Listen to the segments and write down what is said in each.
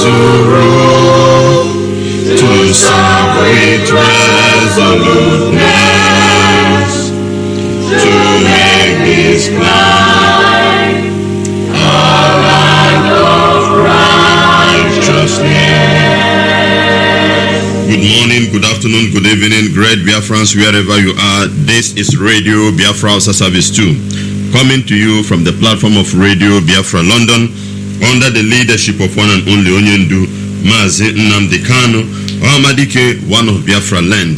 to rule, to serve with resoluteness, to make this climb a land of righteousness. Good morning, good afternoon, good evening, great Biafrans, wherever you are. This is Radio Biafra HAUSA-SERVICE 2, coming to you from the platform of Radio Biafra London, under the leadership of one and only Onyendu, MAZI Nnamdi Kanu, Amadike, one of Biafra land.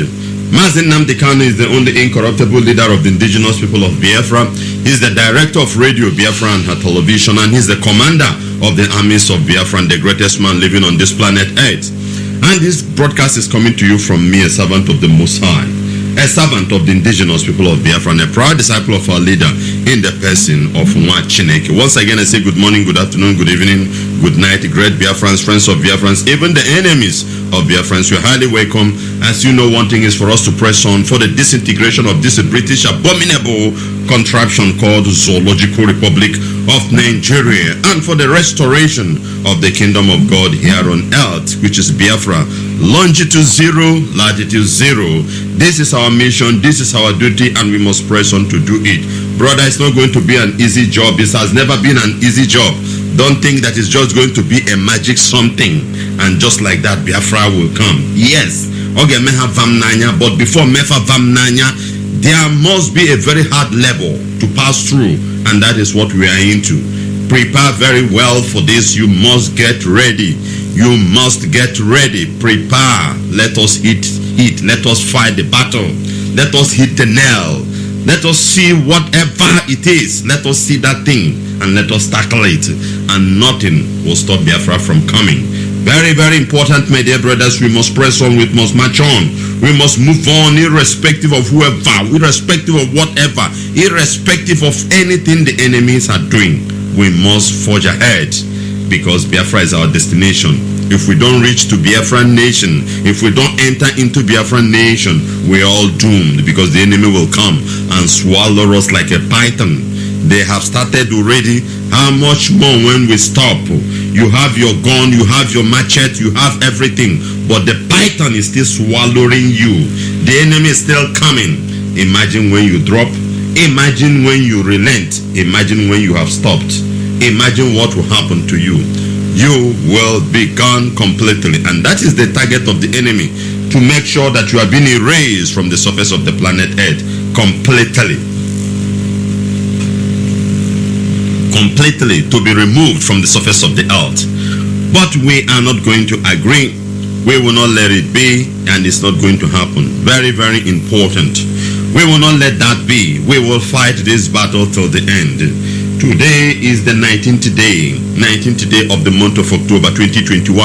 MAZI Nnamdi Kanu is the only incorruptible leader of the indigenous people of Biafra. He's the director of Radio Biafra and her television, and he's the commander of the armies of Biafra, and the greatest man living on this planet Earth. And this broadcast is coming to you from me, a servant of the Most High, a servant of the indigenous people of Biafra, and a proud disciple of our leader in the person of Nwachineke. Once again, I say good morning, good afternoon, good evening, good night, great Biafrans, friends of Biafrans, even the enemies of Biafrans. You're highly welcome. As you know, one thing is for us to press on for the disintegration of this British abominable contraption called Zoological Republic of Nigeria, and for the restoration of the kingdom of God here on earth, which is Biafra, longitude 0, latitude 0. This is our mission, this is our duty, and we must press on to do it. Brother, it's not going to be an easy job. This has never been an easy job. Don't think that it's just going to be a magic something and just like that Biafra will come. Yes, okay, meha vamnanya, but before mefa vamnanya, there must be a very hard level to pass through, and that is what we are into. Prepare very well for this. You must get ready. You must get ready. Prepare. Let us hit. Let us fight the battle. Let us hit the nail. Let us see whatever it is. Let us see that thing and let us tackle it. And nothing will stop Biafra from coming. Very, very important, my dear brothers. We must press on. We must march on. We must move on, irrespective of whoever, irrespective of whatever, irrespective of anything the enemies are doing. We must forge ahead, because Biafra is our destination. If we don't reach to Biafran nation, if we don't enter into Biafran nation, we're all doomed, because the enemy will come and swallow us like a python. They have started already. How much more when we stop? You have your gun, you have your machete, you have everything, but the python is still swallowing you. The enemy is still coming. Imagine when you drop. Imagine when you relent. Imagine when you have stopped. Imagine what will happen to you. You will be gone completely, and that is the target of the enemy, to make sure that you are being erased from the surface of the planet Earth completely. Completely, to be removed from the surface of the earth. But we are not going to agree. We will not let it be, and it's not going to happen. Very, very important. We will not let that be. We will fight this battle till the end. Today is the 19th day of the month of October 2021,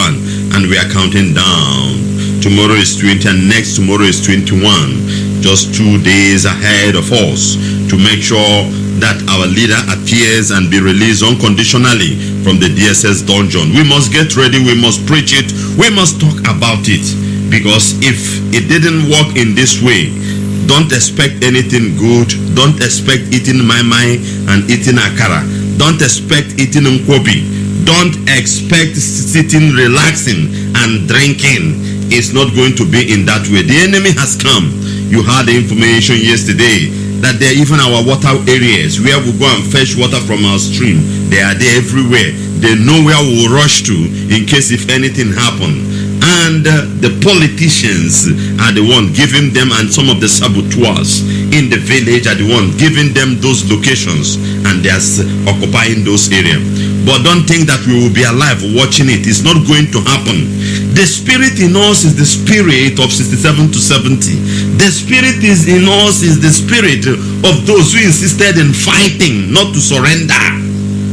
and we are counting down. Tomorrow is 20 and next tomorrow is 21. Just 2 days ahead of us, to make sure that our leader appears and be released unconditionally from the DSS dungeon. We must get ready, we must preach it, we must talk about it, because if it didn't work in this way, don't expect anything good. Don't expect eating maimai and eating akara. Don't expect eating nkwobi. Don't expect sitting, relaxing and drinking. It's not going to be in that way. The enemy has come. You had the information yesterday that there are even our water areas where we go and fetch water from our stream. They are there everywhere. They know where we will rush to in case if anything happens. And the politicians are the one giving them, and some of the saboteurs in the village are the one giving them those locations, and they are occupying those areas. But don't think that we will be alive watching it. It's not going to happen. The spirit in us is the spirit of 67 to 70. The spirit is in us is the spirit of those who insisted in fighting, not to surrender.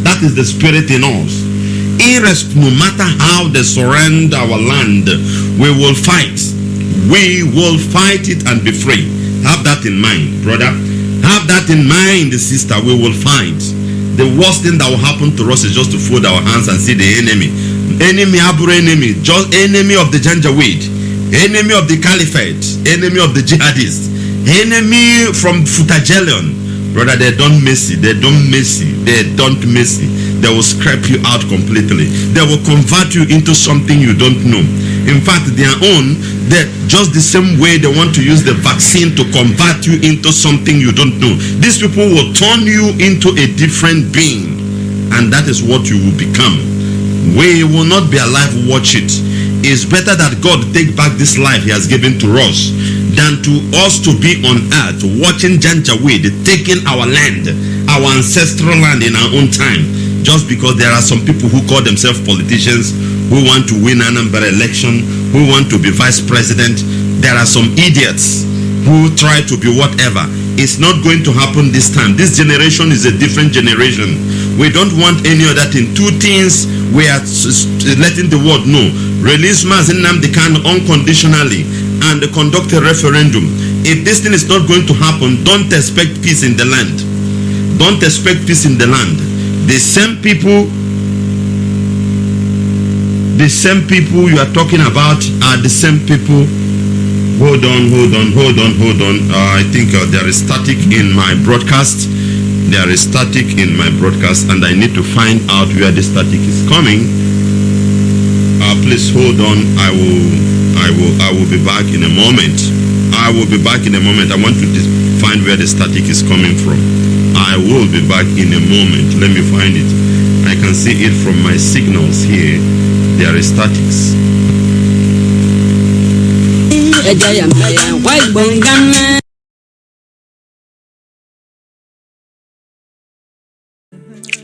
That is the spirit in us. No matter how they surrender our land, we will fight. We will fight it and be free. Have that in mind, brother. Have that in mind, sister. We will fight. The worst thing that will happen to us is just to fold our hands and see the enemy. Enemy, abur enemy, just enemy of the Janjaweed, enemy of the Caliphate, enemy of the Jihadists, enemy from Futajelion. Brother, they don't messy, they don't messy, they don't messy. They will scrape you out completely. They will convert you into something you don't know. In fact, their own, just the same way they want to use the vaccine to convert you into something you don't know. These people will turn you into a different being, and that is what you will become. We will not be alive to watch it. It's better that God take back this life he has given to us than to us to be on earth watching Janjaweed taking our land, our ancestral land in our own time, just because there are some people who call themselves politicians who want to win an election, who want to be vice president. There are some idiots who try to be whatever. It's not going to happen this time. This generation is a different generation. We don't want any other thing. Two things we are letting the world know. Release MAZI Nnamdi unconditionally and conduct a referendum. If this thing is not going to happen, don't expect peace in the land. Don't expect peace in the land. The same people you are talking about are the same people. Hold on. I think there is static in my broadcast. There is static in my broadcast, and I need to find out where the static is coming. Please hold on. I will be back in a moment. I will be back in a moment. I want to find where the static is coming from. I will be back in a moment. Let me find it. I can see it from my signals here. There is statics.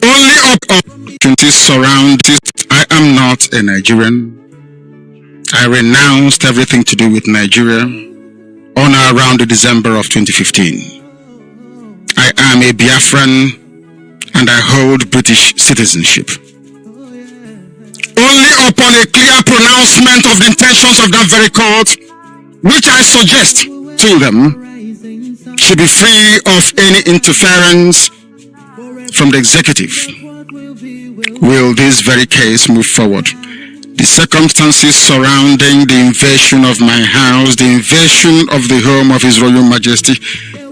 Only opportunities surround this. I am not a Nigerian. I renounced everything to do with Nigeria on or around December of 2015. I am a Biafran and I hold British citizenship. Only upon a clear pronouncement of the intentions of that very court, which I suggest to them should be free of any interference from the executive, will this very case move forward. The circumstances surrounding the invasion of my house, the invasion of the home of His Royal Majesty,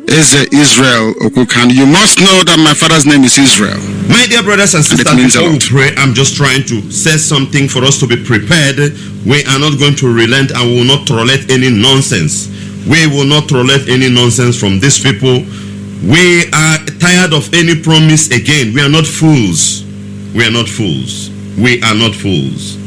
is Israel Okukan. You must know that my father's name is Israel. My dear brothers and sisters, before we pray, I'm just trying to say something for us to be prepared. We are not going to relent and we will not tolerate any nonsense. We will not tolerate any nonsense from these people. We are tired of any promise again. We are not fools. We are not fools. We are not fools.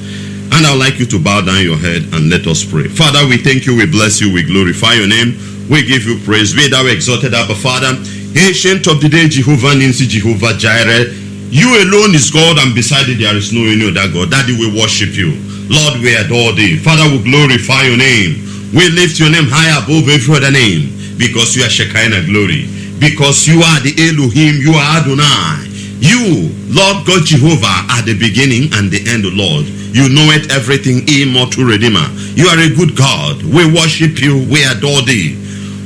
And I would like you to bow down your head and let us pray. Father, we thank you, we bless you, we glorify your name. We give you praise. Be thou exalted, Abba Father. Ancient of the day, Jehovah Ninsi, Jehovah Jireh. You alone is God, and beside it there is no any other God. Daddy, we worship you. Lord, we adore thee. Father, we glorify your name. We lift your name high above every other name, because you are Shekinah glory. Because you are the Elohim, you are Adonai. You, Lord God Jehovah, are the beginning and the end, Lord. You know it everything, immortal Redeemer. You are a good God. We worship you, we adore thee.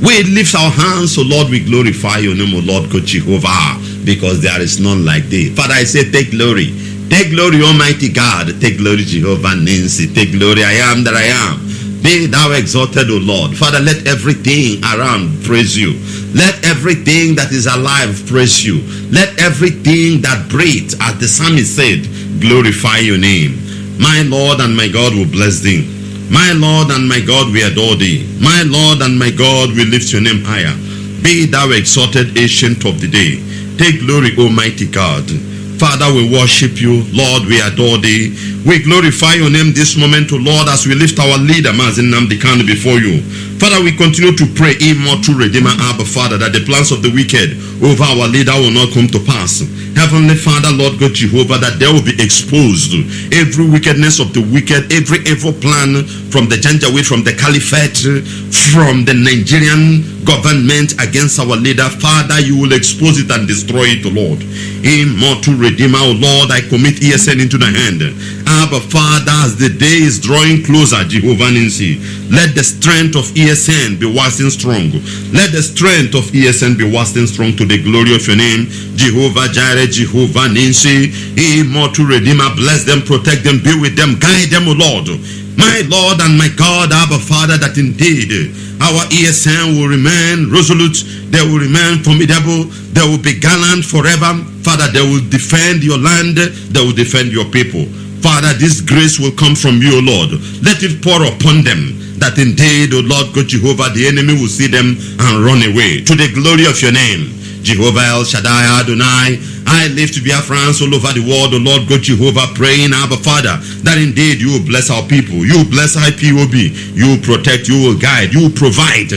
We lift our hands, so Lord, we glorify your name, O Lord God Jehovah, because there is none like thee. Father, I say, take glory. Take glory, Almighty God. Take glory, Jehovah Ninsi. Take glory, I am that I am. Be thou exalted, O Lord. Father, let everything around praise you. Let everything that is alive praise you. Let everything that breathes, as the psalmist said, glorify your name. My Lord and my God will bless thee. My Lord and my God, we adore thee. My Lord and my God, we lift your name higher. Be thou exalted, ancient of the day. Take glory, Almighty God. Father, we worship you. Lord, we adore thee. We glorify your name this moment, O Lord, as we lift our leader, MAZI Nnamdi Kanu, before you. Father, we continue to pray, immortal Redeemer, Abba Father, that the plans of the wicked over our leader will not come to pass. Heavenly Father, Lord God Jehovah, that there will be exposed every wickedness of the wicked, every evil plan from the Janjaweed, from the Caliphate, from the Nigerian government against our leader. Father, you will expose it and destroy it, O Lord. Immortal Redeemer, O Lord, I commit ESN into the hand. Abba Father, as the day is drawing closer, Jehovah Ninsi, let the strength of ESN be waxing strong. Let the strength of ESN be waxing strong to the glory of your name, Jehovah Jireh, Jehovah Ninsi. Immortal Redeemer, bless them, protect them, be with them, guide them, O Lord. My Lord and my God, Abba Father, that indeed Our ESN will remain resolute. They will remain formidable. They will be gallant forever. Father, they will defend your land. They will defend your people. Father, this grace will come from you, O Lord. Let it pour upon them, that indeed, O Lord God Jehovah, the enemy will see them and run away. To the glory of your name, Jehovah El Shaddai Adonai, I lift Biafrans all over the world, O Lord God Jehovah, praying, Abba Father, that indeed you will bless our people. You will bless Ipob. You will protect. You will guide. You will provide.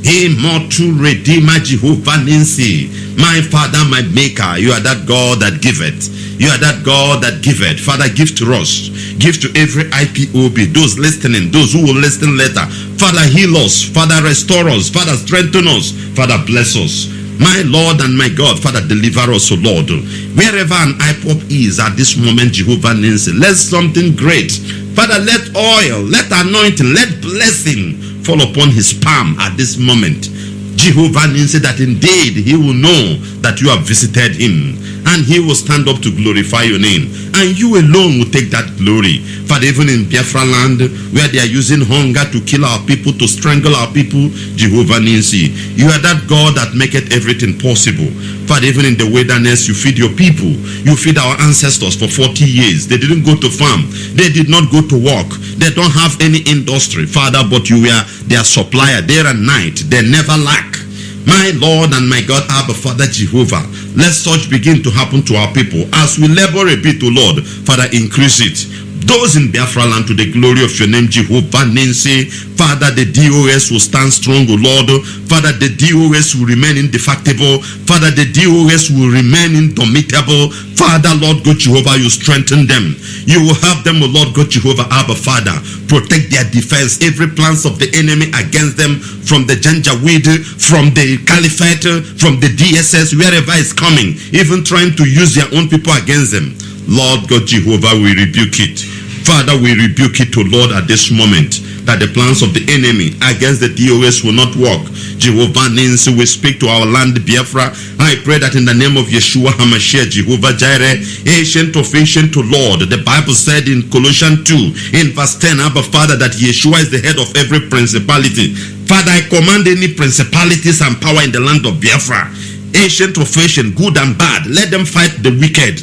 Immortal Redeemer Jehovah Ninsi, my Father, my Maker, you are that God that giveth. You are that God that giveth. Father, give to us. Give to every Ipob, those listening, those who will listen later. Father, heal us. Father, restore us. Father, strengthen us. Father, bless us. My Lord and my God, Father, deliver us, O Lord. Wherever an Ipob is at this moment, Jehovah Ninsi, let something great. Father, let oil, let anointing, let blessing fall upon his palm at this moment. Jehovah Ninsi, that indeed he will know that you have visited him, and he will stand up to glorify your name, and you alone will take that glory. Father, even in Biafra land, where they are using hunger to kill our people, to strangle our people, Jehovah Ninsi, you are that God that maketh everything possible. Father, even in the wilderness, you feed your people. You feed our ancestors for 40 years. They didn't go to farm. They did not go to work. They don't have any industry, Father, but you were their supplier day and night. They never lack. My Lord and my God, Abba Father Jehovah, let such begin to happen to our people as we labor a bit, O Lord. Father, increase it. Those in Biafra land, to the glory of your name, Jehovah Ninsi. Father, the DOS will stand strong, O Lord. Father, the DOS will remain indefatigable. Father, the DOS will remain indomitable. Father, Lord God Jehovah, you strengthen them. You will help them, O Lord God Jehovah, Abba Father. Protect their defense, every plans of the enemy against them, from the Janjaweed, from the Caliphate, from the DSS, wherever it's coming, even trying to use their own people against them. Lord God Jehovah, we rebuke it. Father, we rebuke it, O Lord, at this moment, that the plans of the enemy against the DOS will not work. Jehovah Ninsi, we speak to our land, Biafra. I pray that in the name of Yeshua HaMashiach, Jehovah Jireh, ancient of ancient to Lord, the Bible said in Colossians 2, in verse 10, Abba Father, that Yeshua is the head of every principality. Father, I command any principalities and power in the land of Biafra, ancient of ancient, good and bad, let them fight the wicked.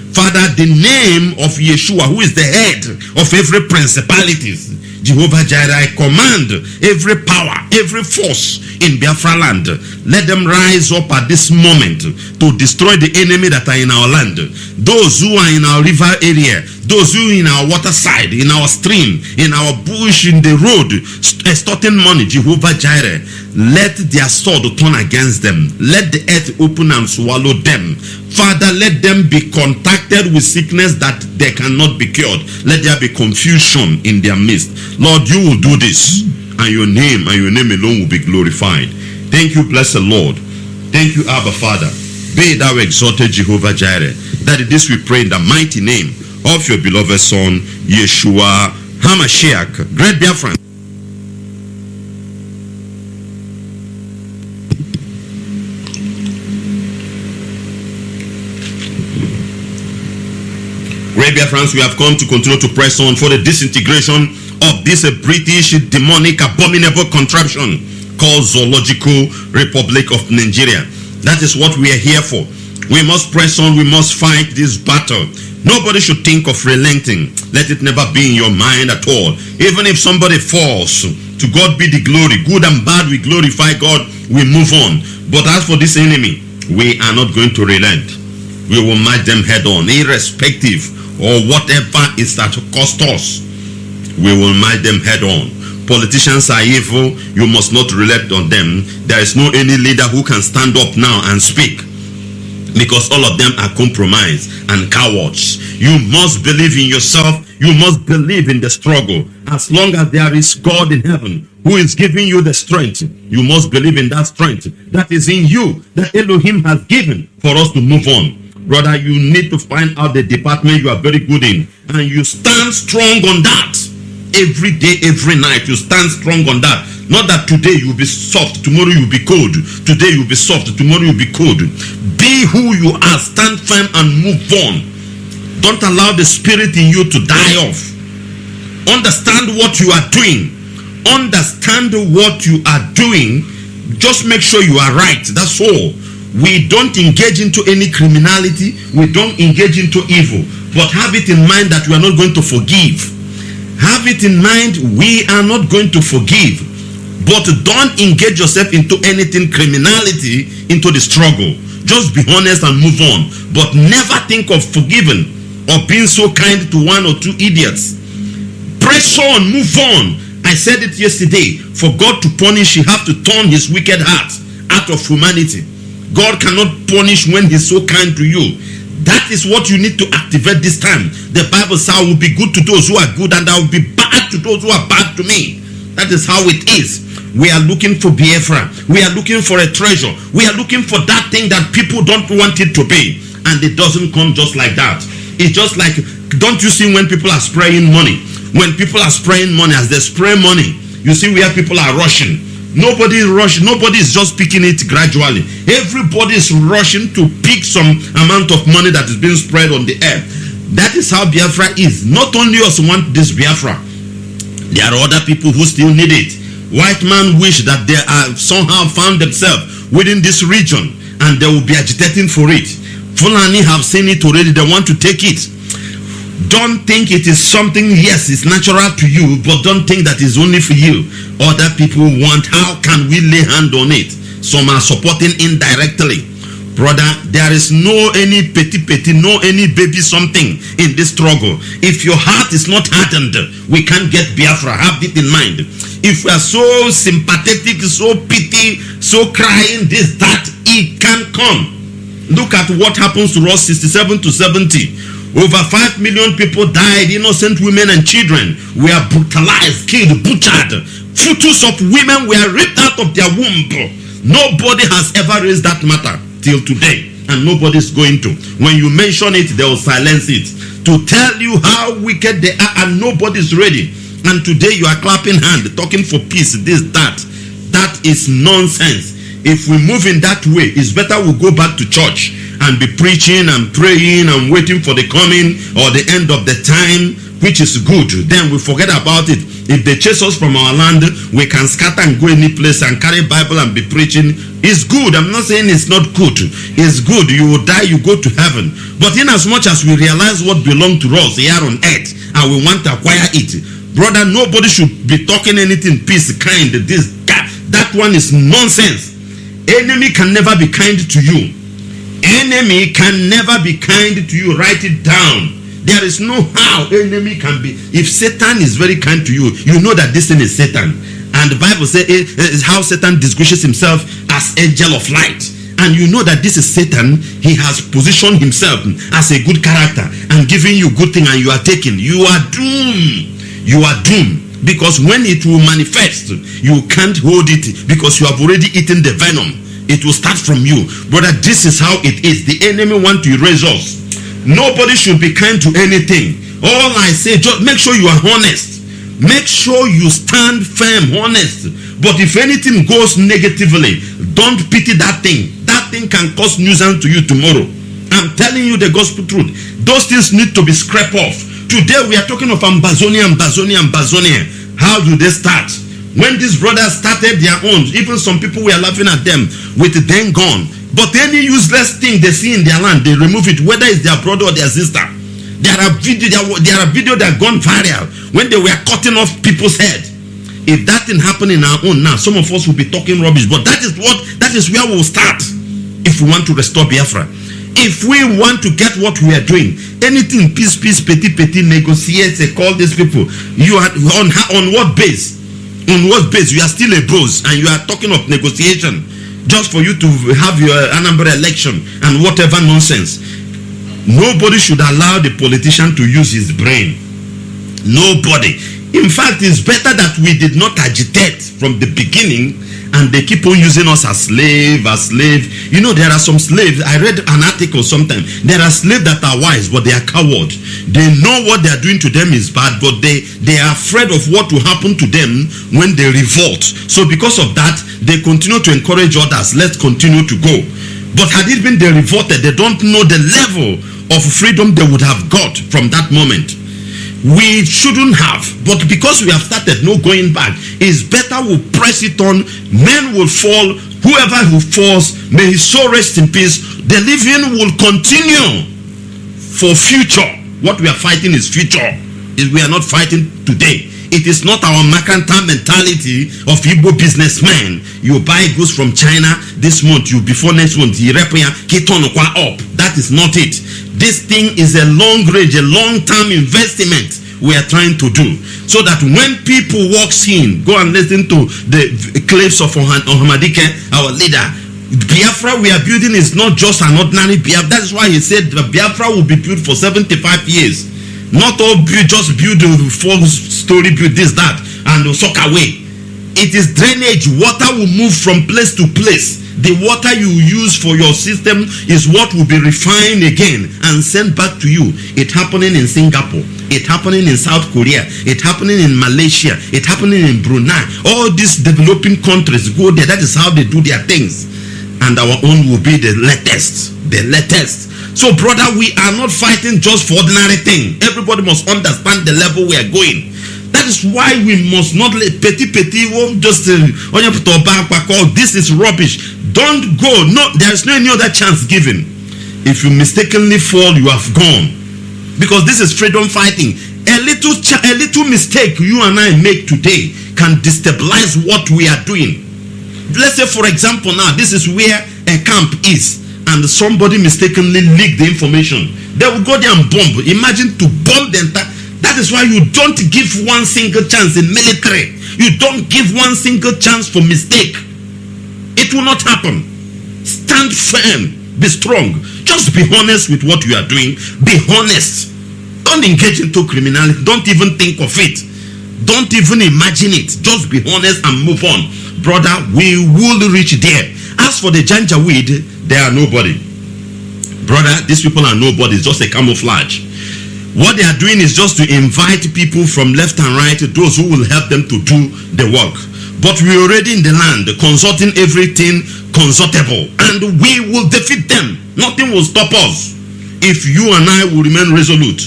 Father, the name of Yeshua, who is the head of every principalities, Jehovah Jireh, I command every power, every force in Biafra land, let them rise up at this moment to destroy the enemy that are in our land. Those who are in our river area, those who are in our water side, in our stream, in our bush, in the road, extorting money, Jehovah Jireh, let their sword turn against them. Let the earth open and swallow them. Father, let them be contacted with sickness that they cannot be cured. Let there be confusion in their midst. Lord, you will do this, and your name alone will be glorified. Thank you, blessed Lord. Thank you, Abba Father. Be thou exalted, Jehovah Jireh. That this we pray in the mighty name of your beloved Son, Yeshua HaMashiach. Great Biafran. Great Biafrans, we have come to continue to press on for the disintegration of this British demonic abominable contraption called Zoological Republic of Nigeria. That is what we are here for. We must press on. We must fight this battle. Nobody should think of relenting. Let it never be in your mind at all. Even if somebody falls, to God be the glory. Good and bad, we glorify God. We move on. But as for this enemy, we are not going to relent. We will match them head on, irrespective or whatever is that cost us. We will match them head on. Politicians are evil. You must not relent on them. There is no any leader who can stand up now and speak, because all of them are compromised and cowards. You must believe in yourself. You must believe in the struggle. As long as there is God in heaven who is giving you the strength, you must believe in that strength that is in you, that Elohim has given for us to move on. Brother, you need to find out the department you are very good in, and you stand strong on that. Every day, every night, you stand strong on that. Not that today you will be soft, tomorrow you will be cold. Today you will be soft, tomorrow you will be cold. Be who you are, stand firm and move on. Don't allow the spirit in you to die off. Understand what you are doing. Understand what you are doing. Just make sure you are right. That's all. We don't engage into any criminality. We don't engage into evil. But have it in mind that we are not going to forgive. Have it in mind we are not going to forgive. But don't engage yourself into anything criminality, into the struggle. Just be honest and move on. But never think of forgiving or being so kind to one or two idiots. Press on, move on. I said it yesterday. For God to punish, he have to turn his wicked heart out of humanity. God cannot punish when he's so kind to you. That is what you need to activate this time. The Bible says, I will be good to those who are good, and I will be bad to those who are bad to me. That is how it is. We are looking for Biafra. We are looking for a treasure. We are looking for that thing that people don't want it to be. And it doesn't come just like that. It's just like, don't you see when people are spraying money? When people are spraying money, as they spray money, you see where people are rushing. Nobody is rushing. Nobody is just picking it gradually. Everybody is rushing to pick some amount of money that is being spread on the air. That is how Biafra is. Not only us want this Biafra. There are other people who still need it. White man wish that they are somehow found themselves within this region and they will be agitating for it. Fulani have seen it already. They want to take it. Don't think it is something, yes, it's natural to you, but don't think that it's only for you. Other people want, how can we lay hand on it? Some are supporting indirectly. Brother, there is no any petty, no any baby something in this struggle. If your heart is not hardened, we can't get Biafra. Have it in mind. If we are so sympathetic, so pity, so crying, this, that, it can come. Look at what happens to us 67 to 70. Over 5 million people died. Innocent women and children were brutalized, killed, butchered. Fetus of women were ripped out of their womb. Nobody has ever raised that matter till today, and nobody is going to. When you mention it, they will silence it to tell you how wicked they are, and nobody is ready. And today you are clapping hand, talking for peace, this, that. That is nonsense. If we move in that way, it's better we go back to church and be preaching and praying and waiting for the coming or the end of the time, which is good. Then we forget about it. If they chase us from our land, we can scatter and go any place and carry Bible and be preaching. It's good. I'm not saying it's not good. It's good. You will die, you go to heaven. But in as much as we realize what belongs to us here on earth and we want to acquire it, brother, nobody should be talking anything peace, kind, this, that one is nonsense. Enemy can never be kind to you. Enemy can never be kind to you. Write it down. There is no how enemy can be. If Satan is very kind to you, you know that this thing is Satan. And the Bible says how Satan distinguishes himself as angel of light. And you know that this is Satan. He has positioned himself as a good character and giving you good thing, and you are taking. You are doomed. You are doomed. Because when it will manifest, you can't hold it because you have already eaten the venom. It will start from you. Brother, this is how it is. The enemy want to erase us. Nobody should be kind to anything. All I say, just make sure you are honest. Make sure you stand firm, honest. But if anything goes negatively, don't pity that thing. That thing can cause nuisance to you tomorrow. I'm telling you the gospel truth. Those things need to be scraped off. Today we are talking of Ambazonia. How do they start? When these brothers started their own, even some people were laughing at them with them gone. But any useless thing they see in their land, they remove it, whether it's their brother or their sister. There are videos that gone viral when they were cutting off people's head. If that didn't happen in our own now, some of us will be talking rubbish. But that is where we'll start if we want to restore Biafra. If we want to get what we are doing, anything peace, petty, negotiate, call these people. You are on what base? On what base? You are still a bros and you are talking of negotiation just for you to have your Anambra election and whatever nonsense. Nobody should allow the politician to use his brain. Nobody. In fact, it's better that we did not agitate from the beginning and they keep on using us as slave. You know, there are some slaves. I read an article sometime. There are slaves that are wise, but they are cowards. They know what they are doing to them is bad, but they are afraid of what will happen to them when they revolt. So because of that, they continue to encourage others. Let's continue to go. But had it been they revolted, they don't know the level of freedom they would have got from that moment. We shouldn't have, but because we have started, no going back. It's better we press it on. Men will fall. Whoever who falls, may his soul rest in peace. The living will continue for future. What we are fighting is future. We are not fighting today. It is not our mercantile mentality of Igbo businessmen. You buy goods from China this month, you before next month, you up. That is not it. This thing is a long range, a long-term investment we are trying to do. So that when people walks in, go and listen to the clips of Ohamadike, our leader. Biafra we are building is not just an ordinary Biafra. That's why he said Biafra will be built for 75 years. Not all just build a 4-story build, this, that, and sock away. It is drainage. Water will move from place to place. The water you use for your system is what will be refined again and sent back to you. It happening in Singapore. It happening in South Korea. It happening in Malaysia. It happening in Brunei. All these developing countries go there. That is how they do their things. And our own will be the latest. The latest. So, brother, we are not fighting just for ordinary thing. Everybody must understand the level we are going. That is why we must not let petty won't just this is rubbish. Don't go. No, there is no any other chance given. If you mistakenly fall, you have gone. Because this is freedom fighting. A little mistake you and I make today can destabilize what we are doing. Let's say, for example, now this is where a camp is. And somebody mistakenly leaked the information. They will go there and bomb. Imagine to bomb the entire. That is why you don't give one single chance in military. You don't give one single chance for mistake. It will not happen. Stand firm. Be strong. Just be honest with what you are doing. Be honest. Don't engage into criminality. Don't even think of it. Don't even imagine it. Just be honest and move on. Brother, we will reach there. As for the Janjaweed, they are nobody. Brother, these people are nobody. It's just a camouflage. What they are doing is just to invite people from left and right, those who will help them to do the work. But we're already in the land, consulting everything consultable. And we will defeat them. Nothing will stop us if you and I will remain resolute.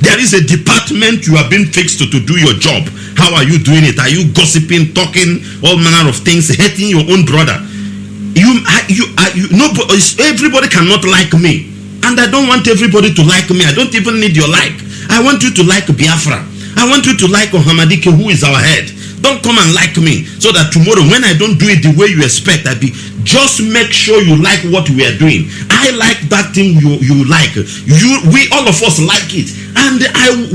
There is a department you have been fixed to do your job. How are you doing it? Are you gossiping, talking, all manner of things, hating your own brother? Everybody cannot like me, and I don't want everybody to like me. I don't even need your like. I want you to like Biafra. I want you to like Ohamadike, who is our head. Don't come and like me, so that tomorrow when I don't do it the way you expect, just make sure you like what we are doing. I like that thing you like. We all of us like it, and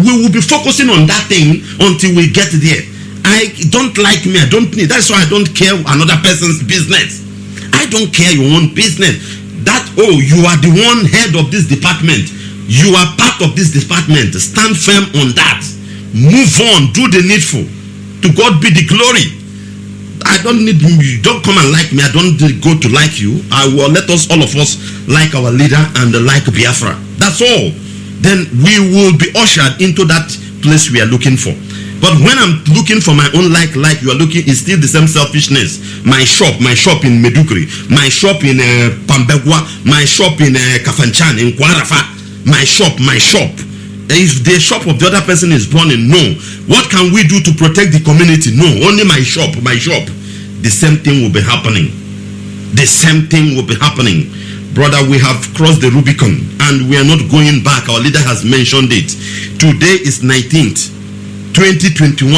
we will be focusing on that thing until we get there. I don't like me. I don't need. That's why I don't care another person's business. I don't care your own business. That, you are the one head of this department. You are part of this department. Stand firm on that. Move on. Do the needful. To God be the glory. I don't need you. Don't come and like me. I don't go to like you. I will let all of us like our leader and like Biafra. That's all. Then we will be ushered into that place we are looking for. But when I'm looking for my own like you are looking, it's still the same selfishness. My shop in Meduguri, my shop in Pambegwa, my shop in Kafanchan, in Kwarafa, my shop. If the shop of the other person is burning, no. What can we do to protect the community? No, only my shop. The same thing will be happening. The same thing will be happening. Brother, we have crossed the Rubicon and we are not going back. Our leader has mentioned it. Today is 19th. 2021,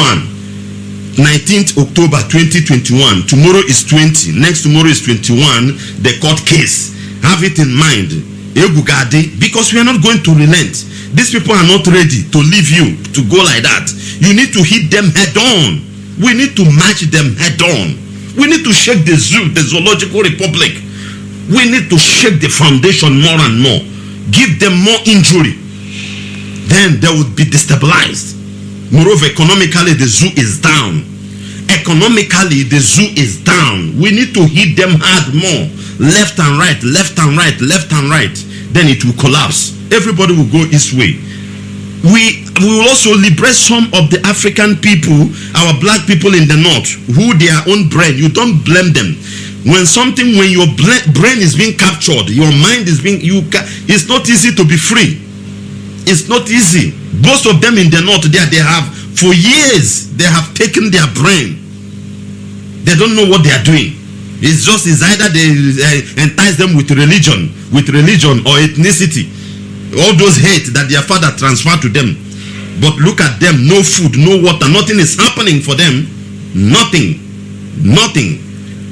19th October 2021. Tomorrow is 20. Next tomorrow is 21. The court case. Have it in mind. Because we are not going to relent. These people are not ready to leave you to go like that. You need to hit them head on. We need to match them head on. We need to shake the zoo, the zoological republic. We need to shake the foundation more and more. Give them more injury. Then they would be destabilized. Moreover, economically, the zoo is down. Economically, the zoo is down. We need to hit them hard more. Left and right, left and right, left and right. Then it will collapse. Everybody will go this way. We will also liberate some of the African people, our black people in the north, who their own brain. You don't blame them. When your brain is being captured, your mind is being, it's not easy to be free. It's not easy. Most of them in the north there, they have, for years, they have taken their brain. They don't know what they are doing. It's either they entice them with religion or ethnicity. All those hate that their father transferred to them. But look at them, no food, no water, nothing is happening for them. Nothing.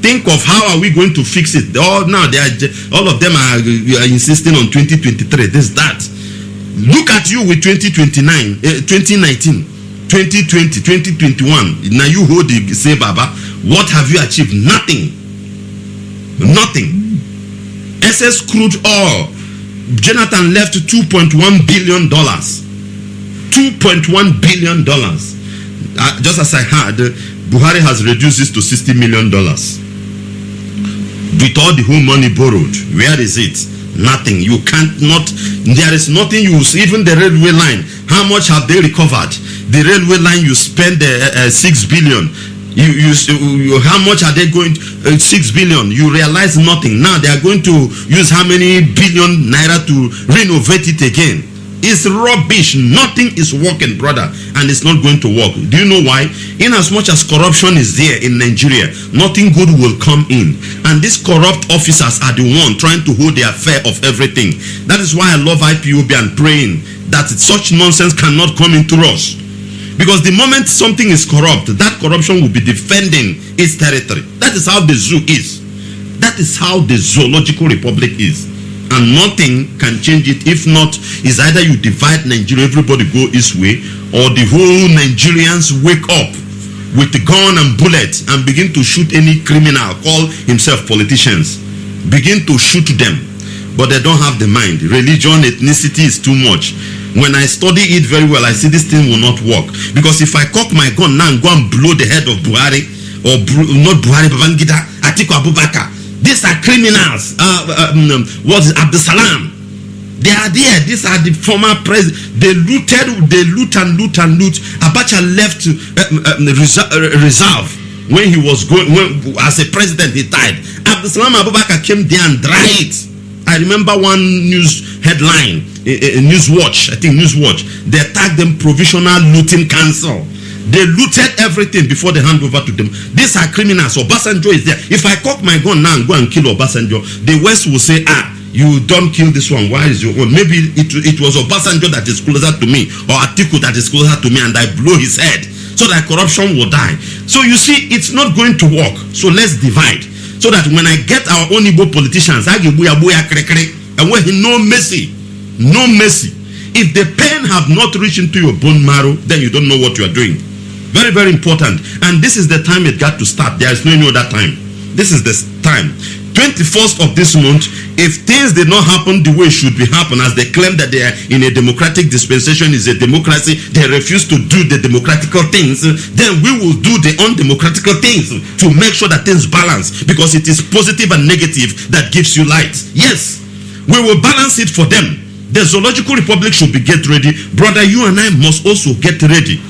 Think of how are we going to fix it. All of them are insisting on 2023, this, that. Look at you with 2019, 2020, 2021. Now you hold the say, Baba, what have you achieved? Nothing. SS crude oil. Jonathan left $2.1 billion. $2.1 billion. Just as I heard, Buhari has reduced this to $60 million. With all the whole money borrowed, where is it? Nothing. You can't not. There is nothing. You even the railway line. How much have they recovered? The railway line you spend 6 billion. How much are they going? 6 billion. You realize nothing. Now they are going to use how many billion naira to renovate it again? It's rubbish. Nothing is working, brother, and it's not going to work. Do you know why? In as much as corruption is there in Nigeria, nothing good will come in, and these corrupt officers are the one trying to hold their fare of everything. That is why I love Ipob and praying that such nonsense cannot come into us, because the moment something is corrupt, that corruption will be defending its territory. That is how the zoo is. That is how the zoological republic is. And nothing can change it. If not, is either you divide Nigeria, everybody go his way, or the whole Nigerians wake up with the gun and bullet and begin to shoot any criminal, call himself politicians. Begin to shoot them. But they don't have the mind. Religion, ethnicity is too much. When I study it very well, I see this thing will not work. Because if I cock my gun now and go and blow the head of Buhari, or not Buhari, Babangida, Atiku Abubakar, these are criminals. What is Abdul Salam? They are there. These are the former president. They loot. Abacha left reserve when he was going. As a president, he died. Abdul Salam Abubakar came there and dried. I remember one news headline, Newswatch. I think Newswatch. They tagged them Provisional Looting Council. They looted everything before they hand over to them. These are criminals. Obasanjo is there. If I cock my gun now and go and kill Obasanjo, the West will say, you don't kill this one. Why is your own? Maybe it was Obasanjo that is closer to me, or Atiku that is closer to me, and I blow his head so that corruption will die. So you see, it's not going to work. So let's divide. So that when I get our own Igbo politicians, and when no mercy. If the pain have not reached into your bone marrow, then you don't know what you are doing. Very, very important. And this is the time it got to start. There is no other time. This is the time. 21st of this month, if things did not happen the way it should be happen, as they claim that they are in a democratic dispensation, is a democracy, they refuse to do the democratical things, then we will do the undemocratical things to make sure that things balance, because it is positive and negative that gives you light. Yes, we will balance it for them. The zoological republic should be get ready. Brother, you and I must also get ready.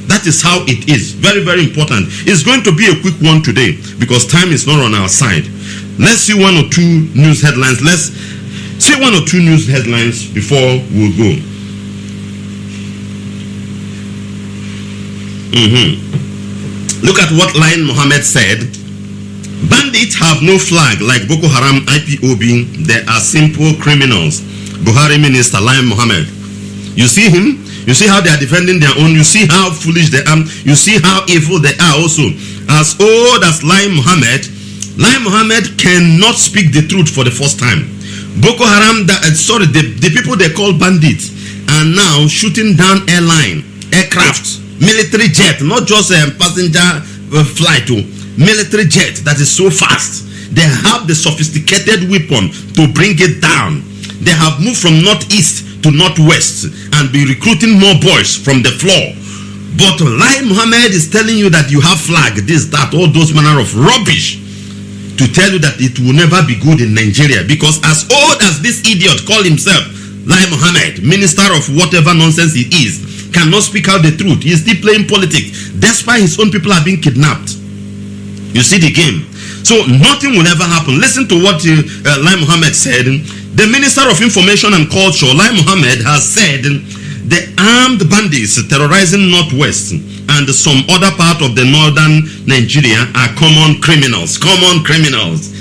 That is how it is. Very, very important. It's going to be a quick one today because time is not on our side. Let's see one or two news headlines. Let's see one or two news headlines before we'll go. Look at what Lion Mohammed said. Bandits have no flag like Boko Haram, IPOB. They are simple criminals. Buhari Minister Lion Mohammed. You see him? You see how they are defending their own. You see how foolish they are. You see how evil they are also. As old as Lion Mohammed cannot speak the truth for the first time. Boko Haram, the people they call bandits are now shooting down aircraft, military jet, not just a passenger flight, military jet that is so fast. They have the sophisticated weapon to bring it down. They have moved from northeast to northwest and be recruiting more boys from the floor. But Lion Mohammed is telling you that you have flag, this, that, all those manner of rubbish, to tell you that it will never be good in Nigeria. Because as old as this idiot called himself, Lion Mohammed, minister of whatever nonsense he is, cannot speak out the truth. He is still playing politics despite his own people are being kidnapped. You see the game. So nothing will ever happen. Listen to what Lion Mohammed said. The Minister of Information and Culture, Lai Mohammed, has said the armed bandits terrorizing Northwest and some other part of the northern Nigeria are common criminals. Common criminals.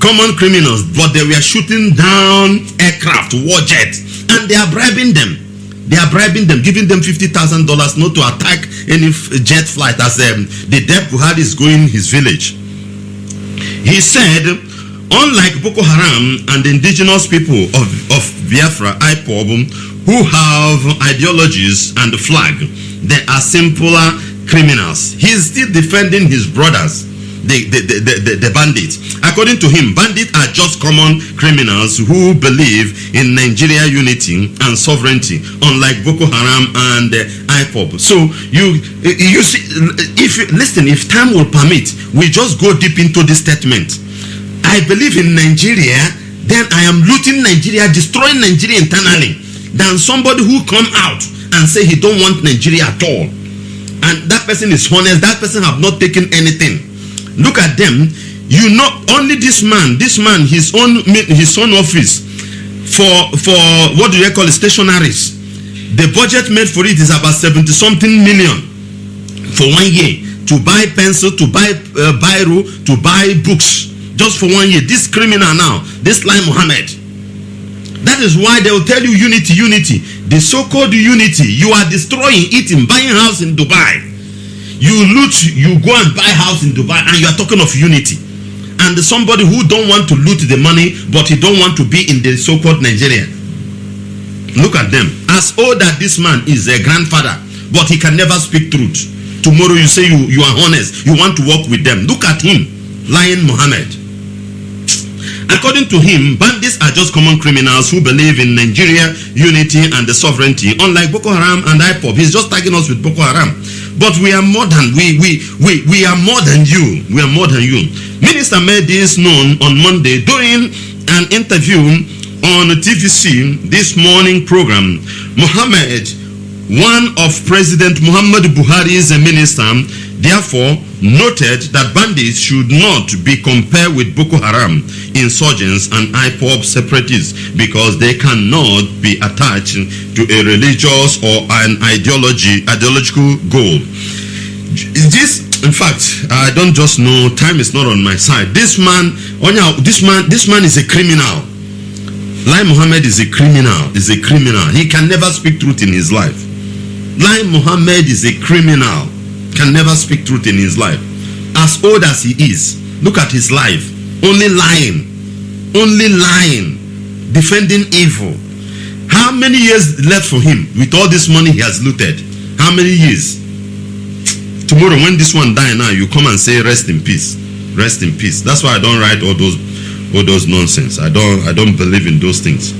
Common criminals. But they were shooting down aircraft, war jets, and they are bribing them. They are bribing them, giving them $50,000 not to attack any jet flight as the Deb Buhari is going his village. He said, unlike Boko Haram and the indigenous people of Biafra, Ipob, who have ideologies and flag, they are simpler criminals. He is still defending his brothers, the bandits. According to him, bandits are just common criminals who believe in Nigeria unity and sovereignty, unlike Boko Haram and Ipob. So you see, if time will permit, we just go deep into this statement. I believe in Nigeria, then I am looting Nigeria, destroying Nigeria internally, than somebody who come out and say he don't want Nigeria at all. And that person is honest, that person have not taken anything. Look at them. You know, only this man, his own office for what do they call it, stationaries. The budget made for it is about 70-something million for 1 year, to buy pencil, to buy biro, to buy books, just for 1 year. This criminal now, this Lai Mohammed. That is why they will tell you unity, unity. The so-called unity, you are destroying, eating, buying house in Dubai. You loot, you go and buy house in Dubai, and you are talking of unity. And somebody who don't want to loot the money, but he don't want to be in the so-called Nigeria. Look at them. As old as this man is, a grandfather, but he can never speak truth. Tomorrow you say you are honest, you want to work with them. Look at him, Lion Mohammed. According to him, bandits are just common criminals who believe in Nigeria unity and the sovereignty, unlike Boko Haram and Ipob. He's just tagging us with Boko Haram. But we are more than we are more than you. We are more than you. Minister made this known on Monday during an interview on TVC this morning program. Mohammed, one of President Muhammad Buhari's minister, therefore noted that bandits should not be compared with Boko Haram insurgents and Ipob separatists because they cannot be attached to a religious or an ideological goal. This, in fact, I don't just know, time is not on my side. This man is a criminal. Lai Mohammed is a criminal, He can never speak truth in his life. Lai Mohammed is a criminal, can never speak truth in his life. As old as he is, look at his life. Only lying, defending evil. How many years left for him with all this money he has looted? How many years? Tomorrow when this one die now, you come and say rest in peace. Rest in peace. That's why I don't write all those nonsense. I don't believe in those things.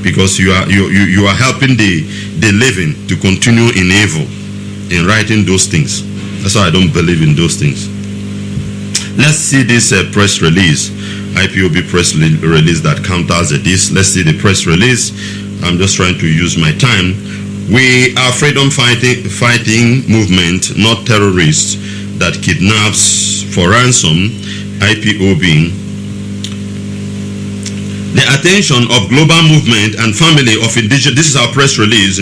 Because you are helping the living to continue in evil in writing those things. That's why I don't believe in those things. Let's see this press release, IPOB press release that counters this. Let's see the press release. I'm just trying to use my time. We are freedom fighting movement, not terrorists that kidnaps for ransom. IPOB. The attention of global movement and family of indigenous, this is our press release,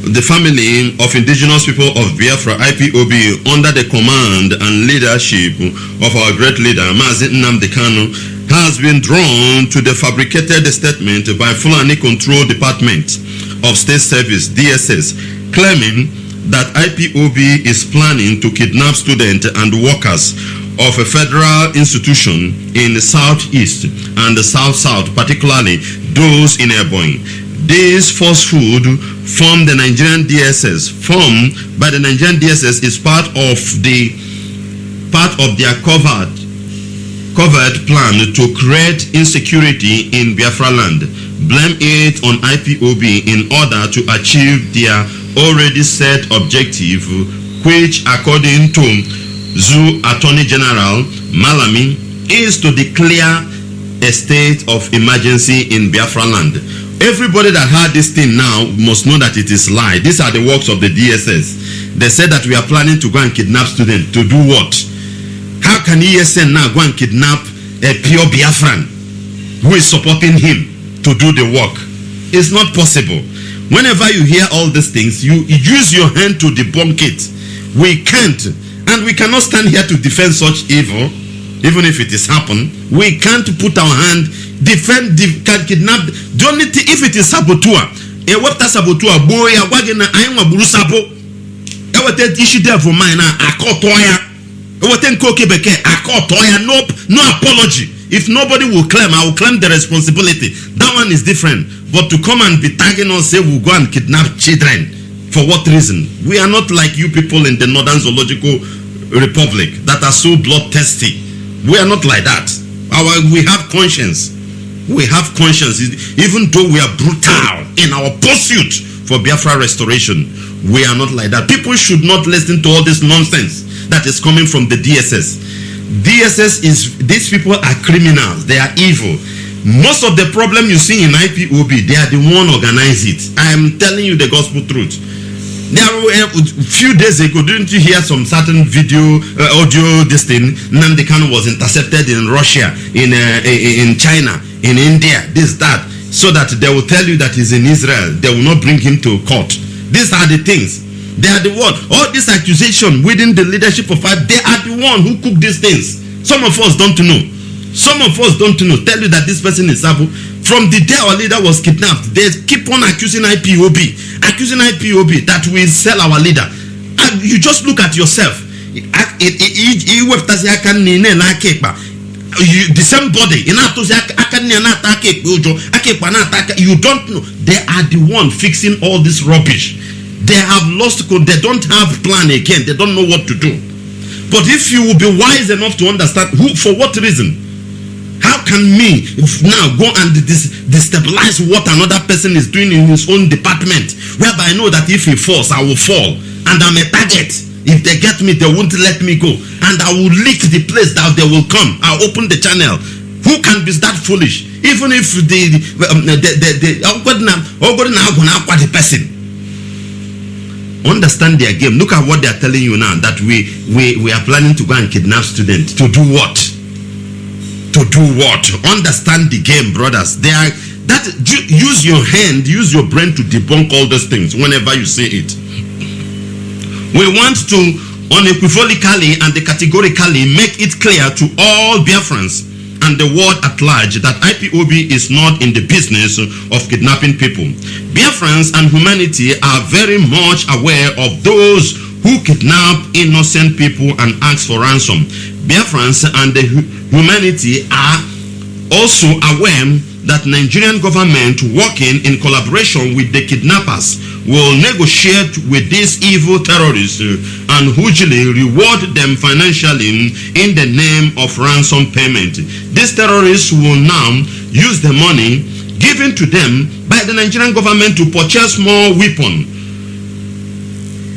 the family of indigenous people of Biafra, IPOB, under the command and leadership of our great leader, MAZI Nnamdi Kanu, has been drawn to the fabricated statement by Fulani Control Department of State Service, DSS, claiming that IPOB is planning to kidnap students and workers of a federal institution in the southeast and the south-south, particularly those in Ebonyi. This falsehood from the Nigerian DSS, formed by the Nigerian DSS, is part of their covert plan to create insecurity in Biafra land. Blame it on IPOB in order to achieve their already set objective, which, according to Zoo Attorney General Malami, is to declare a state of emergency in Biafra land. Everybody that heard this thing now must know that it is lie. These are the works of the DSS. They said that we are planning to go and kidnap students. To do what? How can ESN now go and kidnap a pure Biafran? who is supporting him to do the work. It's not possible. Whenever you hear all these things, you use your hand to debunk it. We can't, and we cannot stand here to defend such evil, even if it is happened. We can't put our hand, can kidnap. The only thing, if it is saboteur, a what saboteur boy, a wagon, I am a burusabo. I will take issue there for mine. I caught Toya. I will take Kokebeke. I caught Toya. Nope, no apology. If nobody will claim, I will claim the responsibility. That one is different. But to come and be tagging us, say we'll go and kidnap children. For what reason? We are not like you people in the Northern Zoological Republic that are so bloodthirsty. We are not like that. We have conscience. We have conscience. Even though we are brutal in our pursuit for Biafra restoration, we are not like that. People should not listen to all this nonsense that is coming from the DSS. DSS is, these people are criminals. They are evil. Most of the problem you see in IPOB, they are the one organize it. I am telling you the gospel truth. There were a few days ago, didn't you hear some certain video, audio, this thing? Nnamdi Kanu was intercepted in Russia, in China, in India, this, that, so that they will tell you that he's in Israel. They will not bring him to court. These are the things. They are the one. All this accusation within the leadership of IPOB, they are the one who cook these things. Some of us don't know. Some of us don't know. Tell you that this person is Sabo. From the day our leader was kidnapped, they keep on accusing IPOB that we sell our leader. And you just look at yourself. The same body. You don't know. They are the one fixing all this rubbish. They have lost code. They don't have plan again. They don't know what to do. But if you will be wise enough to understand for what reason, how can me now go and destabilize what another person is doing in his own department, whereby I know that if he falls, I will fall, and I'm a target. If they get me, they won't let me go, and I will leak the place that they will come. I'll open the channel. Who can be that foolish? Even if the person. Understand their game. Look at what they are telling you now, that we are planning to go and kidnap students. To do what? To do what? Understand the game, brothers. They are that. Use your hand, use your brain to debunk all those things whenever you see it. We want to unequivocally and categorically make it clear to all Biafrans and the world at large that IPOB is not in the business of kidnapping people. Biafrans and humanity are very much aware of those who kidnap innocent people and ask for ransom. Biafrans and the humanity are also aware that Nigerian government, working in collaboration with the kidnappers, will negotiate with these evil terrorists and hugely reward them financially in the name of ransom payment. These terrorists will now use the money given to them by the Nigerian government to purchase more weapons.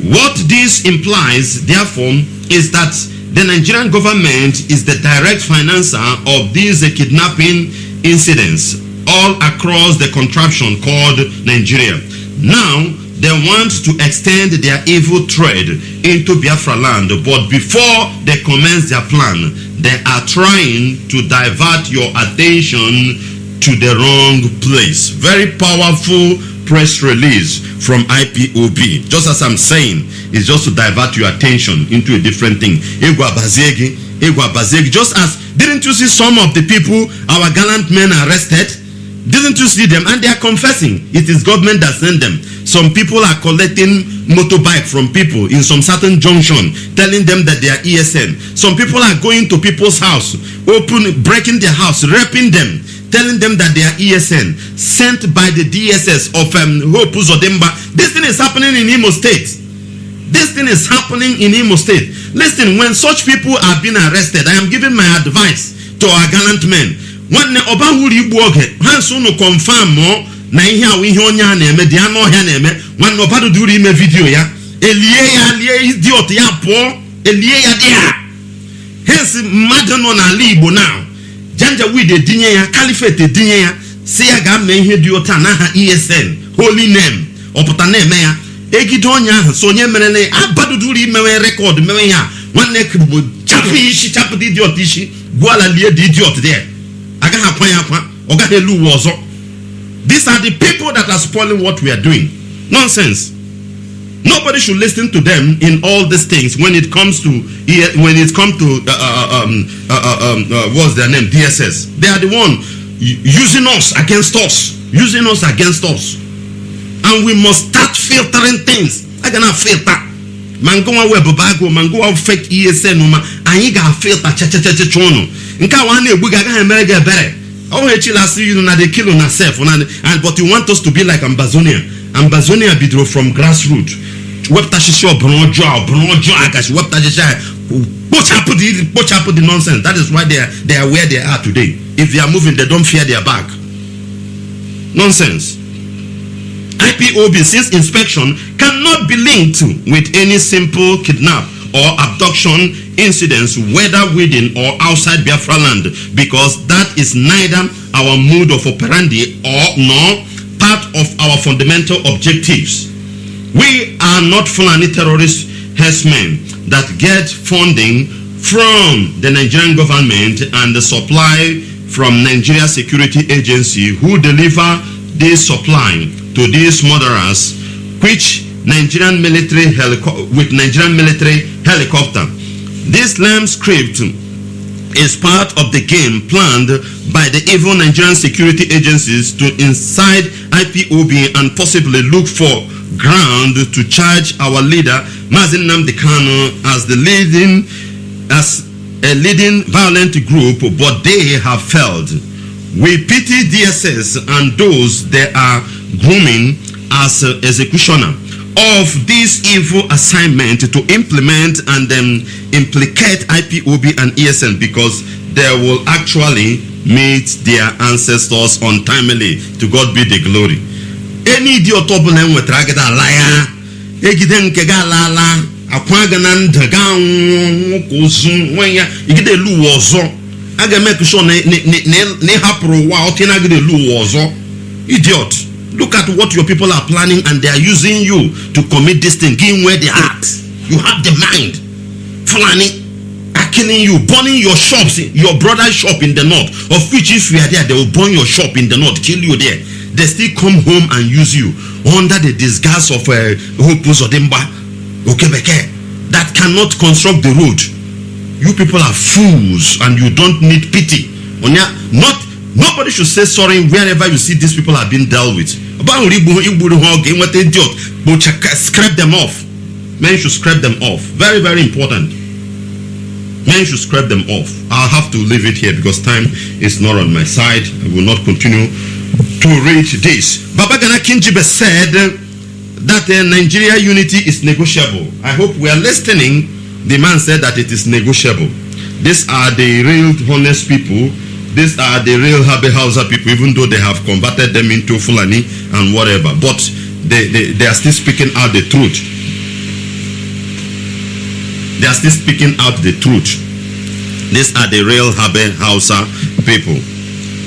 What this implies, therefore, is that the Nigerian government is the direct financer of these kidnapping incidents all across the contraption called Nigeria. Now, they want to extend their evil trade into Biafra land, but before they commence their plan, they are trying to divert your attention to the wrong place. Very powerful press release from IPOB. Just as I'm saying, it's just to divert your attention into a different thing. Just as, didn't you see some of the people, our gallant men arrested? Didn't you see them? And they are confessing. It is government that sent them. Some people are collecting motorbike from people in some certain junction, telling them that they are ESN. Some people are going to people's house, breaking their house, raping them, telling them that they are ESN, sent by the DSS of Hope Uzodimba. This thing is happening in Imo State. This thing is happening in Imo State. Listen, when such people are being arrested, I am giving my advice to our gallant men. When the Obahuri Boge, Hansuno confirm more, na ihe onya na-eme di ano ọhịa na-eme nwanne ọbado duru ime video ya elie idiot ya pụọ elie ya dị ha hence mmadụ nọ n'ala Igbo now janja wide edinye ya caliphate edinye ya si ya ga-ame ihe dị ụta n'aha ESN holy name ọpụta na-eme ya egide ọnya ahụ so onye mere na abado duru ime record mewe ya nwanne kigbo chapụ isi chapụ dị idiot isi gwala lie dị idiot there agaghị akwa ya akwa These are the people that are spoiling what we are doing. Nonsense. Nobody should listen to them in all these things when it comes to what's their name, DSS. They are the one using us against us, and we must start filtering things. I cannot filter. Mangoa web bago, mangoa fake ESN, and got filter chono. Nka wane buga ga emerege bere. Oh, last you know they kill on ourselves, and but you want us to be like Ambazonia. Ambazonia bidro from grassroots. What brojo akash what the nonsense. That is why they are where they are today. If they are moving, they don't fear their back. Nonsense. IPOB since inspection cannot be linked with any simple kidnap or abduction incidents, whether within or outside Biafra land, because that is neither our mode of operandi nor part of our fundamental objectives. We are not Fulani terrorist herdsmen that get funding from the Nigerian government and the supply from Nigeria Security Agency, who deliver this supply to these murderers, which Nigerian military helicopter. This lame script is part of the game planned by the evil Nigerian security agencies to incite IPOB and possibly look for ground to charge our leader MAZI Nnamdi Kanu as a leading violent group, but they have failed. We pity DSS and those they are grooming as executioner of this evil assignment to implement and then implicate IPOB and ESN, because they will actually meet their ancestors untimely. To God be the glory. Any idiot problem with ragada liar, egiden kegalala, akwanganan dagan kozun wenya, igide lu wozo. Aga make sure ne hapro wa otina gide lu wozo. Idiot. Look at what your people are planning, and they are using you to commit this thing. Give where they are. You have the mind. Fulani are killing you, burning your shops, your brother's shop in the north, of which if you are there, they will burn your shop in the north, kill you there. They still come home and use you under the disguise of Hopus or Demba, Okebeke, that cannot construct the road. You people are fools, and you don't need pity. Nobody should say sorry wherever you see these people are being dealt with. Scrap them off. Men should scrap them off. Very, very important. Men should scrap them off. I'll have to leave it here because time is not on my side. I will not continue to read this. Baba Gana Kinjibe said that Nigeria unity is negotiable. I hope we are listening. The man said that it is negotiable. These are the real honest people. These are the real Hausa people, even though they have converted them into Fulani and whatever. But they are still speaking out the truth. They are still speaking out the truth. These are the real Hausa people.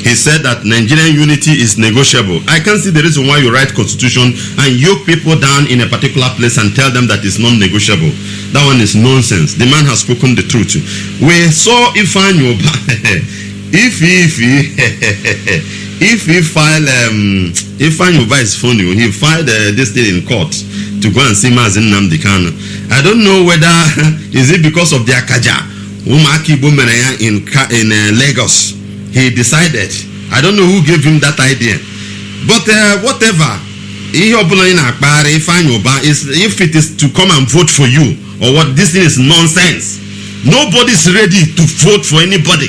He said that Nigerian unity is negotiable. I can't see the reason why you write constitution and yoke people down in a particular place and tell them that it's non-negotiable. That one is nonsense. The man has spoken the truth. We saw Ifeanyi if he file Ifeanyi is funny, he filed this thing in court to go and see MAZI Nnamdi Kanu. I don't know whether is it because of the Akaja in Lagos. He decided. I don't know who gave him that idea, but whatever. If it is to come and vote for you or what, this thing is nonsense. Nobody is ready to vote for anybody.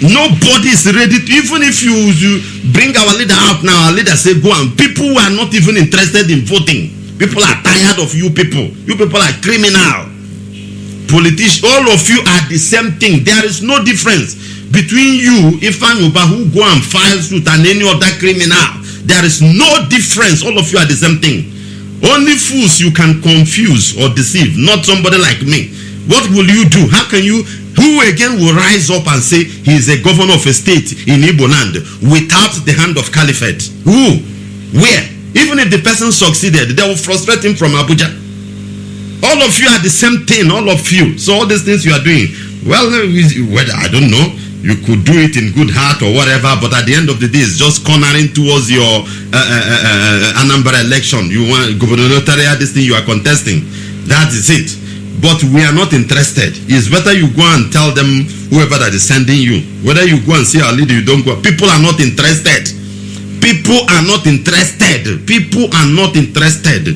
Nobody is ready to, even if you bring our leader out now, our leader say go, and people are not even interested in voting. People are tired of you people. You people are criminal. Politicians, all of you are the same thing. There is no difference between you, Ifeanyi who go and file suit, and any other criminal. There is no difference. All of you are the same thing. Only fools you can confuse or deceive, not somebody like me. What will you do? How can you? Who again will rise up and say he is a governor of a state in Igbo land without the hand of caliphate? Who? Where? Even if the person succeeded, they will frustrate him from Abuja. All of you are the same thing, all of you. So all these things you are doing, well, whether I don't know, You could do it in good heart or whatever, but at the end of the day, it's just cornering towards your Anambra election. You want gubernatorial, this thing you are contesting. That is it. But we are not interested. It's better you go and tell them, whoever that is sending you, whether you go and see our leader, you don't go. People are not interested. People are not interested. People are not interested.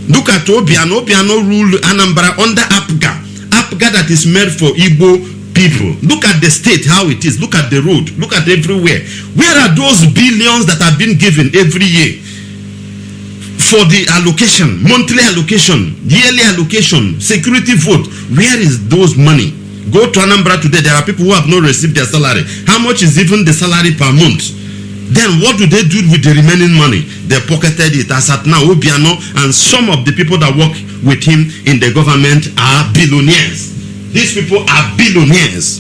Look at Obiano. Obiano rule Anambra under APGA. APGA that is made for Igbo people. Look at the state, how it is. Look at the road. Look at everywhere. Where are those billions that have been given every year for the allocation, monthly allocation, yearly allocation, security vote? Where is those money? Go to Anambra today. There are people who have not received their salary. How much is even the salary per month? Then what do they do with the remaining money? They pocketed it. As at now, Obiano and some of the people that work with him in the government are billionaires. These people are billionaires.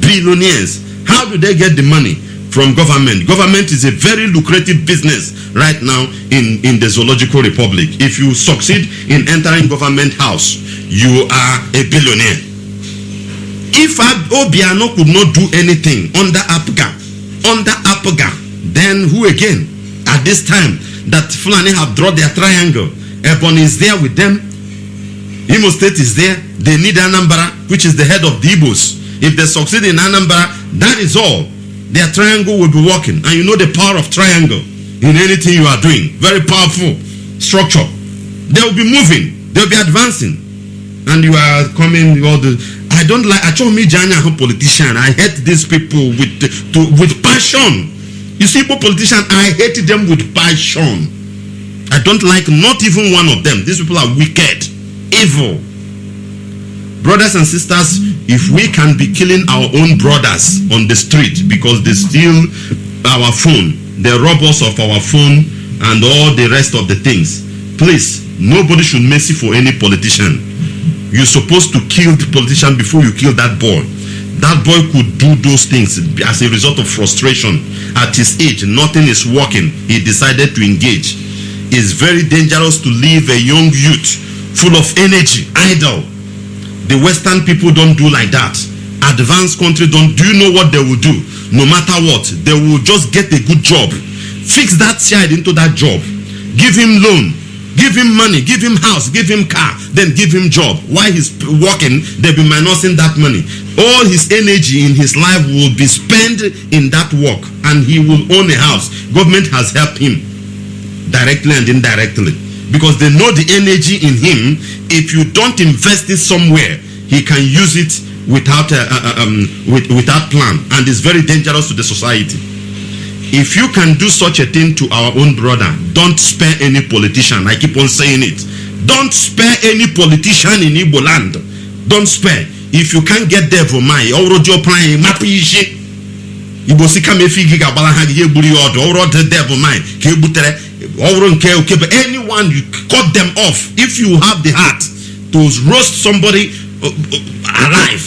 Billionaires. How do they get the money? From government. Government is a very lucrative business right now in the Zoological Republic. If you succeed in entering government house, you are a billionaire. If Obiano could not do anything under APGA, then who again? At this time that Fulani have drawn their triangle, Ebony is there with them. Imo State is there. They need Anambra, which is the head of the Igbos. If they succeed in Anambra, that is all. Their triangle will be working. And you know the power of triangle in anything you are doing. Very powerful structure. They will be moving. They will be advancing. And you are coming all the... I don't like... I told me Janya a politician. I hate these people with passion. You see, politicians, I hate them with passion. I don't like not even one of them. These people are wicked. Evil. Brothers and sisters, if we can be killing our own brothers on the street because they steal our phone, they rob us of our phone and all the rest of the things, please, nobody should mercy for any politician. You're supposed to kill the politician before you kill that boy. That boy could do those things as a result of frustration. At his age, nothing is working. He decided to engage. It's very dangerous to leave a young youth full of energy, idle. The Western people don't do like that. Advanced countries don't. Do you know what they will do? No matter what, they will just get a good job. Fix that child into that job. Give him loan. Give him money. Give him house. Give him car. Then give him job. While he's working, they'll be minusing that money. All his energy in his life will be spent in that work. And he will own a house. Government has helped him directly and indirectly. Because they know the energy in him. If you don't invest it somewhere, he can use it without without plan, and it's very dangerous to the society. If you can do such a thing to our own brother, don't spare any politician. I keep on saying it. Don't spare any politician in Igbo land. Don't spare. If you can't get there for my already applying mapishi. Igbo sika mefigi ga balaha ge buri odo already there for my ke butere. But anyone, you cut them off. If you have the heart to roast somebody alive,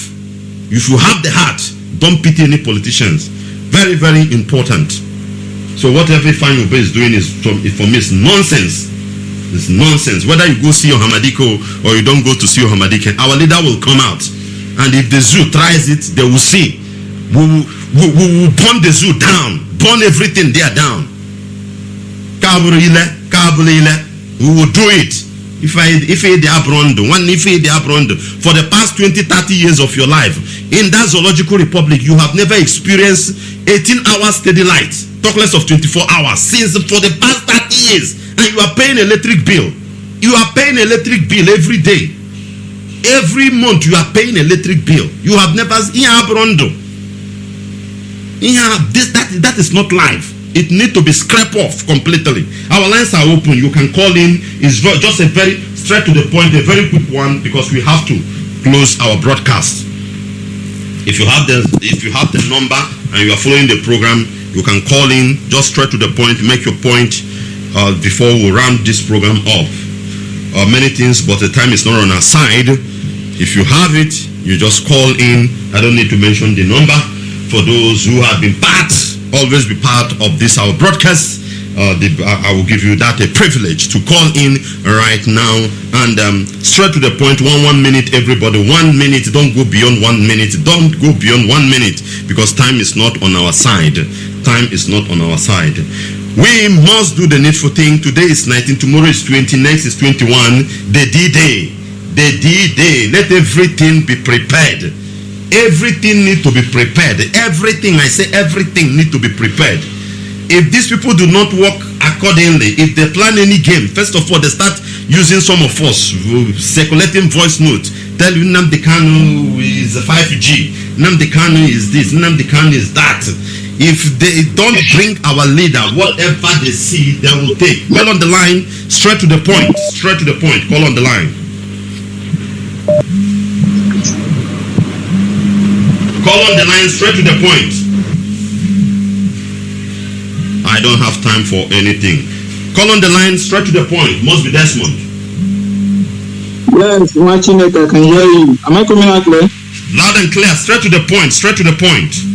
if you have the heart, don't pity any politicians. Very, very important. So whatever Fine Obe is doing is for me is nonsense. It's nonsense. Whether you go see your Hamadiko or you don't go to see your Hamadiko, our leader will come out. And if the zoo tries it, they will see. We will burn the zoo down. Burn everything there down. We will do it. If they are for the past 20-30 years of your life in that zoological republic, you have never experienced 18 hours steady light, talk less of 24 hours since for the past 30 years, and you are paying electric bill. You are paying electric bill every day. Every month you are paying electric bill. You have never that is not life. It needs to be scraped off completely. Our lines are open. You can call in. It's just a very straight to the point, a very quick one, because we have to close our broadcast. If you have the number and you are following the program, you can call in, just straight to the point, make your point before we round this program off. Many things, but the time is not on our side. If you have it, you just call in. I don't need to mention the number. For those who have been always be part of this our broadcast. I will give you that a privilege to call in right now and straight to the point. 1 minute, everybody. 1 minute. Don't go beyond 1 minute. Don't go beyond 1 minute because time is not on our side. Time is not on our side. We must do the needful thing. Today is 19, tomorrow is 20, next is 21. The D-Day. The D-Day. Let everything be prepared. Everything need to be prepared. Everything, I say everything need to be prepared. If these people do not work accordingly, if they plan any game, first of all, they start using some of us, circulating voice notes, tell you Nnamdi Kanu is a 5G, Nnamdi Kanu is this, Nnamdi Kanu is that. If they don't bring our leader, whatever they see, they will take. Call on the line, straight to the point. Straight to the point. Call on the line. Call on the line, straight to the point. I don't have time for anything. Call on the line, straight to the point. Must be Desmond. Yes, Nwachineke, I can hear you. Am I coming out clear? Loud and clear, straight to the point. Straight to the point.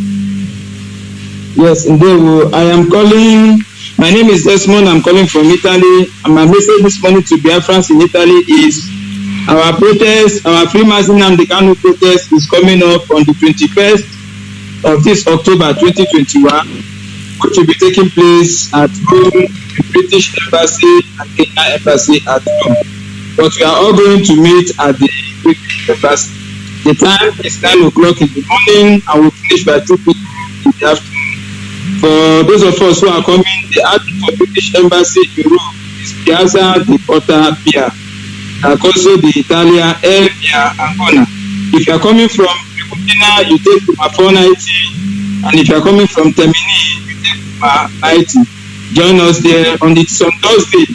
Yes, indeed. I am calling. My name is Desmond. I'm calling from Italy. And my message this morning to Biafrans in Italy is our protest, our free MAZI Nnamdi protest is coming up on the 21st of this October 2021, which will be taking place at Rome, the British Embassy and Kenya Embassy at Rome. But we are all going to meet at the British Embassy. The time is 9 o'clock in the morning and we'll finish by 2 p.m. in the afternoon. For those of us who are coming, the address for British Embassy in Rome is Piazza di Porta Pia, and also the Italian El Pia Ancona. If you are coming from Ribukina, you take Kuma 490, and if you are coming from Termini, you take Kuma 90. Join us there on Thursday,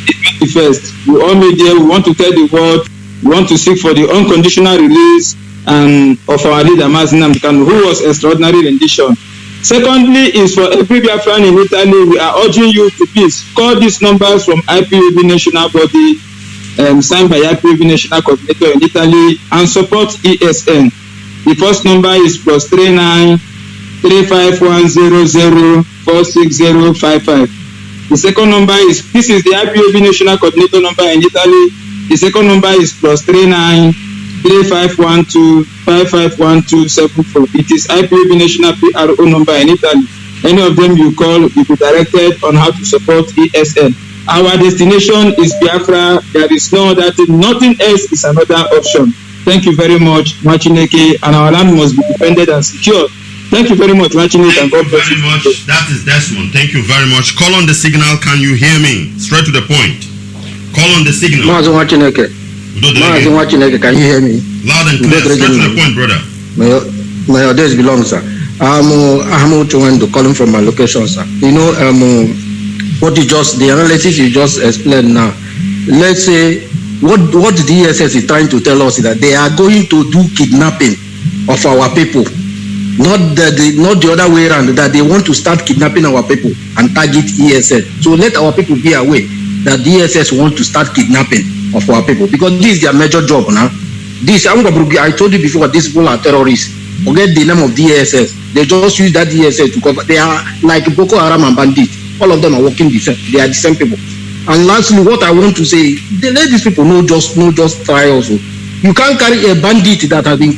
the 21st. We all meet there. We want to tell the world. We want to seek for the unconditional release of our leader MAZI Nnamdi, who was extraordinary rendition. Secondly, is for every Biafran in Italy, we are urging you to please call these numbers from IPOB National Body, signed by IPOB National Coordinator in Italy, and support ESN. The first number is +39 35100 46055. The second number is, this is the IPOB National Coordinator number in Italy. The second number is +39 3512 551274. It is IPOB National PRO number in Italy. Any of them you call will be directed on how to support ESN. Our destination is Biafra. There is no other thing. Nothing else is another option. Thank you very much, Nwachineke, and our land must be defended and secured. Thank you very much, Nwachineke, and God bless you. Thank you very much. That is Desmond. Thank you very much. Call on the signal. Can you hear me? Straight to the point. Call on the signal. MAZI NWACHINEKE. MAZI NWACHINEKE, can you hear me? Loud and clear. Straight to the point, brother. May your days belong, sir. I'm Chowendo, calling from my location, sir. You know, the analysis you just explained now. Let's say what the DSS is trying to tell us is that they are going to do kidnapping of our people, not the other way around. That they want to start kidnapping our people and target ESN. So let our people be aware that DSS want to start kidnapping of our people, because this is their major job now. I told you before, these people are terrorists. Forget the name of DSS. They just use that DSS to cover. They are like Boko Haram and bandits. All of them are working the same. They are the same people. And lastly, what I want to say, let these people know just try also. You can't carry a bandit that has been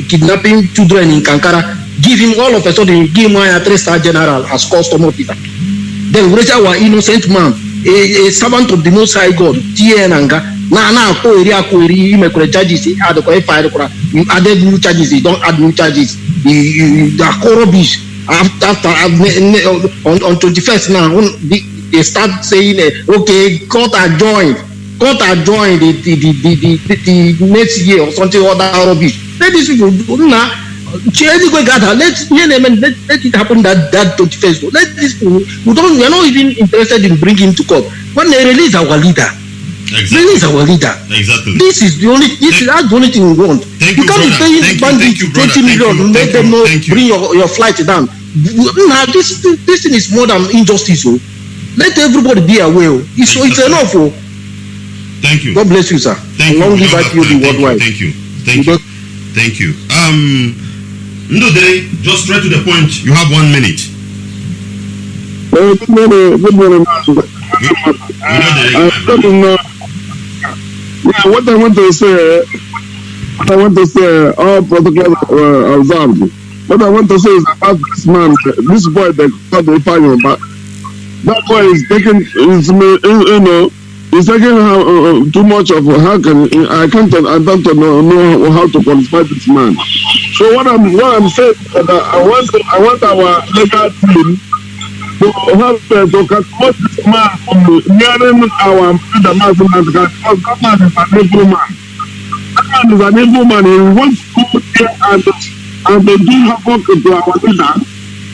kidnapping children in Kankara, give him all of a sudden, give him a 3-star general as custom officer. Then raise our innocent man, a servant of the Most High God, TNanga. You added new charges, you don't add new charges. The rubbish. After on 21st now, they start saying, okay, court adjourned the next year or something other rubbish. Let these people do now. Let it happen that 21st. Let these people we are not even interested in bringing him to court. When they release our leader. Exactly. Release our leader. Exactly. That's the only thing we want. You can't be paying bandits 20 million, let them know, bring your flight down. Now this thing is more than injustice. Oh. Let everybody be aware. It's enough. Oh. Thank you. God bless you, sir. Thank Long you. live IPOB worldwide. Thank you. Ndode, just straight to the point. You have 1 minute. Good morning. We know the Yeah, what I want to say, all protocols observed. What I want to say is about this man, this boy that got the fire, but that boy is taking, he's taking too much of I don't know how to qualify this man. So what I'm saying is that I want our legal team to help to catch this man from nearing our the MAZI because that man is an evil man. That man is an evil man. He wants to go there and they do havoc to our leader.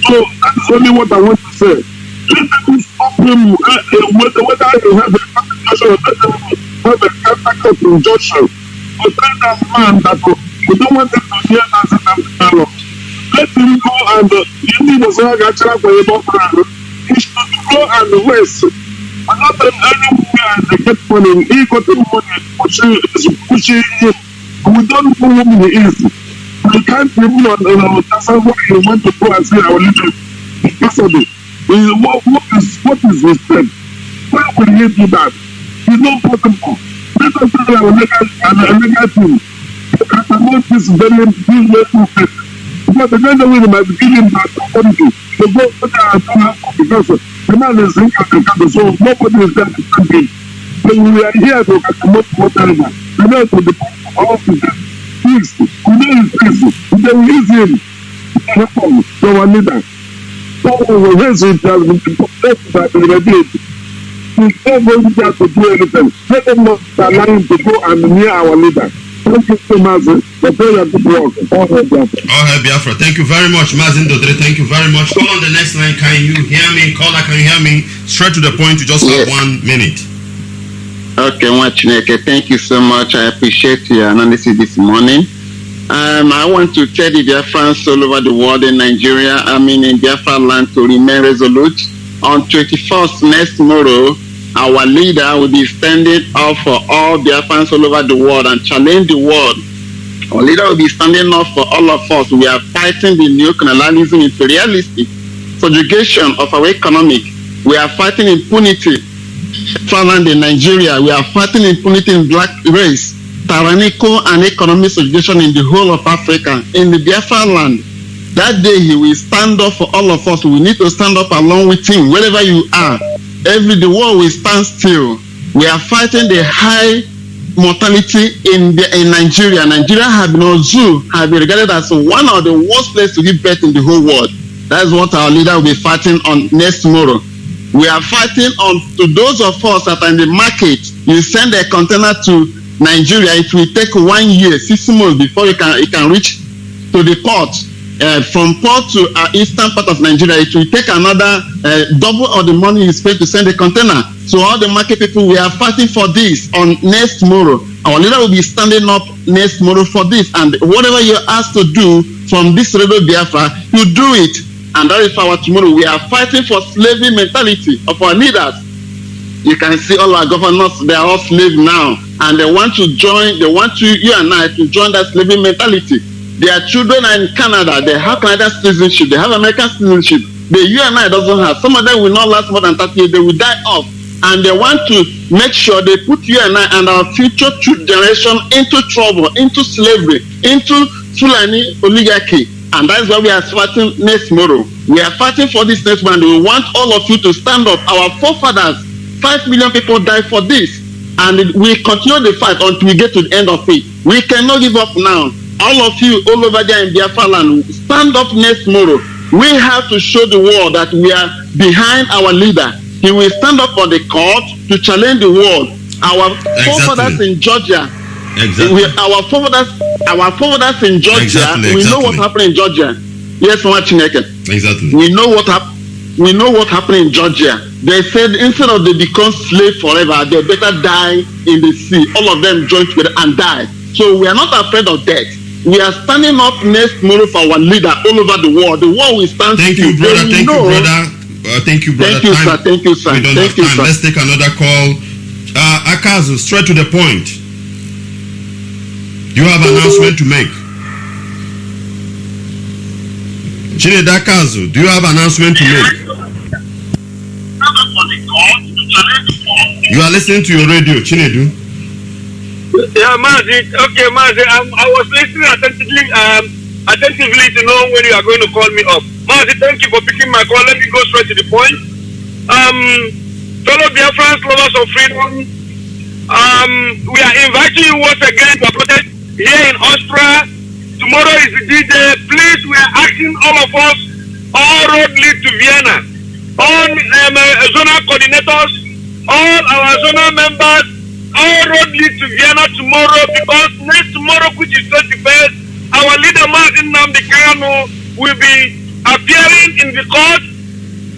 So that's only what I want to say. Let them stop him whether you have a constitution or have a character of injunction. But tell that man that we don't want him to hear us in the let him go and he was not going to he should go and rest. And not anywhere they get money. He got the money pushing him. We don't know who he is. We can't even understand what he want to go and say our leaders. Impossible. What is respect? Why will he do that? It's not possible. Let us tell our legal team. I promote this very process. Because the kind of way they might be giving that authority to go because the man is in the so nobody is there to stand in. So we are here to promote whatever. We know to the officers, fixed, we know his face, we can use him to our leader. So we raise it has been protected by the regulation. He's not going to do anything. Let them not allow him to go and near our leader. Thank you so much for prayer to work. All right, Biafra. Thank you very much, MAZI NWACHINEKE. Thank you very much. Call on the next line. Can you hear me? Caller, can you hear me? Straight to the point. You just have 1 minute. Okay, Nwachineke. Thank you so much. I appreciate your analysis this morning. I want to tell the Biafrans all over the world in Nigeria, in Biafra land, to remain resolute. On 21st next tomorrow, our leader will be standing up for all Biafrans all over the world and challenge the world. Our leader will be standing up for all of us. We are fighting the neocolonialism, imperialistic subjugation of our economic. We are fighting impunity. Land in Nigeria, we are fighting impunity in black race, tyrannical and economic subjugation in the whole of Africa. In the Biafra land, that day he will stand up for all of us. We need to stand up along with him, wherever you are. The world will stand still. We are fighting the high mortality in Nigeria. Nigeria have been regarded as one of the worst places to give birth in the whole world. That is what our leader will be fighting on next tomorrow. We are fighting on to those of us that are in the market. You send a container to Nigeria, it will take 1 year, 6 months before it can reach to the port. From port to eastern part of Nigeria, it will take another double of the money you spend to send a container. So all the market people, we are fighting for this on next tomorrow. Our leader will be standing up next tomorrow for this, and whatever you're asked to do from this Radio Biafra, you do it. And that is our tomorrow. We are fighting for slavery mentality of our leaders. You can see all our governors, they are all slaves now, and they want to join, you and I to join that slavery mentality. Their children are in Canada, they have Canadian citizenship, they have American citizenship. The you and I doesn't have. Some of them will not last more than 30 years, they will die off. And they want to make sure they put you and I and our future generation into trouble, into slavery, into Fulani oligarchy. And that's why we are fighting next tomorrow. We are fighting for this next one. We want all of you to stand up. Our forefathers, 5 million people died for this. And we continue the fight until we get to the end of it. We cannot give up now. All of you all over there in Biafra land, stand up next tomorrow. We have to show the world that we are behind our leader. He will stand up on the court to challenge the world. Our forefathers in Georgia, our forefathers in Georgia, we know what happened in Georgia. Yes, Nwachineke. Exactly. We know what happened in Georgia. They said instead of they become slave forever, they better die in the sea. All of them joined together and died. So we are not afraid of death. We are standing up next tomorrow for our leader all over the world. The world will stand still. Thank you, brother. Thank you, brother. Thank you, sir. Thank you, sir. We don't have time. Let's take another call. Akazu, straight to the point. You have an announcement to make. Chineda Akazu, do you have an announcement to make? You are listening to your radio, Chinedu. Yeah, Mazi. Okay, Mazi. I was listening attentively to know when you are going to call me up. Mazi, thank you for picking my call. Let me go straight to the point. Fellow Biafrans, lovers of freedom, we are inviting you once again to a protest here in Austria. Tomorrow is the D-Day. Please, we are asking all of us, all road lead to Vienna, all zonal coordinators, all our zonal members, all road lead to Vienna tomorrow, because next tomorrow, which is 21st, our leader MAZI Kanu will be appearing in the court,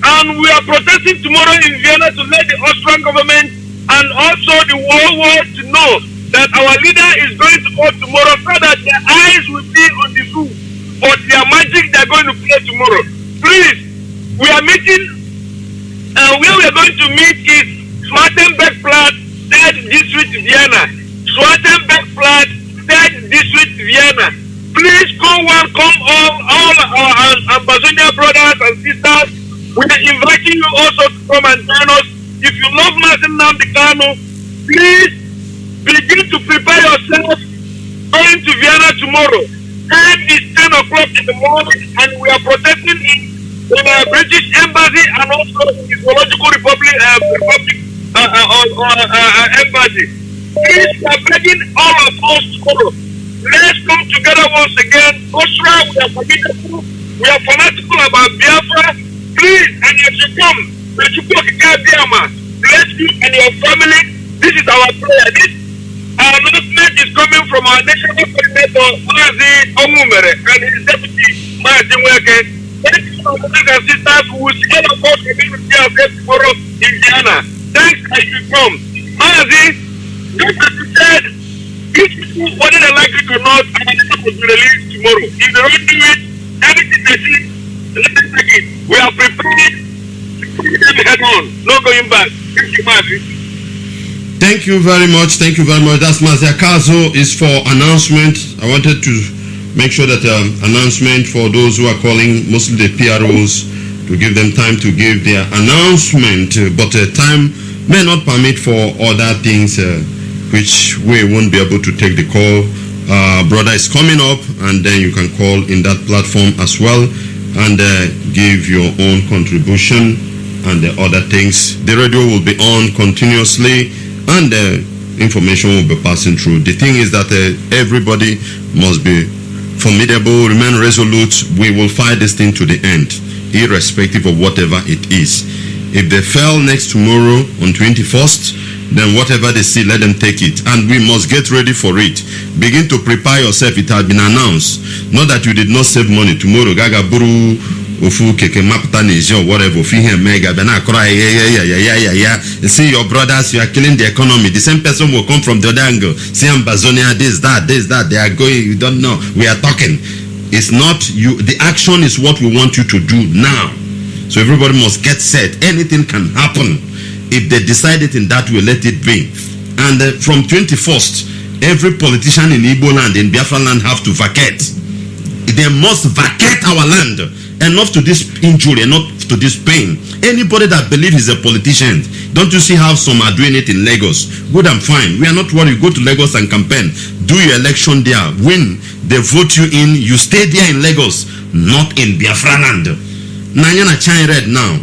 and we are protesting tomorrow in Vienna to let the Austrian government and also the whole world to know that our leader is going to court tomorrow, so that their eyes will be on the zoo for their magic they are going to play tomorrow. Please, we are meeting, where we are going to meet is Schwarzenbergplatz, 3rd District, Vienna. Schwarzenbergplatz, 3rd District, Vienna. Please come welcome all our Ambazonia brothers and sisters. We are inviting you also to come and join us. If you love Nnamdi Kanu, please begin to prepare yourself going to Vienna tomorrow. Time is 10 o'clock in the morning, and we are protesting in the British Embassy and also in the Zoological Republic Embassy. Please, we are begging all of us tomorrow. Let's come together once again. Austria, we are fanatical. We are fanatical about Biafra. Please, and if you come, let you go to Biafra. Bless you and your family. This is our prayer. This announcement is coming from our national coordinator, MAZI and his deputy, MAZI NWACHINEKE. Thank you, brothers and sisters, who will see all of us community affairs tomorrow in Vienna. Thanks as you come. MAZI, just as you said, these people, whether they like it or not, our leader will be released tomorrow. If they don't do it, anything they see, let them take it. We are prepared to put them head on. No going back. Thank you, MAZI. Thank you very much. Thank you very much. That's Mazi Akazo is for announcement. I wanted to make sure that announcement for those who are calling, mostly the PROs, to give them time to give their announcement. But time may not permit for other things, which we won't be able to take the call. Brother is coming up, and then you can call in that platform as well and give your own contribution and the other things. The radio will be on continuously, and the information will be passing through. The thing is that everybody must be formidable, remain resolute. We will fight this thing to the end, irrespective of whatever it is. If they fail next tomorrow on 21st, then whatever they see, let them take it. And we must get ready for it. Begin to prepare yourself. It has been announced. Not that you did not save money. Tomorrow, Gaga Buru, Ofu, Keke, Mapta, Niger, whatever, Fihe, Mega, Bena, Kora, yeah. You see your brothers, you are killing the economy. The same person will come from the other angle. See Ambazonia, this, that. They are going, you don't know. We are talking. It's not you. The action is what we want you to do now. So everybody must get set. Anything can happen. If they decide it in that way, let it be. And from 21st, every politician in Igbo land, in Biafra land, have to vacate. They must vacate our land. Enough to this injury, enough to this pain. Anybody that believes is a politician, don't you see how some are doing it in Lagos? Good and fine. We are not worried. Go to Lagos and campaign. Do your election there. Win. They vote you in. You stay there in Lagos, not in Biafra land. Nanyana China red now.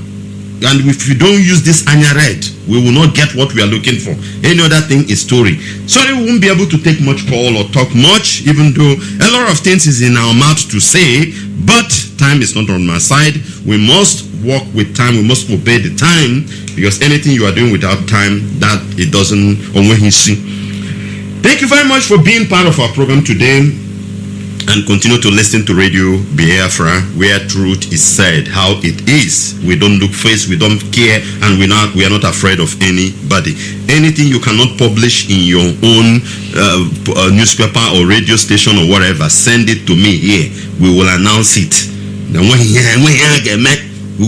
And if you don't use this Anya red, we will not get what we are looking for. Any other thing is story. Sorry, we won't be able to take much call or talk much, even though a lot of things is in our mouth to say, but time is not on my side. We must work with time. We must obey the time, because anything you are doing without time, that it doesn't. Thank you very much for being part of our program today. And continue to listen to Radio Biafra, where truth is said, how it is. We don't look face, we don't care, and we are not afraid of anybody. Anything you cannot publish in your own newspaper or radio station or whatever, send it to me here. We will announce it. Then we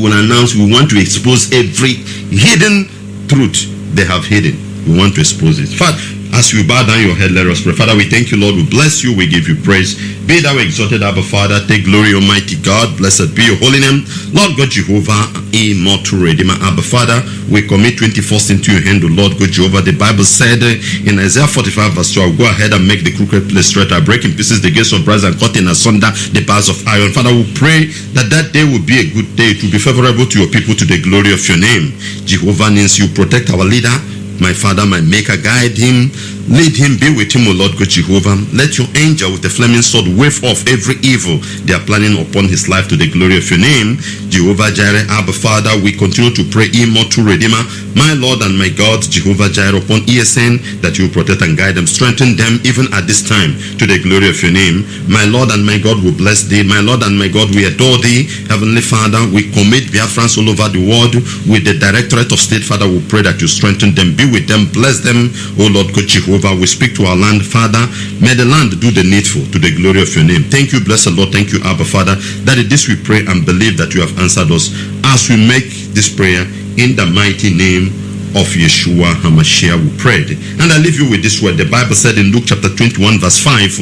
will announce. We want to expose every hidden truth they have hidden. We want to expose it. In fact, As we bow down your head, let us pray. Father, we thank you, Lord. We bless you. We give you praise. Be thou exalted, Abba Father. Take glory, Almighty God. Blessed be your holy name. Lord God Jehovah, immortal Redeemer, Abba Father, we commit 21st into your hand, O Lord God Jehovah. The Bible said in Isaiah 45 verse 12, go ahead and make the crooked place straight. I break in pieces the gates of brass and cut in asunder the bars of iron. Father, we pray that that day will be a good day. It will be favorable to your people, to the glory of your name. Jehovah means you protect our leader, my Father, my Maker. Guide him, lead him, be with him, O Lord God Jehovah. Let your angel with the flaming sword wave off every evil they are planning upon his life, to the glory of your name. Jehovah Jireh, Abba Father, we continue to pray, immortal Redeemer, my Lord and my God, Jehovah Jireh, upon ESN, that you protect and guide them, strengthen them even at this time, to the glory of your name. My Lord and my God, we bless thee. My Lord and my God, we adore thee. Heavenly Father, we commit Biafrans all over the world with the Directorate of State. Father, we pray that you strengthen them, be with them, bless them, O Lord God Jehovah. We speak to our land, Father. May the land do the needful, to the glory of your name. Thank you, blessed Lord. Thank you, Abba Father. That in this we pray and believe that you have answered us as we make this prayer in the mighty name of Yeshua HaMashiach, we prayed. And I leave you with this word. The Bible said in Luke chapter 21 verse 5,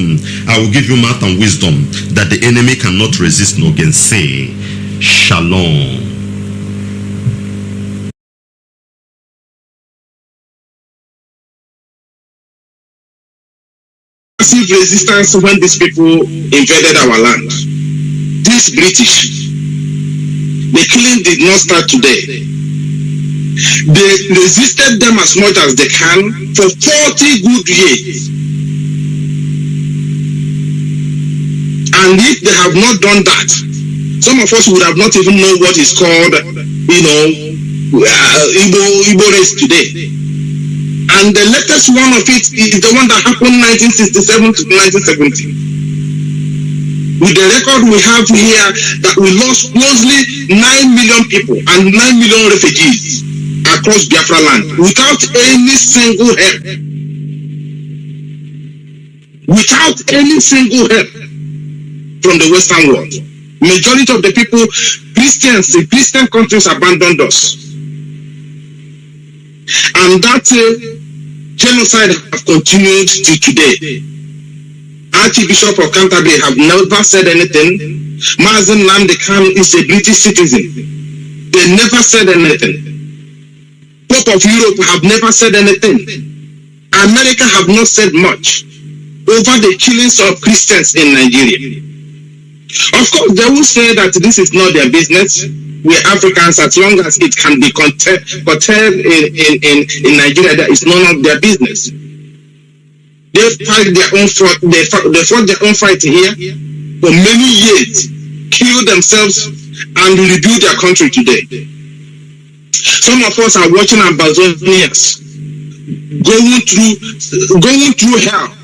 I will give you mouth and wisdom that the enemy cannot resist nor gainsay. Shalom. Massive resistance when these people invaded our land. These British, the killing did not start today. They resisted them as much as they can for 40 good years. And if they have not done that, some of us would have not even known what is called, Igbo race today. And the latest one of it is the one that happened 1967 to 1970. With the record we have here that we lost closely 9 million people and 9 million refugees across Biafra land without any single help. Without any single help from the Western world. Majority of the people, Christians, the Christian countries abandoned us. And that genocide have continued to today. Archbishop of Canterbury have never said anything. MAZI Nnamdi is a British citizen. They never said anything. Pope of Europe have never said anything. America have not said much over the killings of Christians in Nigeria. Of course, they will say that this is not their business. We Africans, as long as it can be curtailed in Nigeria, that is none of their business. They fight their own fight. They fought their own fight here for many years, killed themselves, and rebuild their country today. Some of us are watching Ambazonians going through hell,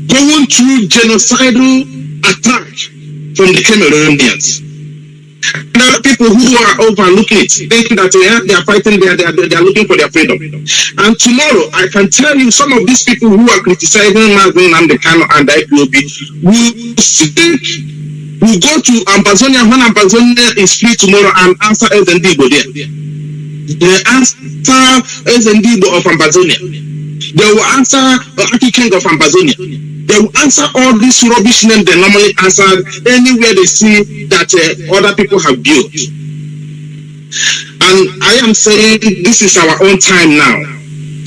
going through genocidal attack from the Cameroonians. And there are people who are overlooking it, thinking that they are fighting, they are looking for their freedom. And tomorrow, I can tell you, some of these people who are criticizing MAZI and the Kanu and the Ipob will go to Ambazonia when Ambazonia is free tomorrow and answer Ndigbo there. They answer Ndigbo of Ambazonia. They will answer Aki King of Ambazonia. They will answer all these rubbish names they normally answer anywhere they see that other people have built. And I am saying this is our own time now.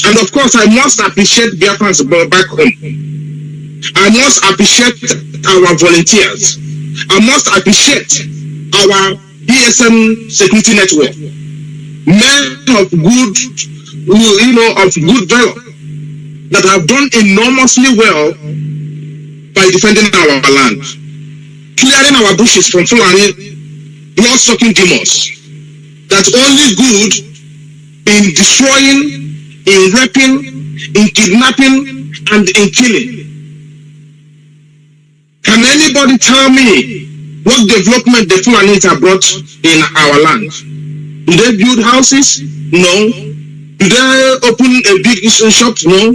And of course, I must appreciate Biafrans back home. I must appreciate our volunteers. I must appreciate our ESN security network. Men of good, of good valor that have done enormously well by defending our land, clearing our bushes from Fulani blood-sucking demons that only good in destroying, in raping, in kidnapping, and in killing. Can anybody tell me what development the Fulanis have brought in our land? Do they build houses? No. Do they open a big shop? No.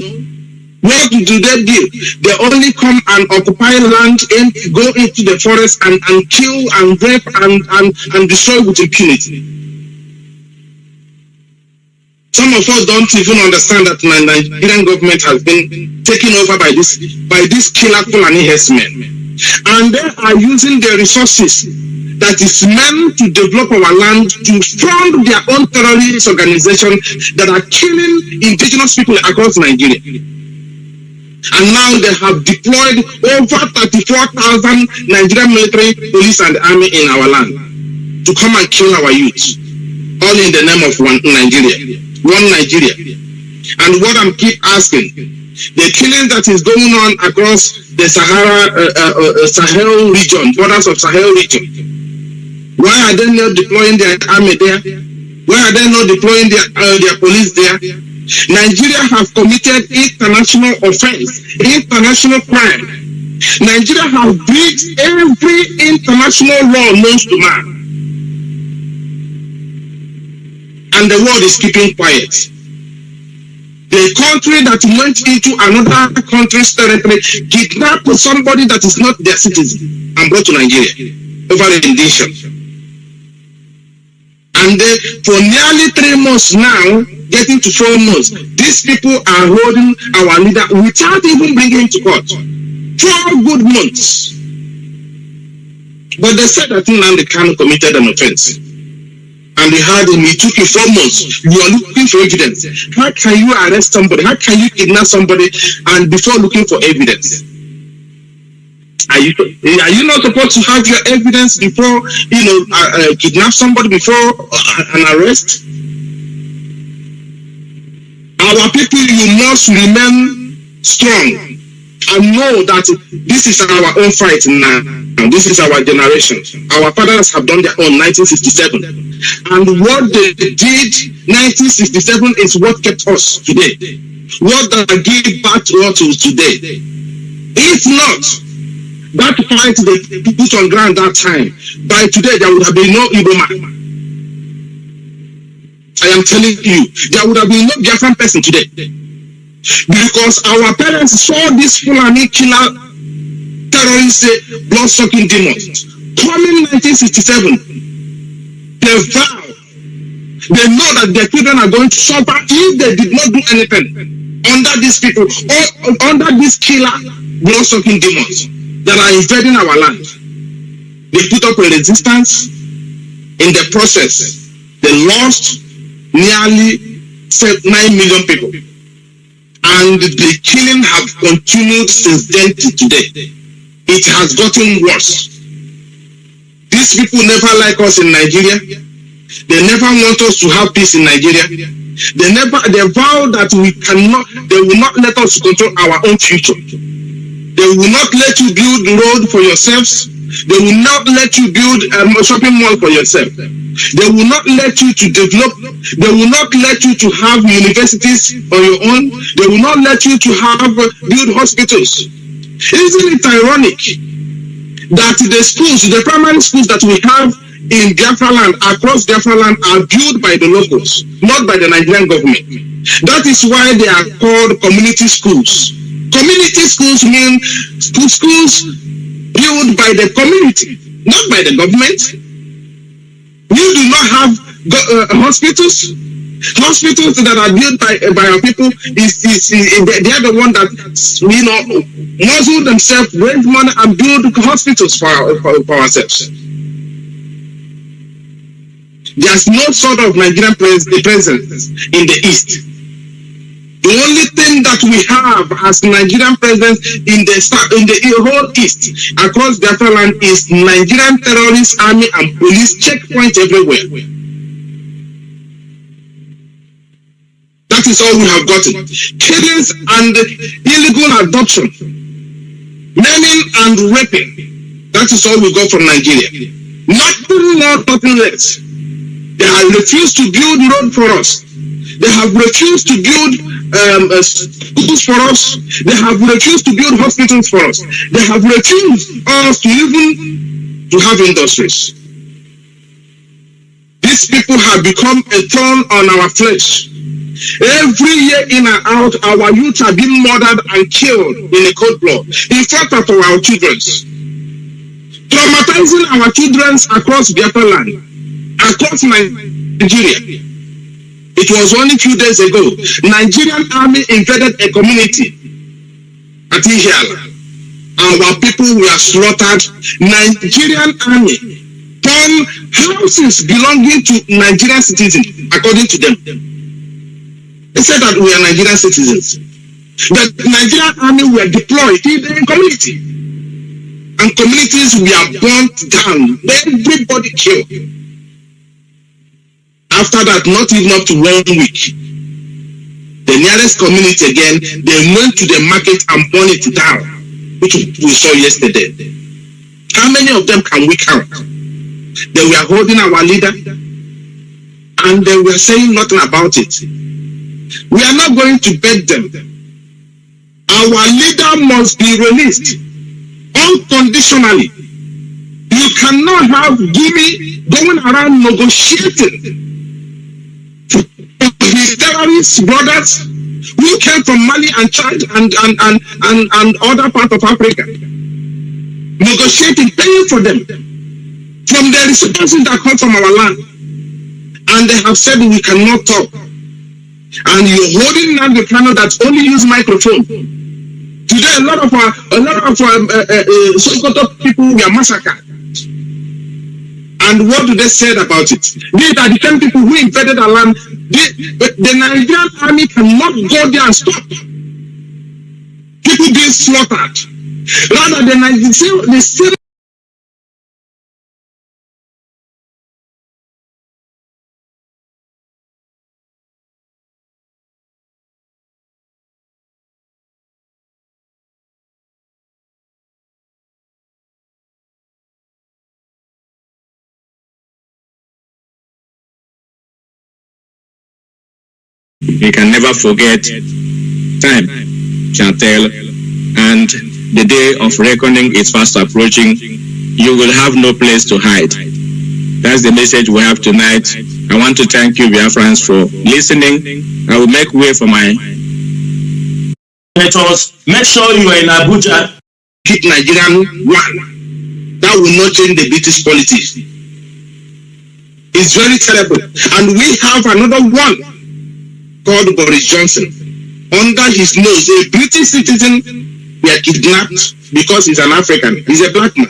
What do they do? They only come and occupy land and go into the forest and kill and rape and destroy with impunity. Some of us don't even understand that the Nigerian government has been taken over by this killer Fulani herdsmen. And they are using the resources that is meant to develop our land to fund their own terrorist organization that are killing indigenous people across Nigeria. And now they have deployed over 34,000 Nigerian military, police and army in our land to come and kill our youth, all in the name of one Nigeria. And what I'm keep asking, the killing that is going on across the Sahel region, borders of Sahel region, why are they not deploying their army there? Why are they not deploying their police there? Nigeria have committed international offense, international crime. Nigeria have breached every international law known to man. And the world is keeping quiet. The country that went into another country's territory kidnapped somebody that is not their citizen and brought to Nigeria over rendition. And for nearly 3 months now, getting to 4 months, these people are holding our leader without even bringing him to court. 4 good months. But they said that Nnamdi Kanu committed an offense. And they had him, it took you 4 months. You are looking for evidence. How can you arrest somebody? How can you kidnap somebody and before looking for evidence? Are you not supposed to have your evidence before, kidnap somebody before an arrest? Our people, you must remain strong and know that this is our own fight now. This is our generation. Our fathers have done their own 1967. And what they did 1967 is what kept us today. What they give back to us today. If not, that fight they put on ground that time, by today there would have been no Igbo man. I am telling you, there would have been no Biafran person today. Because our parents saw this Fulani killer terrorist blood-sucking demons coming 1967. They vow, they know that their children are going to suffer if they did not do anything under these people, or under these killer blood-sucking demons that are invading our land. They put up a resistance. In the process, they lost nearly 9 million people. And the killing have continued since then to today. It has gotten worse. These people never like us in Nigeria. They never want us to have peace in Nigeria. They vow that they will not let us control our own future. They will not let you build the road for yourselves. They will not let you build a shopping mall for yourself. They will not let you to develop. They will not let you to have universities on your own. They will not let you to build hospitals. Isn't it ironic that the primary schools that we have in Biafra land, across Biafra land, are built by the locals, not by the Nigerian government? That is why they are called community schools. Community schools mean schools built by the community, not by the government. We do not have hospitals. Hospitals that are built by our people, they are the one that muzzle themselves, raise money and build hospitals for ourselves. There's no sort of Nigerian presence in the East. The only thing that we have as Nigerian presence in the whole East, across Biafra land, is Nigerian terrorist army and police checkpoints everywhere. That is all we have gotten. Killings and illegal adoption, naming and raping. That is all we got from Nigeria. Nothing more, nothing less. They have refused to build road for us. They have refused to build schools for us. They have refused to build hospitals for us. They have refused us to even to have industries. These people have become a thorn on our flesh. Every year in and out, our youth are being murdered and killed in a cold blood in front of our children, traumatizing our children across Biafra land, across Nigeria. It was only a few days ago. Nigerian army invaded a community at Ihiala. Our people were slaughtered. Nigerian army burned houses belonging to Nigerian citizens, according to them. They said that we are Nigerian citizens. The Nigerian army were deployed in the community. And communities were burnt down. Everybody killed. After that, not even up to 1 week, the nearest community again, they went to the market and burned it down, which we saw yesterday. How many of them can we count? They were holding our leader and they were saying nothing about it. We are not going to beg them. Our leader must be released unconditionally. You cannot have Guinea going around negotiating his terrorist brothers who came from Mali and Chad and other parts of Africa. Negotiating, paying for them from the resources that come from our land. And they have said we cannot talk. And you're holding Nnamdi Kanu that only use microphone. Today, a lot of Sokoto people were massacred. And what do they say about it? These are the same people who invaded our land. The Nigerian army cannot go there and stop people being slaughtered. Rather than the same. We can never forget time shall tell, and the day of reckoning is fast approaching. You will have no place to hide. That's the message we have tonight. I want to thank you, Biafrans, for listening. I will make way for my senators. Make sure you are in Abuja. Keep Nigerian one. That will not change the British politics. It's very terrible. And we have another one called Boris Johnson. Under his nose, a British citizen were kidnapped because he's an African. He's a black man.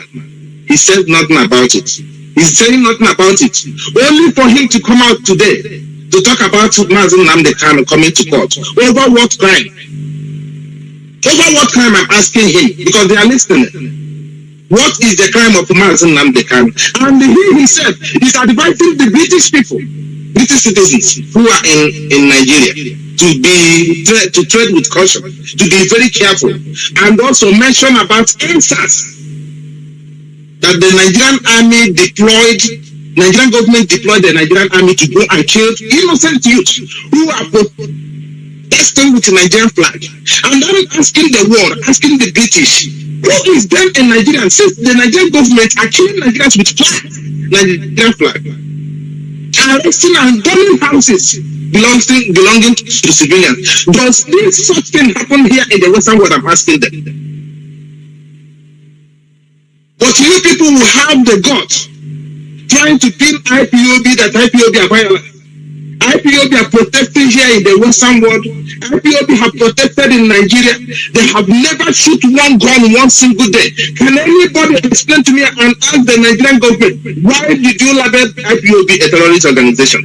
He said nothing about it. He's saying nothing about it. Only for him to come out today to talk about MAZI Nnamdi Kanu coming to court. Over what crime? Over what crime, I'm asking him, because they are listening. What is the crime of MAZI Nnamdi Kanu? And he said he's advising the British people, British citizens who are in Nigeria, to tread with caution, to be very careful, and also mention about answers that the Nigerian army deployed. Nigerian government deployed the Nigerian army to go and kill innocent youths who are protesting with the Nigerian flag. And I'm asking the world, asking the British, who is then in Nigeria? Since the Nigerian government are killing Nigerians with flags, Nigerian flag, arresting and burning houses belonging to civilians. Does this such thing happen here in the Western world? I'm asking them. But you people who have the guts trying to pin IPOB, that IPOB are violent. IPOB are protesting here in the Western world. IPOB have protested in Nigeria. They have never shoot one gun one single day. Can anybody explain to me and ask the Nigerian government, why did you label IPOB a terrorist organization?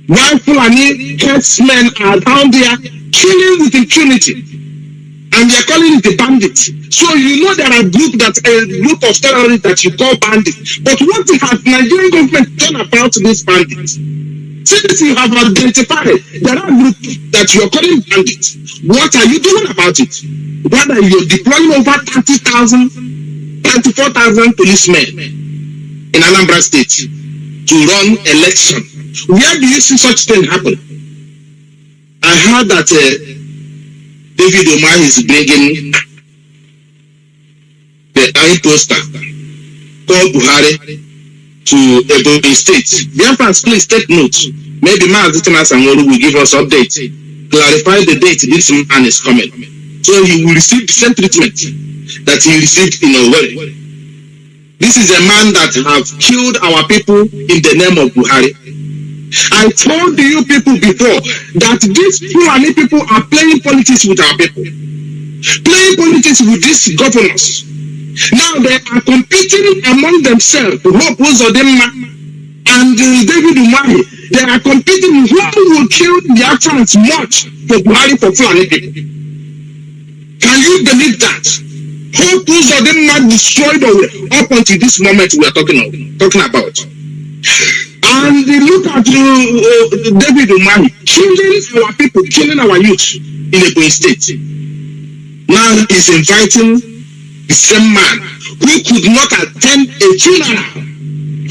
Why Fulani herdsmen are down there killing with impunity? And they are calling it the bandits. So you know there are a group of terrorists that you call bandits. But what has Nigerian government done about these bandits? Since you have identified there are groups that you are calling bandits, what are you doing about it? Whether you're deploying over 24,000 policemen in Anambra State to run election. Where do you see such thing happen? I heard that David Omar is bringing the imposter called Buhari to Ebonyi State. Biafrans, please take note. Maybe MAZI Nnwachine will give us update, clarify the date this man is coming, so he will receive the same treatment that he received in Owerri. This is a man that have killed our people in the name of Buhari. I told you people before that these Fulani people are playing politics with our people, playing politics with these governors. Now they are competing among themselves, Hope Uzodinma and David Umahi. They are competing who will kill Biafrans much for Buhari for Fulani people. Can you believe that? Hope Uzodinma destroyed up until this moment we are talking about. And look at David Umahi killing our people, killing our youth in a Ebonyi state. Now he's inviting the same man who could not attend a funeral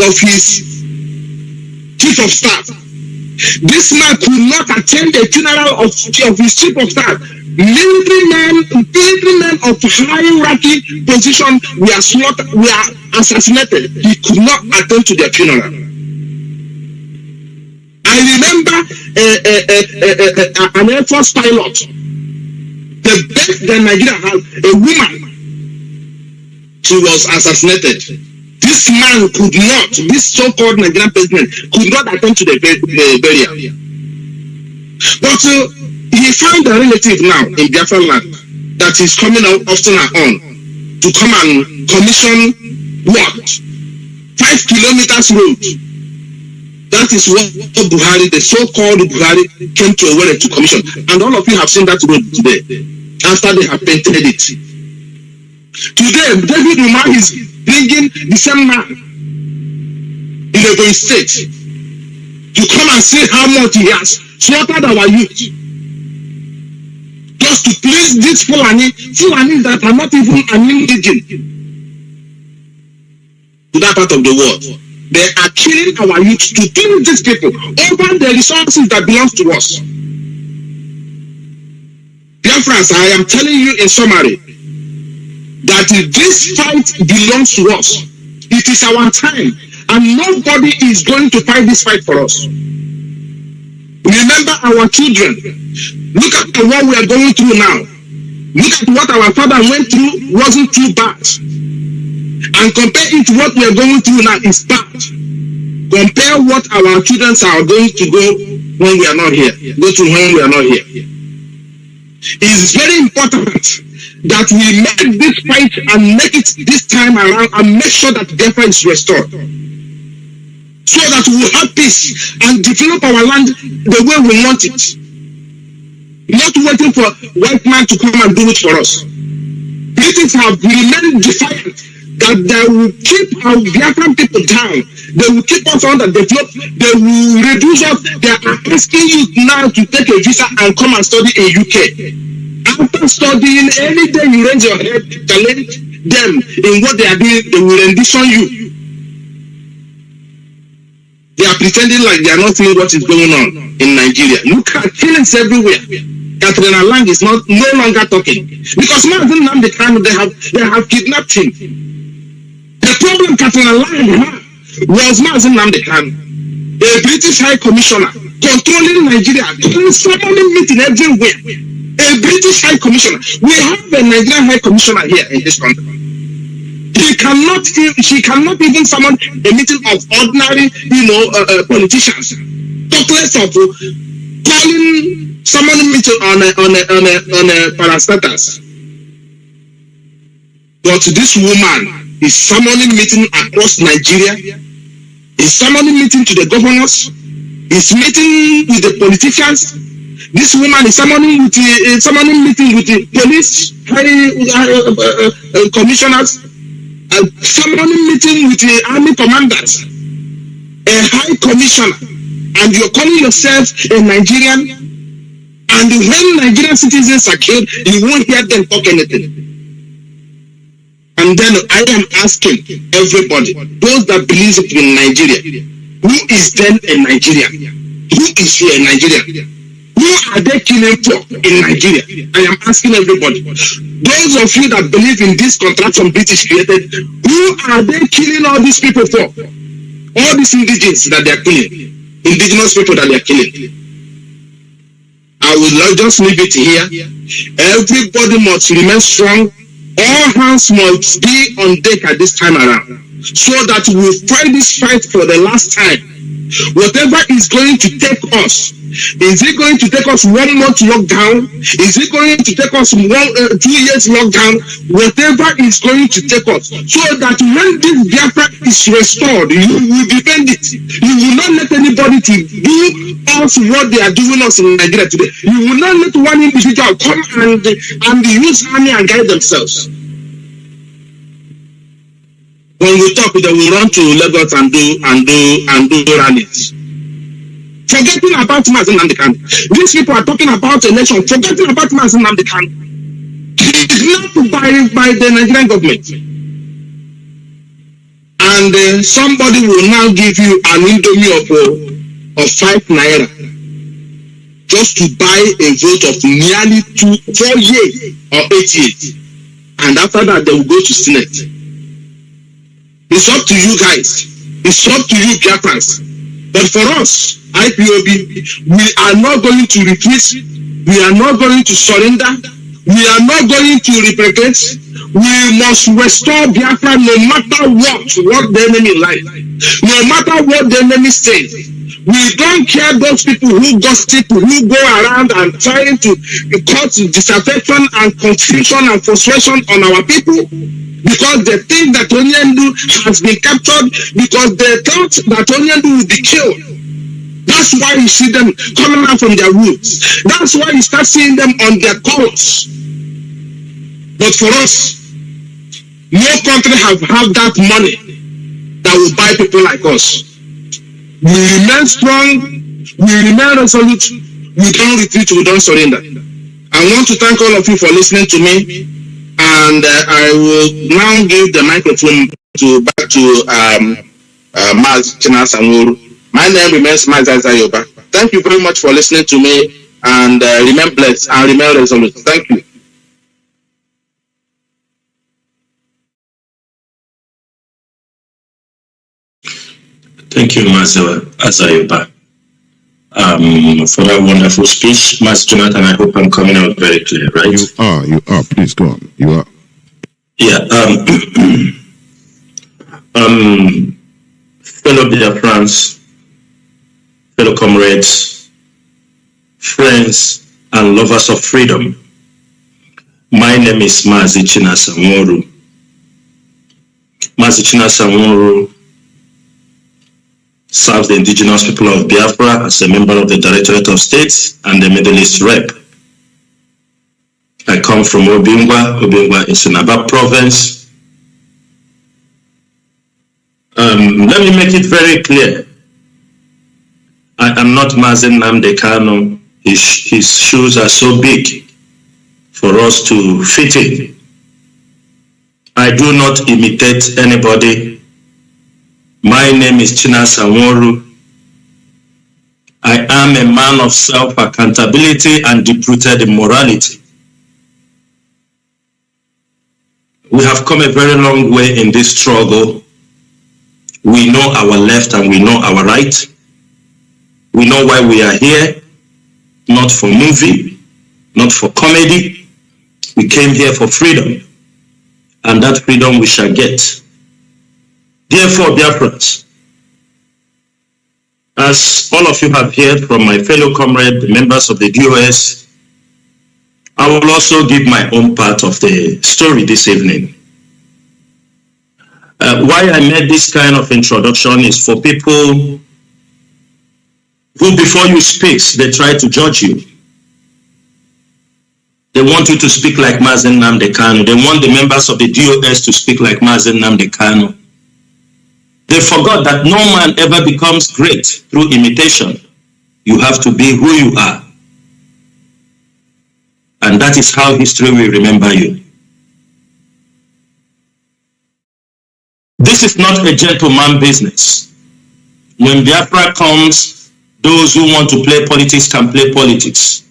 of his chief of staff. This man could not attend a funeral of his chief of staff. Military men of hierarchy position were assassinated. He could not attend to their funeral. I remember an Air Force pilot, the best that Nigeria has, a woman. She was assassinated. This man could not, this so-called Nigerian president, could not attend to the burial. But he found a relative now in Biafra land that is coming out often and on to come and commission what? 5 kilometers road. That is what Buhari, the so-called Buhari, came to Owerri to commission. And all of you have seen that road today, after they have painted it. Today, David Umahi is bringing the same man in the Ebonyi state to come and see how much he has slaughtered our youth. Just to please these Fulani that are not even an indigene to that part of the world. They are killing our youth to kill these people over the resources that belong to us. Biafrans, I am telling you in summary that this fight belongs to us. It is our time, and nobody is going to fight this fight for us. Remember our children. Look at what we are going through now. Look at what our father went through wasn't too bad. And compare it to what we are going through now is bad. Compare what our children are going to go when we are not here. Go to when we are not here. It is very important that we make this fight and make it this time around and make sure that Biafra is restored. So that we will have peace and develop our land the way we want it. Not waiting for white man to come and do it for us. British have remained defiant that they will keep our Biafran people down. They will keep us underdeveloped. They will reduce us. They are asking you now to take a visa and come and study in UK. After studying, any day you raise your head, challenge them in what they are doing, they will rendition you. They are pretending like they are not seeing what is going on in Nigeria. Look at killings everywhere. Katrina Lang is no longer talking because MAZI Nnamdi they have kidnapped him. The problem Katrina Lang had was MAZI Nnamdi, a British High Commissioner controlling Nigeria, summoning meeting everywhere. A British High Commissioner. We have a Nigerian High Commissioner here in this country. She cannot even summon a meeting of ordinary, politicians. Talk less of calling summoning meeting on a parastatus. But this woman is summoning meeting across Nigeria. Is summoning meeting to the governors. Is meeting with the politicians. This woman is summoning meeting with the police commissioners, summoning meeting with the army commanders, a high commissioner, and you're calling yourself a Nigerian. And when Nigerian citizens are killed, you won't hear them talk anything. And then I am asking everybody, those that believe in Nigeria, who is then a Nigerian? Who is here a Nigerian? Who are they killing for in Nigeria? I am asking everybody. Those of you that believe in this contraction British created, who are they killing all these people for? All these indigenous that they are killing. Indigenous people that they are killing. I will just leave it here. Everybody must remain strong. All hands must be on deck at this time around. So that we will fight this fight for the last time. Whatever is going to take us, is it going to take us 1 month lockdown? Is it going to take us 2 years lockdown? Whatever is going to take us, so that when this Biafra is restored, you will defend it. You will not let anybody to do us what they are doing us in Nigeria today. You will not let one individual come and use army and guide themselves. When we talk, they will run to Lagos and do rallies. Forgetting about MAZI NWACHINEKE. These people are talking about election, forgetting about MAZI NWACHINEKE. Kidnapped by the Nigerian government. And somebody will now give you an indomie of 5 naira just to buy a vote of nearly 4 years or 8 years. And after that, they will go to Senate. It's up to you guys. It's up to you, Biafrans. But for us, IPOB, we are not going to retreat. We are not going to surrender. We are not going to replicate. We must restore Biafra no matter what the enemy like. No matter what the enemy says. We don't care those people who gossip, who go around and trying to cause disaffection and confusion and frustration on our people. Because they think that Onyendu has been captured, because they thought that Onyendu will be killed. That's why you see them coming out from their woods. That's why you start seeing them on their colors. But for us, no country have that money that will buy people like us. We remain strong, we remain resolute, we don't retreat, we don't surrender. I want to thank all of you for listening to me. And I will now give the microphone back to Maz Chinasamuru. My name remains Mazi Zayoba. Thank you very much for listening to me, and remain blessed and remain resolute. Thank you. Thank you, Mazi Zayoba, for that wonderful speech. Master Jonathan, I hope I'm coming out very clear, right? You are. Please go on. You are. Yeah. Fellow Biafrans, fellow comrades, friends, and lovers of freedom. My name is Mazi Chinasamuru. Mazi Chinasamuru serves the indigenous people of Biafra as a member of the Directorate of States and the Middle East Rep. I come from Obingwa. Obingwa is in Aba province. Let me make it very clear. I am not MAZI NWACHINEKE. His shoes are so big for us to fit in. I do not imitate anybody. My name is Chinasamuru. I am a man of self-accountability and deep-rooted immorality. We have come a very long way in this struggle. We know our left and we know our right. We know why we are here, not for movie, not for comedy. We came here for freedom, and that freedom we shall get. Therefore, Biafrans, as all of you have heard from my fellow comrade, the members of the DOS, I will also give my own part of the story this evening. Why I made this kind of introduction is for people who, before you speak, they try to judge you. They want you to speak like MAZI NWACHINEKE. They want the members of the DOS to speak like MAZI NWACHINEKE. They forgot that no man ever becomes great through imitation. You have to be who you are. And that is how history will remember you. This is not a gentleman business. When Biafra comes, those who want to play politics can play politics.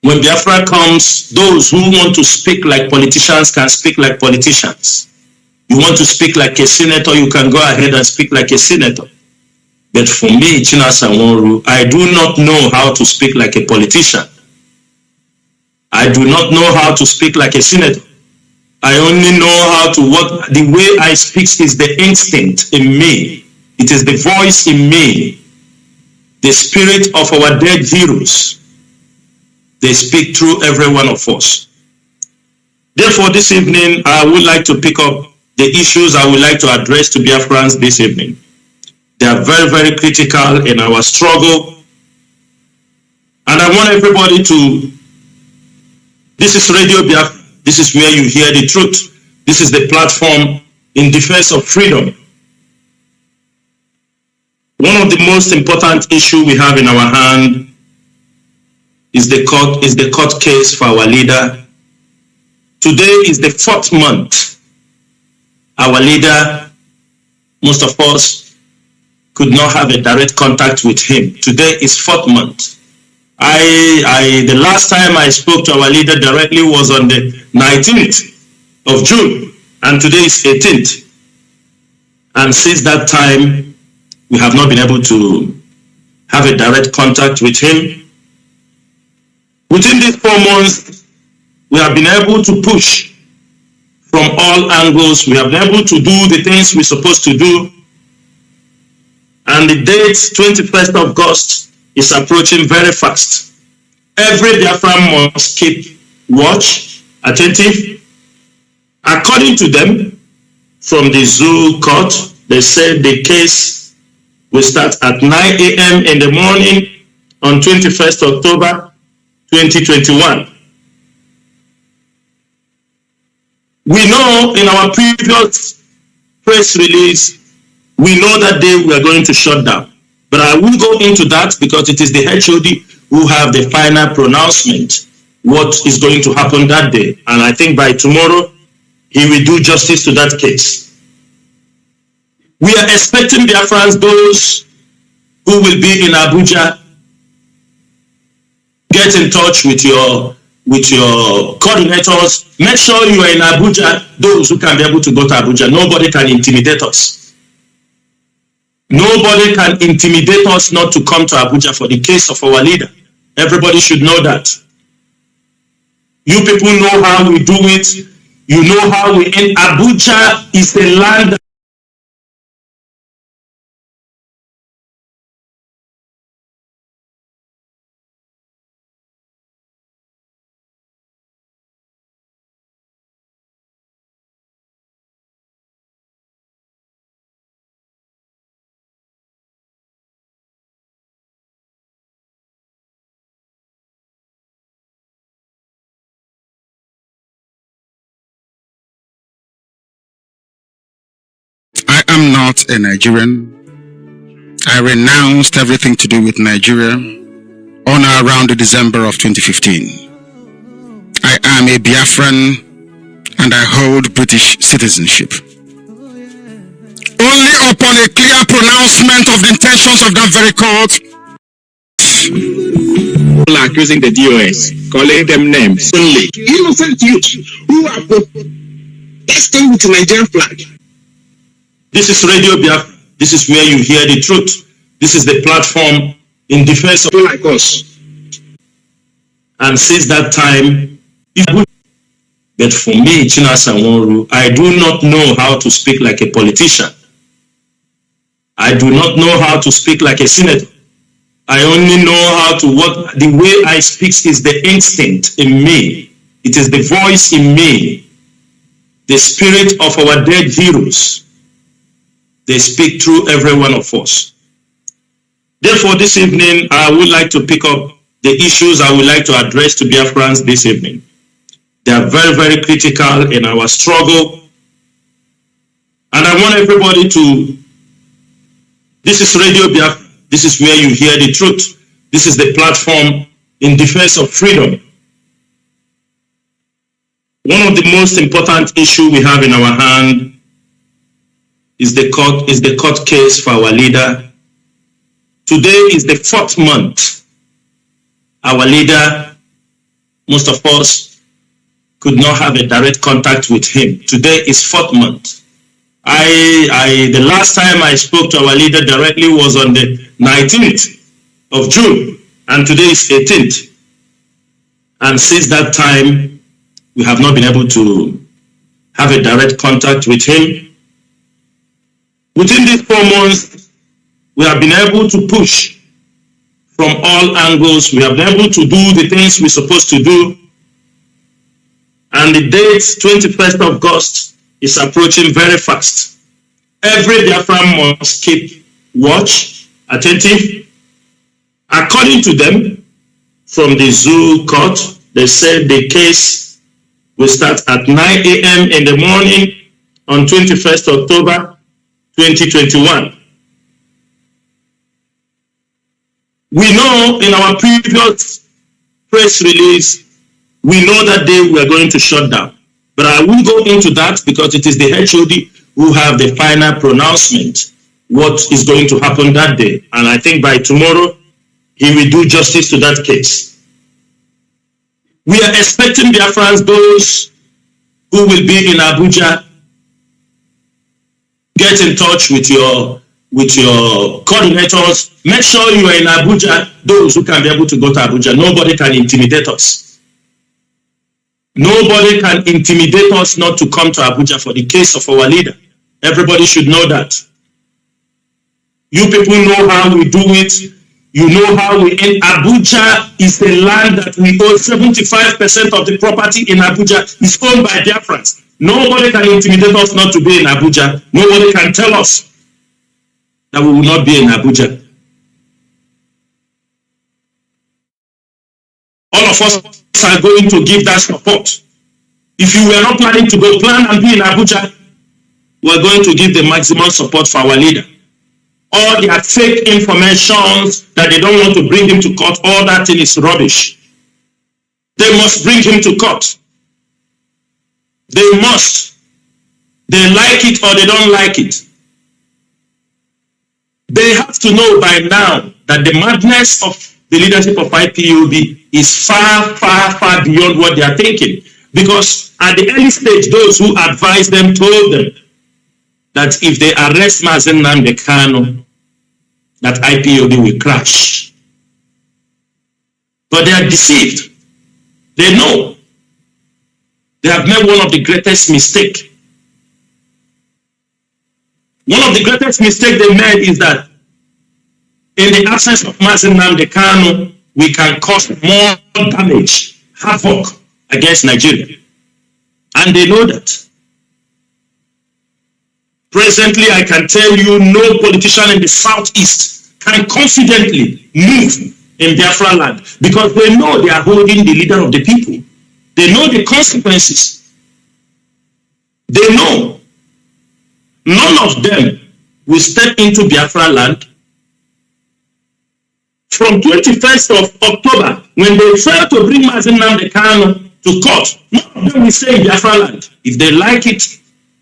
When Biafra comes, those who want to speak like politicians can speak like politicians. You want to speak like a senator, you can go ahead and speak like a senator. But for me, Chinasamuru, I do not know how to speak like a politician. I do not know how to speak like a senator. I only know how to work. The way I speak is the instinct in me. It is the voice in me, the spirit of our dead heroes. They speak through every one of us. Therefore, this evening, I would like to pick up the issues I would like to address to Biafrans this evening. They are very, very critical in our struggle. And I want everybody to, this is Radio Biafra. This is where you hear the truth. This is the platform in defense of freedom. One of the most important issues we have in our hand is the court case for our leader. Today is the 4th month. Our leader, most of us, could not have a direct contact with him. Today is 4th month. The last time I spoke to our leader directly was on the 19th of June, and today is 18th. And since that time, we have not been able to have a direct contact with him. Within these 4 months, we have been able to push from all angles. We have been able to do the things we're supposed to do. And the date, 21st of August, is approaching very fast. Every Biafran must keep watch, attentive. According to them, from the zoo court, they said the case will start at 9 a.m. in the morning on 21st October 2021. We know in our previous press release, we know that day we are going to shut down. But I will go into that because it is the HOD who have the final pronouncement, what is going to happen that day. And I think by tomorrow, he will do justice to that case. We are expecting Biafrans, those who will be in Abuja, get in touch with your coordinators. Make sure you are in Abuja, those who can be able to go to Abuja. Nobody can intimidate us. Nobody can intimidate us not to come to Abuja for the case of our leader. Everybody should know that. You people know how we do it. You know how we end. Abuja is a land that I am not a Nigerian. I renounced everything to do with Nigeria on or around December of 2015. I am a Biafran and I hold British citizenship. Only upon a clear pronouncement of the intentions of that very court. People are accusing the DOS, calling them names. Only innocent youth who are protesting with the Nigerian flag. this is Radio Biafra. This is where you hear the truth. This is the platform in defense of People like us. And since that time, but for me, Chinasa Nworu, I do not know how to speak like a politician. I do not know how to speak like a senator. I only know how to work. The way I speak is the instinct in me. It is the voice in me, the spirit of our dead heroes. They speak through every one of us. Therefore, this evening, I would like to pick up the issues I would like to address to Biafrans this evening. They are very, very critical in our struggle. And I want everybody to, this is Radio Biafra. This is where you hear the truth. This is the platform in defense of freedom. One of the most important issues we have in our hand is the court case for our leader. Today is the 4th month. Our leader, most of us, could not have a direct contact with him. Today is 4th month. The last time I spoke to our leader directly was on the 19th of June, and today is 18th. And since that time, we have not been able to have a direct contact with him. Within these 4 months, We have been able to push from all angles. We have been able to do the things we're supposed to do. And the date, 21st of August, is approaching very fast. Every Biafran must keep watch, attentive. According to them, from the zoo court, they said the case will start at 9 a.m. in the morning on 21st October 2021. We know in our previous press release, we know that day we are going to shut down. But I won't go into that because it is the HOD who have the final pronouncement what is going to happen that day. And I think by tomorrow, he will do justice to that case. We are expecting Biafrans, those who will be in Abuja, get in touch with your coordinators. Make sure you are in Abuja, those who can be able to go to Abuja. Nobody can intimidate us. Nobody can intimidate us not to come to Abuja for the case of our leader. Everybody should know that. You people know how we do it. You know how we in Abuja is the land that we own. 75% of the property in Abuja is owned by Biafrans. Nobody can intimidate us not to be in Abuja. Nobody can tell us that we will not be in Abuja. All of us are going to give that support. If you were not planning to go, plan and be in Abuja, we are going to give the maximum support for our leader. All their fake informations that they don't want to bring him to court, all that thing is rubbish. They must bring him to court. They must. They like it or they don't like it. They have to know by now that the madness of the leadership of IPOB is far, far, far beyond what they are thinking. Because at the early stage, those who advised them told them that if they arrest MAZI Kanu, that IPOB will crash. But they are deceived. They know. They have made one of the greatest mistakes. One of the greatest mistakes they made is that in the absence of MAZI Kanu, we can cause more damage, havoc against Nigeria. And they know that. Presently, I can tell you no politician in the southeast can confidently move in Biafra land because they know they are holding the leader of the people. They know the consequences. They know none of them will step into Biafra land. From 21st of October, when they try to bring MAZI Kanu to court, none of them will stay in Biafra land. If they like it,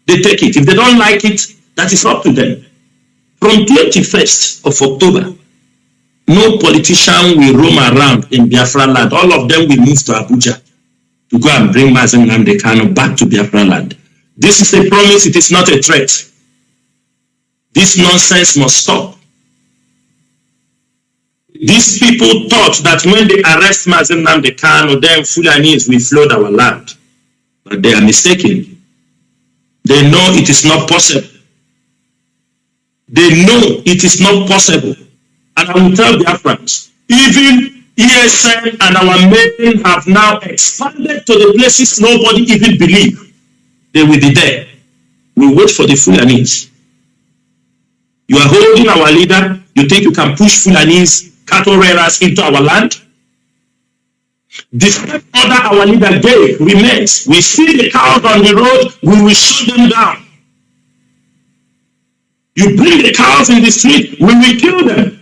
they take it. If they don't like it, that is up to them. From 21st of October, no politician will roam around in Biafra land. All of them will move to Abuja to go and bring MAZI Kanu back to Biafra land. This is a promise, it is not a threat. This nonsense must stop. These people thought that when they arrest MAZI Kanu, then Fulanis will flood our land. But they are mistaken. They know it is not possible. They know it is not possible. And I will tell Biafrans, even ESN and our men have now expanded to the places nobody even believed they will be there. We wait for the Fulanis. You are holding our leader. You think you can push Fulanis, cattle rearers into our land? The step order our leader gave remains. We see the cows on the road, we will shoot them down. You bring the cows in the street, we will kill them.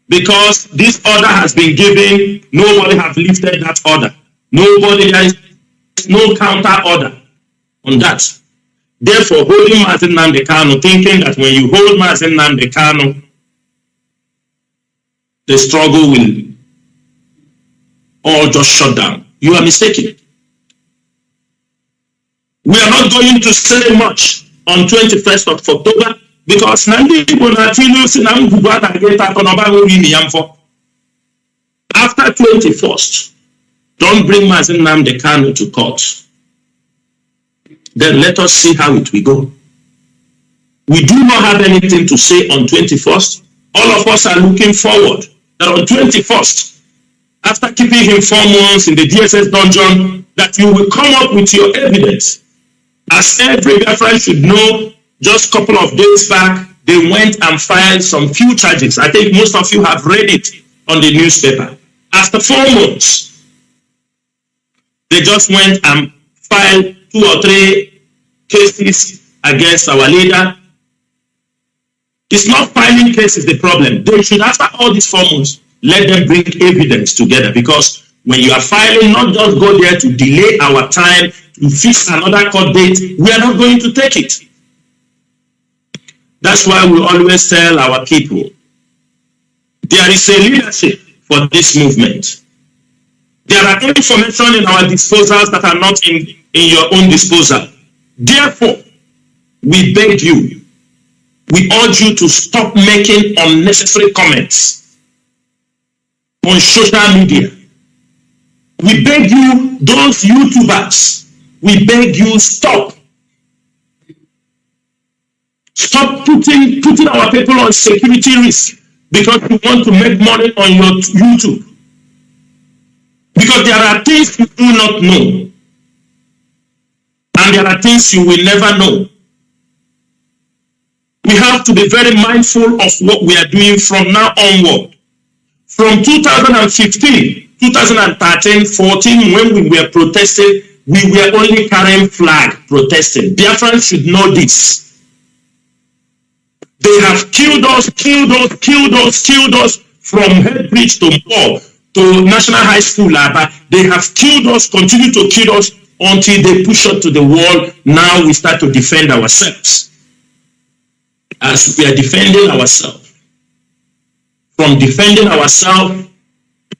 Because this order has been given, nobody has lifted that order. Nobody, there is no counter order on that. Therefore, holding MAZI Kanu, thinking that when you hold MAZI Kanu, the struggle will all just shut down. You are mistaken. We are not going to say much on 21st of October because Nnamdi after 21st, don't bring MAZI Kanu to court. Then let us see how it will go. We do not have anything to say on 21st. All of us are looking forward that on 21st, after keeping him 4 months in the DSS dungeon, that you will come up with your evidence. As every Biafran should know, just a couple of days back, they went and filed some few charges. I think most of you have read it on the newspaper. After 4 months, they just went and filed 2 or 3 cases against our leader. It's not filing cases the problem. They should, after all these 4 months, let them bring evidence together, because when you are filing, not just go there to delay our time to fix another court date, we are not going to take it. That's why we always tell our people, there is a leadership for this movement. There are information in our disposals that are not in your own disposal. Therefore, we beg you, we urge you to stop making unnecessary comments on social media. We beg you, those YouTubers, we beg you, stop. Stop putting our people on security risk because you want to make money on your YouTube. Because there are things you do not know. And there are things you will never know. We have to be very mindful of what we are doing from now onward. From 2015, 2013, 14, when we were protesting, we were only carrying flag protesting. Biafrans should know this. They have killed us from Headbridge to Moore to National High School. They have killed us, continue to kill us until they push us to the wall. Now we start to defend ourselves. As we are defending ourselves, from defending ourselves,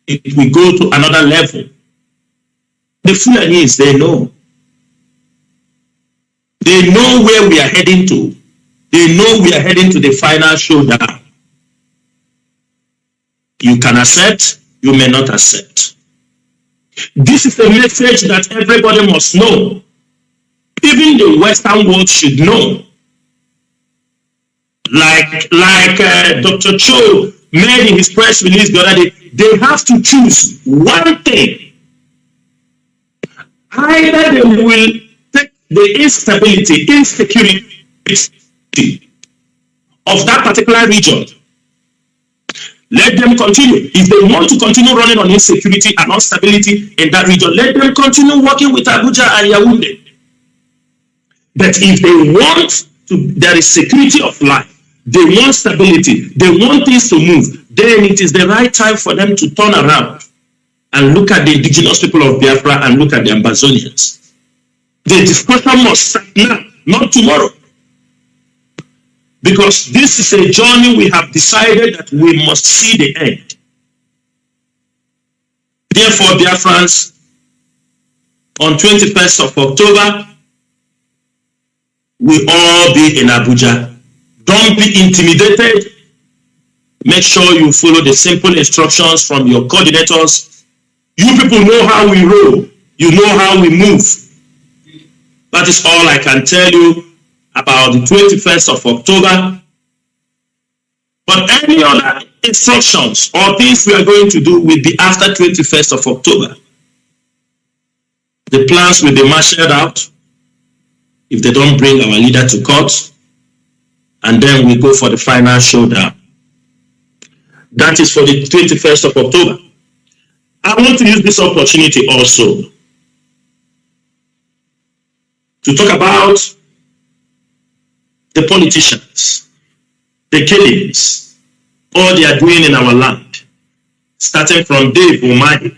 we go to another level. The Fulanis, they know. They know where we are heading to. They know we are heading to the final showdown. You can accept, you may not accept. This is a message that everybody must know. Even the Western world should know. Like Dr. Cho made in his press release the other day, they have to choose one thing. Either they will take the instability, insecurity of that particular region. Let them continue. If they want to continue running on insecurity and instability in that region, let them continue working with Abuja and Yaoundé. But if they want to, there is security of life, they want stability, they want things to move, then it is the right time for them to turn around and look at the indigenous people of Biafra and look at the Amazonians. The discussion must start now, not tomorrow. Because this is a journey we have decided that we must see the end. Therefore, Biafrans, on 21st of October, we all be in Abuja. Don't be intimidated. Make sure you follow the simple instructions from your coordinators. You people know how we roll. You know how we move. That is all I can tell you about the 21st of October. But any other instructions or things we are going to do will be after 21st of October. The plans will be marshaled out if they don't bring our leader to court, and then we go for the final showdown. That is for the 21st of October. I want to use this opportunity also to talk about the politicians, the killings, all they are doing in our land, starting from Debunking.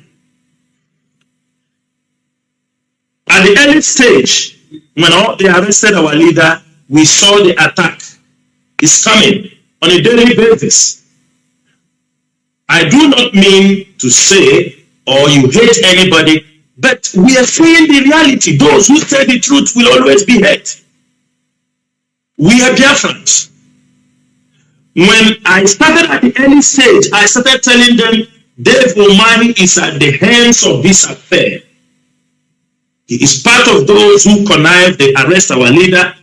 At the early stage, when they arrested our leader, we saw the attack is coming on a daily basis. I do not mean to say, or you hate anybody, but we are seeing the reality. Those who say the truth will always be hate. We are Biafrans. When I started at the early stage, I started telling them, Debunking is at the hands of this affair. He is part of those who connived, they arrest our leader.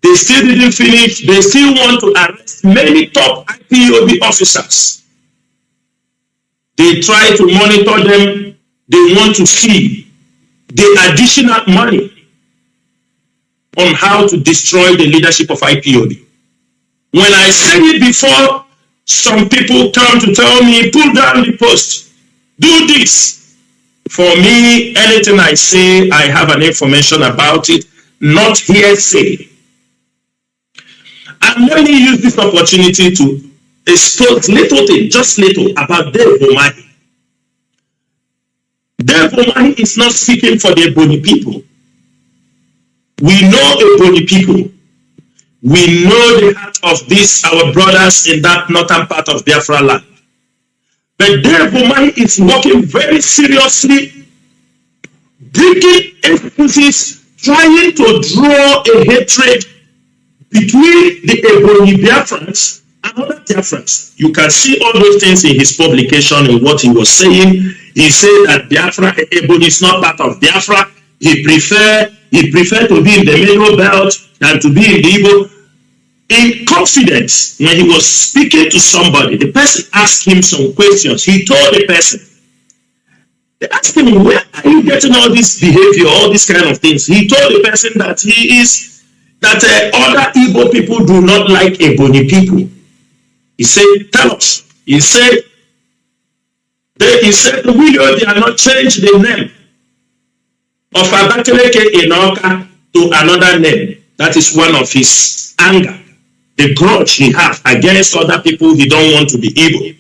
They still didn't finish. They still want to arrest many top IPOB officers. They try to monitor them. They want to see the additional money on how to destroy the leadership of IPOB. When I said it before, some people come to tell me, pull down the post, do this. For me, anything I say, I have an information about it, not hearsay. And let me use this opportunity to expose little thing, just little, about Debunking. Debunking is not speaking for the Ebony people. We know Ebony people. We know the heart of these, our brothers in that northern part of Biafra land. But Debunking is working very seriously, bringing excuses, trying to draw a hatred between the Ebony Biafrans and other Biafrans. You can see all those things in his publication and what he was saying. He said that Biafra, Ebony is not part of Biafra. He preferred to be in the middle belt than to be in the Igbo. In confidence, when he was speaking to somebody, the person asked him some questions. He told the person, they asked him, where are you getting all this behavior, all these kind of things? He told the person that other Igbo people do not like Ebony people. He said, tell us. He said, will they are not change the name of Abakaleke in Oka to another name? That is one of his anger, the grudge he has against other people he don't want to be Igbo.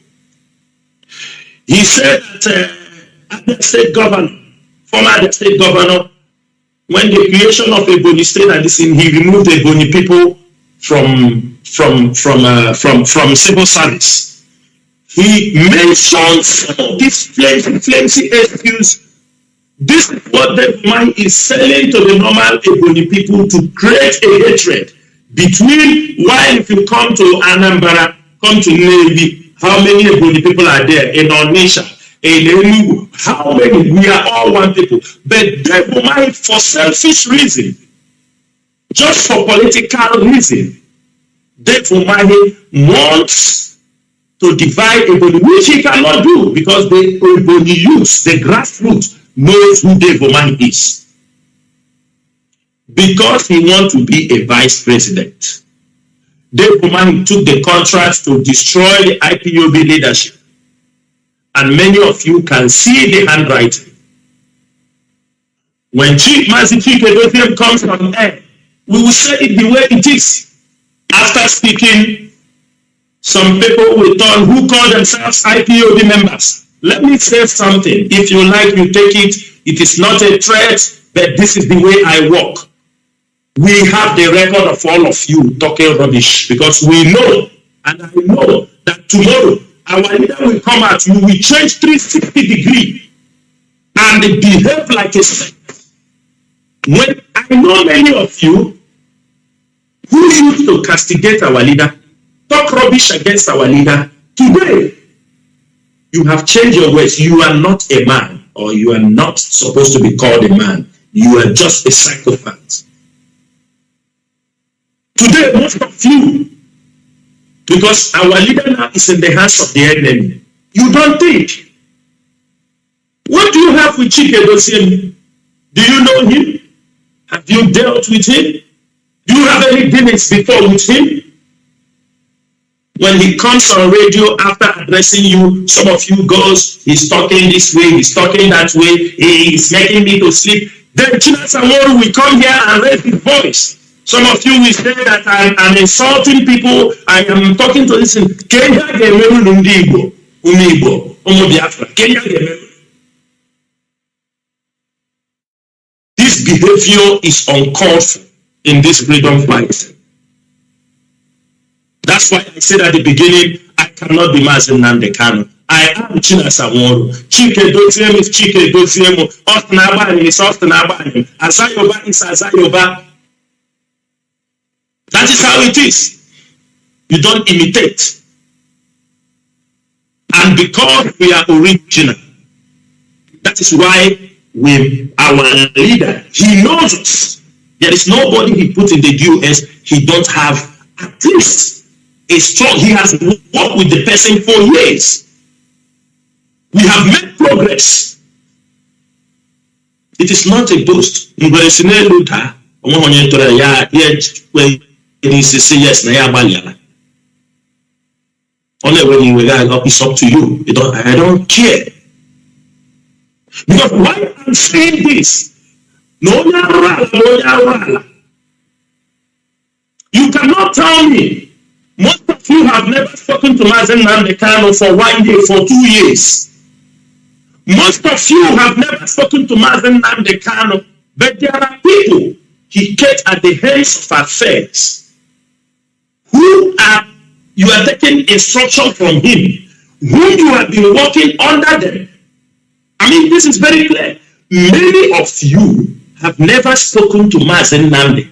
He said that the state governor, former state governor, when the creation of Ebony State and this, he removed the Ebony people from civil service. He mentioned some of these flimsy excuse. This is what the mind is selling to the normal Ebony people to create a hatred between, while if you come to Anambra, come to Navy, how many Ebony people are there in our nation? How many? We are all one people. But Debunking, for selfish reason, just for political reason, Debunking wants to divide Ebony, which he cannot do because the Ebony youth, the grassroots, knows who Debunking is. Because he wants to be a vice president. Debunking took the contract to destroy the IPOB leadership. And many of you can see the handwriting. When MAZI comes on air, we will say it the way it is. After speaking, some people will turn who call themselves IPOB members. Let me say something. If you like, you take it. It is not a threat, but this is the way I work. We have the record of all of you talking rubbish because we know, and I know that tomorrow, our leader will come out, you will change 360 degrees and behave like a saint. When I know many of you who used to castigate our leader, talk rubbish against our leader, today you have changed your ways. You are not a man, or you are not supposed to be called a man. You are just a psychopath. Today, most of you, because our leader now is in the hands of the enemy, you don't think. What do you have with Chike? Do you know him? Have you dealt with him? Do you have any dealings before with him? When he comes on radio after addressing you, some of you goes, he's talking this way, he's talking that way, he's making me to sleep. Then Chinasa Moru will come here and raise his voice. Some of you will say that I'm insulting people. I am talking to this. Kenya Gemeru Nundibo, Umibo, Omo Biafra. Kenya Gemeru. This behavior is uncalled for in this freedom fight. That's why I said at the beginning, I cannot be MAZI Kanu. I am Chinasa Moru. Chike Doziem is Chike Doziem. Ostnabani is Ostnabani. Azayoba is Azayoba. That is how it is. You don't imitate. And because we are original, that is why our leader, he knows us. There is nobody he put in the DOS he don't have at least a strong. He has worked with the person for years. We have made progress. It is not a boast. Yes, only when you it's up to you. I don't care. Because why I'm saying this? No, you cannot tell me. Most of you have never spoken to MAZI Nnamdi for 1 year, for 2 years. Most of you have never spoken to MAZI Nnamdi, but there are people he kept at the hands of affairs who are, you are taking instruction from him, whom you have been working under them. I mean, this is very clear. Many of you have never spoken to MAZI Nnamdi.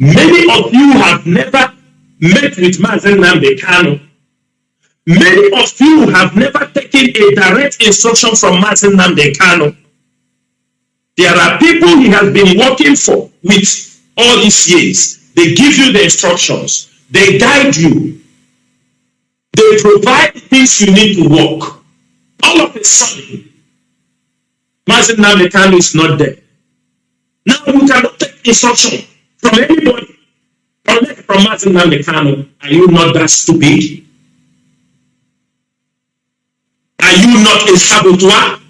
Many of you have never met with MAZI Nnamdi. Many of you have never taken a direct instruction from MAZI Nnamdi. There are people he has been working for with all these years. They give you the instructions. They guide you. They provide things you need to work. All of a sudden, MAZI Nnamdi is not there. Now you cannot take instruction from anybody unless from MAZI Nnamdi. Are you not that stupid? Are you not a saboteur?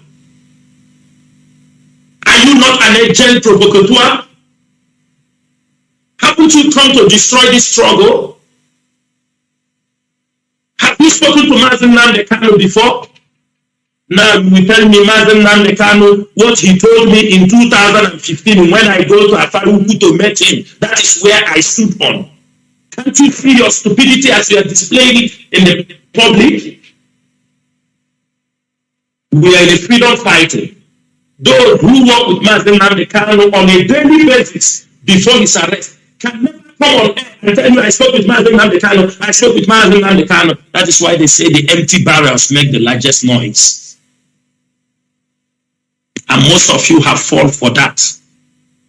Are you not an agent provocateur? Haven't you come to destroy this struggle? Have you spoken to MAZI Nnamdi before? Now you tell me MAZI Nnamdi what he told me in 2015 when I go to Afaruku to meet him. That is where I stood on. Can't you see your stupidity as you are displaying it in the public? We are in a freedom fighting. Those who work with MAZI Nnamdi on a daily basis before his arrest can never come on air and tell you I spoke with MAZI Nnamdi. I spoke with MAZI Nnamdi. That is why they say the empty barrels make the largest noise. And most of you have fallen for that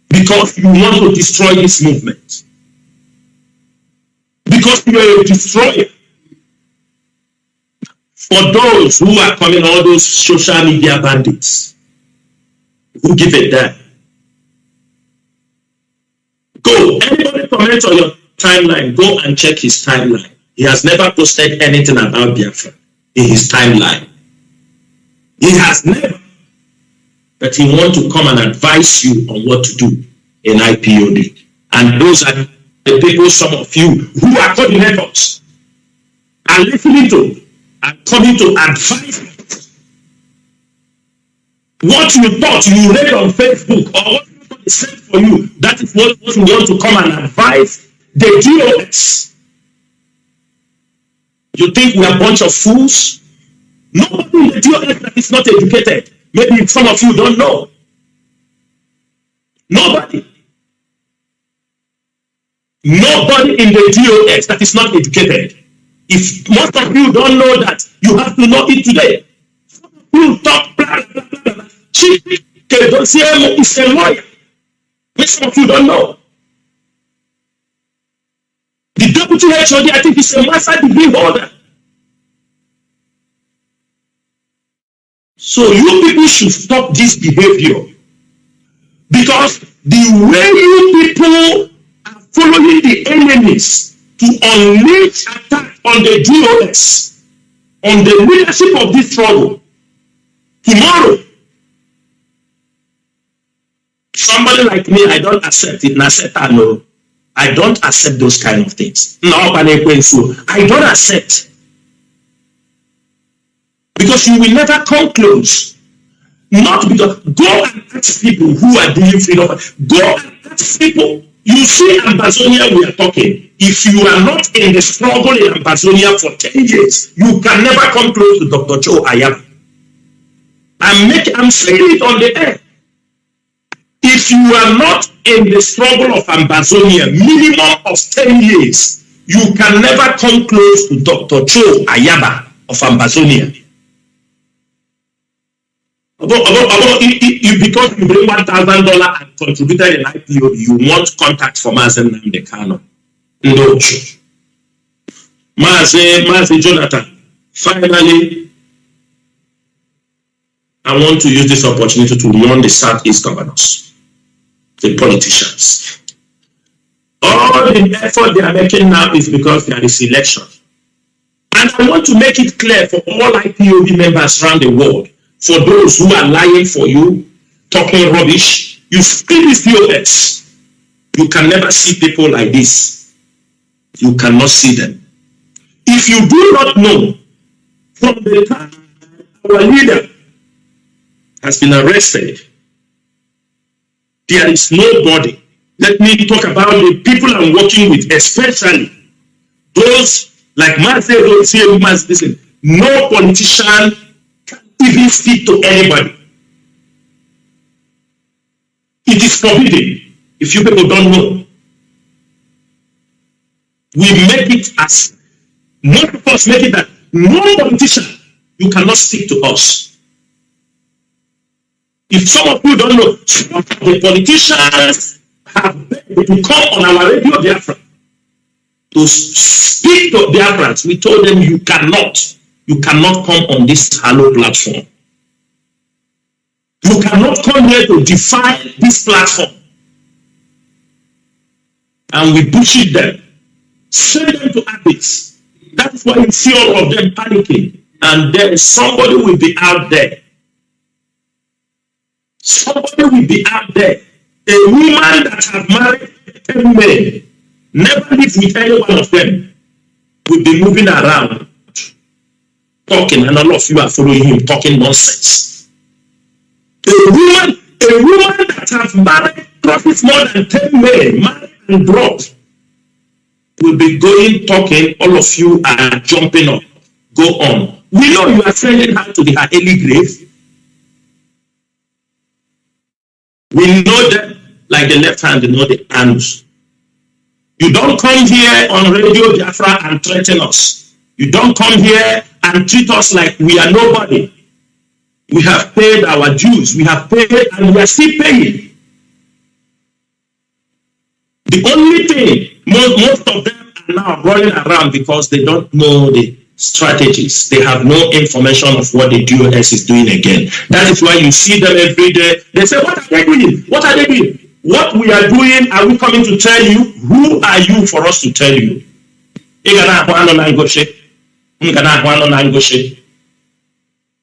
because you want to destroy this movement. Because you are a destroyer. For those who are calling all those social media bandits, who give a damn. Go, anybody comment on your timeline, go and check his timeline. He has never posted anything about Biafra in his timeline. He has never. But he wants to come and advise you on what to do in IPOD. And those are the people, some of you, who are coordinators, are listening to and coming to advise you. What you thought you read on Facebook or what somebody said for you, that is what you want to come and advise the DOS. You think we are a bunch of fools? Nobody in the DOS that is not educated. Maybe some of you don't know. Nobody. Nobody in the DOS that is not educated. If most of you don't know that, you have to know it today. Some of you talk blah, blah, blah, blah. Chike is a lawyer. Which some of you don't know. The deputy HOD, I think, is a master degree holder. So you people should stop this behavior. Because the way you people are following the enemies to unleash attack on the DOS, on the leadership of this struggle, tomorrow, somebody like me, I don't accept it. I don't accept those kind of things. I don't accept. Because you will never come close. Not because, go and ask people who are doing freedom. Go and ask people. You see Ambazonia we are talking. If you are not in the struggle in Ambazonia for 10 years, you can never come close to Dr. Joe Ayaba. I'm saying it on the air. If you are not in the struggle of Ambazonia, minimum of 10 years, you can never come close to Dr. Joe Ayaba of Ambazonia. Because you bring $1,000 and contributed in IPO, you want contact from MAZI Nnamdi. No. MAZI Jonathan, finally, I want to use this opportunity to warn the Southeast governors, the politicians. All the effort they are making now is because there is election. And I want to make it clear for all IPOB members around the world, for those who are lying for you, talking rubbish, you see these POS. You can never see people like this. You cannot see them. If you do not know, from the time our leader has been arrested, there is nobody. Let me talk about the people I'm working with, especially those like MAZI. Listen, no politician can even speak to anybody. It is forbidden. If you people don't know, we make it as most of us make it that no politician, you cannot speak to us. If some of you don't know, some of the politicians have to come on our radio Biafra to speak to Biafrans. We told them you cannot come on this hollow platform. You cannot come here to define this platform. And we bullshit them, send them to Abyss. That is why you see all of them panicking. And then somebody will be out there. Somebody will be out there. A woman that have married 10 men, never lived with any one of them, will be moving around, talking, and all of you are following him, talking nonsense. A woman that have married profits more than 10 men, married and dropped, will be going, talking, all of you are jumping up. Go on. We know you are sending her to her early grave. We know them like the left hand, you know the hands. You don't come here on Radio Biafra and threaten us. You don't come here and treat us like we are nobody. We have paid our dues. We have paid and we are still paying. The only thing, most of them are now running around because they don't know the strategies. They have no information of what the DOS is doing again. That is why you see them every day. They say, what are they doing? What are they doing? What we are doing, are we coming to tell you? Who are you for us to tell you?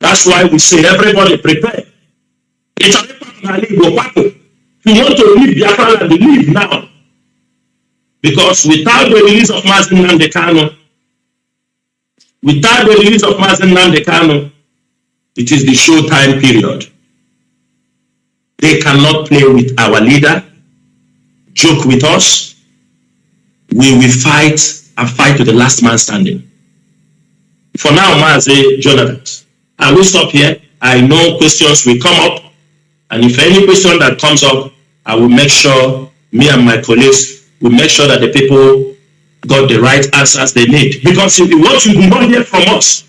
That's why we say, everybody prepare. You want to leave Biafra and leave now. Because without the release of MAZI Nnamdi, it is the showtime period. They cannot play with our leader, joke with us. We will fight and fight to the last man standing. For now, MAZI Jonathan, I will stop here. I know questions will come up. And if any question that comes up, I will make sure, me and my colleagues will make sure that the people got the right answers they need. Because if what you do not hear from us,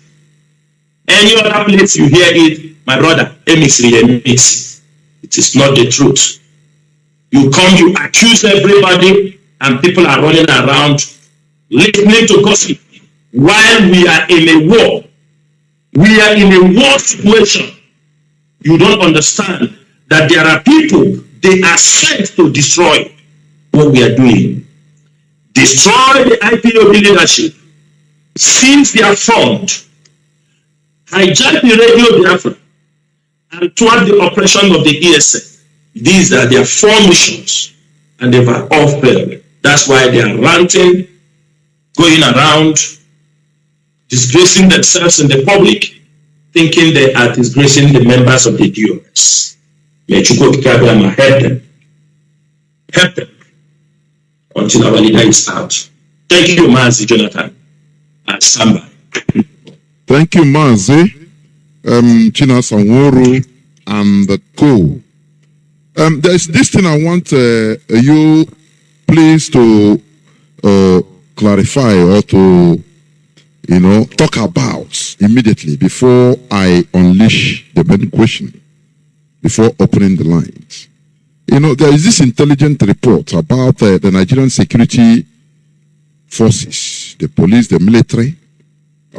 any other place you hear it, my brother, it is not the truth. You come, you accuse everybody, and people are running around listening to gossip while we are in a war. We are in a war situation. You don't understand that there are people, they are sent to destroy what we are doing. Destroy the IPOB leadership since they are formed. Hijack the Radio Biafra and thwart the operation of the ESN. These are their 4 missions and they were all failed. That's why they are ranting, going around, disgracing themselves in the public, thinking they are disgracing the members of the DOS. May Chukwu Kikabiyama help them until our leader is out. Thank you, MAZI Jonathan. And stand by. Thank you, MAZI, China Sanworu, and the co. There's this thing I want you please to clarify or to, talk about immediately before I unleash the main question. before opening the lines. You know, there is this intelligent report about the Nigerian security forces, the police, the military,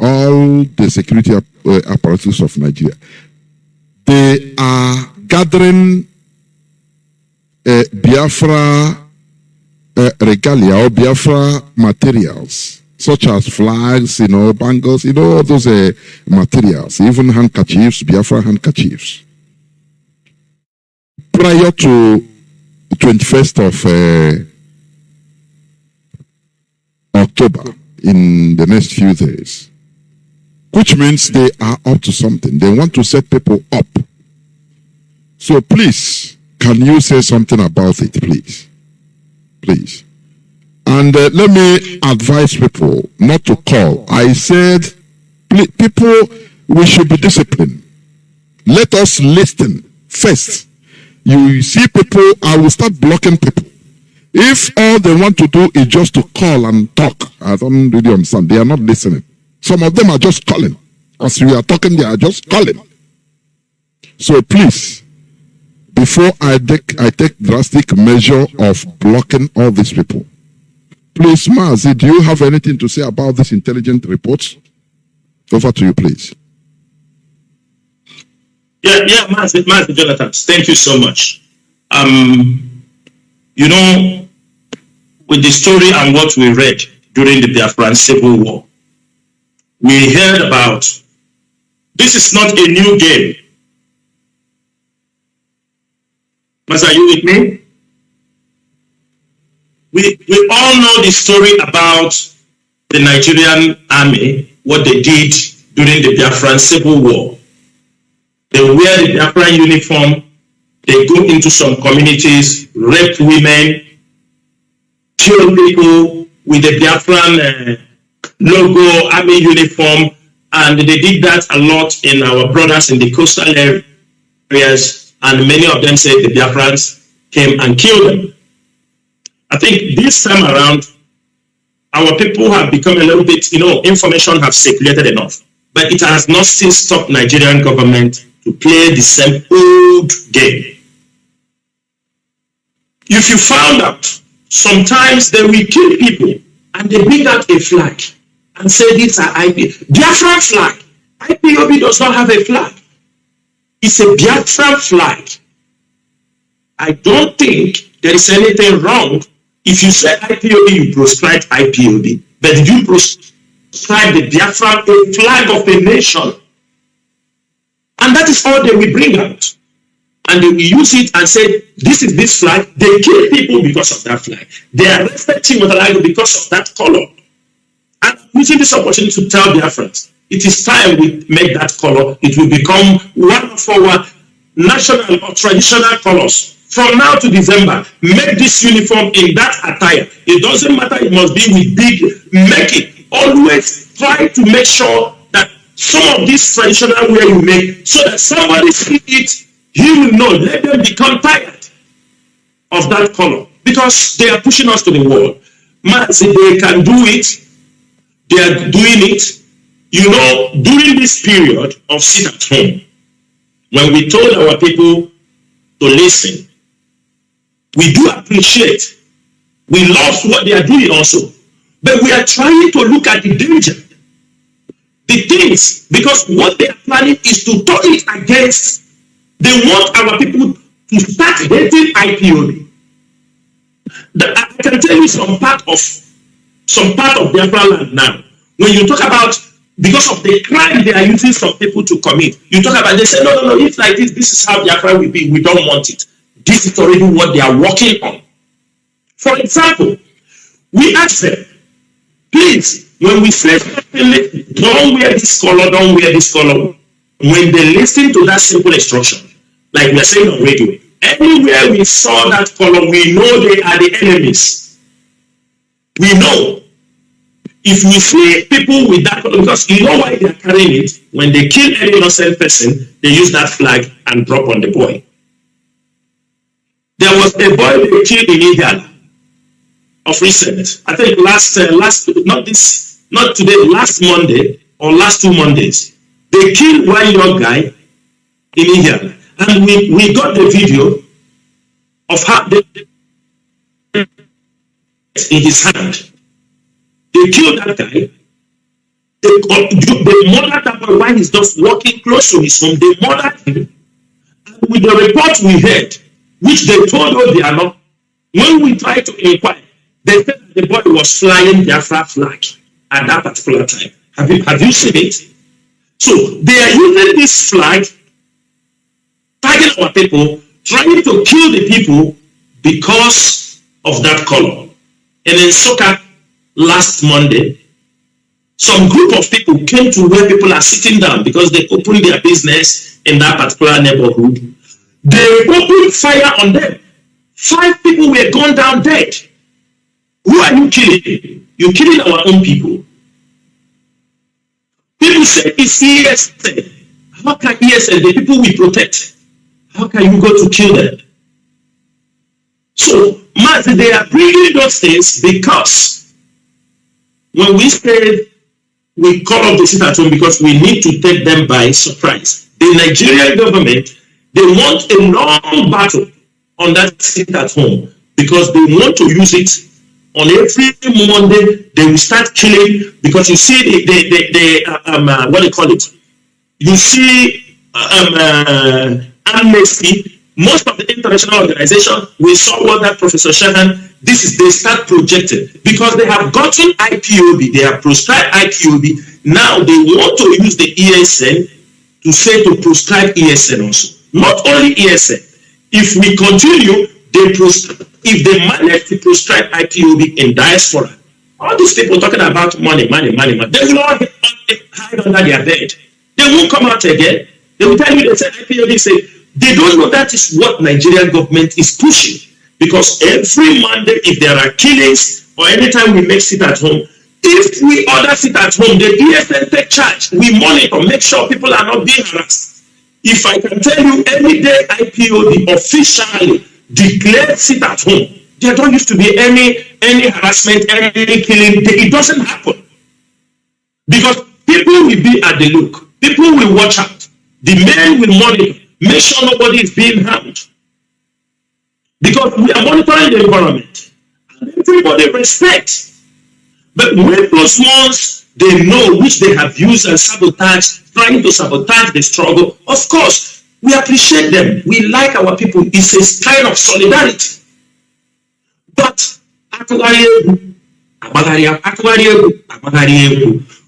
all the security apparatus of Nigeria. They are gathering Biafra regalia or Biafra materials, such as flags, you know, bangles, you know, all those materials, even handkerchiefs, Biafra handkerchiefs. Prior to the 21st of October, in the next few days, which means they are up to something. They want to set people up. So please, can you say something about it, please? Please. And let me advise people not to call. I said, people, we should be disciplined. Let us listen first. You see people, I will start blocking people. If all they want to do is just to call and talk, I don't really understand. They are not listening. Some of them are just calling. As we are talking, they are just calling. So please, before I take drastic measure of blocking all these people, please, Mazi, do you have anything to say about this intelligent reports? Over to you, please. Yeah, Mazi Jonathan, thank you so much. You know, with the story and what we read during the Biafran Civil War, we heard about, this is not a new game. Mas, are you with me? We all know the story about the Nigerian army, what they did during the Biafran Civil War. They wear the Biafran uniform, they go into some communities, rape women, kill people with the Biafran logo, army uniform, and they did that a lot in our brothers in the coastal areas, and many of them said the Biafrans came and killed them. I think this time around, our people have become a little bit, you know, information have circulated enough, but it has not still stopped Nigerian government to play the same old game. If you found out, sometimes they will kill people and they bring out a flag and say these are IPOB. Biafran flag. IPOB does not have a flag. It's a Biafran flag. I don't think there is anything wrong if you say IPOB, you proscribe IPOB. But did you proscribe the Biafran, a flag of a nation? And that is all they will bring out. And they will use it and say, this is this flag. They kill people because of that flag. They arrested Timothy because of that color. And I'm using this opportunity to tell Biafrans, it is time we make that color. It will become one of our national or traditional colors. From now to December, make this uniform in that attire. It doesn't matter, it must be with big, make it. Always try to make sure that some of this traditional wear you make, so that somebody see it, he will know. Let them become tired of that color, because they are pushing us to the wall. Mazi, they can do it. They are doing it. You know, during this period of sit at home, when we told our people to listen, we do appreciate. We love what they are doing also. But we are trying to look at the danger. The things, because what they are planning is to turn it against. They want our people to start hating IPOB. I can tell you some part of Biafra land now. When you talk about, because of the crime they are using some people to commit, you talk about, they say, no, if like this is how Biafra will be, we don't want it. This is already what they are working on. For example, we ask them, please, when we say, don't wear this color, don't wear this color, when they listen to that simple instruction, like we are saying on radio, anywhere we saw that color, we know they are the enemies. We know. If we see people with that color, because you know why they are carrying it, when they kill any innocent person, they use that flag and drop on the boy. There was a boy they killed in India of recent. I think last Monday or last 2 Mondays, they killed one young guy in India. And we got the video of how they in his hand. They killed that guy. They murdered that boy while he's just walking close to his home. They murdered him. And with the report we heard, which they told us they are not, when we tried to inquire, they said that the boy was flying Biafra flag at that particular time. Have you seen it? So they are using this flag, tagging our people, trying to kill the people because of that color. And in Soka last Monday, some group of people came to where people are sitting down because they opened their business in that particular neighborhood. They opened fire on them. 5 people were gone down dead. Who are you killing? You're killing our own people. People say it's ESN. How can ESN, the people we protect, how can you go to kill them? So, MAZI, they are bringing those things because when we said we call up the sit at home because we need to take them by surprise. The Nigerian government, they want a long battle on that sit at home because they want to use it on every Monday. They will start killing because you see what do you call it? You see amnesty. Most of the international organizations, we saw what that Professor Shahan, they start projecting because they have gotten IPOB, they have proscribed IPOB. Now they want to use the ESN to say to proscribe ESN also. Not only ESN. If we continue, if they manage to proscribe IPOB in diaspora, all these people talking about money, they will all hide under their bed. They won't come out again. They will tell you, they say IPOB say, they don't know that is what Nigerian government is pushing. Because every Monday, if there are killings or anytime we make sit at home, if we order sit at home, the ESN take charge. We monitor, make sure people are not being harassed. If I can tell you any day IPOB officially declared sit at home, there don't used to be any harassment, any killing. It doesn't happen. Because people will be at the look. People will watch out. The men will monitor. Make sure nobody is being harmed. Because we are monitoring the environment. And everybody respects. But when those ones, they know which they have used and sabotaged, trying to sabotage the struggle, of course, we appreciate them. We like our people. It's a kind of solidarity. But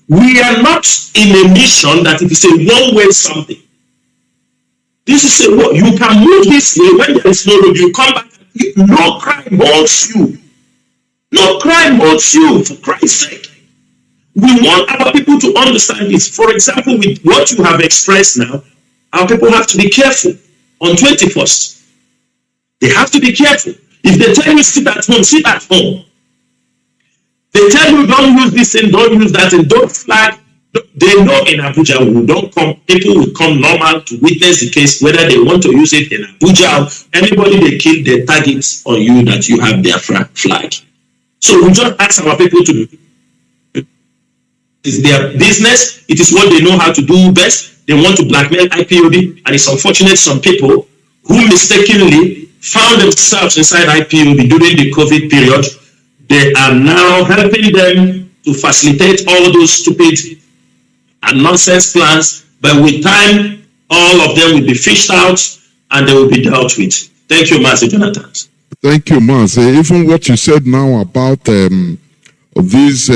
we are not in a mission that it is a one-way something. This is a what you can move this way when there is no road. You come back. No crime holds you. No crime holds you, for Christ's sake. We want our people to understand this. For example, with what you have expressed now, our people have to be careful on 21st. They have to be careful. If they tell you sit at home, sit at home. They tell you don't use this and don't use that and don't flag. They know in Abuja people will come normal to witness the case, whether they want to use it in Abuja. Anybody they kill, they targets on you that you have their flag. So we just ask our people to do. It's their business. It is what they know how to do best. They want to blackmail IPOB, and it's unfortunate some people who mistakenly found themselves inside IPOB during the COVID period. They are now helping them to facilitate all those stupid and nonsense plans, but with time, all of them will be fished out and they will be dealt with. Thank you, MAZI Jonathan. Thank you, MAZI. Even what you said now about these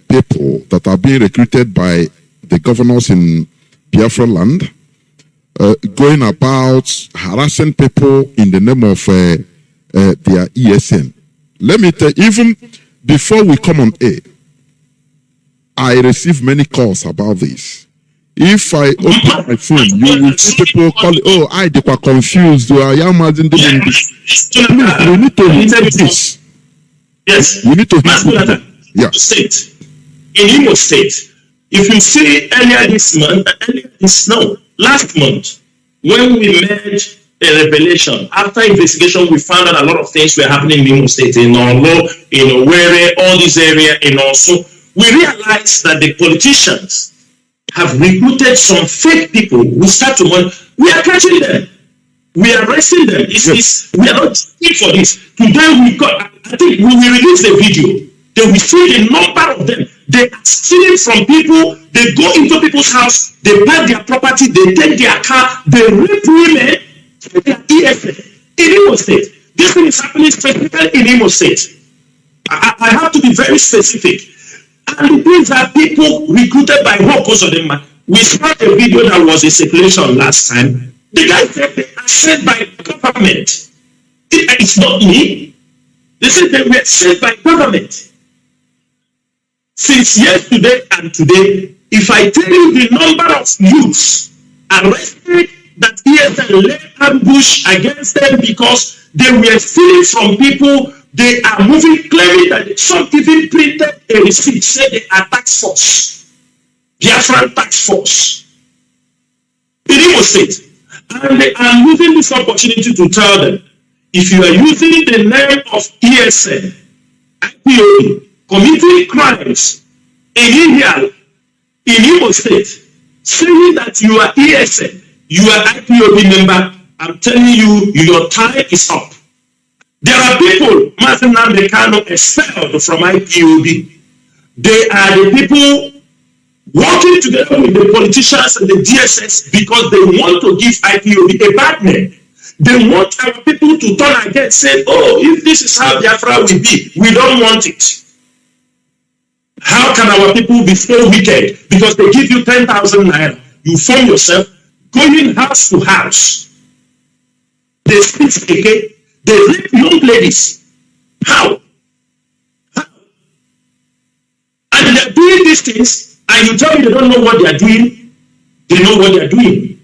people that are being recruited by the governors in Biafra land, going about harassing people in the name of their ESN. Let me tell you, even before we come on air, I receive many calls about this. If I open my phone, you will see people calling, oh, I were confused. I am Please, we need to hear this. Yes. We need to hear this. Yeah. State. In Imo State, if you see last month, when we made a revelation, after investigation, we found out a lot of things were happening in Imo State, in Olo, in Owerri, all this area, in also. We realized that the politicians have recruited some fake people who start to money. We are catching them. We are arresting them. We are not looking for this. Today we got, I think we will release the video. They will see the number of them. They are stealing from people. They go into people's house. They buy their property. They take their car. They rape women. They are DSS in Imo State. This thing is happening specifically in Imo State. I have to be very specific. And these are people recruited by workers of them. We saw a video that was in circulation last time. The guy said they are sent by government. It's not me. They said they were sent by government. Since yesterday and today, if I tell you the number of youths arrested that ESN led ambush against them because they were stealing from people, they are moving, claiming that some even printed a receipt, said they are tax force, Biafran tax force, in Imo State. And they are using this opportunity to tell them, if you are using the name of ESN, IPOB, committing crimes in India, in Imo State, saying that you are ESN, you are IPOB member, I'm telling you, your time is up. There are people, MAZI NWACHINEKE Kanu expelled from IPOB. They are the people working together with the politicians and the DSS because they want to give IPOB a bad name. They want our people to turn against, say, oh, if this is how Biafra will be, we don't want it. How can our people be so wicked? Because they give you 10,000 naira. You form yourself, going house to house. They speak again. They rape young ladies. How? And they're doing these things, and you tell me they don't know what they are doing. They know what they are doing.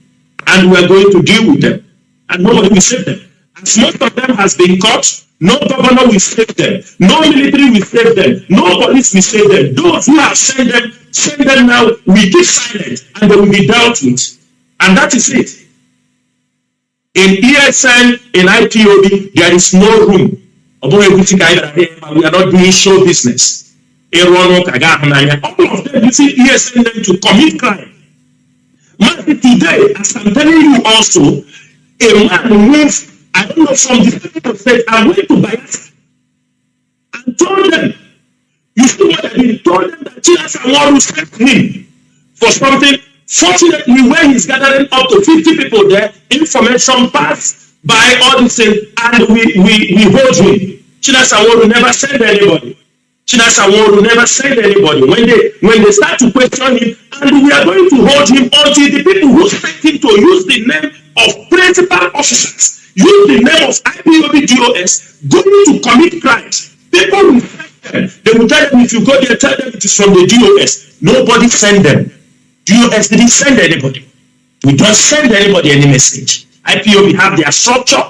And we are going to deal with them. And nobody will save them. As most of them has been caught, no governor will save them. No military will save them. No police will save them. Those who have sent them now, we keep silent, and they will be dealt with. And that is it. In ESN, in IPOB, there is no room. We are not doing show business. All of them using ESN to commit crime. Today, as I'm telling you also, a man moved, I don't know, from the state, I went to Biafra and told them, you see what I did? Told them that Chinas Amoru sent him for something. Fortunately, when he's gathering up to 50 people there, information passed by all these things, and we hold him. Chinas Amoru never sent anybody. Chinas Amoru never sent anybody. When they start to question him, and we are going to hold him until the people who sent him to use the name of principal officers, use the name of IPOB DOS, going to commit crimes. People will send them. They will tell them, if you go there, tell them it is from the DOS. Nobody send them. DOS didn't send anybody. We don't send anybody any message. IPOB have their structure.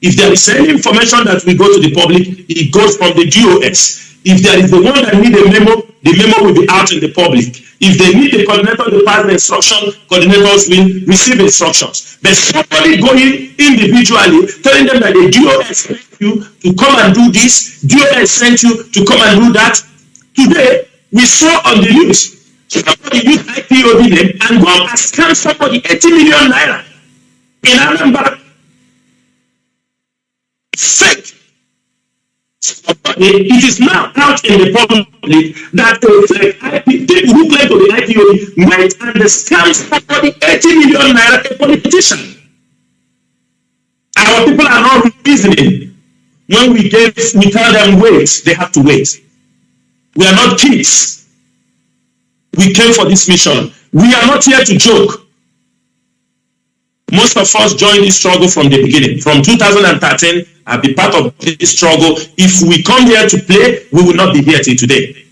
If there is any information that we go to the public, it goes from the DOS. If there is the one that need a memo, the memo will be out in the public. If they need the coordinator to pass the instruction, coordinators will receive instructions. But somebody going individually, telling them that the DOS sent you to come and do this, DOS sent you to come and do that. Today, we saw on the news, somebody use IPOB name and go and scam somebody 80 million naira in Anambra. Fake. It is now out in the public that people who claim to the IPOB went and scammed somebody 80 million naira, a politician. Our people are not reasoning. When we tell them wait, they have to wait. We are not kids. We came for this mission. We are not here to joke. Most of us joined this struggle from the beginning. From 2013, I've been part of this struggle. If we come here to play, we will not be here till today.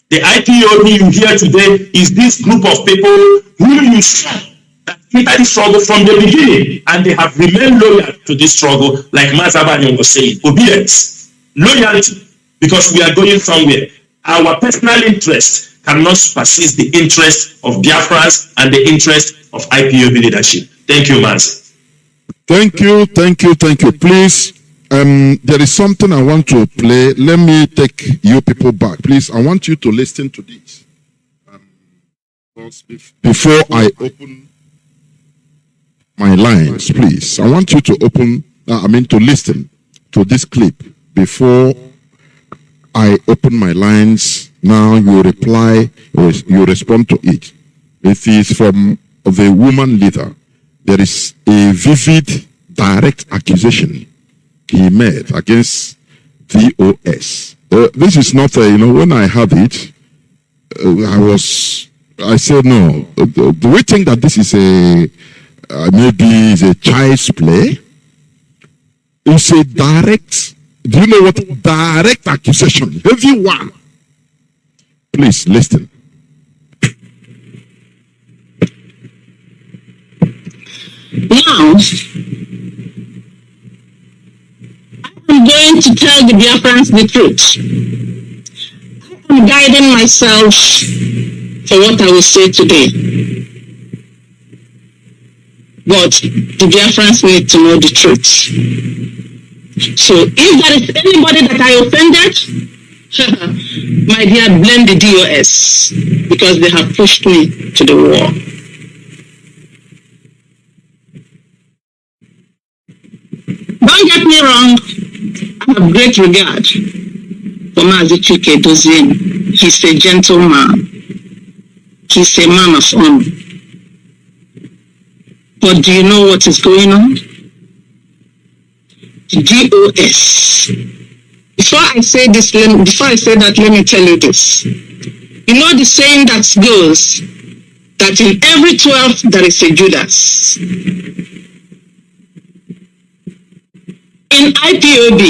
The IPOB you hear today is this group of people who you saw that entered this struggle from the beginning, and they have remained loyal to this struggle, like Mazabani was saying. Obedience, loyalty, because we are going somewhere. Our personal interest cannot supersede the interest of Biafrans and the interest of IPOB leadership. Thank you, Mazi. Thank you. Please, there is something I want to play. Let me take you people back. Please, I want you to listen to this. Before I open my lines, please, I want you to to listen to this clip before I open my lines. Now you reply, you respond to it. It is from the woman leader. There is a vivid, direct accusation he made against DOS. This is not, when I heard it, I said, no. Do we think that this is maybe is a child's play? It's a direct, do you know what direct accusation? Heavy one. Please listen. Now, I'm going to tell the Biafrans the truth. I'm guiding myself for what I will say today. But the Biafrans need to know the truth. So if there is anybody that I offended, my dear, blame the DOS because they have pushed me to the wall. Don't get me wrong, I have great regard for MAZI NWACHINEKE. He's a gentleman. He's a man of honor. But do you know what is going on? The DOS. Before I say that, let me tell you this. You know the saying that goes that in every 12 there is a Judas. In IPOB,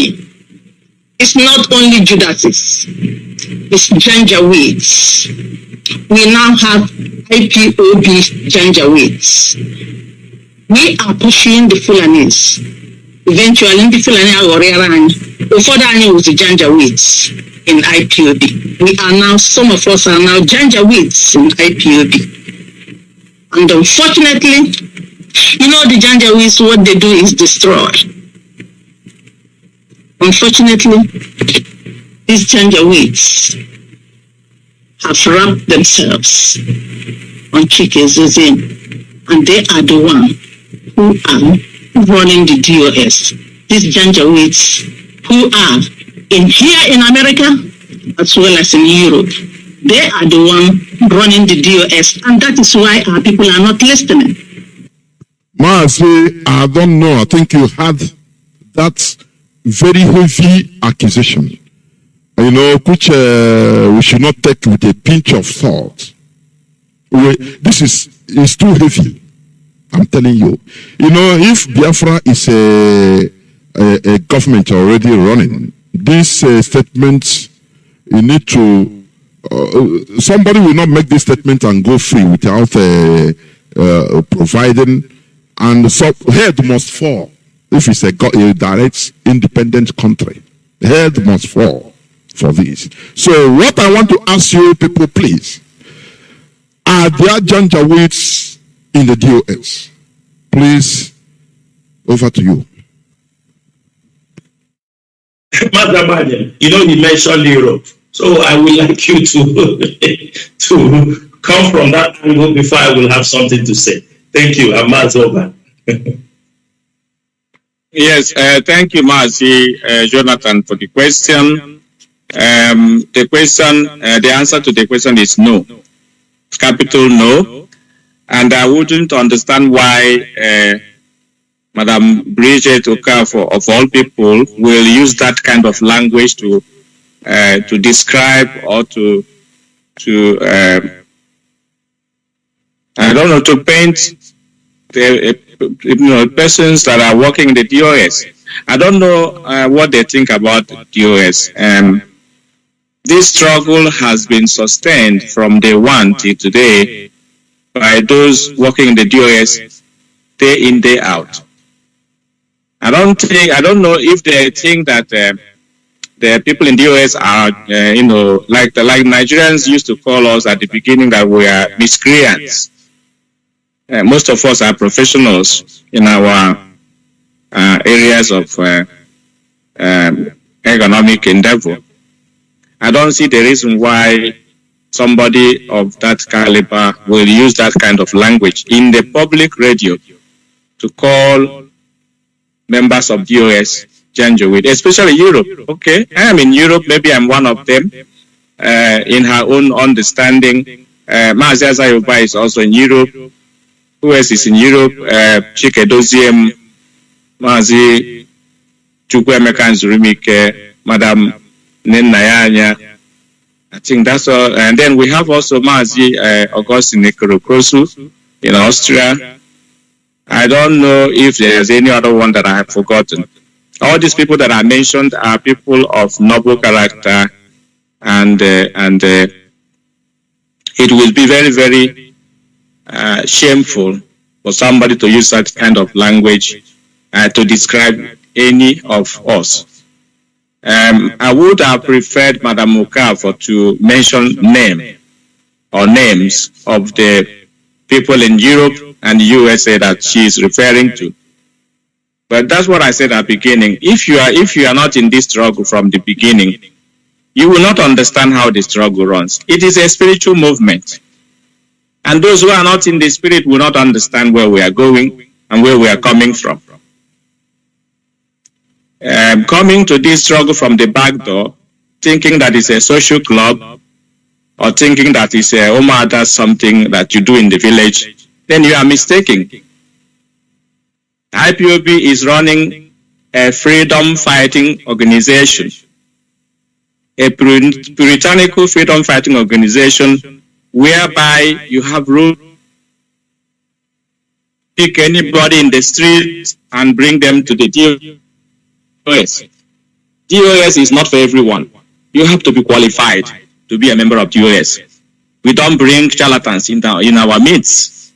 it's not only Judases, it's Janjaweeds. We now have IPOB Janjaweeds. We are pushing the Fulanis. Eventually, the Fulani are before that, it was the Janjaweeds in IPOB. Some of us are now Janjaweeds in IPOB. And unfortunately, the Janjaweeds, what they do is destroy. Unfortunately, these Janjaweeds have wrapped themselves on Chike, and they are the one who are running the DOS. These Janjaweeds who are here in America as well as in Europe, they are the one running the DOS, and that is why our people are not listening. Mazi, I don't know. I think you had that very heavy accusation, which we should not take with a pinch of salt. This is too heavy. I'm telling you. If Biafra is a government already running, this statement, you need to, somebody will not make this statement and go free without providing, and so head must fall. If it's a direct, independent country, head must fall for this. So what I want to ask you people, please, are there Janjaweeds in the DOS? Please, over to you. Madam, you mentioned Europe. So I would like you to come from that angle before I will have something to say. Thank you. I'm over. Yes, thank you, Mazi, Jonathan, for the question. The answer to the question is no. Capital no. And I wouldn't understand why Madam Bridget Okafor, of all people, will use that kind of language to describe or to paint the persons that are working in the DOS. I don't know what they think about the DOS. This struggle has been sustained from day one till today by those working in the DOS day in, day out. I don't know if they think that the people in DOS are, like Nigerians used to call us at the beginning, that we are miscreants. Most of us are professionals in our areas of economic endeavor. I don't see the reason why somebody of that caliber will use that kind of language in the public radio to call members of DOS Janjaweed, especially Europe. Okay, I am in Europe, maybe I'm one of them. In her own understanding, Mazi Azayoba is also in Europe. Who else is in Europe? Chike Doziem, Mazi Chukwuemeka Nzurumike, Madam Nenayanya. I think that's all. And then we have also Mazi Augustine Ekorokosu in Austria. I don't know if there's any other one that I have forgotten. All these people that I mentioned are people of noble character, and it will be very, very shameful for somebody to use that kind of language to describe any of us. I would have preferred Madam Okafor to mention names of the people in Europe and the USA that she is referring to. But that's what I said at the beginning. If you are not in this struggle from the beginning, you will not understand how the struggle runs. It is a spiritual movement. And those who are not in the spirit will not understand where we are going and where we are coming from. Coming to this struggle from the back door, thinking that it's a social club, or thinking that it's a Omar does something that you do in the village, then you are mistaken. IPOB is running a freedom fighting organization, a puritanical freedom fighting organization whereby you have rule, pick anybody in the street and bring them to the DOS. DOS is not for everyone. You have to be qualified to be a member of DOS. We don't bring charlatans in our midst.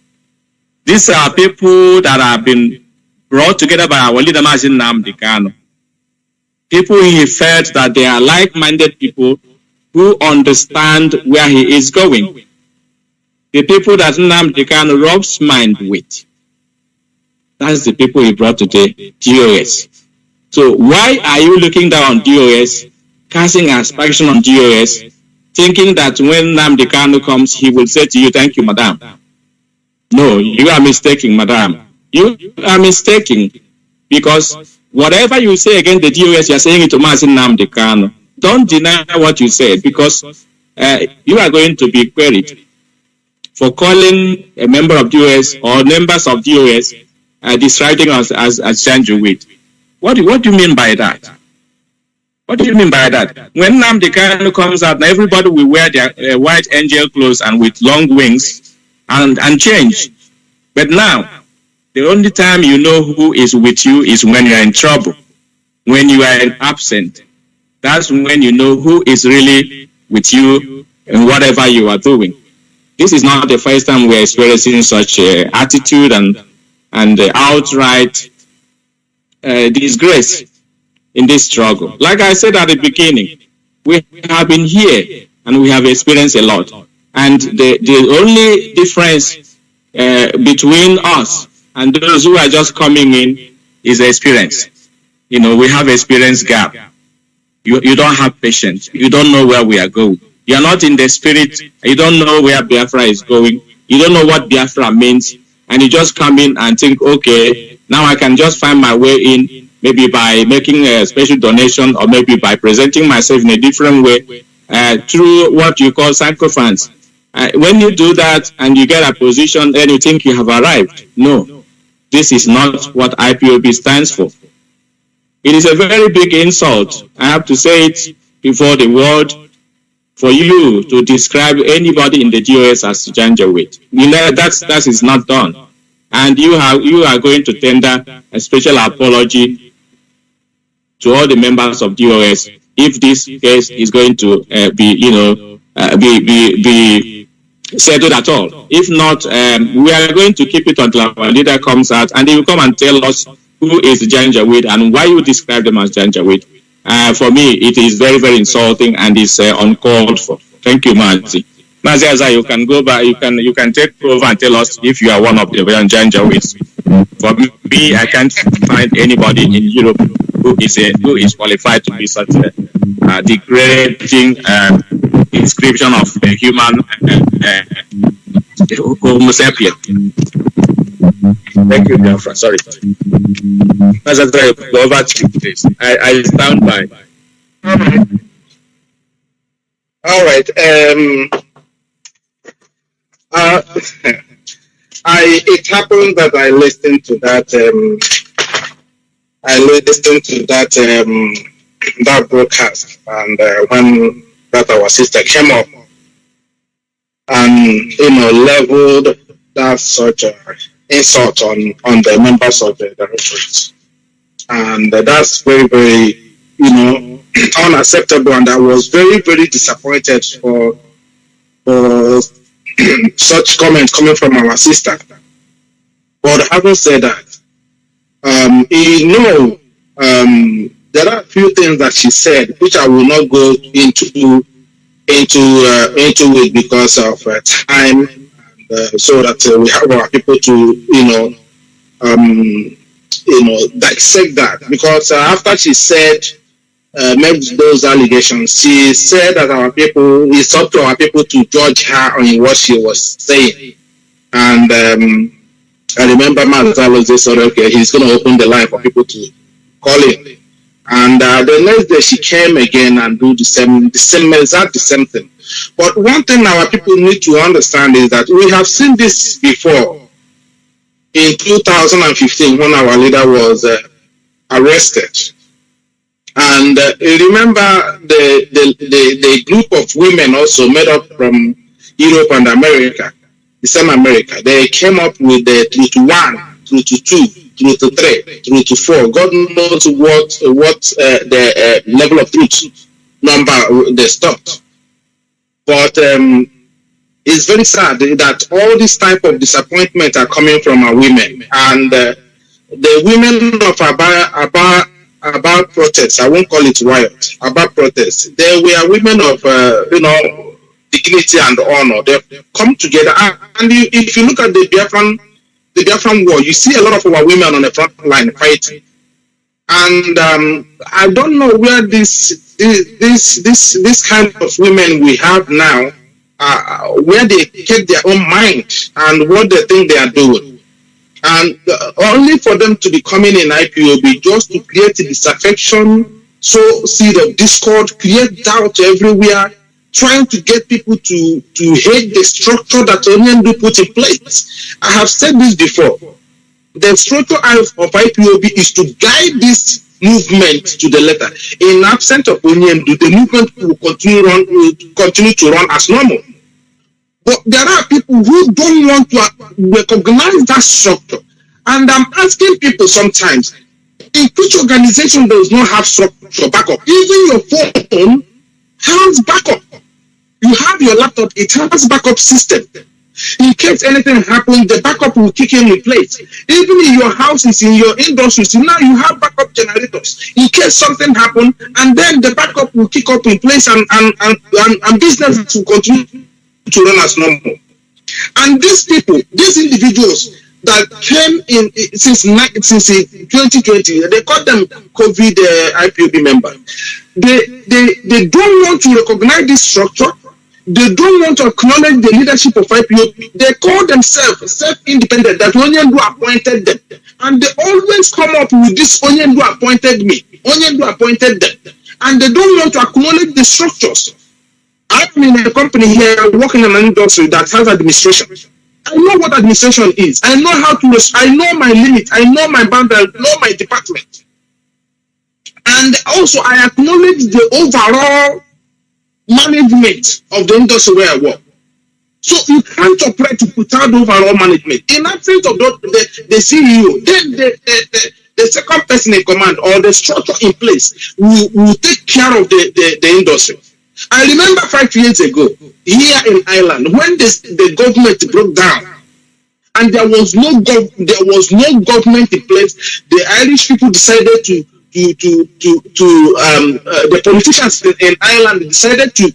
These are people that have been brought together by our leader, MAZI Nnamdi. People he felt that they are like-minded people who understand where he is going. The people that Nnamdi rubs mind with. That's the people he brought to the DOS. So why are you looking down on DOS, casting aspersion on DOS, thinking that when Nnamdi Kanu comes, he will say to you, "Thank you, madam"? No, you are mistaken, madam. You are mistaken, because whatever you say against the DOS, you are saying it to MAZI Nnamdi Kanu. Don't deny what you said, because you are going to be queried for calling a member of DOS or members of DOS describing us as Janjaweed. What do you mean by that? What do you mean by that? When Nnamdi Kanu comes out, everybody will wear their white angel clothes and with long wings and change. But now, the only time you know who is with you is when you are in trouble, when you are absent. That's when you know who is really with you in whatever you are doing. This is not the first time we are experiencing such attitude and outright disgrace in this struggle. Like I said at the beginning, we have been here and we have experienced a lot. And the only difference between us and those who are just coming in is experience. You know, we have experience gap. You don't have patience. You don't know where we are going. You are not in the spirit. You don't know where Biafra is going. You don't know what Biafra means. And you just come in and think, okay, now I can just find my way in, maybe by making a special donation or maybe by presenting myself in a different way through what you call sacrifice. When you do that and you get a position, then you think you have arrived. No, this is not what IPOB stands for. It is a very big insult, I have to say it before the world, for you to describe anybody in the DOS as Janjaweed. You know, that is not done. And you are going to tender a special apology to all the members of DOS if this case is going to be settled at all. If not, we are going to keep it until our leader comes out and he will come and tell us who is Janjaweed and why you describe them as Janjaweed. For me, it is very, very insulting and is uncalled for. Thank you, Mazi. Mazi Aza, you can go back. You can take over and tell us if you are one of the Janjaweeds. For me, I can't find anybody in Europe who is qualified to be such a degrading description of a human Homo sapien. Thank you, Biafra. Sorry. Over to you, please. I stand by. All right. It happened that I listened to that. That broadcast, and when that our sister came up and leveled that such insult on the members of the directorates, and that's very, very unacceptable, and I was very, very disappointed for such comments coming from our sister. But having said that, there are a few things that she said which I will not go into it because of time, and, so that we have our people to dissect that. Because after she said made those allegations, she said that it's up to our people to judge her on what she was saying. And I remember Mazalo said, okay, he's going to open the line for people to call in. And the next day she came again and do the same thing. But one thing our people need to understand is that we have seen this before. In 2015, when our leader was arrested, and remember the group of women also made up from Europe and America, the same America, they came up with the truth 1, truth 2, truth 3, truth 4. God knows what the level of truth number they stopped. But it's very sad that all this type of disappointment are coming from our women, and the women of about protests. I won't call it riot. About protests, they were women of dignity and honor. They come together, and if you look at the Biafran war, you see a lot of our women on the front line fighting. And I don't know where this kind of women we have now, where they keep their own mind and what they think they are doing. And only for them to be coming in IPOB just to create disaffection, sow seed of discord, create doubt everywhere, trying to get people to hate the structure that Onyendu put in place. I have said this before. The structure of IPOB is to guide this movement to the letter. In absence of Onyendu, the movement will continue to run as normal. But there are people who don't want to recognize that structure. And I'm asking people sometimes, in which organization does not have structure backup? Even your phone has backup. You have your laptop, it has backup system. In case anything happens, the backup will kick in place. Even in your houses, in your industries, now you have backup generators. In case something happens, and then the backup will kick up in place, and business will continue to run as normal. And these people, these individuals that came in since 2020, they call them COVID IPOB members. They don't want to recognize this structure. They don't want to acknowledge the leadership of IPOB. They call themselves self-independent, that Onyendu appointed them. And they always come up with this Onyendu appointed me. Onyendu appointed them. And they don't want to acknowledge the structures. I'm in a company here working in an industry that has administration. I know what administration is. I know how to, I know my limit. I know my boundary. I know my department. And also I acknowledge the overall management of the industry where I work. So you can't operate without overall management. In absence of the CEO, then the second person in command or the structure in place will take care of the industry. I remember 5 years ago here in Ireland when the government broke down and there was no government in place. The Irish people decided the politicians in Ireland decided to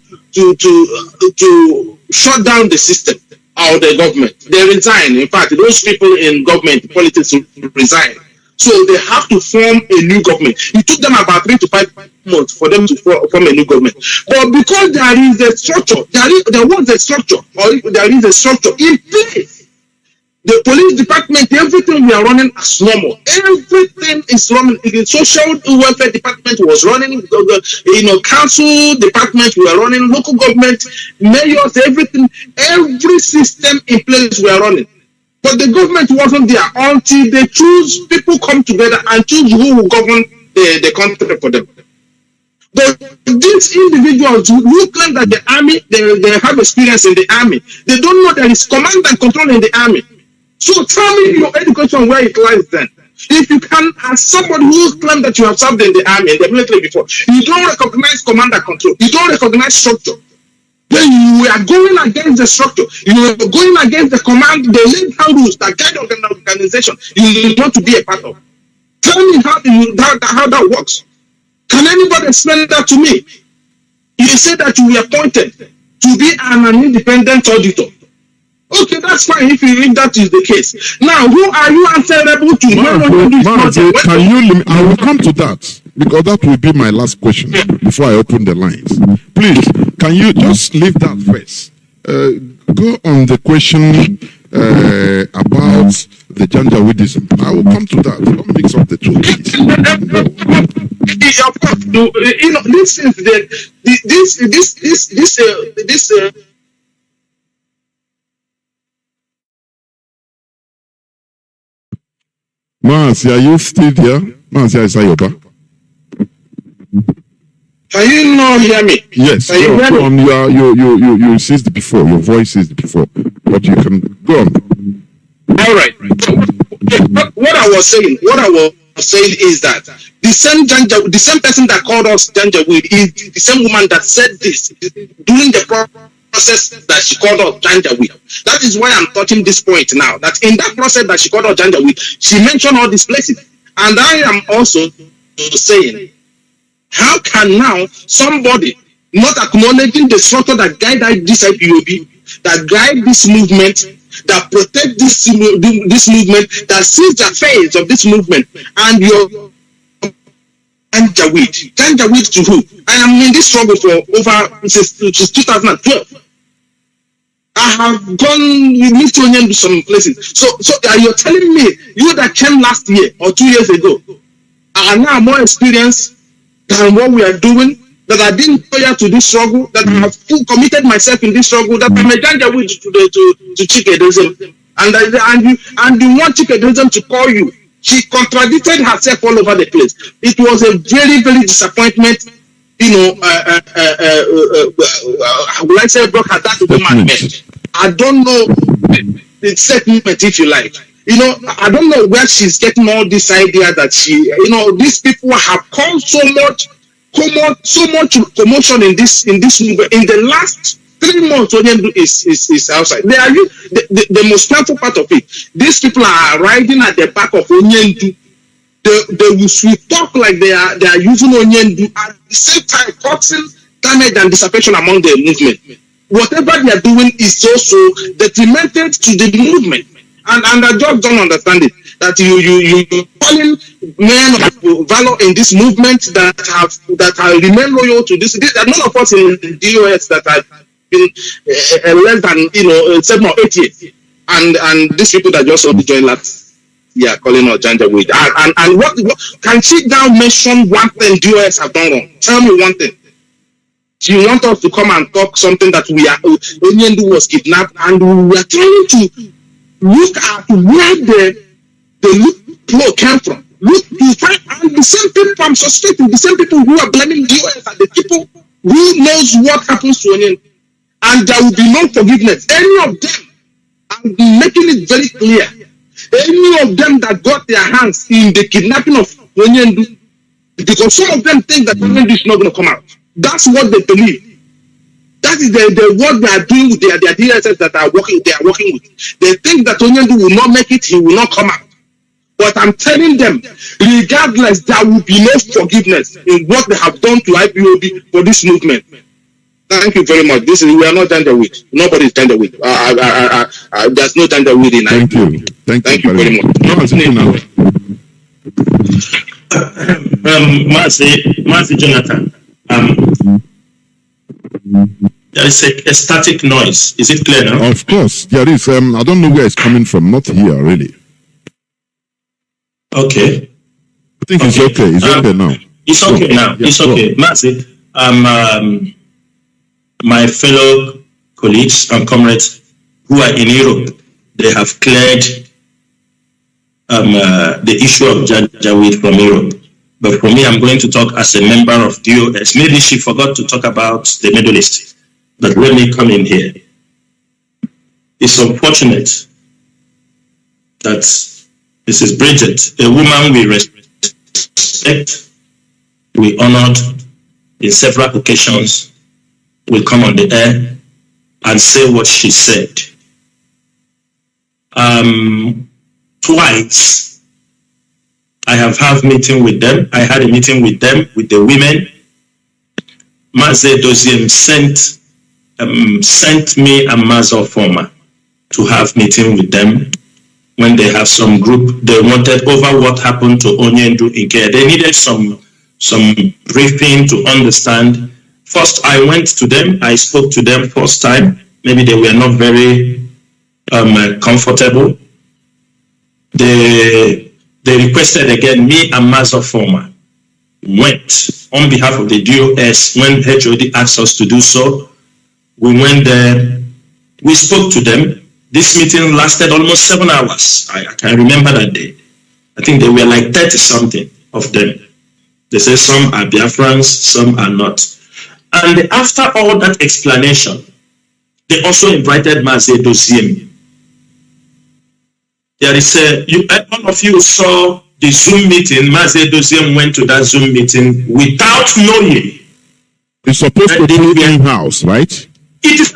shut down the system. or the government. They resign. In fact, those people in government politics resign. So they have to form a new government. It took them about 3 to 5 months for them to form a new government. But because there is a structure, there was a structure, or there is a structure in place. The police department, everything we are running as normal. Everything is running. The social welfare department was running. Council department we are running. Local government, mayors, everything. Every system in place we are running. But the government wasn't there until they choose, people come together and choose who will govern the country for them. But these individuals who claim that the army, they have experience in the army, they don't know there is command and control in the army. So tell me your education where it lies then. If you can, as somebody who claims that you have served in the army and the military before, you don't recognize command and control, you don't recognize structure, then you are going against the structure, you are going against the command, the legal rules that guide the organization you want to be a part of. Tell me how that works. Can anybody explain that to me? You say that you were appointed to be an independent auditor. Okay, that's fine if that is the case. Now, who are you answerable to? I will come to that because that will be my last question before I open the lines. Please, can you just leave that first? Go on the question about the Janjaweedism. I will come to that. Don't mix up the two, please. This is this. Mazi, are you still there? Mazi Isayoba. Can you not hear me? Yes. Go on. You ceased before. Your voice ceased before. But you can go on. All right. What I was saying is that the same person that called us Janjaweed is the same woman that said this during the process that she called us Janjaweed. That is why I'm touching this point now. That in that process that she called us Janjaweed, she mentioned all these places. And I am also saying, how can now somebody not acknowledging the structure that guide this IPOB, that guide this movement, that protect this movement, that sees the face of this movement, and you're Janjaweed to who? I am in this struggle for over since 2012. I have gone with to some places. So you're telling me you that came last year or 2 years ago are now more experienced than what we are doing, that I didn't loyal to this struggle, that I have committed myself in this struggle, that I'm a Janjaweed to Chikedoism, and you want Chikedoism to call you. She contradicted herself all over the place. It was a very, very disappointment. Will I say broke her that woman meant? I don't know the statement, if you like. I don't know where she's getting all this idea that these people have caused so much commotion in this movement. In the last 3 months, Onyendu is outside. They are the most painful part of it. These people are riding at the back of Onyendu. They will sweet talk like they are using Onyendu at the same time causing damage and dissatisfaction among the movement. Whatever they are doing is also detrimental to the movement. And I just don't understand it. That you calling men of valor in this movement that remain loyal to this. None of us in the DOS that have been less than 7 or 8 years, and these people that just only joined last year calling us Janjaweed. And what can she now mention one thing DOS have done wrong? Tell me one thing. She want us to come and talk something that Onyendu was kidnapped, and we are trying to look at where the flow came from. Look to find, and the same people I'm suspecting, the same people who are blaming DOS are the people who knows what happens to Onyendu. And there will be no forgiveness. Any of them, I'm making it very clear, any of them that got their hands in the kidnapping of Onyendu, because some of them think that Onyendu is not going to come out. That's what they believe. That is what they are doing with their DSS that they are working with. They think that Onyendu will not make it, he will not come out. But I'm telling them, regardless, there will be no forgiveness in what they have done to IPOB for this movement. Thank you very much. We are not genderweed. Nobody is genderweed. There's no genderweed in Thank you. Thank you very much. Mazi Jonathan, there is a static noise. Is it clear now? Of course, there is. I don't know where it's coming from. Not here, really. Okay. I think it's okay. It's okay now. It's okay now. Yeah, it's okay. Mazi, my fellow colleagues and comrades who are in Europe, they have cleared the issue of Janjaweed from Europe. But for me, I'm going to talk as a member of DOS. Maybe she forgot to talk about the Middle East. But let me come in here. It's unfortunate that Mrs. Bridget, a woman we respect, we honored in several occasions, will come on the air and say what she said. Twice, I have had meeting with them. I had a meeting with them, with the women. Mazi Doziem sent me a Mazo former to have meeting with them when they have some group. They wanted over what happened to Onyendu in Kenya. They needed some briefing to understand. First, I went to them. I spoke to them first time. Maybe they were not very comfortable. They requested again, me and Mazo former went on behalf of the DOS when HOD asked us to do so. We went there, we spoke to them. This meeting lasted almost 7 hours. I can remember that day. I think there were like 30 something of them. They say some are Biafrans, some are not. And after all that explanation, they also invited Mazi Doziem. There is all of you saw the Zoom meeting. Mazi Doziem went to that Zoom meeting without knowing. It's supposed to be in-house, right? It is.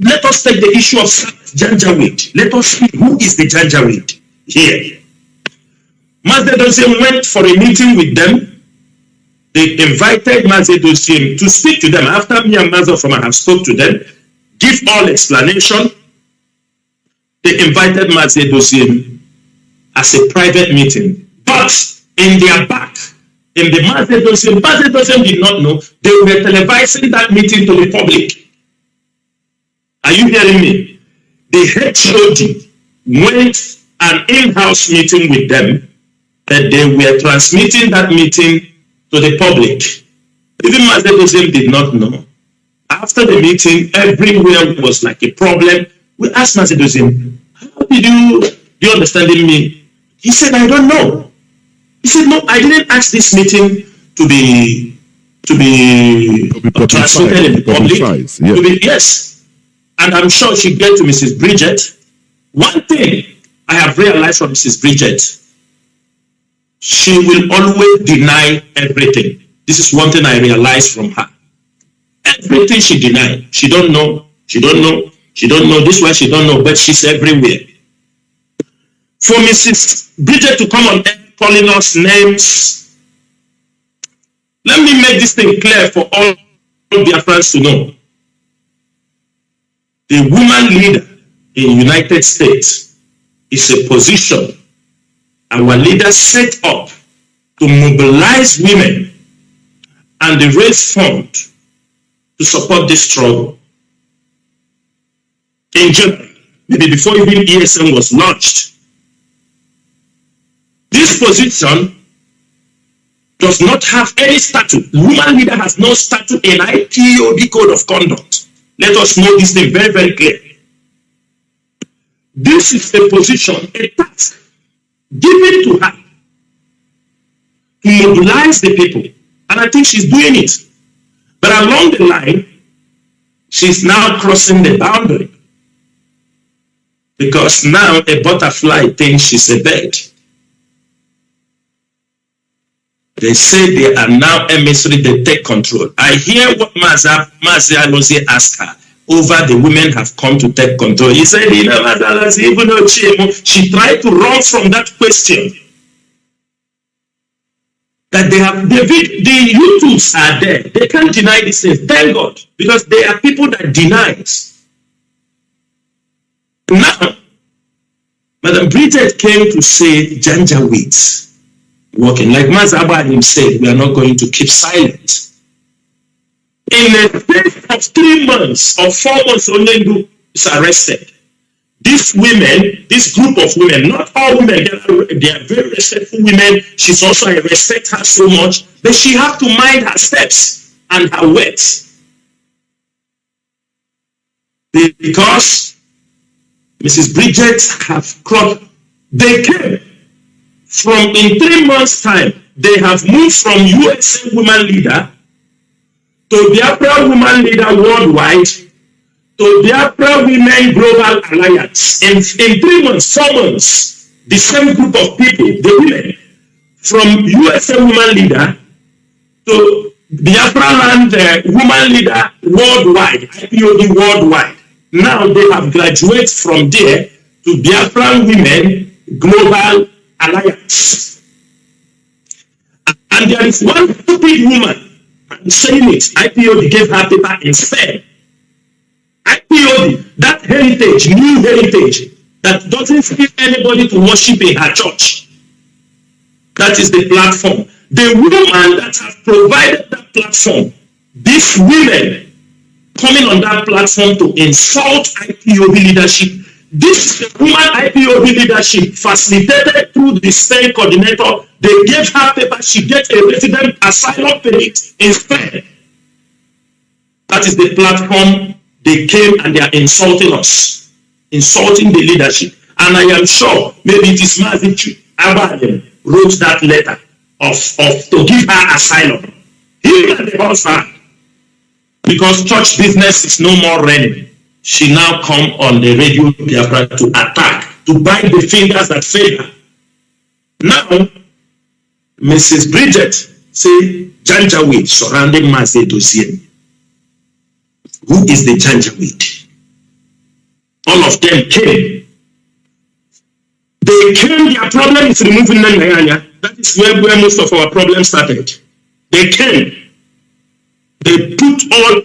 Let us take the issue of Janjaweed. Let us see who is the Janjaweed here. Mazi Doziem went for a meeting with them. They invited Mazi Doziem to speak to them. After me and Mazi Ofama have spoke to them, give all explanation. They invited Mazi Doziem as a private meeting. But in their back, in the Mazi Doziem did not know they were televising that meeting to the public. Are you hearing me? The HOD went an in-house meeting with them, that they were transmitting that meeting to the public. Even Mazi Doziem did not know. After the meeting, everywhere was like a problem. We asked Mazi Doziem, how did you understanding me? He said, I don't know. He said, no, I didn't ask this meeting to be transmitted in the public. Yeah. Yes. And I'm sure she get to Mrs. Bridget. One thing I have realized from Mrs. Bridget, she will always deny everything. This is one thing I realized from her. Everything she denied. She don't know. She don't know. She don't know. This way she don't know, but she's everywhere. For Mrs. Bridget to come on air calling us names, let me make this thing clear for all Biafrans to know. The woman leader in the United States is a position our leaders set up to mobilize women and raise funds to support this struggle. In January, maybe before even ESM was launched, this position does not have any statute. The woman leader has no statute in IPOB code of conduct. Let us know this thing very, very clear. This is a position, a task given to her to mobilize the people. And I think she's doing it. But along the line, she's now crossing the boundary. Because now a butterfly thinks she's a bird. They say they are now emissary, they take control. I hear what Mazi Alozie asked her. Over the women have come to take control. He said, you know, Mazi Alozie, even though she tried to run from that question. that they have, the YouTubes are there. They can't deny these things. Thank God, because there are people that denies. Now, Madam Bridget came to say Janjaweeds working. Like Mazaba himself, we are not going to keep silent. In a space of 3 months or 4 months, Onyendu is arrested. These women, this group of women, not all women, they are very respectful women. She's also, I respect her so much, but she has to mind her steps and her words. Because Mrs. Bridget have cropped, they came from, in 3 months' time, they have moved from USA woman leader to Biafra woman leader worldwide to Biafra Women Global Alliance. In 3 months, 4 months, the same group of people, the women, from USA woman leader to Biafra land woman leader worldwide, IPOB worldwide. Now they have graduated from there to Biafra Women Global Alliance. And there is one stupid woman, I'm saying it, IPOB gave her paper instead. IPOB, that heritage, new heritage, that doesn't see anybody to worship in her church. That is the platform. The woman that has provided that platform, these women coming on that platform to insult IPOB leadership, this is the woman IPOB leadership facilitated through the state coordinator. They gave her paper, she gets a resident asylum permit instead. That is the platform. They came and they are insulting us, insulting the leadership. And I am sure maybe it is MAZI Abadem wrote that letter of to give her asylum. He and the husband, because church business is no more running. She now come on the radio Biafra to attack, to bite the fingers that fail her. Now, Mrs. Bridget say Janjaweed surrounding MAZI dossier. Who is the Janjaweed? All of them came. They came, their problem is removing Nigerian. That is where most of our problems started. They came. They put all,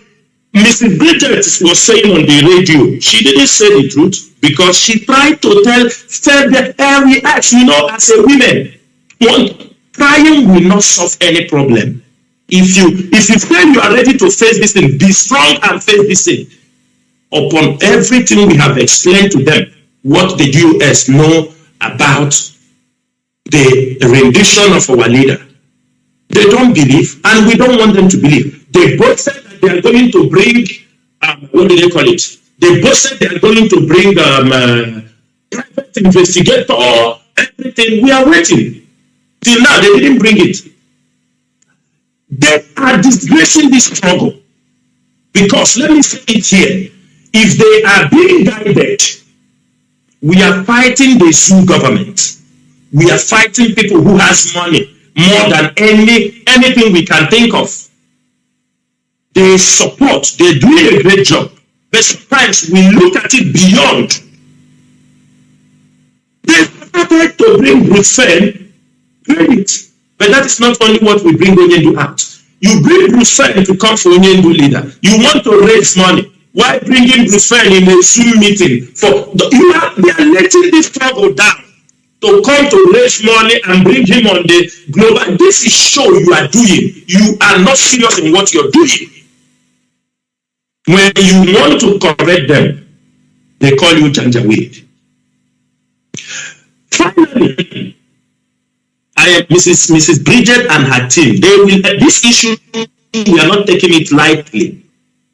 Mrs. Bridget was saying on the radio, she didn't say the truth because she tried to tell the area acts, you know, as a woman, crying will not solve any problem. If you feel you are ready to face this thing, be strong and face this thing. Upon everything we have explained to them, what the US know about the rendition of our leader. They don't believe, and we don't want them to believe. They both said that they are going to bring, what do they call it? They both said they are going to bring private investigator, everything. We are waiting. Till now, they didn't bring it. They are disgracing this struggle. Because, let me say it here, if they are being guided, we are fighting the Zoo government. We are fighting people who has money more than anything we can think of. They support, they're doing a great job. But sometimes we look at it beyond. They started to bring Bruxelles credit. But that is not only what we bring Onyendu out. You bring Bruxelles to come for Onyendu leader. You want to raise money. Why bringing Bruxelles in a Zoom meeting? They are letting this struggle down to come to raise money and bring him on the global. This is show you are doing. You are not serious in what you're doing. When you want to correct them, they call you Janjaweed. Finally, Mrs. Bridget and her team, they will, this issue, we are not taking it lightly.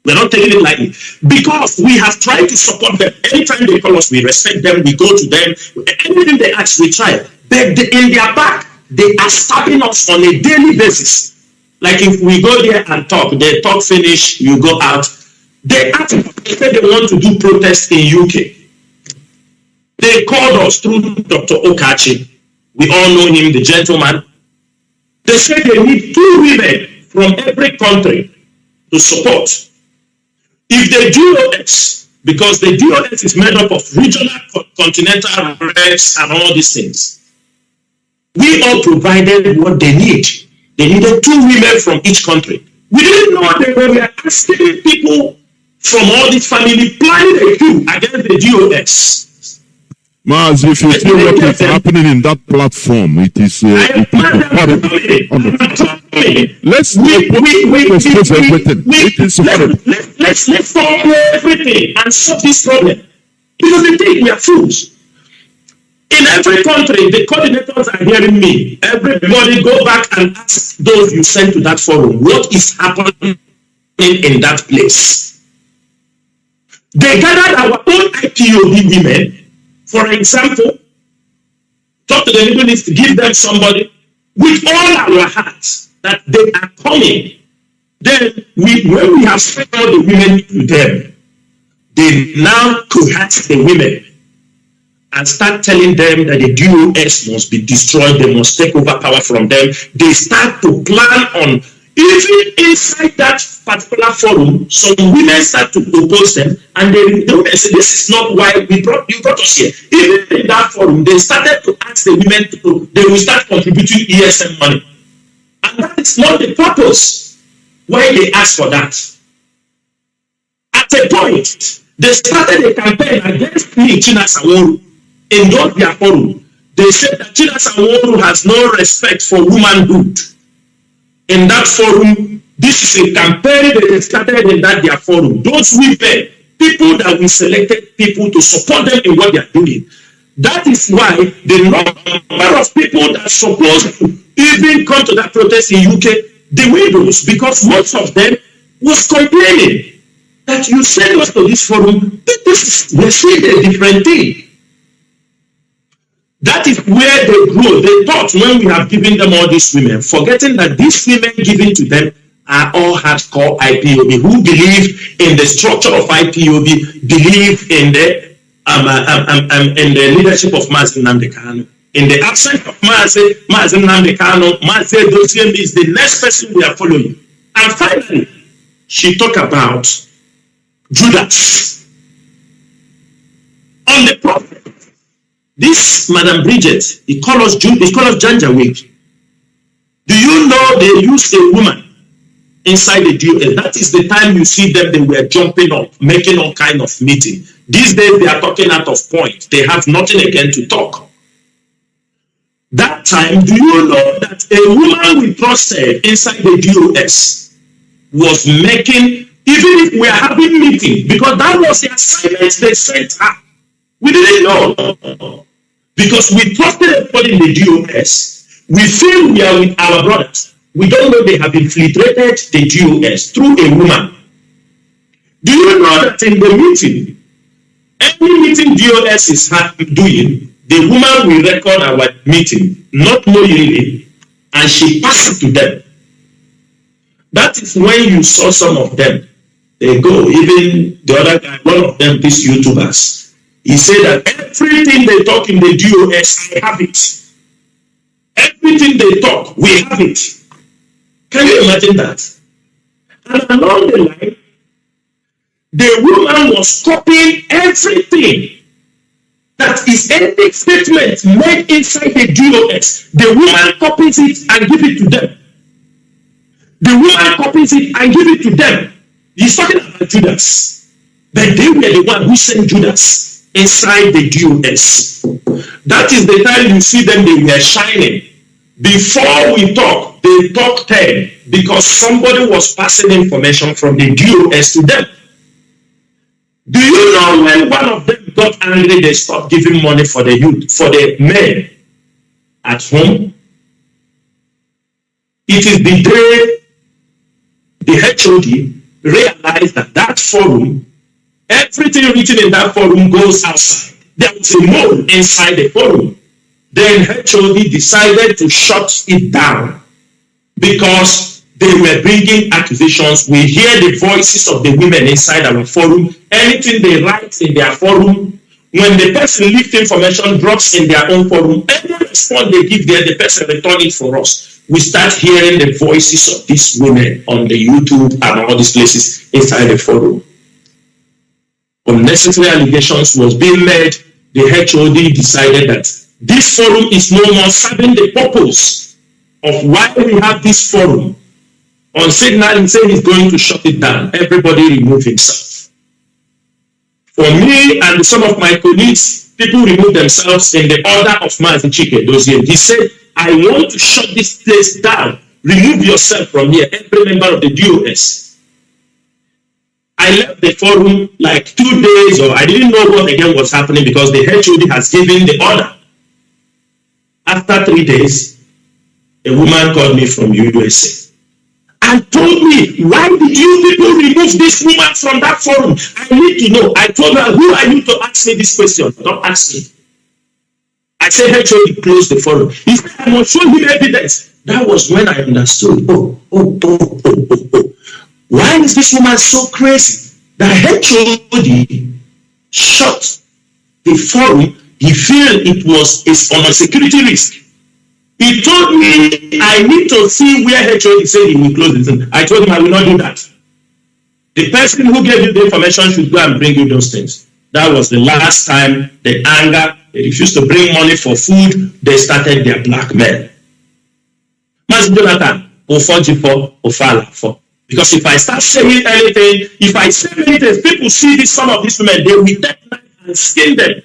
We're not taking it lightly because we have tried to support them. Anytime they call us, we respect them, we go to them. Anything they ask, we try. But in their back, they are stabbing us on a daily basis. Like if we go there and talk, they talk finish, you go out. They say they want to do protests in UK. They called us through Dr. Okachi. We all know him, the gentleman. They say they need 2 women from every country to support. If they do this, because the DOS is made up of regional, continental reps and all these things, we all provided what they need. They needed 2 women from each country. We didn't know they were asking people from all this family planning a coup against the DOS. Maz, if you see what is happening in that platform, it is horrible. Let's expose everything. It is horrible. Let's solve everything and solve this problem. Because they think we are fools. In every country, the coordinators are hearing me. Everybody go back and ask those you sent to that forum, what is happening in that place? They gathered our own IPOB women. For example, talk to the Middle East, give them somebody with all our hearts that they are coming. Then, when we have sent all the women to them, they now coerce the women and start telling them that the DOS must be destroyed, they must take over power from them. They start to plan on, even inside that particular forum, some women start to oppose them, and they say, this is not why you brought us here. Even in that forum, they started to ask the women they will start contributing ESM money. And that is not the purpose why they asked for that. At a point, they started a campaign against me, China Saworu, in their forum. They said that China Saworu has no respect for womanhood. In that forum, this is a campaign that they started in their forum. Those women, people that we selected people to support them in what they are doing. That is why the number of people that supposed to even come to that protest in UK, the widows, because most of them was complaining that you send us to this forum, we're seeing a different thing. That is where they grow. They thought when we have given them all these women, forgetting that these women given to them are all hardcore IPOB who believe in the structure of IPOB, believe in the leadership of MAZI Kanu. In the absence of MAZI Kanu, MAZI Dosiem is the next person we are following. And finally, she talked about Judas. On the prophet, this Madam Bridget, he called us Janjaweed. Do you know they used a woman inside the DOS? That is the time you see them, they were jumping up, making all kind of meeting. These days they are talking out of point. They have nothing again to talk. That time, do you know that a woman we trusted inside the DOS was making, even if we are having meeting, because that was the assignment they sent her. We didn't know. Because we trusted everybody in the DOS. We feel we are with our brothers. We don't know they have infiltrated the DOS through a woman. Do you know that in the meeting, any meeting DOS is doing, the woman will record our meeting, not knowingly, and she passes it to them. That is when you saw some of them. They go, even the other guy, one of them, these YouTubers, he said that everything they talk in the DOS, I have it. Everything they talk, we have it. Can you imagine that? And along the line, the woman was copying everything that is any statement made inside the DOS. The woman copies it and gives it to them. The woman copies it and gives it to them. He's talking about Judas. But they were the one who sent Judas inside the DOS. That is the time you see them, they were shining. Before we talk, they talk 10 because somebody was passing information from the DOS to them. Do you know when one of them got angry, they stopped giving money for the youth, for the men at home? It is the day the HOD realized that that forum, everything written in that forum goes outside. There was a mole inside the forum. Then HOD decided to shut it down because they were bringing accusations. We hear the voices of the women inside our forum. Anything they write in their forum, when the person leaks information, drops in their own forum, any response they give there, the person return it for us. We start hearing the voices of these women on the YouTube and all these places inside the forum. Unnecessary allegations was being made. The HOD decided that this forum is no more serving the purpose of why we have this forum on signal and saying he's going to shut it down. Everybody remove himself. For me and some of my colleagues, people remove themselves in the order of MAZI Chike Dozie. He said, I want to shut this place down. Remove yourself from here, every member of the DOS. I left the forum like 2 days, or I didn't know what again was happening because the HOD has given the order. After 3 days, a woman called me from USA and told me, why did you people remove this woman from that forum? I need to know. I told her, who are you to ask me this question? Don't ask me. I said, HOD closed the forum. He said, I must show him evidence. That was when I understood. Why is this woman so crazy? The HOD shut the forum. He felt it was on a security risk. He told me, I need to see where HOD said he will close it. I told him I will not do that. The person who gave you the information should go and bring you those things. That was the last time the anger, they refused to bring money for food, they started their blackmail. Mazi Jonathan, because if I start saying anything, if I say anything, people see this, some of these women, they will take knife and skin them.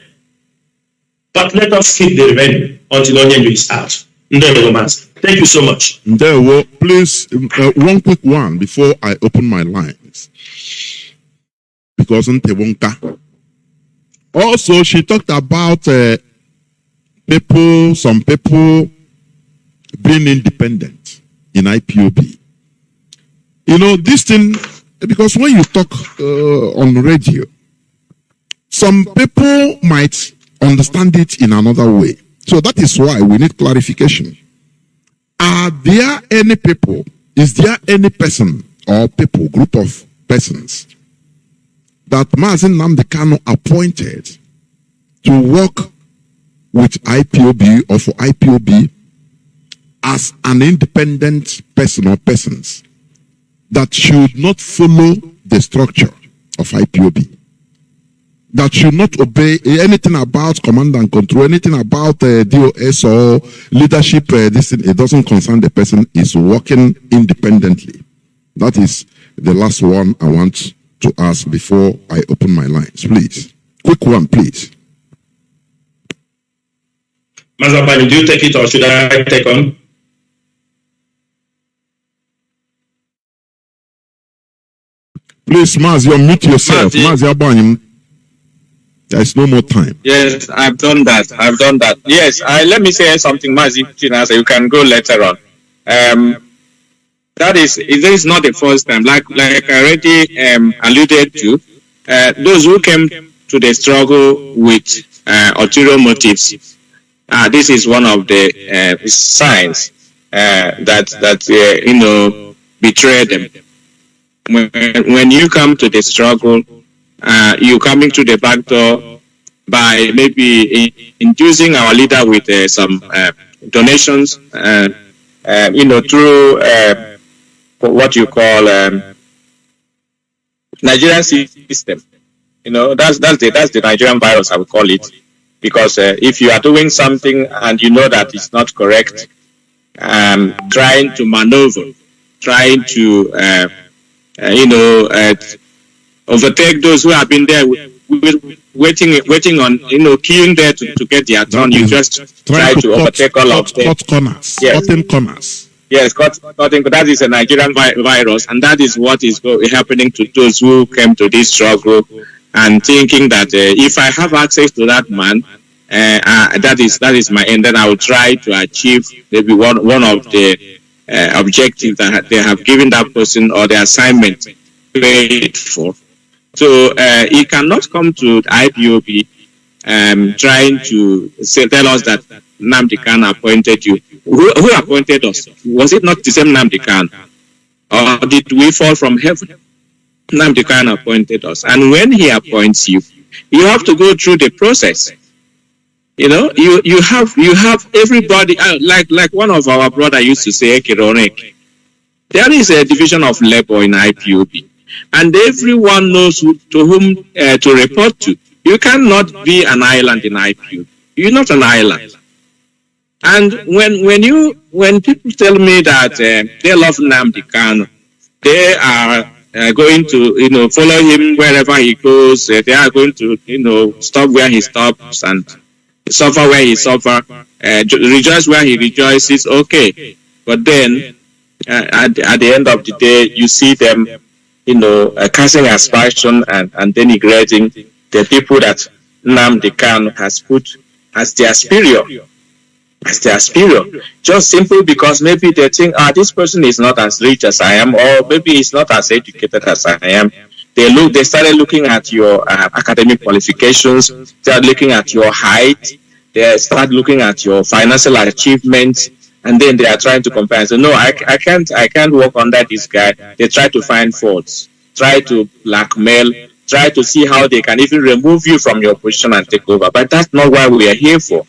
But let us keep the revenue until Onyendu is out. Thank you so much. Please, one quick one before I open my lines. Because also, she talked about some people being independent in IPOB. You know, this thing, because when you talk on radio, some people might understand it in another way. So that is why we need clarification. Are there any people, is there any person or people, group of persons that MAZI Nnamdi Kanu appointed to work with IPOB or for IPOB as an independent person or persons that should not follow the structure of IPOB? That should not obey anything about command and control, anything about DOS or leadership. This thing, it doesn't concern the person, is working independently. That is the last one I want to ask before I open my lines. Please. Quick one, please. Mazabani, do you take it or should I take on? Please, Mazi, unmute yourself. Mazi Abanyim. There is no more time. Yes, I've done that. Yes, let me say something, Mazi Chinasa. You can go later on. This is not the first time. Like I already alluded to, those who came to the struggle with ulterior motives. This is one of the signs that betray them. When you come to the struggle, you coming to the back door by maybe inducing our leader with some donations, through what you call Nigerian system. That's the Nigerian virus, I would call it, because if you are doing something and you know that it's not correct, trying to maneuver, trying to overtake those who have been there waiting on, queuing there to get their turn. You just try to overtake all of them. Cut corners. Yes. Cutting corners. Yes, cutting. That is a Nigerian virus, and that is what is happening to those who came to this struggle and thinking that if I have access to that man, that is my end. Then I will try to achieve maybe one of the objectives that they have given that person or the assignment paid for. So he cannot come to IPOB trying to tell us that Nnamdi Kanu appointed you. Who appointed us? Was it not the same Nnamdi Kanu? Or did we fall from heaven? Nnamdi Kanu appointed us. And when he appoints you, you have to go through the process. You have everybody, like one of our brother used to say, there is a division of labor in IPOB. And everyone knows to whom to report to. You cannot be an island in IPOB. You're not an island. And when people tell me that they love Nnamdi Kanu, they are going to follow him wherever he goes. They are going to stop where he stops and suffer where he suffers, rejoice where he rejoices. Okay, but then at the end of the day, you see them casting aspersion and denigrating the people that Nnamdi Kanu has put as their superior. Just simply because maybe they think, this person is not as rich as I am, or maybe he's not as educated as I am. They started looking at your academic qualifications, start looking at your height, they start looking at your financial achievements, and then they are trying to compare and say, no, I can't work under this guy. They try to find faults, try to blackmail, try to see how they can even remove you from your position and take over. But that's not what we are here for.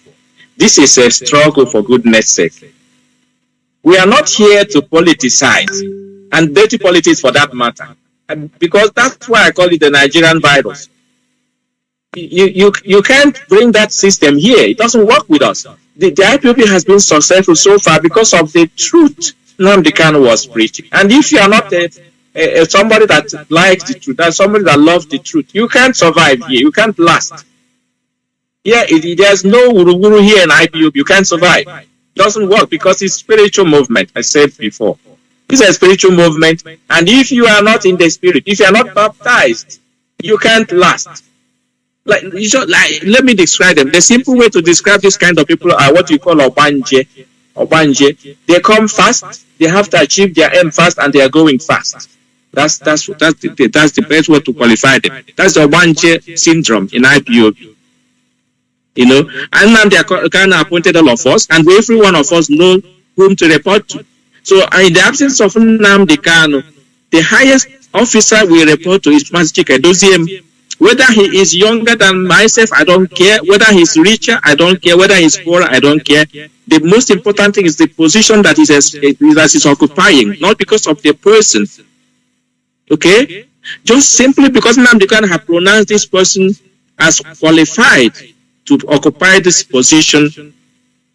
This is a struggle for goodness sake. We are not here to politicize, and dirty politics for that matter, because that's why I call it the Nigerian virus. You can't bring that system here. It doesn't work with us. The IPOB has been successful so far because of the truth Nnamdi Kanu was preaching. And if you are not somebody that likes the truth, that's somebody that loves the truth, you can't survive here. You can't last. Yeah, there's no wuru here in IPOB. You can't survive. It doesn't work because it's spiritual movement, I said before. It's a spiritual movement, and if you are not in the spirit, if you are not baptized, you can't last. Let me describe them. The simple way to describe this kind of people are what you call obanje. They come fast, they have to achieve their aim fast, and they are going fast. That's the best way to qualify them. That's the obanje syndrome in IPOB. And Nnamdi Kanu appointed all of us, and every one of us know whom to report to. So in the absence of Nnamdi Kanu, the highest officer we report to is MAZI NWACHINEKE. Whether he is younger than myself, I don't care. Whether he's richer, I don't care. Whether he's poorer, I don't care. The most important thing is the position that he's occupying, not because of the person. Okay? Just simply because Nnamdi Kanu has pronounced this person as qualified to occupy this position,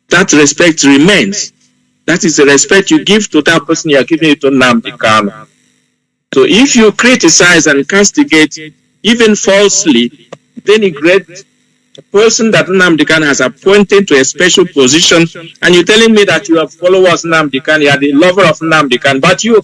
that respect remains. That is the respect you give to that person, you are giving it to Nnamdi Kanu. So if you criticize and castigate, even falsely, denigrate a person that Nnamdi Kanu has appointed to a special position, and you're telling me that you are followers of Nnamdi Kanu, you are the lover of Nnamdi Kanu, but you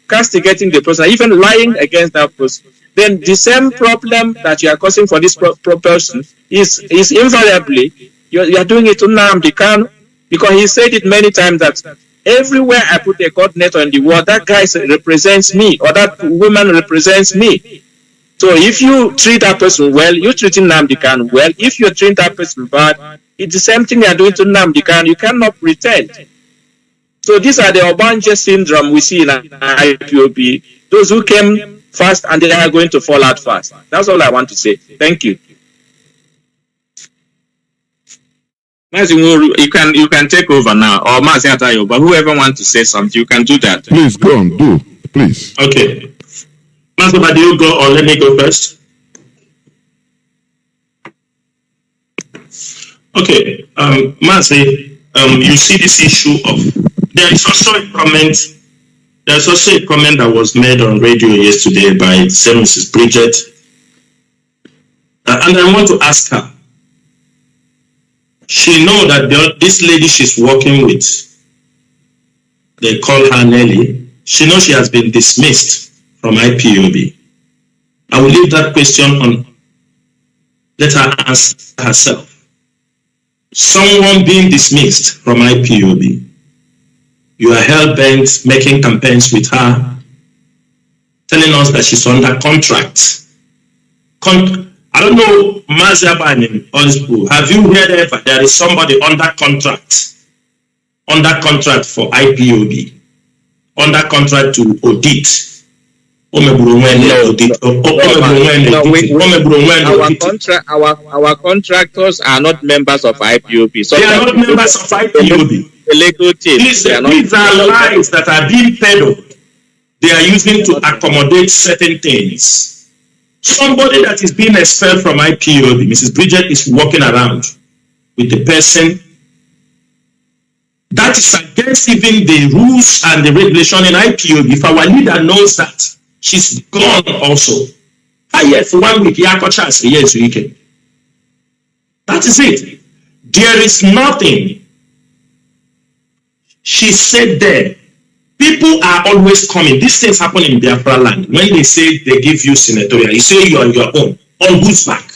castigating the person, even lying against that person, then the same problem that you are causing for this person is invariably, you are doing it to Nnamdi Kanu, because he said it many times that everywhere I put a coordinator in the world, that guy represents me, or that woman represents me. So if you treat that person well, you're treating Nnamdi Kanu well. If you treat that person bad, it's the same thing you're doing to Nnamdi Kanu. You cannot pretend. So these are the Obanje syndrome we see in IPOB. Those who came fast and they are going to fall out fast. That's all I want to say. Thank you. You can take over now, or Mazi Atayo, but whoever wants to say something, you can do that. Please go on, please. Okay. Master, do you go or let me go first? Okay, Mazi, you see this issue of there is also a comment. There's also a comment that was made on radio yesterday by Mrs. Bridget, and I want to ask her. She knows that this lady she's working with, they call her Nelly. She knows she has been dismissed from IPOB. I will leave that question on. Let her answer herself. Someone being dismissed from IPOB, you are hell-bent making campaigns with her, telling us that she's under contract. I don't know, Mazi Abani, have you heard ever there is somebody under contract for IPOB, under contract to audit? Our contractors are not members of IPOB. So they are not members of IPOB. The legal team. These are lies that are being peddled. They are using to accommodate certain things. Somebody that is being expelled from IPOB, Mrs. Bridget, is walking around with the person That is against even the rules and the regulation in IPOB. If our leader knows that, she's gone also. Yes, 1 week, yes, weekend. That is it. There is nothing. She said there, people are always coming. These things happen in Biafra land. When they say they give you senatorial, you say you're on your own. On whose back?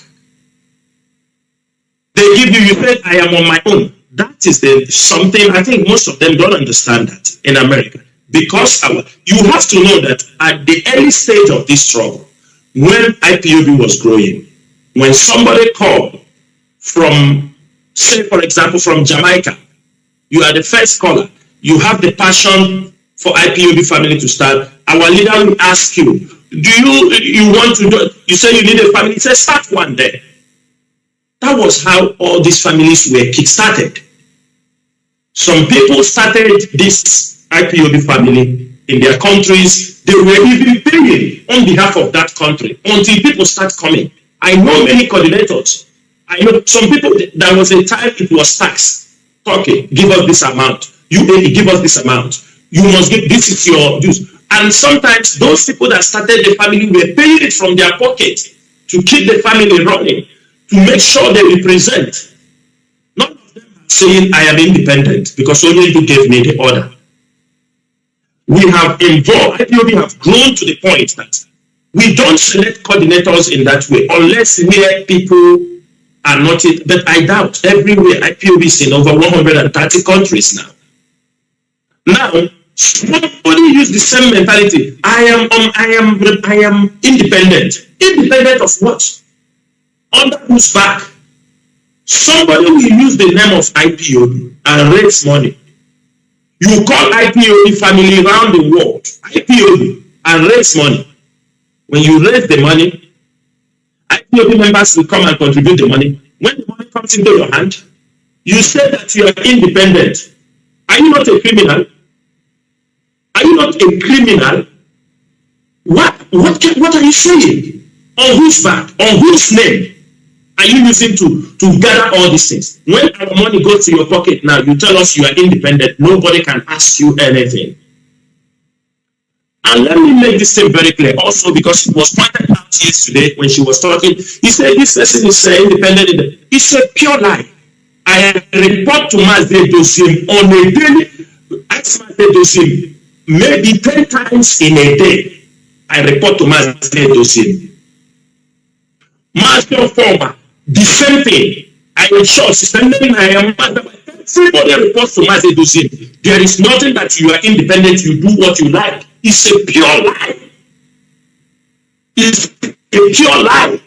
They give you say, I am on my own. That is something, I think most of them don't understand that in America. Because you have to know that at the early stage of this struggle, when IPOB was growing, when somebody called from, say for example, from Jamaica, you are the first caller, you have the passion for IPOB family to start, our leader will ask you, do you want to do, you say you need a family, he says start one there. That was how all these families were kick-started. Some people started this IPOB family in their countries. They were even paying on behalf of that country until people start coming. I know many coordinators. I know some people, there was a time it was tax. Okay, give us this amount. You give us this amount. You must give, this is your dues. And sometimes those people that started the family were paying it from their pocket to keep the family running, to make sure they represent. None of them are saying I am independent because only you gave me the order. We have involved, IPOB have grown to the point that we don't select coordinators in that way unless where people are not it. But I doubt everywhere IPOB is in over 130 countries now. Now, somebody use the same mentality. I am independent. Independent of what? Under whose back? Somebody will use the name of IPOB and raise money. You call IPOB family around the world, IPOB, and raise money. When you raise the money, IPOB members will come and contribute the money. When the money comes into your hand, you say that you are independent. Are you not a criminal? Are you not a criminal? What are you saying? On whose back? On whose name are you using to gather all these things? When our money goes to your pocket now, you tell us you are independent. Nobody can ask you anything. And let me make this thing very clear also, because it was pointed out yesterday when she was talking. He said this person is independent. It's a pure lie. I report to MAZI NWACHINEKE on a daily, ask MAZI NWACHINEKE maybe 10 times in a day. I report to MAZI NWACHINEKE. Master former, the same thing. I am sure, I am everybody reports to MAZI NWACHINEKE. There is nothing that you are independent, you do what you like. It's a pure lie. It's a pure lie.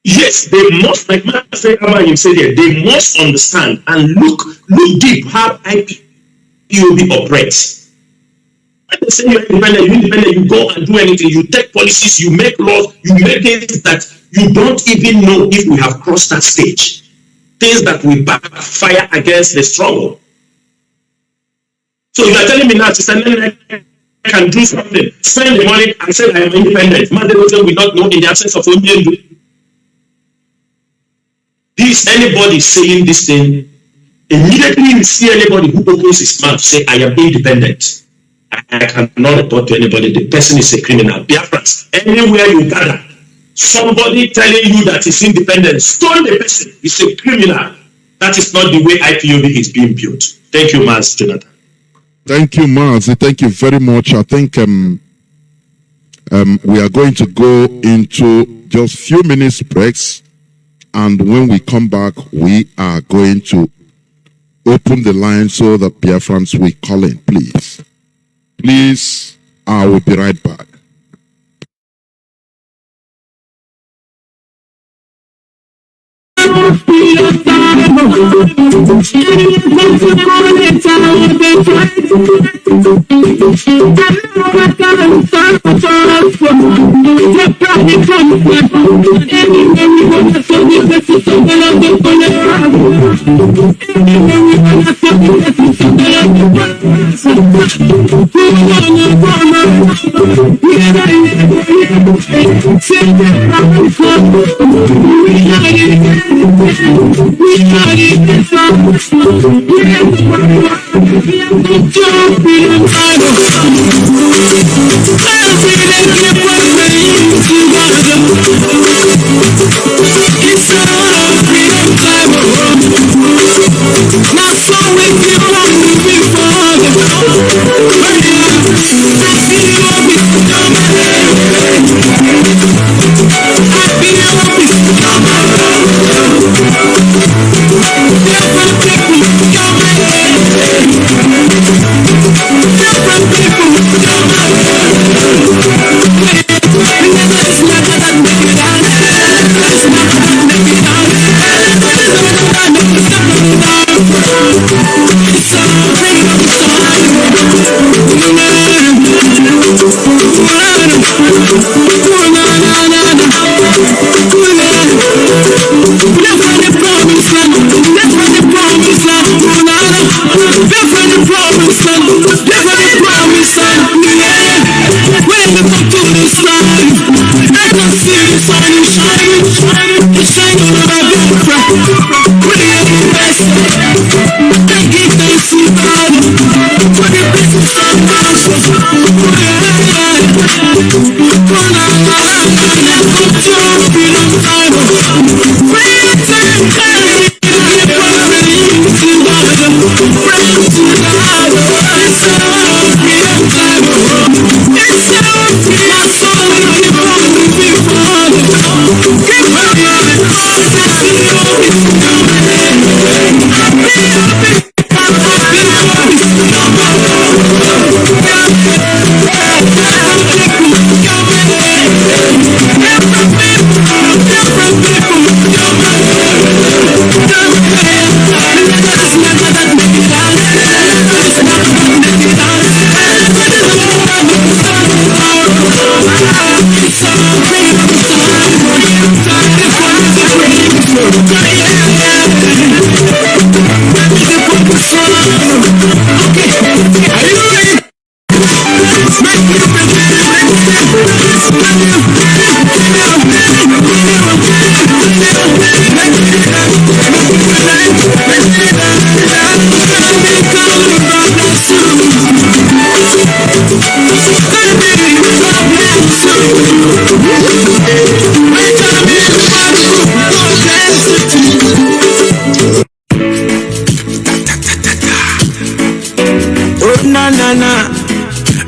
Yes, they must, like Master said here, they must understand and look deep how IPOB operates. When they say you're independent, you go and do anything, you take policies, you make laws, you make things that you don't even know if we have crossed that stage. Things that will backfire against the struggle. So you are telling me now, I can do something, spend the money and say I am independent. MAZI NWACHINEKE will not know in the absence of Onyendu. This anybody saying this thing, immediately you see anybody who opens his mouth say I am independent. I cannot report to anybody. The person is a criminal. Biafrans, anywhere you gather, somebody telling you that he's independent, stone the person. He's a criminal. That is not the way IPOB is being built. Thank you, Maz, Jonathan. Thank you, Maz. Thank you very much. I think we are going to go into just few minutes breaks, and when we come back, we are going to open the line so that Biafrans will call in, please. Please, I will be right back.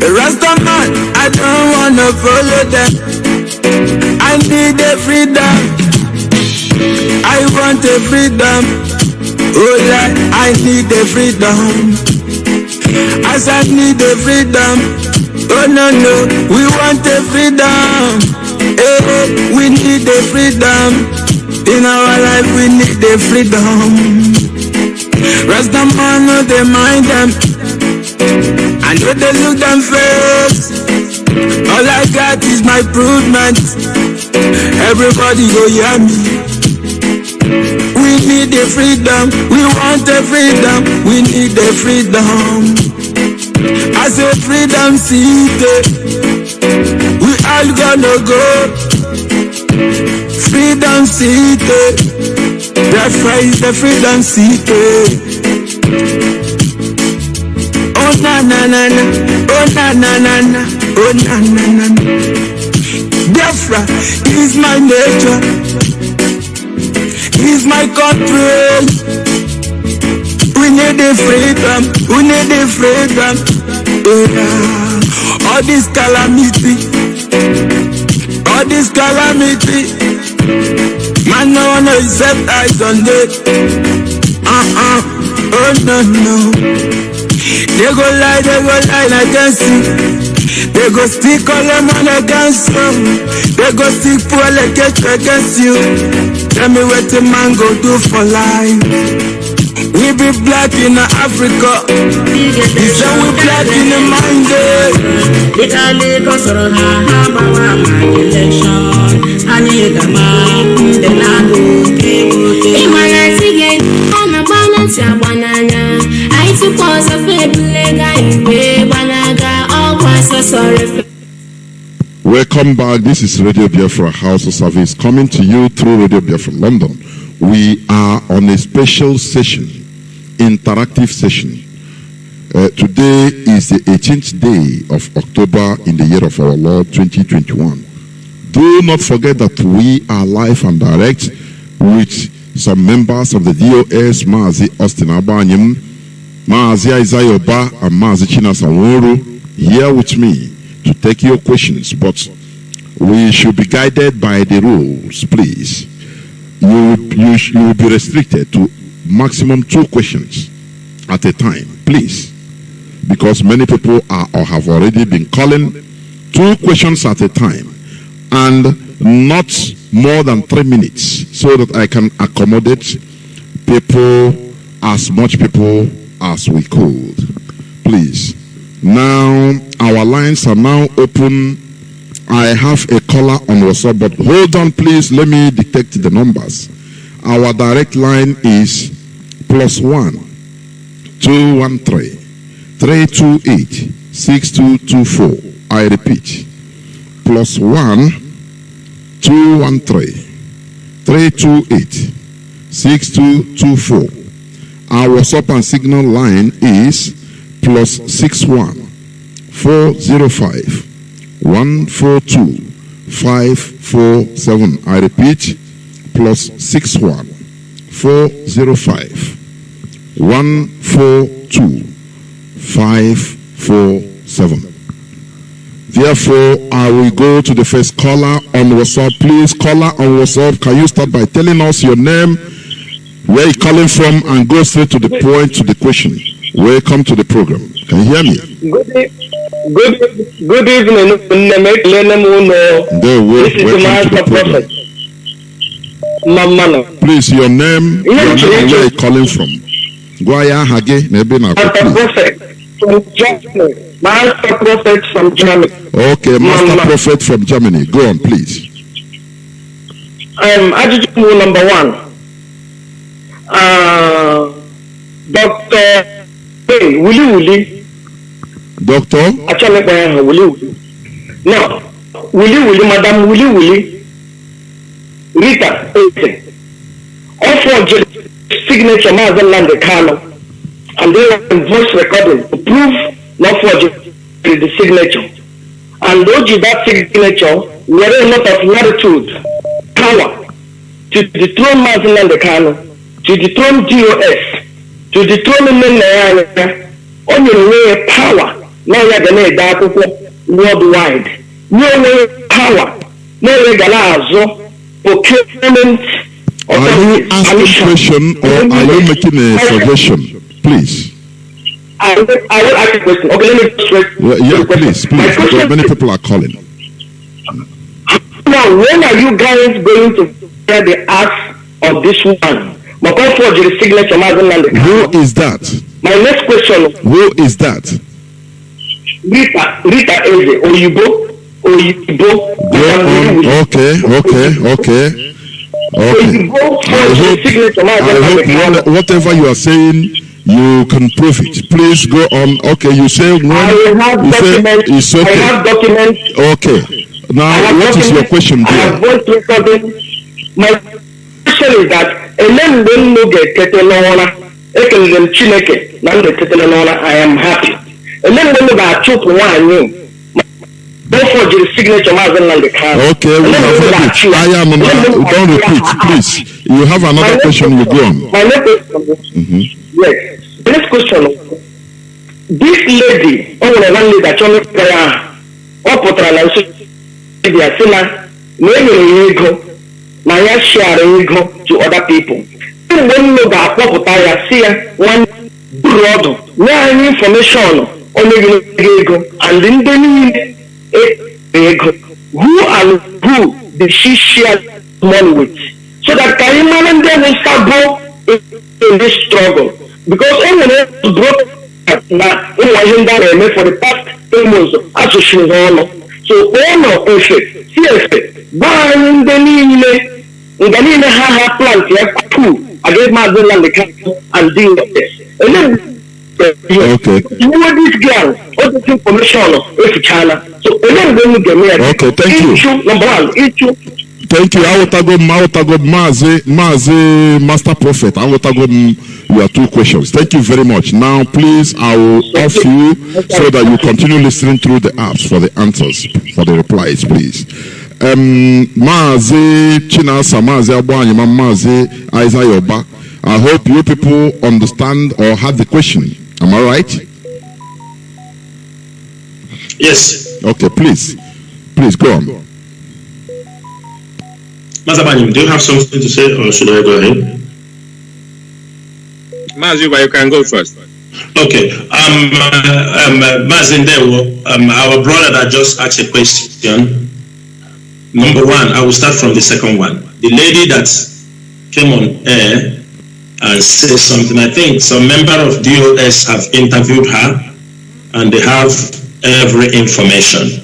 Rastaman, I don't wanna follow them. I need a freedom. I want a freedom. Oh yeah, I need a freedom. As I need a freedom. Oh no no, we want a freedom. Hey, we need a freedom. In our life we need a freedom. Rastaman, no they mind them. I know they look them face. All I got is my improvement. Everybody go hear me. We need the freedom. We want the freedom. We need the freedom. I say freedom city. We all gonna go. Freedom city. Biafra is the freedom city. Oh na na na na, oh na na na na, oh na na na na. Biafra is my nature, is my country. We need the freedom, we need the freedom. Yeah. All this calamity, man no one accept eyes on it. Oh no no. They go lie, I can see. They go stick all them on against you. They go stick poor like against you. Tell me what the man go do for life. We be black in Africa. He said we black in the mind. Italy goes on my election. I need a man. The land will be in my life again. On a balance, Welcome back. This is Radio Biafra HAUSA-SERVICE coming to you through Radio Biafra London. We are on a special session, interactive session. Today is the 18th day of October in the year of our Lord 2021. Do not forget that we are live and direct with some members of the DOS, MAZI Austin Abanyim, MAZI Isaiah and MAZI Chinasanworo here with me to take your questions, but we should be guided by the rules, please. You will be restricted to maximum 2 questions at a time, please, because many people are or have already been calling. 2 questions at a time and not more than 3 minutes, so that I can accommodate people, as much people as we could. Please. Now, our lines are now open. I have a caller on WhatsApp, but hold on, please. Let me detect the numbers. Our direct line is +1 213 328 6224. I repeat, +1 213 328 6224. Our WhatsApp and Signal line is +61 405 142 547. I repeat, +61 405 142 547. Therefore, I will go to the first caller on WhatsApp. Please, caller on WhatsApp, can you start by telling us your name, where you're calling from, and go straight to the point, to the question. Welcome to the program. Can you hear me? Good evening. This is the Master Prophet. Please, your name, and where you're calling from. Master Prophet from Germany. Master Prophet from Germany. Okay, Master Prophet from Germany. Go on, please. Attitude number 1. Dr. Willy. Doctor? Willy. No. Willy, Madam Willy. Rita. Offer signature MAZI Nnamdi Kanu. And they have voice recording to prove not forging the signature. And those that signature were a lot of latitude, power to dethrone MAZI Nnamdi Kanu, to dethrone DOS, to dethrone Nigerian, on your way power. Now you're going to die worldwide. No way power. No way galazo procurement. Are you asking a question or are you making a suggestion? Please. I will ask a question. Okay, let me straight. Yeah, please, because many people are calling. Now, when are you guys going to hear the act of this one? Who is that? My next question. Who is that? Rita Eze, Oyibo. Okay. I hope whatever you are saying, you can prove it. Please go on. Okay, you say one. It's okay. I have documents. Okay. Now, what is your question there? I have voice recording. My question is that I am happy. Okay, we have heard it. Don't repeat, please. You have another question, you go on. My next question. Yes. The next question. This lady, one lady that told me to other people. One information on and who did she share money with? So that Kaiman will start go in this struggle. Because everyone broke for the past 3 months association honor. So honor effect, CFA, buying the Nine plant here two against MAZI Nnamdi and deal with this. And then Okay. You know this girl, what the information of China. So okay, thank you. Issue number one, issue. Thank you. I will go Mazi Master Prophet. I will go your two questions. Thank you very much. Now, please, I will off you so that you continue listening through the apps for the answers, for the replies, please. Mazi Chinasa, Mazi Abwanyama, Mazi Aizayoba. I hope you people understand or have the question. Am I right? Yes. Okay, please go on. Mazabani, do you have something to say, or should I go ahead? Mazuba, you can go first. Okay. Mazindewo, our brother that just asked a question. Number one, I will start from the second one. The lady that came on air and said something, I think some member of DOS have interviewed her and they have every information.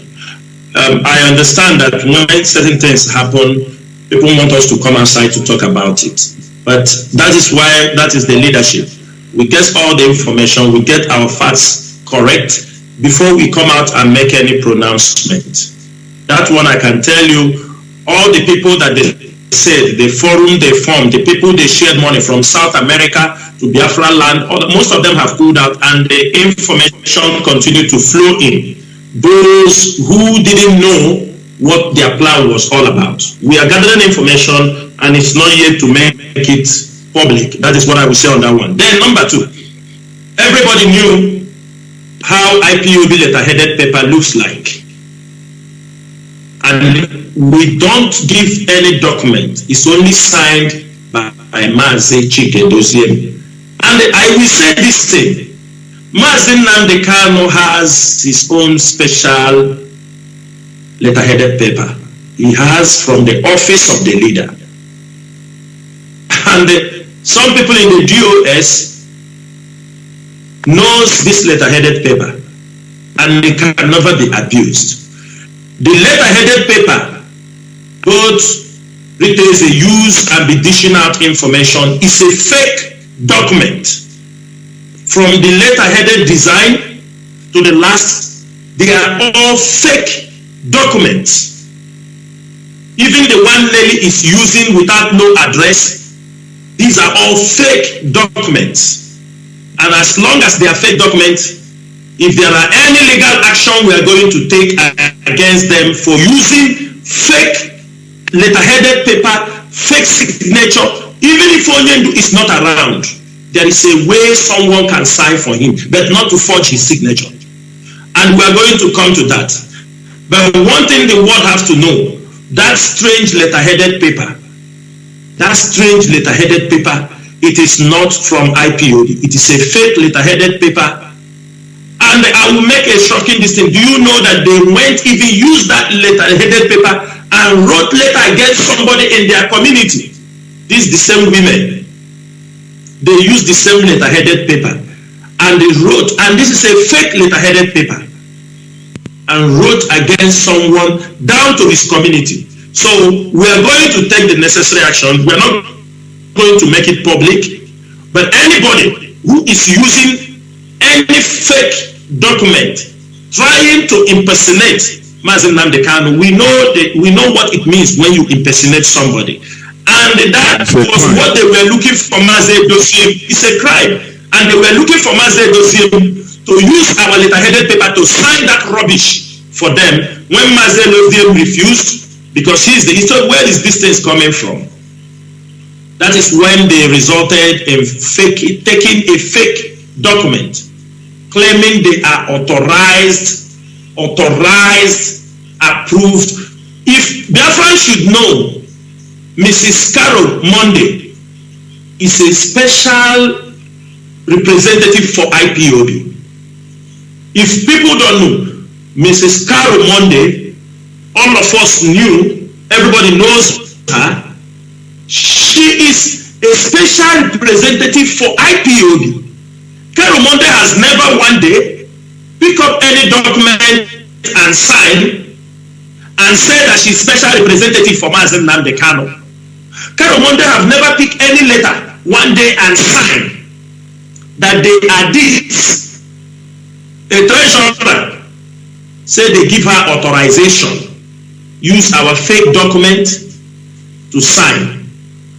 I understand that when certain things happen, people want us to come outside to talk about it. But that is why, that is the leadership. We get all the information, we get our facts correct before we come out and make any pronouncement. That one I can tell you, all the people that they said, the forum they formed, the people they shared money from South America to Biafra land, most of them have pulled out and the information continued to flow in. Those who didn't know what their plan was all about. We are gathering information and it's not yet to make it public. That is what I will say on that one. Then number two, everybody knew how IPOB letterheaded paper looks like. And we don't give any document. It's only signed by Mazi Chike Dosiem. And I will say this thing. Mazi Nnamdi Kanu has his own special letterheaded paper. He has from the office of the leader. And some people in the DOS knows this letterheaded paper and it can never be abused. The letterheaded paper both retains a use and be dishing out information. It's a fake document. From the letterheaded design to the last, they are all fake documents. Even the one Nelly is using without no address, these are all fake documents. And as long as they are fake documents, if there are any legal action we are going to take against them for using fake letterheaded paper, fake signature, even if Onyendu is not around, there is a way someone can sign for him, but not to forge his signature. And we are going to come to that. But one thing the world has to know, that strange letterheaded paper, it is not from IPOB. It is a fake letterheaded paper. And I will make a shocking distinction. Do you know that they went even use that letterheaded paper and wrote letter against somebody in their community? These the same women. They used the same letterheaded paper and they wrote, and this is a fake letterheaded paper, and wrote against someone down to his community. So we are going to take the necessary action. We are not going to make it public, but anybody who is using any fake document trying to impersonate Mazi Nnamdi Kanu, we know what it means when you impersonate somebody. And that was what they were looking for Mazi Dosiem. It's a crime. And they were looking for Mazi Dosiem to use our letterheaded paper to sign that rubbish for them. When Mazi Dosiem refused, because he said, where is this thing coming from? That is when they resulted in taking a fake document, claiming they are authorized, approved. If Biafrans should know, Mrs. Carol Monday is a special representative for IPOB. If people don't know, Mrs. Carol Monday, all of us knew, everybody knows her. She is a special representative for IPOB. Carol Monday has never one day picked up any document and signed and said that she's special representative for Mazi Nnamdi Kanu. Carol Monday have never picked any letter one day and signed that they are this. The treasurer said they give her authorization, use our fake document to sign.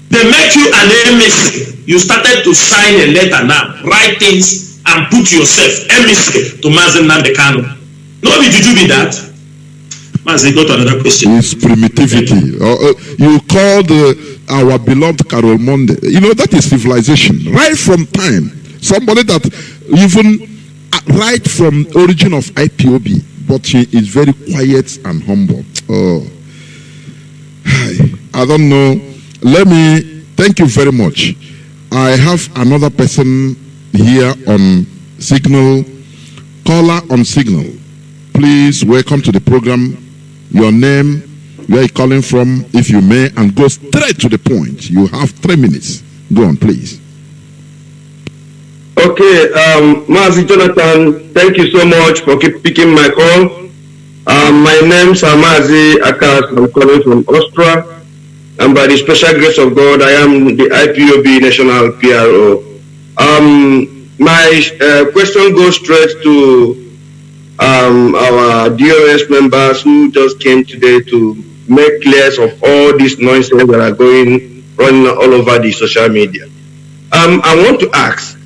They make you an emissary. You started to sign a letter now, write things and put yourself emissary to MAZI Nnamdi. No, did you be that? MAZI, go to another question. It's primitivity. You called our beloved Carol Monday. You know, that is civilization. Right from time. Somebody that even right from origin of IPOB, but she is very quiet and humble. Oh, I don't know. Let me thank you very much. I have another person here on Signal. Caller on Signal. Please welcome to the program. Your name, where are you calling from, if you may, and go straight to the point. You have 3 minutes. Go on, please. Okay, MAZI Jonathan, thank you so much for picking my call. My name is MAZI Akas. I'm calling from Austria, and by the special grace of God, I am the IPOB National PRO. My question goes straight to our DOS members who just came today to make clear of all this nonsense that are running all over the social media. I want to ask,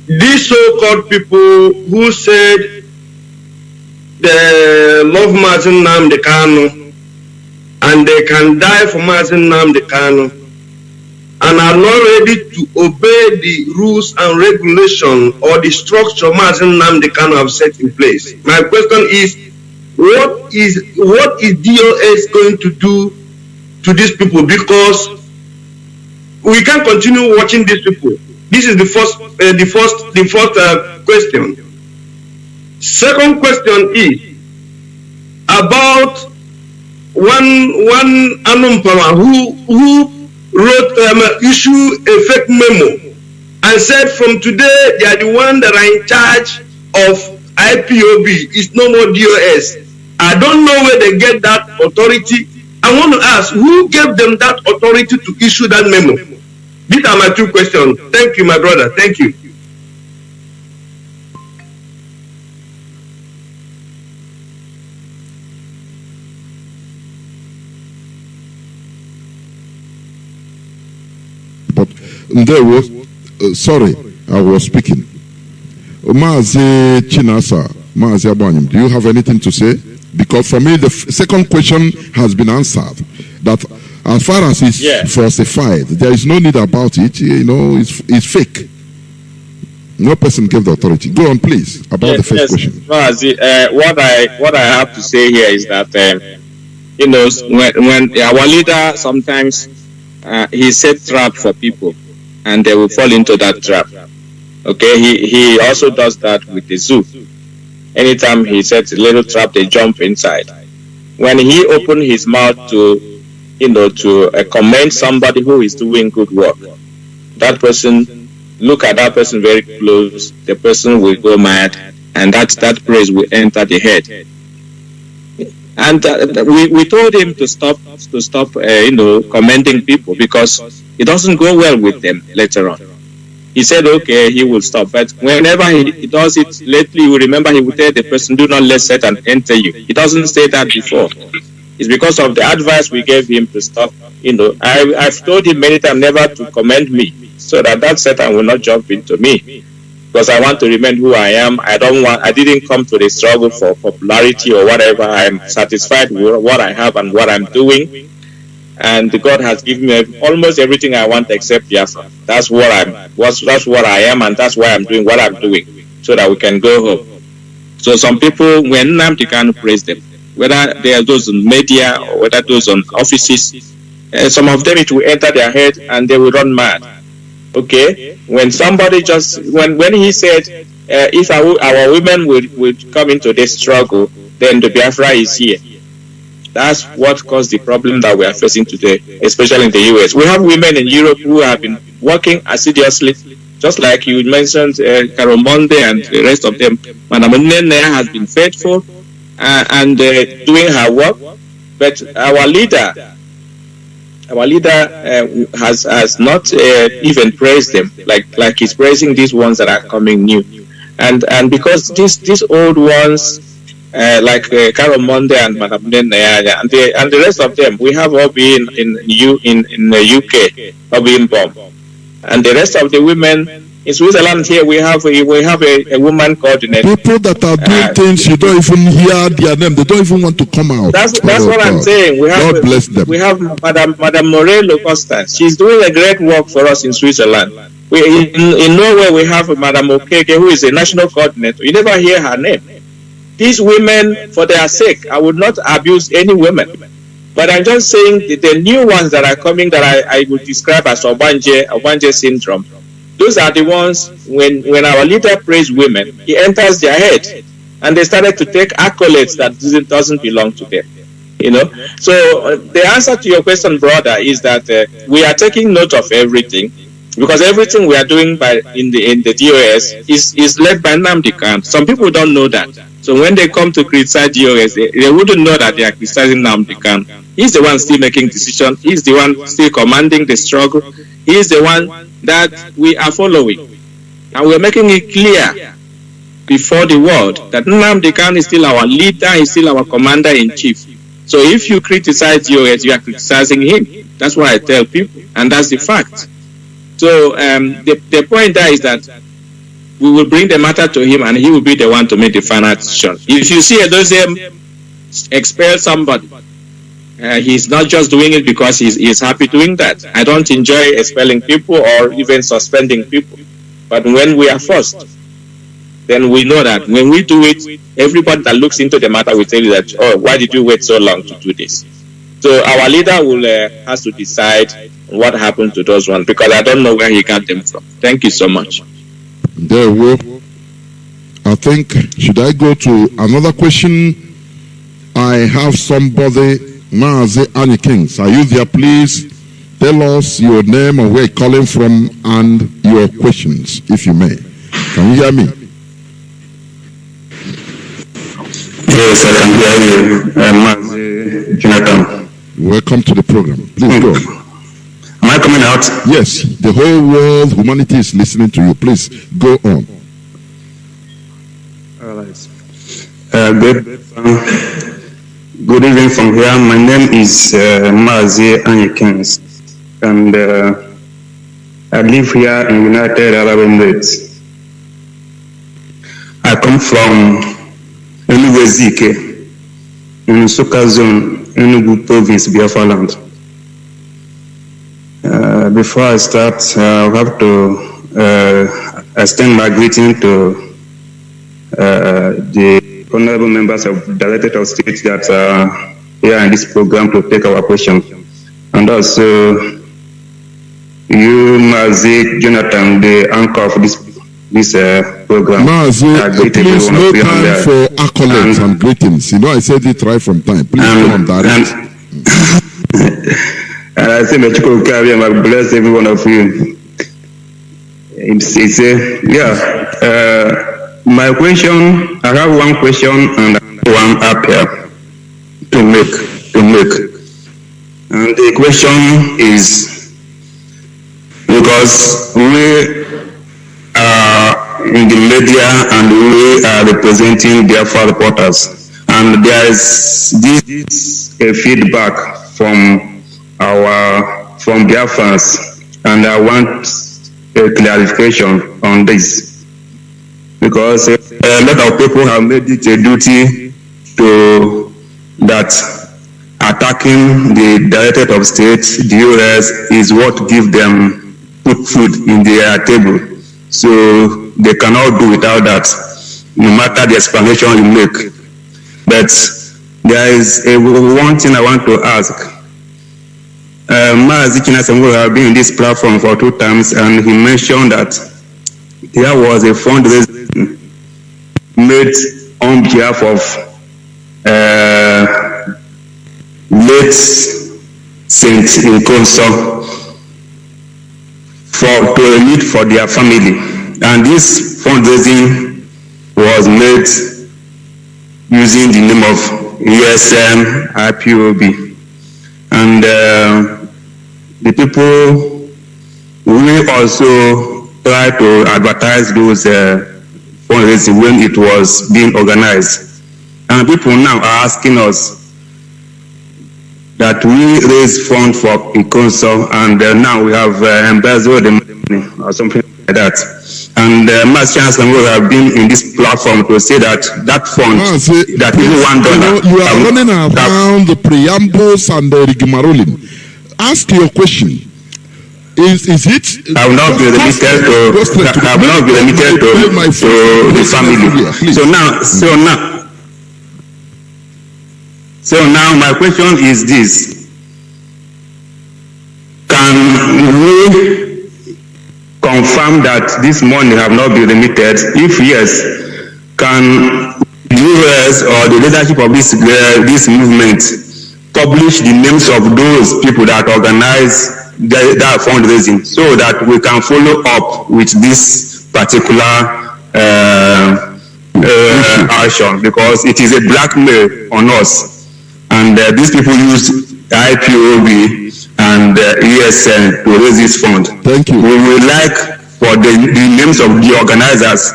these so-called people who said they love MAZI Nnamdi and they can die for MAZI Nnamdi and are not ready to obey the rules and regulation or the structure MAZI Nnamdi have set in place. My question is, what is DOS going to do to these people? Because we can't continue watching these people. This is the first question. Second question is about one Anumpama who wrote issue a fake memo and said from today they are the one that are in charge of IPOB. It's no more DOS. I don't know where they get that authority. I want to ask, who gave them that authority to issue that memo? These are my 2 questions. Thank you, my brother. Thank you. But there was, sorry, I was speaking. MAZI Chinasa, MAZI Abanyim, do you have anything to say? Because for me, the second question has been answered. That as far as it's falsified, there is no need about it. You know, it's fake. No person gave the authority. Go on, please, about the first question. MAZI, what I have to say here is that, you know, when our leader sometimes he set trap for people and they will fall into that trap. Okay, he also does that with the zoo. Anytime he sets a little trap, they jump inside. When he opened his mouth to, you know, to commend somebody who is doing good work, that person, look at that person very close, the person will go mad, and that praise will enter the head. And we told him to stop, you know, commending people because it doesn't go well with them later on. He said, okay, he will stop. But whenever he does it lately, you remember he will tell the person, do not let Satan enter you. He doesn't say that before. It's because of the advice we gave him to stop. You know, I've told him many times never to commend me so that Satan will not jump into me. Because I want to remain who I am. I didn't come to the struggle for popularity or whatever. I'm satisfied with what I have and what I'm doing. And God has given me almost everything I want except Biafra. That's what I am, and that's why I'm doing what I'm doing, so that we can go home. So some people, when Nnamdi Kanu praise them, whether they are those in media or whether those on offices, some of them it will enter their head and they will run mad. Okay, when somebody when he said, if our women would come into this struggle, then the Biafra is here. That's what caused the problem that we are facing today, especially in the US. We have women in Europe who have been working assiduously, just like you mentioned, Carol Monday and the rest of them. Madam Nene has been faithful and doing her work. But our leader, our leader has not even praised them like he's praising these ones that are coming new, and because these old ones like Carol Monde and Madam Nenayanya and the rest of them, we have Obi in the UK, Obi in Bomb, and the rest of the women in Switzerland here we have a woman coordinator. People that are doing things you don't even hear their name, they don't even want to come out. That's what I'm saying. We have God bless them. We have Madam Morello Costa. She's doing a great work for us in Switzerland. In Norway we have Madam Okeke, who is a national coordinator. You never hear her name. These women, for their sake, I would not abuse any women. But I'm just saying the new ones that are coming that I would describe as Obanje syndrome. Those are the ones when our leader praise women, he enters their head, and they started to take accolades that doesn't belong to them. So the answer to your question, brother, is that we are taking note of everything, because everything we are doing in the DOS is led by Nnamdi Kanu. Some people don't know that. So when they come to criticize DOS, they wouldn't know that they are criticizing Nnamdi Kanu. He's the one still making decisions. He's the one still commanding the struggle. He's the one that we are following. And we're making it clear before the world that Nnamdi Kanu is still our leader, he's still our commander-in-chief. So if you criticize DOS, you are criticizing him. That's what I tell people, and that's the fact. So the point there is that we will bring the matter to him, and he will be the one to make the final decision. If you see a Dozem expel somebody, he's not just doing it because he's happy doing that. I don't enjoy expelling people or even suspending people. But when we are forced, then we know that when we do it, everybody that looks into the matter will tell you that, oh, why did you wait so long to do this? So our leader will has to decide what happened to those ones, because I don't know where he got them from. Thank you so much. There we go. I think, should I go to another question? I have somebody, MAZI NWACHINEKE. Are you there? Please tell us your name and where you're calling from and your questions, if you may. Can you hear me? Yes, I can hear you. MAZI Jonathan. Welcome to the program. Please go. Am I coming out? Yes, the whole world, humanity is listening to you. Please go on. All right. Good evening from here. My name is MAZI NWACHINEKE, and I live here in United Arab Emirates. I come from Enugu in Suka Zone, Enugu Province, Biafra land. Before I start, I have to extend my greeting to the honorable members of the Directorate of State that are here in this program to take our questions. And also, you, MAZI Jonathan, the anchor of this program. MAZI, please, no time for accolades and greetings. I said it right from time. Please go on, direct. And I say, may you carry and I bless every one of you. My question, I have one question and one appeal to make. And the question is, because we are in the media and we are representing Biafra reporters, and there is this feedback from Biafrans, and I want a clarification on this, because a lot of people have made it a duty to that attacking the Directorate of State, DOS, is what give them put food in their table. So they cannot do without that, no matter the explanation you make. But there is one thing I want to ask. MAZI NWACHINEKE have been in this platform for 2 times, and he mentioned that there was a fundraising made on behalf of late Saint Nkonso to a need for their family, and this fundraising was made using the name of USM Ipob. And the people we also try to advertise those fundraising when it was being organized. And people now are asking us that we raise funds for Ikonso, and now we have embezzled the money or something like that. And Mass Chancellor will have been in this platform to say that that fund, that even $1. You are running around the preambles and the rigmarole. Ask your question. Is it? I will not be limited to the family. So now my question is this: can we confirm that this money have not been remitted? If yes, can US or the leadership of this movement publish the names of those people that organize that fundraising, so that we can follow up with this particular action, because it is a blackmail on us, and these people use IPOB and ESN to raise this fund. Thank you. We would like for the names of the organizers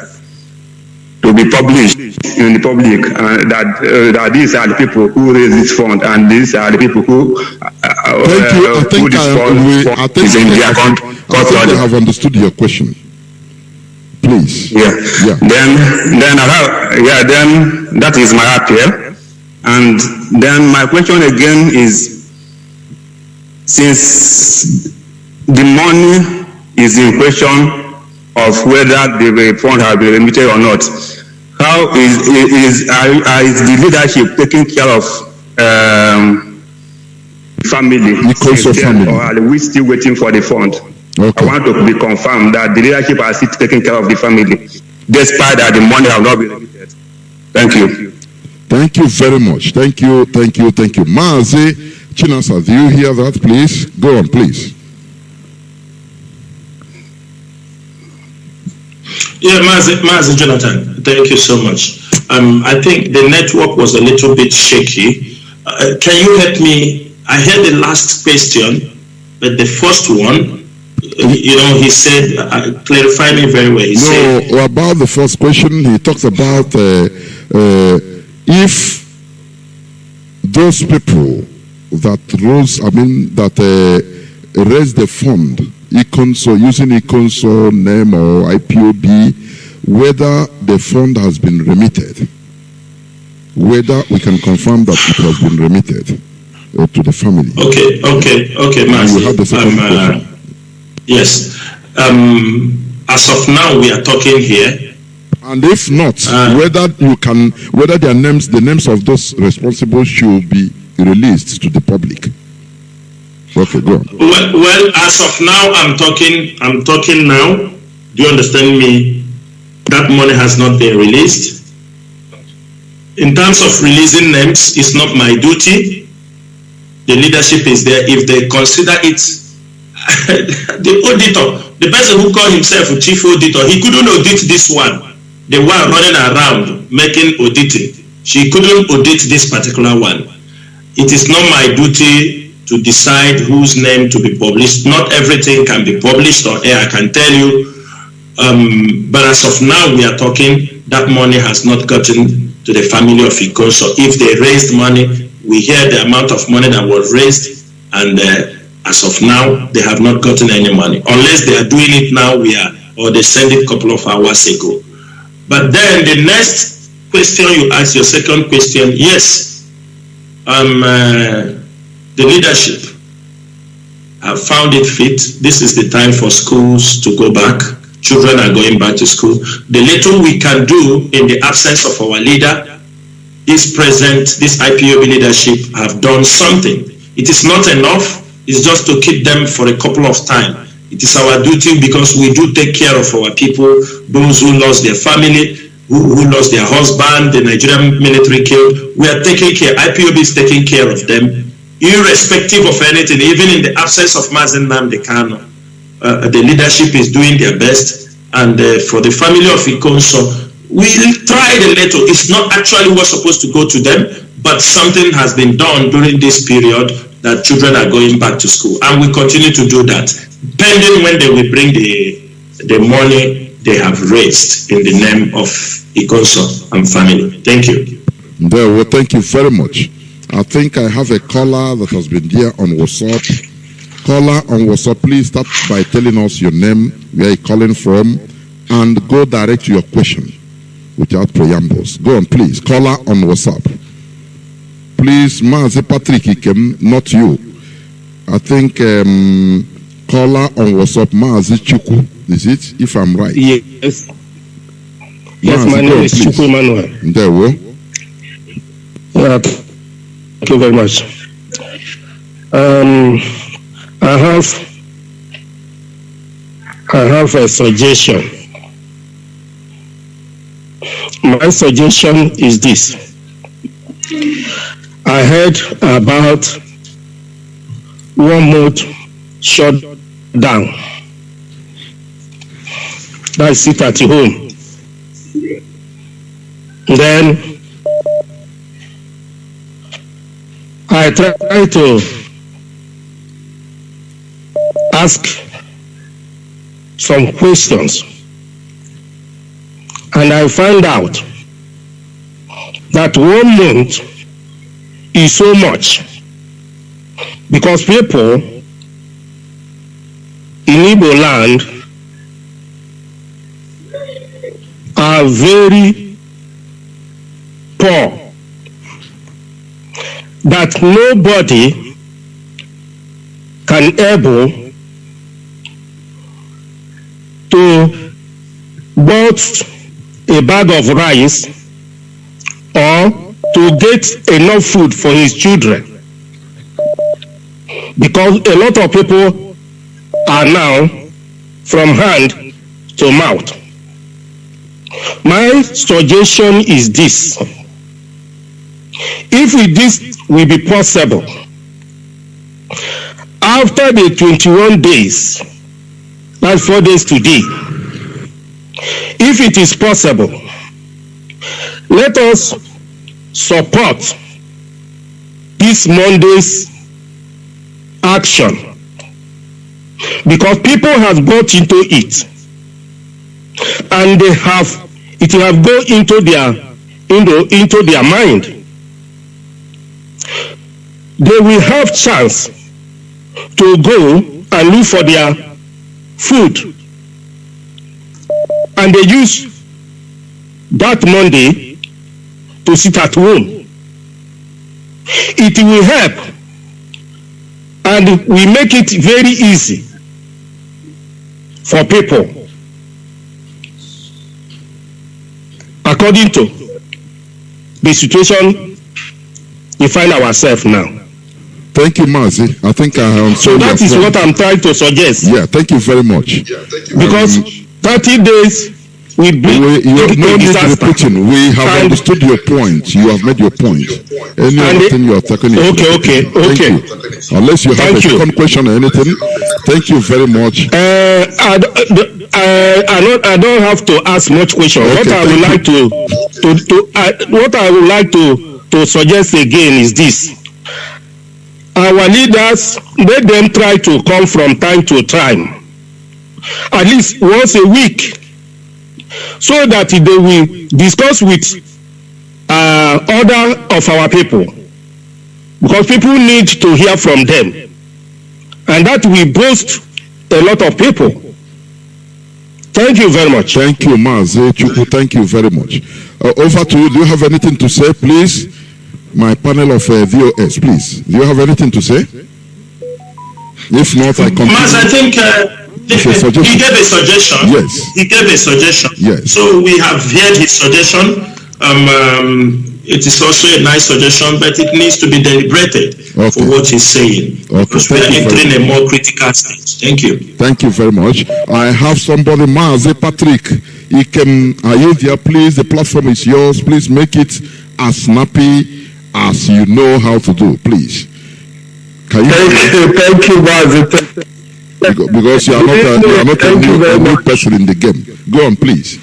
to be published in the public, that these are the people who raise this fund, and these are the people who who this fund is in their account. I have understood your question. Please. Yeah. Then that is my appeal. And then my question again is, since the money is in question of whether the fund has been remitted or not, how is the leadership taking care of family? Or are we still waiting for the fund? Okay. I want to be confirmed that the leadership are still taking care of the family, despite that the money have not been remitted. Thank you. Thank you very much. Thank you. Mazi Chinasa, do you hear that, please? Go on, please. Yeah, Mazi Jonathan, thank you so much. I think the network was a little bit shaky. Can you help me? I heard the last question, but the first one, he said, clarify me very well. He said, about the first question, he talks about if those people that raised the fund, using Ikonso name or IPOB, whether the fund has been remitted, whether we can confirm that it has been remitted to the family. Okay, Mazi. You have the second question. Yes. As of now, we are talking here. And if not, whether the names of those responsible should be released to the public. Okay, go on. Well, as of now, I'm talking now. Do you understand me? That money has not been released. In terms of releasing names, it's not my duty. The leadership is there. If they consider it, the auditor, the person who called himself a chief auditor, he couldn't audit this one. The one running around making auditing. She couldn't audit this particular one. It is not my duty to decide whose name to be published. Not everything can be published on air, I can tell you. But as of now, we are talking, that money has not gotten to the family of Ikonso. If they raised money, we hear the amount of money that was raised, and as of now, they have not gotten any money. Unless they are doing it now, or they sent it a couple of hours ago. But then the next question you asked, your second question, yes, the leadership have found it fit. This is the time for schools to go back. Children are going back to school. The little we can do in the absence of our leader, this IPOB leadership have done something. It is not enough. It's just to keep them for a couple of time. It is our duty, because we do take care of our people, those who lost their family, who lost their husband, the Nigerian military killed. We are taking care. IPOB is taking care of them, irrespective of anything. Even in the absence of MAZI Kanu, the leadership is doing their best. And for the family of Ikonso, we tried a little. It's not actually what's supposed to go to them, but something has been done during this period that children are going back to school, and we continue to do that, pending when they will bring the money they have raised in the name of Ikonso and family. Thank you. Well, thank you very much. I think I have a caller that has been there on WhatsApp. Caller on WhatsApp, please start by telling us your name, where you're calling from, and go direct to your question without preambles. Go on, please. Caller on WhatsApp. Please, Mazi Patrick Ikem, not you. I think caller on WhatsApp, Mazi Chuku. Is it? If I'm right. Yes. Yes, my name is Chuku Emmanuel. There we go. Thank you very much. I have a suggestion. My suggestion is this. I heard about 1 month shut down. That's it at home. Then I try to ask some questions, and I find out that 1 month is so much because people in Igbo land are very poor, that nobody can able to bought a bag of rice or to get enough food for his children, because a lot of people are now from hand to mouth. My suggestion is this: if this will be possible, after the 21 days, that's 4 days today, if it is possible, let us support this Monday's action, because people have got into it and it have gone into their mind. They will have chance to go and look for their food, and they use that Monday to sit at home. It will help, and we make it very easy for people according to the situation we find ourselves now. Thank you, Mazi. I think I have. So that is what I'm trying to suggest. Yeah, thank you very much. Because 30 days will be no need repeating. We have understood your point. You have made your point. Any other thing you are talking about? Okay. Unless you have a second question or anything. Thank you very much. I don't have to ask much question. What I would like to suggest again is this: our leaders, let them try to come from time to time, at least once a week, so that they will discuss with other of our people, because people need to hear from them, and that will boost a lot of people. Thank you very much. Thank you, Mazi Chuku. Thank you very much. Over to you. Do you have anything to say, please? My panel of VOS, please. Do you have anything to say? If not, I continue. Mas, I think he gave a suggestion. Yes. He gave a suggestion. Yes. So we have heard his suggestion. It is also a nice suggestion, but it needs to be deliberated for what he's saying. Because we are entering a more critical stage. Thank you. Thank you very much. I have somebody, Mazi Patrick. Are you there, please? The platform is yours. Please make it as snappy as you know how to do, please. Can you? Thank you, Mazi. Because you are not a new person in the game. Go on, please.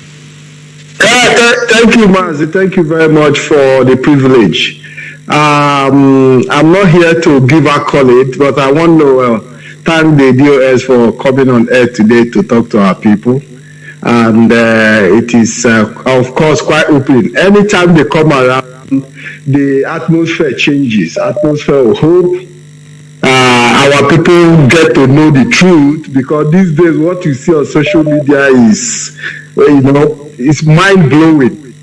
Thank you, Mazi. Thank you very much for the privilege. I'm not here to give accolade, but I want to thank the DOS for coming on air today to talk to our people. And it is, of course, quite open. Anytime they come around, the atmosphere changes, atmosphere of hope. Our people get to know the truth, because these days what you see on social media is, it's mind-blowing.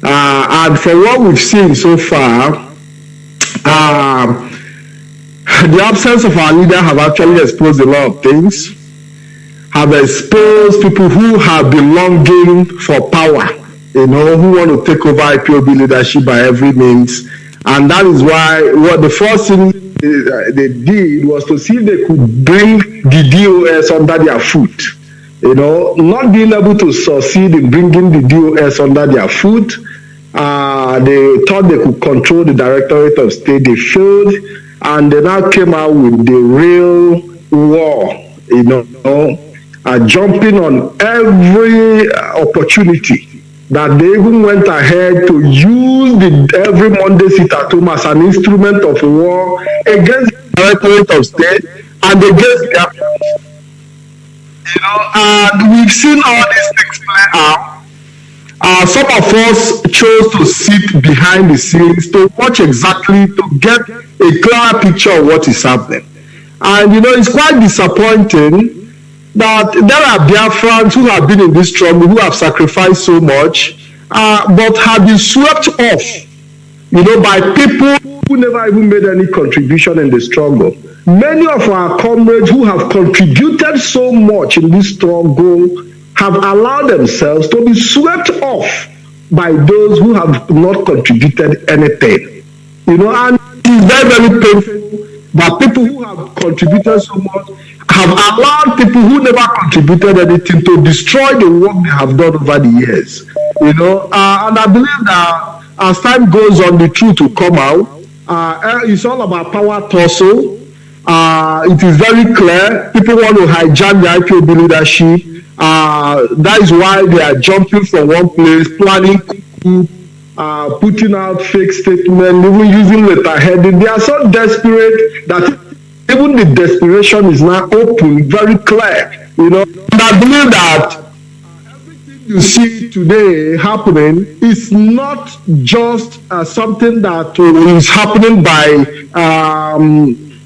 And from what we've seen so far, the absence of our leader have actually exposed a lot of things, have exposed people who have been longing for power, who want to take over IPOB leadership by every means. And that is why what the first thing they did was to see if they could bring the DOS under their foot. Not being able to succeed in bringing the DOS under their foot, they thought they could control the Directorate of State. They failed, and they now came out with the real war, jumping on every opportunity. That they even went ahead to use the every Monday sit at home as an instrument of war against the Directorate of State and against Biafrans. And we've seen all these things play out. Some of us chose to sit behind the scenes to watch exactly, to get a clear picture of what is happening. And it's quite disappointing that there are Biafrans who have been in this struggle, who have sacrificed so much, but have been swept off, by people who never even made any contribution in the struggle. Many of our comrades who have contributed so much in this struggle have allowed themselves to be swept off by those who have not contributed anything. And it's very, very painful that people who have contributed so much have allowed people who never contributed anything to destroy the work they have done over the years. And I believe that as time goes on, the truth will come out. It's all about power tussle. It is very clear. People want to hijack the IPOB leadership. That is why they are jumping from one place, planning coup, putting out fake statements, even using letterheading. They are so desperate that even the desperation is now open, very clear. And I believe that everything you see today happening is not just something that is happening by.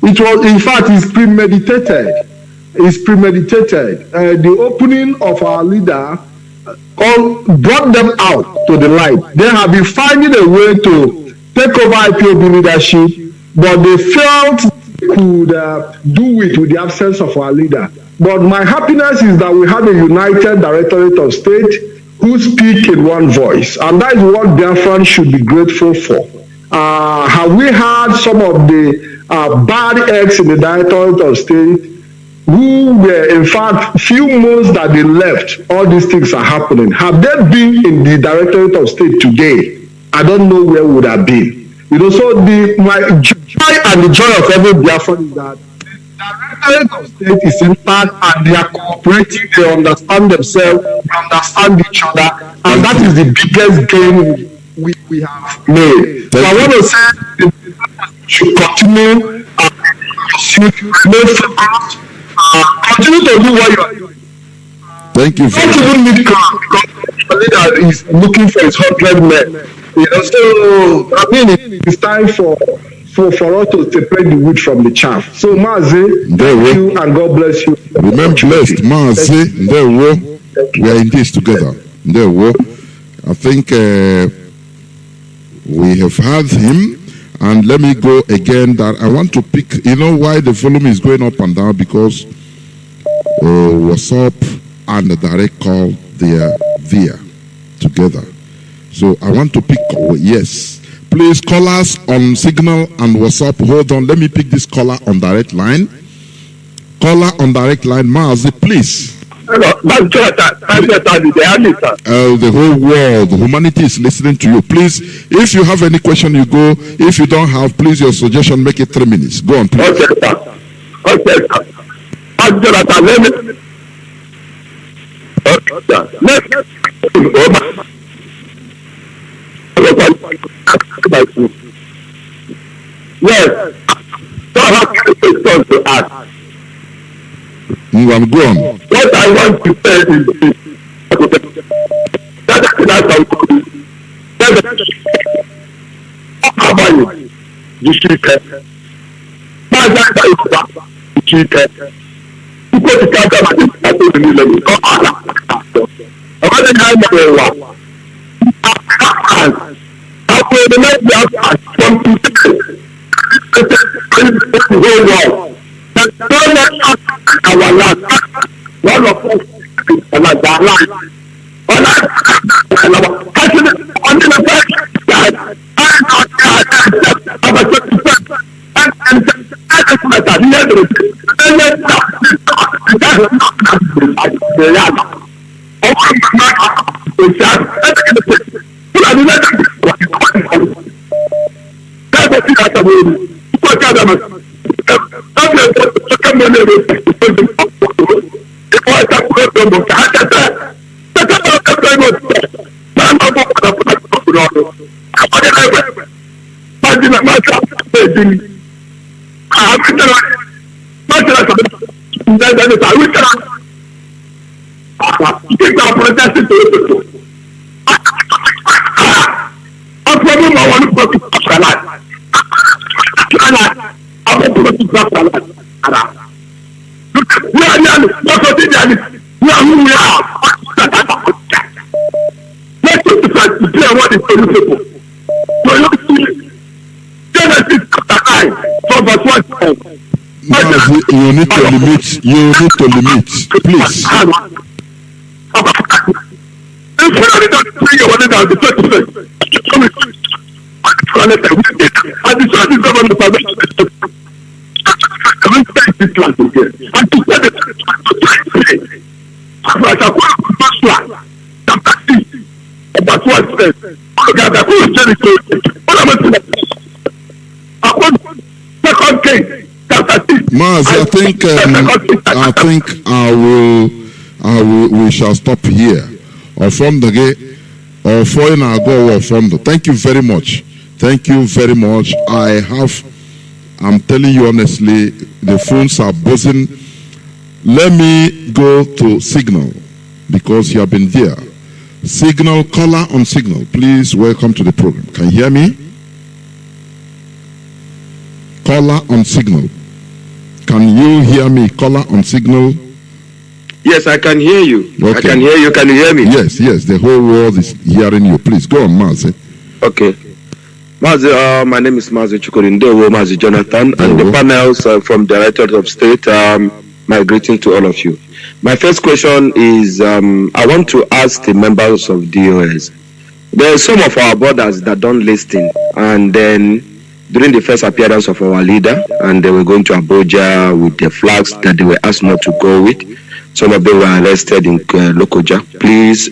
It was, in fact, it's premeditated. It's premeditated. The opening of our leader brought them out to the light. They have been finding a way to take over IPOB leadership, but they felt they could do it with the absence of our leader. But my happiness is that we have a united Directorate of State who speak in one voice, and that is what Biafrans should be grateful for. Have we had some of the bad eggs in the Directorate of State who were, in fact, few months that they left, all these things are happening? Have they been in the Directorate of State today? I don't know where would have been. So my joy and the joy of every Biafran is that the Directorate of State is intact and they are cooperating, they understand themselves, they understand each other, and that is the biggest gain we have made. So I want to say the should continue remain focused. Continue to do what you are doing. Thank you. Don't even need crowd, because the leader is looking for his 100 men. So I mean, it's time for us to separate the wheat from the chaff. So Mazi, thank you and God bless you. Remain blessed, Mazi. We are in this together. I think we have had him. And let me go again that I want to pick, why the volume is going up and down, because WhatsApp and the direct call, they are there together. So I want to pick, yes. Please call us on Signal and WhatsApp. Hold on, let me pick this caller on direct line. Caller on direct line, Mazi, please. Hello, the whole world, humanity is listening to you. Please, if you have any question, you go. If you don't have, please, your suggestion, make it 3 minutes. Go on, please. Okay, sir. problem. Go on. What I want to say is this. That's You need to limit. You need to limit, please. Maz, I think we shall stop here. Or from the gate, or foreign go or from the. Thank you very much. Thank you very much. I'm telling you honestly, the phones are buzzing. Let me go to Signal because you have been there. Signal, caller on Signal. Please welcome to the program. Can you hear me? Caller on Signal. Can you hear me? Caller on Signal. Yes, I can hear you. Okay. I can hear you. Can you hear me? Yes. The whole world is hearing you. Please go on, Mazi. Okay. Mazi, my name is Mazi Chukurindewo, Mazi Jonathan, and the panels from Directorate of State. My greeting to all of you. My first question is, I want to ask the members of DOS. There are some of our brothers that don't listen, and then during the first appearance of our leader, and they were going to Abuja with the flags that they were asked not to go with. Some of them were arrested in Lokoja. Please,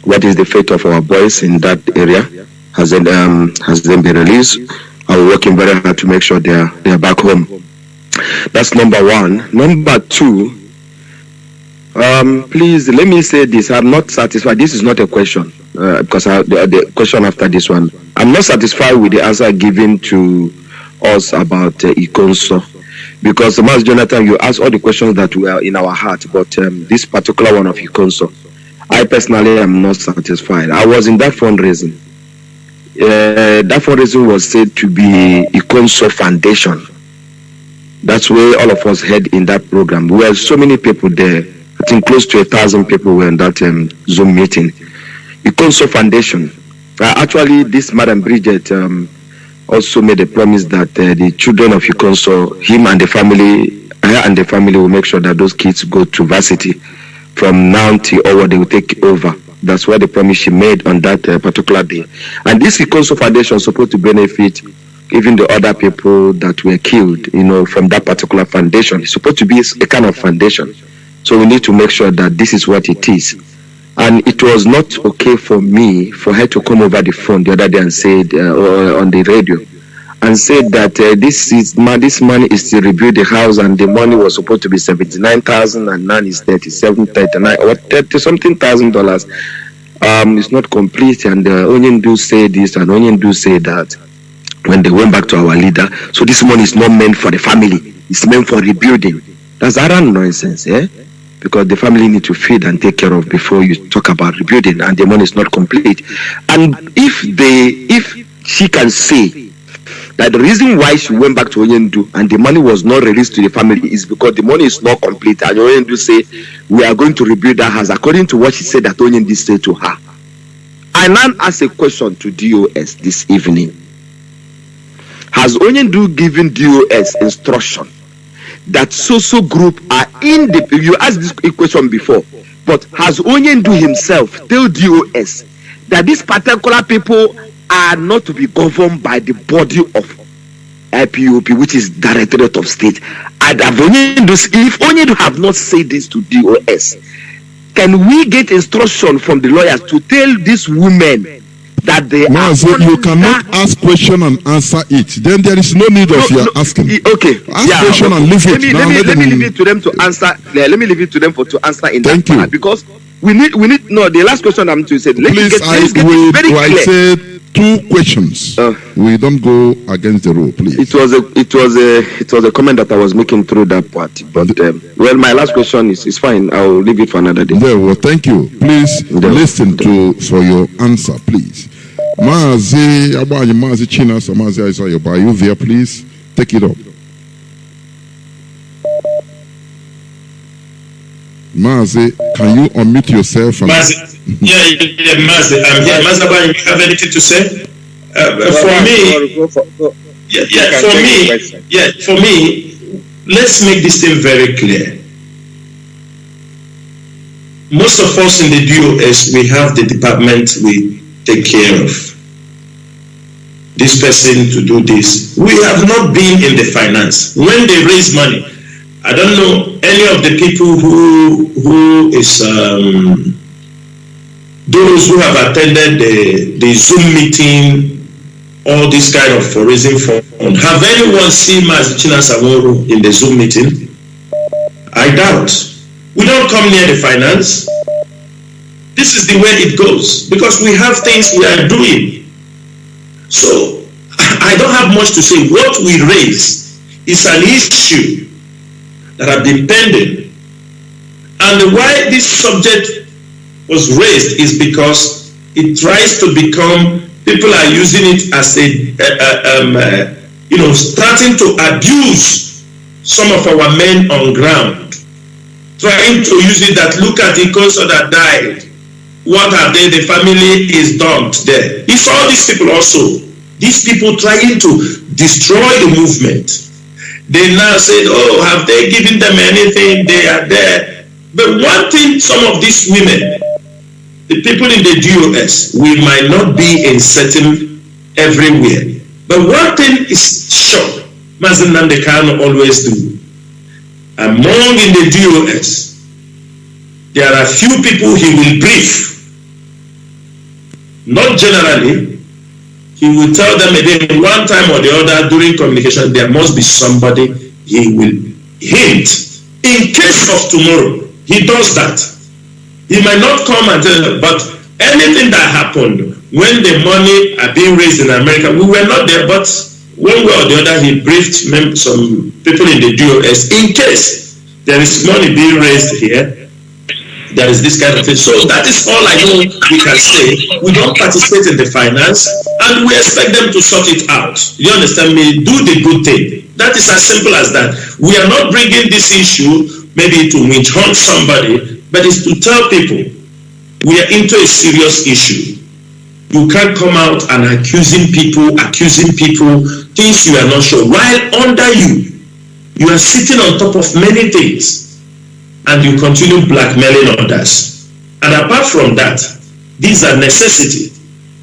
what is the fate of our boys in that area? Has them been released? Are we working very hard to make sure they are back home? That's number one. Number two, please let me say this. I'm not satisfied. This is not a question because the question after this one. I'm not satisfied with the answer given to us about Ikonso. Because, Mas Jonathan, you asked all the questions that were in our heart, but this particular one of Ikonso, I personally am not satisfied. I was in that fundraising. That fundraising was said to be Ikonso Foundation. That's where all of us head in that program. We had so many people there. I think close to 1,000 people were in that Zoom meeting. Ikonso Foundation. Actually, this Madam Bridget also made a promise that the children of Ikonso, her and the family will make sure that those kids go to varsity from now till over. They will take over. That's what the promise she made on that particular day. And this Ikonso Foundation is supposed to benefit even the other people that were killed, from that particular foundation. It's supposed to be a kind of foundation. So we need to make sure that this is what it is. And it was not okay for her to come over the phone the other day and said on the radio and said that this money is to rebuild the house, and the money was supposed to be $79,000 and now it's $37,000, $39,000 or $30,000. It's not complete, and Onion do say this and Onion do say that when they went back to our leader. So this money is not meant for the family; it's meant for rebuilding. That's utter nonsense, eh? because the family need to feed and take care of before you talk about rebuilding, and the money is not complete. And if she can say that the reason why she went back to Onyendu and the money was not released to the family is because the money is not complete, and Onyendu say we are going to rebuild that house according to what she said that Onyendu said to her. I now ask a question to DOS this evening. Has Onyendu given DOS instruction that so group are in the, you asked this question before, but has Onyendu himself told DOS that these particular people are not to be governed by the body of IPOB, which is Directorate of State? And if Onyendu have not said this to DOS, can we get instruction from the lawyers to tell these women that they are... you cannot ask question and answer it. Then there is no need of your asking. Okay. Ask question and leave it. Let me leave it to them to answer. Let me leave it to them to answer in that part, because we need no, the last question I'm to say. Please, I said 2 questions. We don't go against the rule, please. It was a comment that I was making through that part. But well, my last question is fine. I'll leave it for another day. Well, thank you. Please listen for your answer, please. Mazi Chinas, Mazi Isaiah, are you there? Please take it up. Mazi, can you unmute yourself? Mazi, Mazi, I'm here. Mazi, you have anything to say? For me, let's make this thing very clear. Most of us in the DOS, we have the department we take care of. This person to do this. We have not been in the finance. When they raise money, I don't know any of the people who is those who have attended the Zoom meeting, all this kind of fundraising fund. Have anyone seen Mazi Chinas in the Zoom meeting? I doubt. We don't come near the finance. This is the way it goes, because we have things we are doing. So I don't have much to say. What we raise is an issue that have been pending. And why this subject was raised is because it tries to become, people are using it as starting to abuse some of our men on ground. Trying to use it that, look at the Ikonso that died. What are they? The family is dumped there. It's all these people also. These people trying to destroy the movement. They now said, oh, have they given them anything? They are there. But one thing, some of these women, the people in the DOS, we might not be in certain everywhere. But one thing is sure, MAZI Nnamdi Kanu always do. Among in the DOS, there are few people he will brief. Not generally. He will tell them again one time or the other during communication, there must be somebody he will hint. In case of tomorrow, he does that. He might not come and tell them, but anything that happened when the money are being raised in America, we were not there, but one way or the other, he briefed some people in the DOS in case there is money being raised here. There is this kind of thing. So that is all I know we can say. We don't participate in the finance, and we expect them to sort it out. You understand me? Do the good thing. That is as simple as that. We are not bringing this issue maybe to witch hunt somebody, but it's to tell people we are into a serious issue. You can't come out and accusing people things you are not sure. While under you are sitting on top of many things, and you continue blackmailing others. And apart from that, these are necessities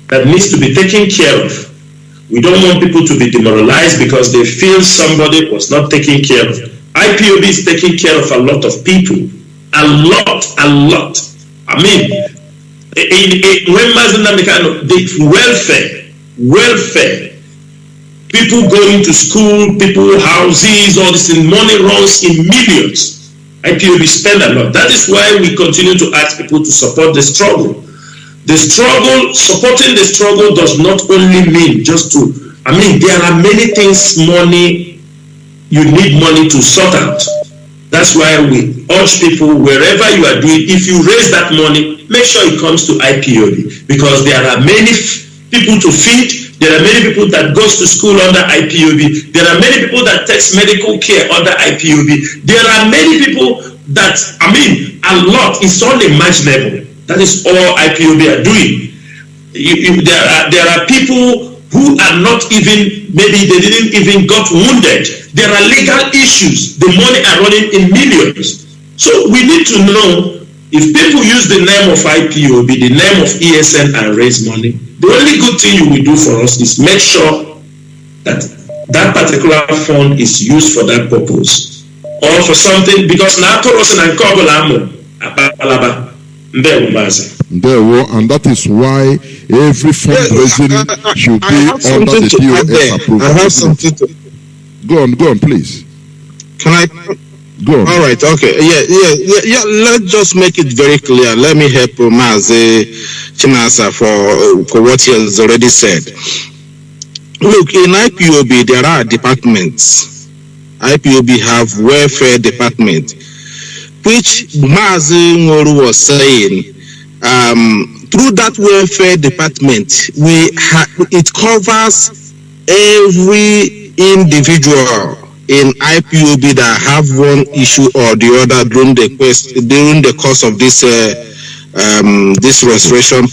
that needs to be taken care of. We don't want people to be demoralized because they feel somebody was not taken care of. IPOB is taking care of a lot of people. A lot. I mean, when MAZI Nnamdi Kanu, the welfare, people going to school, people houses, all this in money runs in millions. IPOB spend a lot. That is why we continue to ask people to support the struggle. The struggle, supporting the struggle does not only mean just to, there are many things you need money to sort out. That's why we urge people, wherever you are doing, if you raise that money, make sure it comes to IPOB, because there are many people to feed. There are many people that goes to school under IPOB. There are many people that takes medical care under IPOB. There are many people that, a lot is unimaginable. That is all IPOB are doing. There are people who are not even, maybe they didn't even got wounded. There are legal issues. The money are running in millions. So we need to know, if people use the name of IPOB, the name of ESN, and raise money, the only good thing you will do for us is make sure that that particular fund is used for that purpose, or for something, because now and that is why every fundraising should be under the DOS approval. I have something to... Go on, please. Can I? Go on. All right, okay. Yeah. Let's just make it very clear. Let me help Mazi Chinasa for what he has already said. Look, in IPOB, there are departments. IPOB have welfare department, which Mazi Ngoru was saying, through that welfare department, it covers every individual in IPOB that have one issue or the other during the course of this this restoration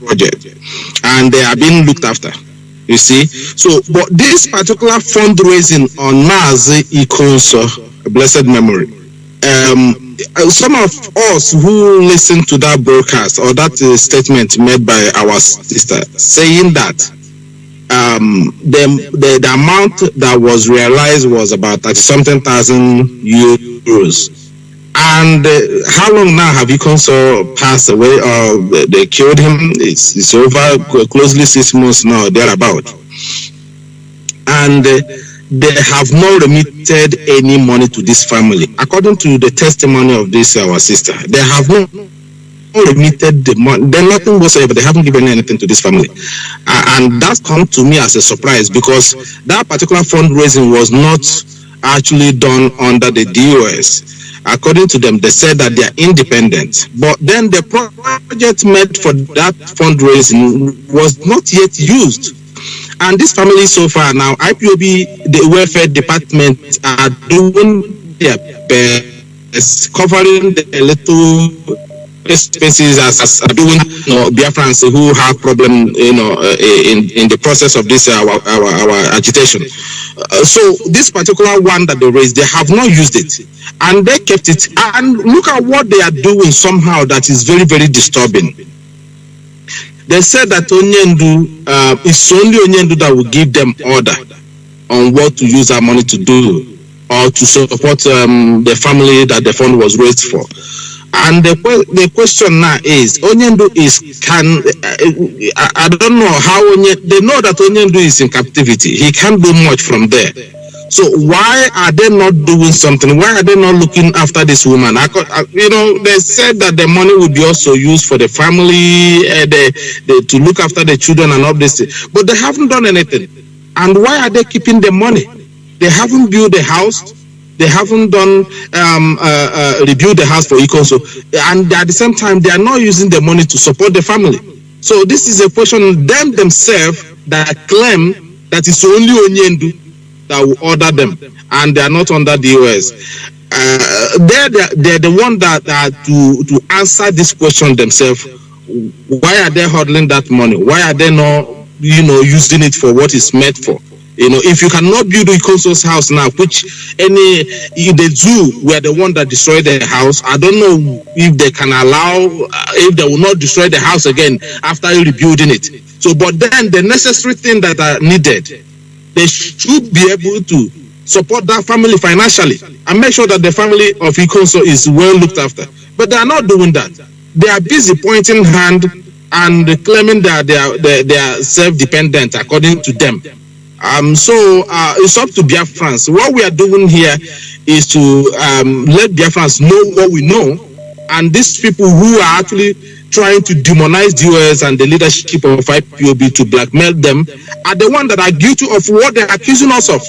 project, and they are being looked after. You see, so but this particular fundraising on MAZI Ikonso, blessed memory, some of us who listened to that broadcast or that statement made by our sister saying that the amount that was realized was about 30-something thousand euros. And how long now have Ikonso passed away, or they killed him? It's over closely 6 months now, thereabout. And they have not remitted any money to this family. According to the testimony of this our sister, they have not remitted the money. Then nothing whatsoever. They haven't given anything to this family, and that come to me as a surprise, because that particular fundraising was not actually done under the DOS. According to them, they said that they are independent, but then the project made for that fundraising was not yet used. And this family so far now, IPOB, the welfare department are doing their best, covering the little spaces as doing, Biafrans who have problem, in the process of this our agitation. So this particular one that they raised, they have not used it, and they kept it. And look at what they are doing somehow that is very, very disturbing. They said that Onyendu, it's only Onyendu that will give them order on what to use our money to do, or to support the family that the fund was raised for. And the question now is, Onyendu I don't know how they know that Onyendu is in captivity. He can't do much from there. So why are they not doing something? Why are they not looking after this woman? They said that the money would be also used for the family, to look after the children and all this, but they haven't done anything. And why are they keeping the money? They haven't built a house. They haven't done rebuild the house for Ikonso, and at the same time they are not using the money to support the family. So this is a question themselves that claim that it's only Onyendu that will order them, and they are not under DOS. They're the one that to answer this question themselves. Why are they holding that money? Why are they not using it for what it's meant for? If you cannot build Ikonso's house now, which the zoo were the one that destroyed the house, I don't know if they can allow, if they will not destroy the house again after rebuilding it. So, but then the necessary thing that are needed, they should be able to support that family financially and make sure that the family of Ikonso is well looked after. But they are not doing that. They are busy pointing hand and claiming that they are self-dependent according to them. So it's up to Biafrans. What we are doing here is to let Biafrans know what we know, and these people who are actually trying to demonize DOS and the leadership of IPOB to blackmail them are the ones that are guilty of what they're accusing us of.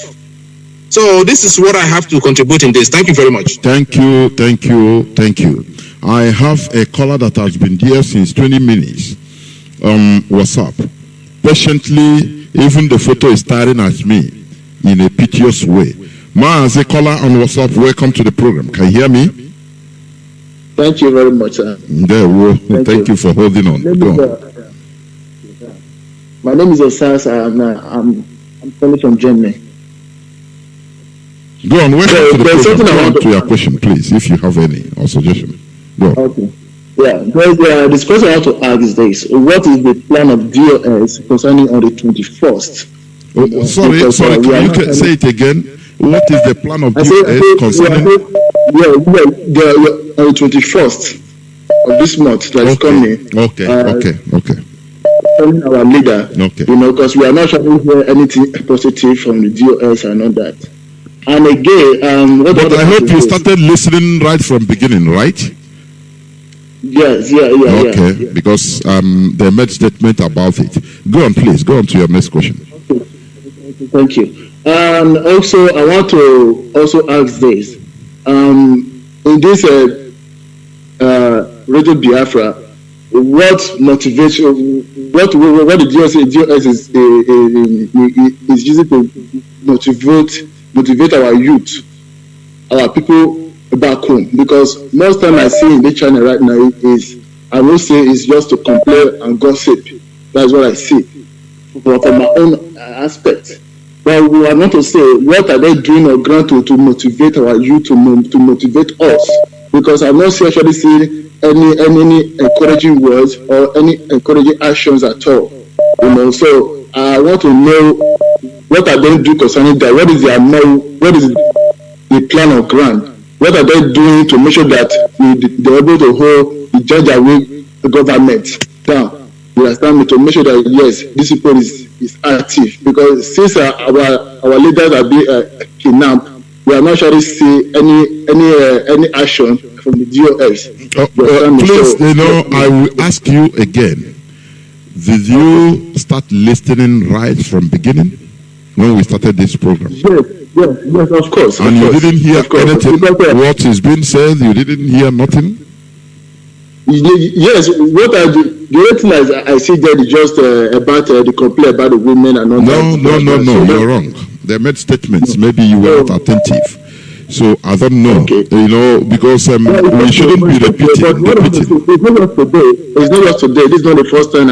So this is what I have to contribute in this. Thank you very much. Thank you, thank you, thank you. I have a caller that has been there since 20 minutes. What's up? Patiently, even the photo is staring at me in a piteous way. As a caller on WhatsApp, welcome to the program. Can you hear me? Thank you very much, sir. There, well, thank you for holding on. Go on. My name is Osas. I'm calling from Germany. Go on, welcome to the program. Go on to your question, please, if you have any or suggestion. Go on. Okay. Yeah, this question I want to ask is this. What is the plan of DOS concerning on the 21st? Sorry, can you say it again? What is the plan of DOS concerning? On the 21st of this month that is coming. Okay. Telling our leader, okay. Because we are not trying to hear anything positive from the DOS and all that. And again, but I hope you started listening right from beginning, right? Yes, Okay, because they made statement about it. Go on, please. Go on to your next question. Okay. Thank you. And also, I want to also ask this. In this Radio Biafra, what motivation? What the DOS is using to motivate our youth, our people back home? Because most time I see in the channel right now is, I will say, is just to complain and gossip. That's what I see from my own aspect. But we are not to say what are they doing on ground to motivate our youth, to motivate us. Because I'm not actually seeing any encouraging words or any encouraging actions at all. So I want to know what are they doing concerning that. What is the plan on ground? What are they doing to make sure that they're able to hold the judge away the government down? You understand me? To make sure that yes, this people is active. Because since our leaders are being kidnapped, we are not sure to see any action from the DOS. Please, I will ask you again. Did you start listening right from beginning when we started this program? Yes, of course. And you didn't hear anything? What is being said, you didn't hear nothing? Yes, what I do. The only thing I see there is just about the complaint about the women and all that. No, you're wrong. They made statements. Maybe you were not attentive. So I don't know, because we shouldn't be repeating. It's not just today. This is not the first time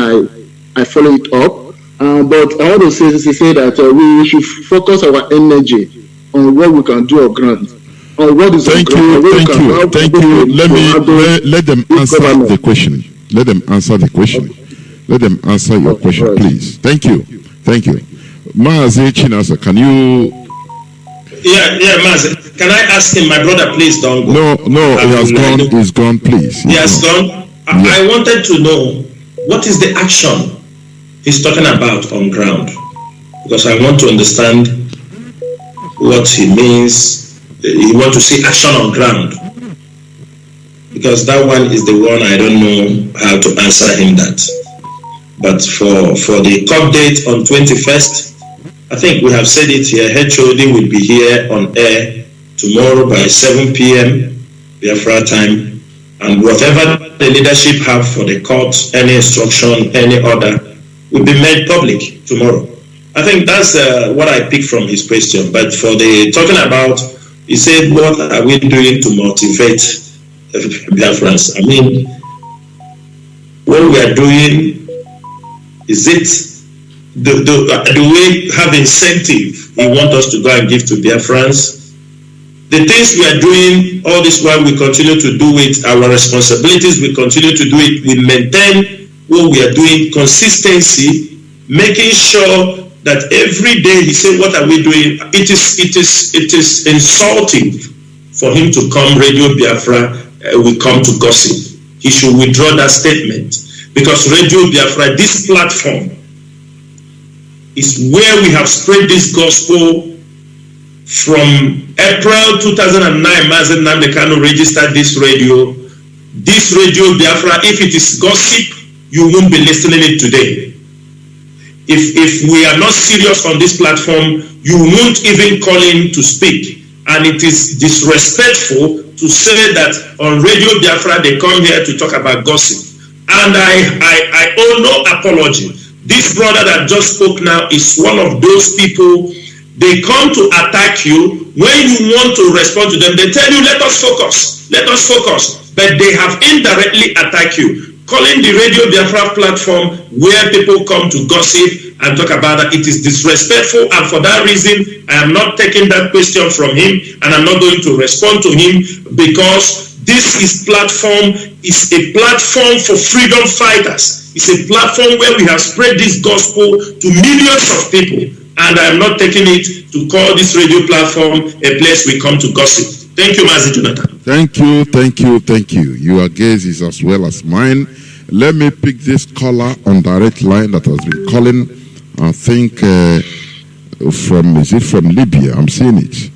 I follow it up. But I want to say that we should focus our energy on what we can do on ground. Thank you. Let them answer the question. Let them answer the question. Let them answer your question, please. Thank you. Mazi Chinasa, can you? Yeah, Mazi. Can I ask him, my brother, please don't go. No, he has gone. He's gone, please. He has gone. I wanted to know what is the action he's talking about on ground, because I want to understand what he means. You want to see action on ground, because that one is the one I don't know how to answer him that. But for the court date on 21st, I think we have said it here. HOD will be here on air tomorrow by 7 p.m. Biafra time, and whatever the leadership have for the court, any instruction, any order, will be made public tomorrow. I think that's what I picked from his question. But for the talking about, he said, what are we doing to motivate Biafrans? I mean, what we are doing, is it, do we have incentive he want us to go and give to Biafrans? The things we are doing, all this while we continue to do it, our responsibilities, we continue to do it, we maintain what we are doing, consistency, making sure that every day he said, what are we doing? It is insulting for him to come, Radio Biafra, we come to gossip. He should withdraw that statement, because Radio Biafra, this platform, is where we have spread this gospel from April 2009. MAZI Kanu registered this radio. This Radio Biafra, if it is gossip, you won't be listening it today. If we are not serious on this platform, you won't even call in to speak. And it is disrespectful to say that on Radio Biafra they come here to talk about gossip. And I owe no apology. This brother that just spoke now is one of those people. They come to attack you. When you want to respond to them, they tell you, let us focus. Let us focus. But they have indirectly attacked you. Calling the Radio Biafra platform where people come to gossip and talk about that, it is disrespectful. And for that reason, I am not taking that question from him. And I'm not going to respond to him, because this is a platform for freedom fighters. It's a platform where we have spread this gospel to millions of people. And I am not taking it to call this radio platform a place we come to gossip. Thank you, Mazi Jonathan. Thank you, thank you, thank you. Your gaze is as well as mine. Let me pick this caller on direct line that has been calling, I think, is it from Libya? I'm seeing it.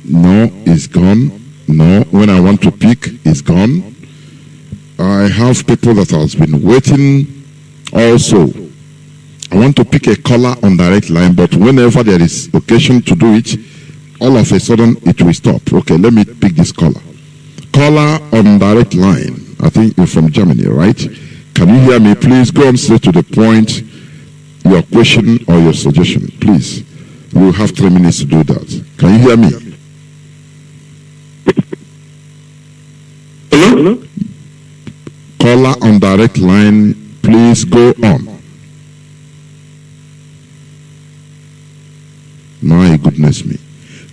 No, it's gone. No, when I want to pick, it's gone. I have people that has been waiting also. I want to pick a caller on direct line, but whenever there is occasion to do it, all of a sudden it will stop. Okay, let me pick this caller. Caller on direct line. I think you're from Germany, right? Can you hear me? Please go on straight to the point. Your question or your suggestion, please. You have 3 minutes to do that. Can you hear me? Hello? Caller on direct line, please go on. My goodness me.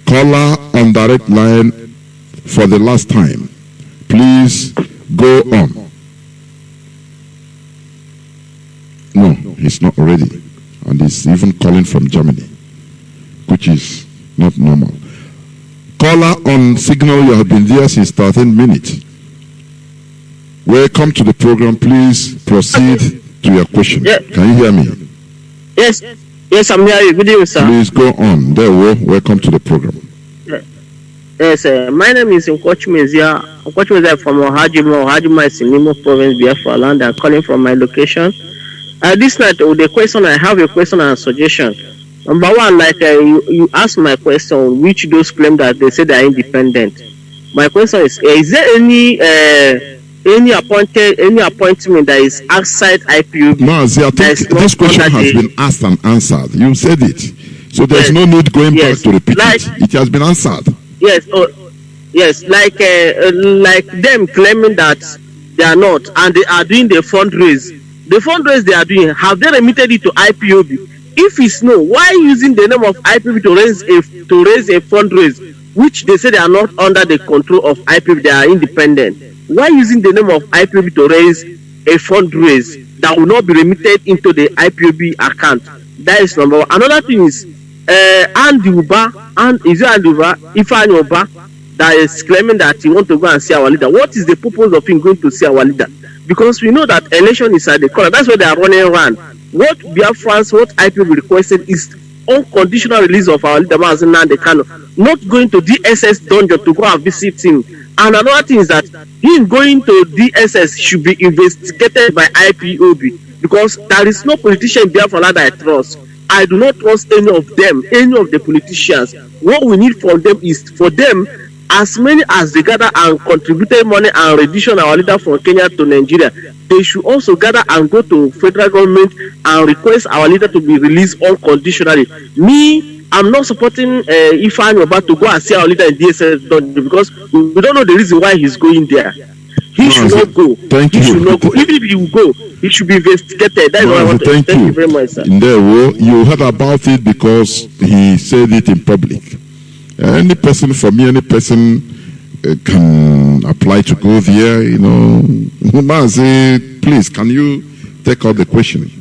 Caller on direct line for the last time. Please go on. No, he's not ready. And he's even calling from Germany, which is not normal. Caller on signal, you have been there since 13 minutes. Welcome to the program. Please proceed to your question. Yeah. Can you hear me? Yes. Yes, I'm here. Good evening, sir. Please go on. There we go. Welcome to the program. Yes, my name is Nkochimezia. Nkochimezia from Ohajima is in Imo Province, Biafra land. I'm calling from my location. This night, the question, I have a question and a suggestion. Number one, like you asked my question, which those claim that they say they are independent. My question is there any appointment that is outside IPOB? Mazi, I think this question has been asked and answered. You said it. So there's no need going back to repeat it. It has been answered. Yes, yes, like them claiming that they are not, and they are doing the fundraise. The fundraise they are doing, have they remitted it to IPOB? If it's no, why using the name of IPOB to raise a fundraise, which they say they are not under the control of IPOB, they are independent? Why using the name of IPOB to raise a fundraise that will not be remitted into the IPOB account? That is number one. Another thing is Andy Uba, Ifeanyi Uba, that is claiming that he want to go and see our leader. What is the purpose of him going to see our leader? Because we know that election is at the corner. That's why they are running around. What Biafrans, what IPOB requested is unconditional release of our leader, MAZI Nnamdi Kanu, not going to DSS dungeon to go and visit him. And another thing is that him going to DSS should be investigated by IPOB, because there is no politician in Biafra that I trust. I do not trust any of them, any of the politicians. What we need from them is for them, as many as they gather and contributed money and rendition our leader from Kenya to Nigeria, they should also gather and go to federal government and request our leader to be released unconditionally. Me, I'm not supporting Ifeanyi Uba to go and see our leader in DSS because we don't know the reason why he's going there. He should not go. Thank you. Should not go. Even if he will go, he should be investigated. That's what I want to say. Thank you very much, sir. You heard about it because he said it in public. Any person, for me, any person can apply to go there, you know. Mazi, please, can you take out the question?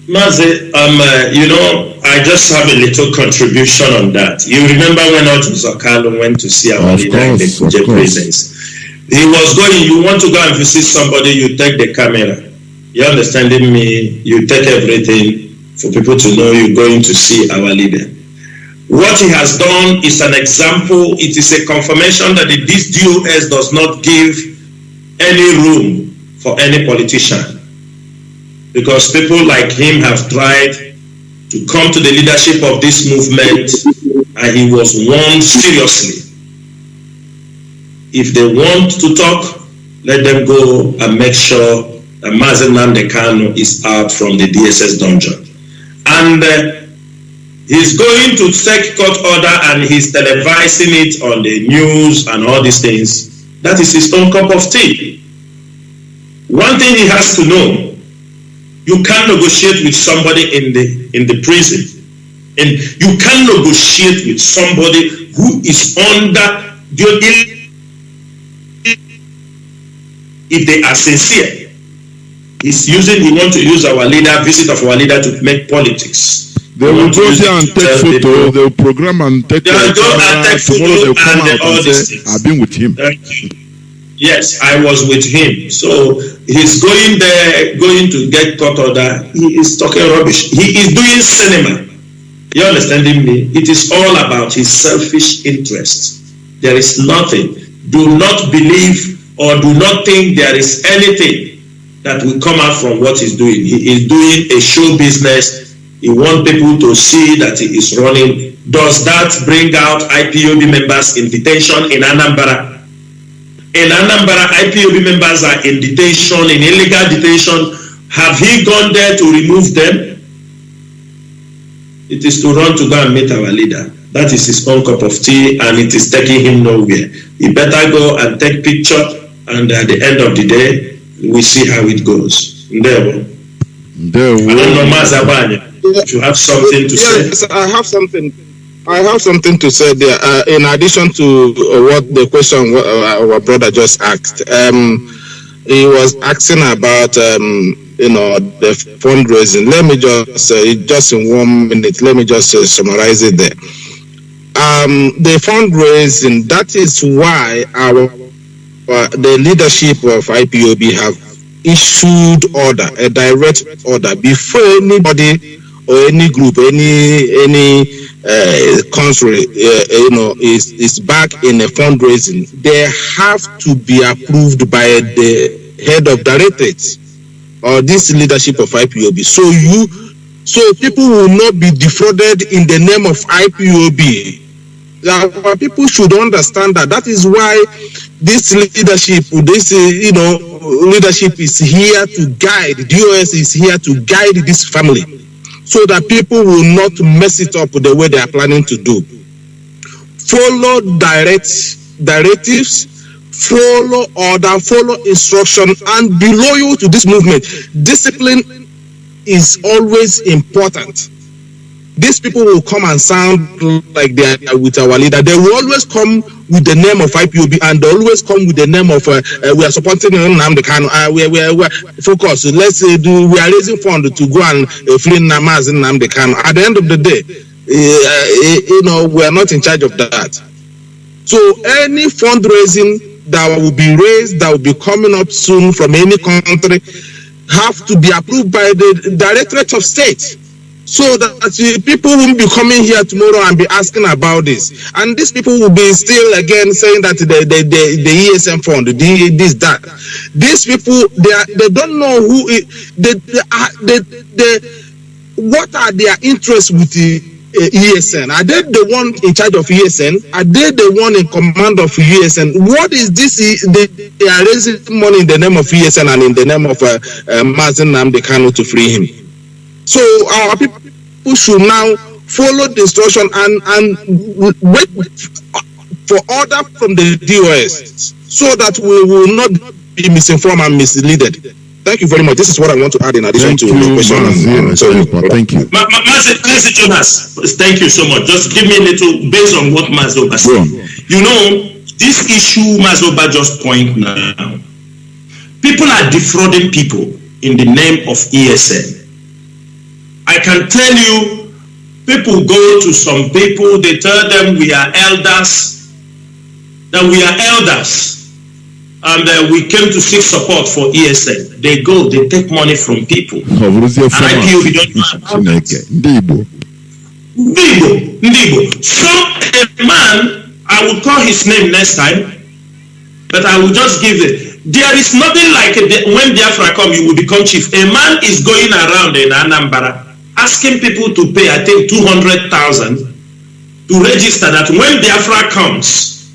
Mazi, I just have a little contribution on that. You remember when Kanu went to see our leader in the Kuje presence? He was going, you want to go and visit somebody, you take the camera. You understanding me? You take everything for people to know you're going to see our leader. What he has done is an example. It is a confirmation that this DOS does not give any room for any politician. because people like him have tried to come to the leadership of this movement, and he was warned seriously. If they want to talk, let them go and make sure that MAZI Nnamdi is out from the DSS dungeon. And he's going to take court order and he's televising it on the news and all these things. That is his own cup of tea. One thing he has to know, you can't negotiate with somebody in the prison. And you can't negotiate with somebody who is under the, if they are sincere. He want to use our leader, visit of our leader to make politics. They will go there and take photo, they will program and take photo. Tomorrow they'll come out and say, I've been with him. Yes, I was with him. So he's going there, going to get court order. He is talking rubbish. He is doing cinema. You understanding me? It is all about his selfish interest. There is nothing. Do not believe or do not think there is anything that will come out from what he's doing. He is doing a show business. He wants people to see that he is running. Does that bring out IPOB members in detention in Anambra? In Anambra, IPOB members are in detention, in illegal detention. Have he gone there to remove them? It is to run to go and meet our leader. That is his own cup of tea, and it is taking him nowhere. He better go and take picture, and at the end of the day, we see how it goes. There. I don't know, Mazabanya, if you have something to say. Yes, I have something to say there. In addition to what the question our brother just asked, he was asking about the fundraising. Let me just in 1 minute. Let me just summarize it there. The fundraising. That is why the leadership of IPOB have issued a direct order before anybody or any group, any country, is back in a fundraising. They have to be approved by the head of directorates or this leadership of IPOB. So people will not be defrauded in the name of IPOB. Our people should understand that. That is why this leadership, leadership is here to guide. DOS is here to guide this family, so that people will not mess it up the way they are planning to do. Follow directives, follow order, follow instruction, and be loyal to this movement. Discipline is always important. These people will come and sound like they are with our leader. They will always come with the name of IPOB, and they always come with the name of we are supporting Nnamdi Kanu. We are focus. Let's say we are raising funds to go and free MAZI Nnamdi Kanu. At the end of the day, we are not in charge of that. So any fundraising that will be raised, that will be coming up soon from any country, have to be approved by the Directorate of State. So that people won't be coming here tomorrow and be asking about this, and these people will be still again saying that the ESM fund, this that. These people they don't know who what are their interests with the ESN. Are they the one in charge of ESN? Are they the one in command of ESN? What is this? They are raising money in the name of ESN and in the name of MAZI Nnamdi Kanu to free him. So our people should now follow the instruction and wait for order from the DOS, so that we will not be misinformed and misleaded. Thank you very much. This is what I want to add in addition to the question. Thank you. Mazi Jonas, thank you so much. Just give me a little based on what Mazoba said. You know, this issue Mazoba just point now. People are defrauding people in the name of ESN. I can tell you, people go to some people, they tell them we are elders, and we came to seek support for ESN. They go, they take money from people. And IPOB don't know. Ndibo. So a man, I will call his name next time, but I will just give it. There is nothing like when Biafra come, you will become chief. A man is going around in Anambra asking people to pay, I think, 200,000 to register that when Biafra comes,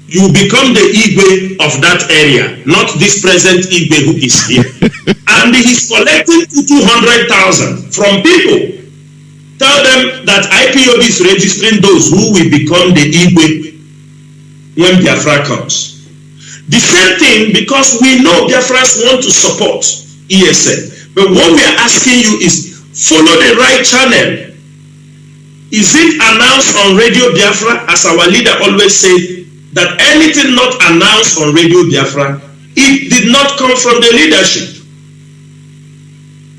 you become the Igwe of that area, not this present Igwe who is here. And he's collecting 200,000 from people. Tell them that IPOB is registering those who will become the Igwe when Biafra comes. The same thing, because we know Biafrans want to support ESN. But what we are asking you is follow the right channel. Is it announced on Radio Biafra, as our leader always said, that anything not announced on Radio Biafra, it did not come from the leadership.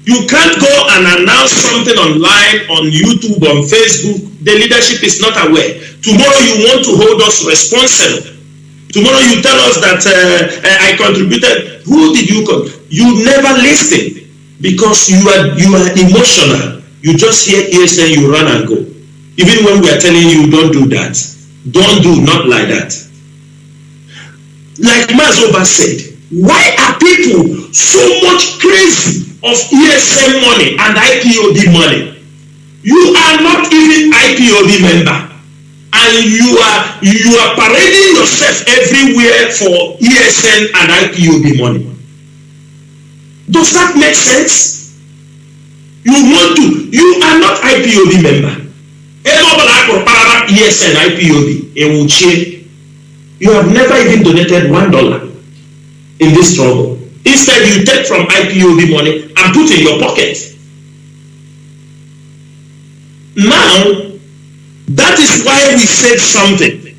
You can't go and announce something online, on YouTube, on Facebook. The leadership is not aware. Tomorrow you want to hold us responsible. Tomorrow you tell us that I contributed. Who did you call? You never listen because you are emotional. You just hear ESN, you run and go. Even when we are telling you don't do that. Don't do, not like that. Like Mazoba said, why are people so much crazy of ESN money and IPOB money? You are not even IPOB member, and you are parading yourself everywhere for ESN and IPOB money. Does that make sense? You are not IPOB member. ESN, IPOB, you have never even donated $1 in this struggle. Instead, you take from IPOB money and put in your pocket. Now, that is why we said something.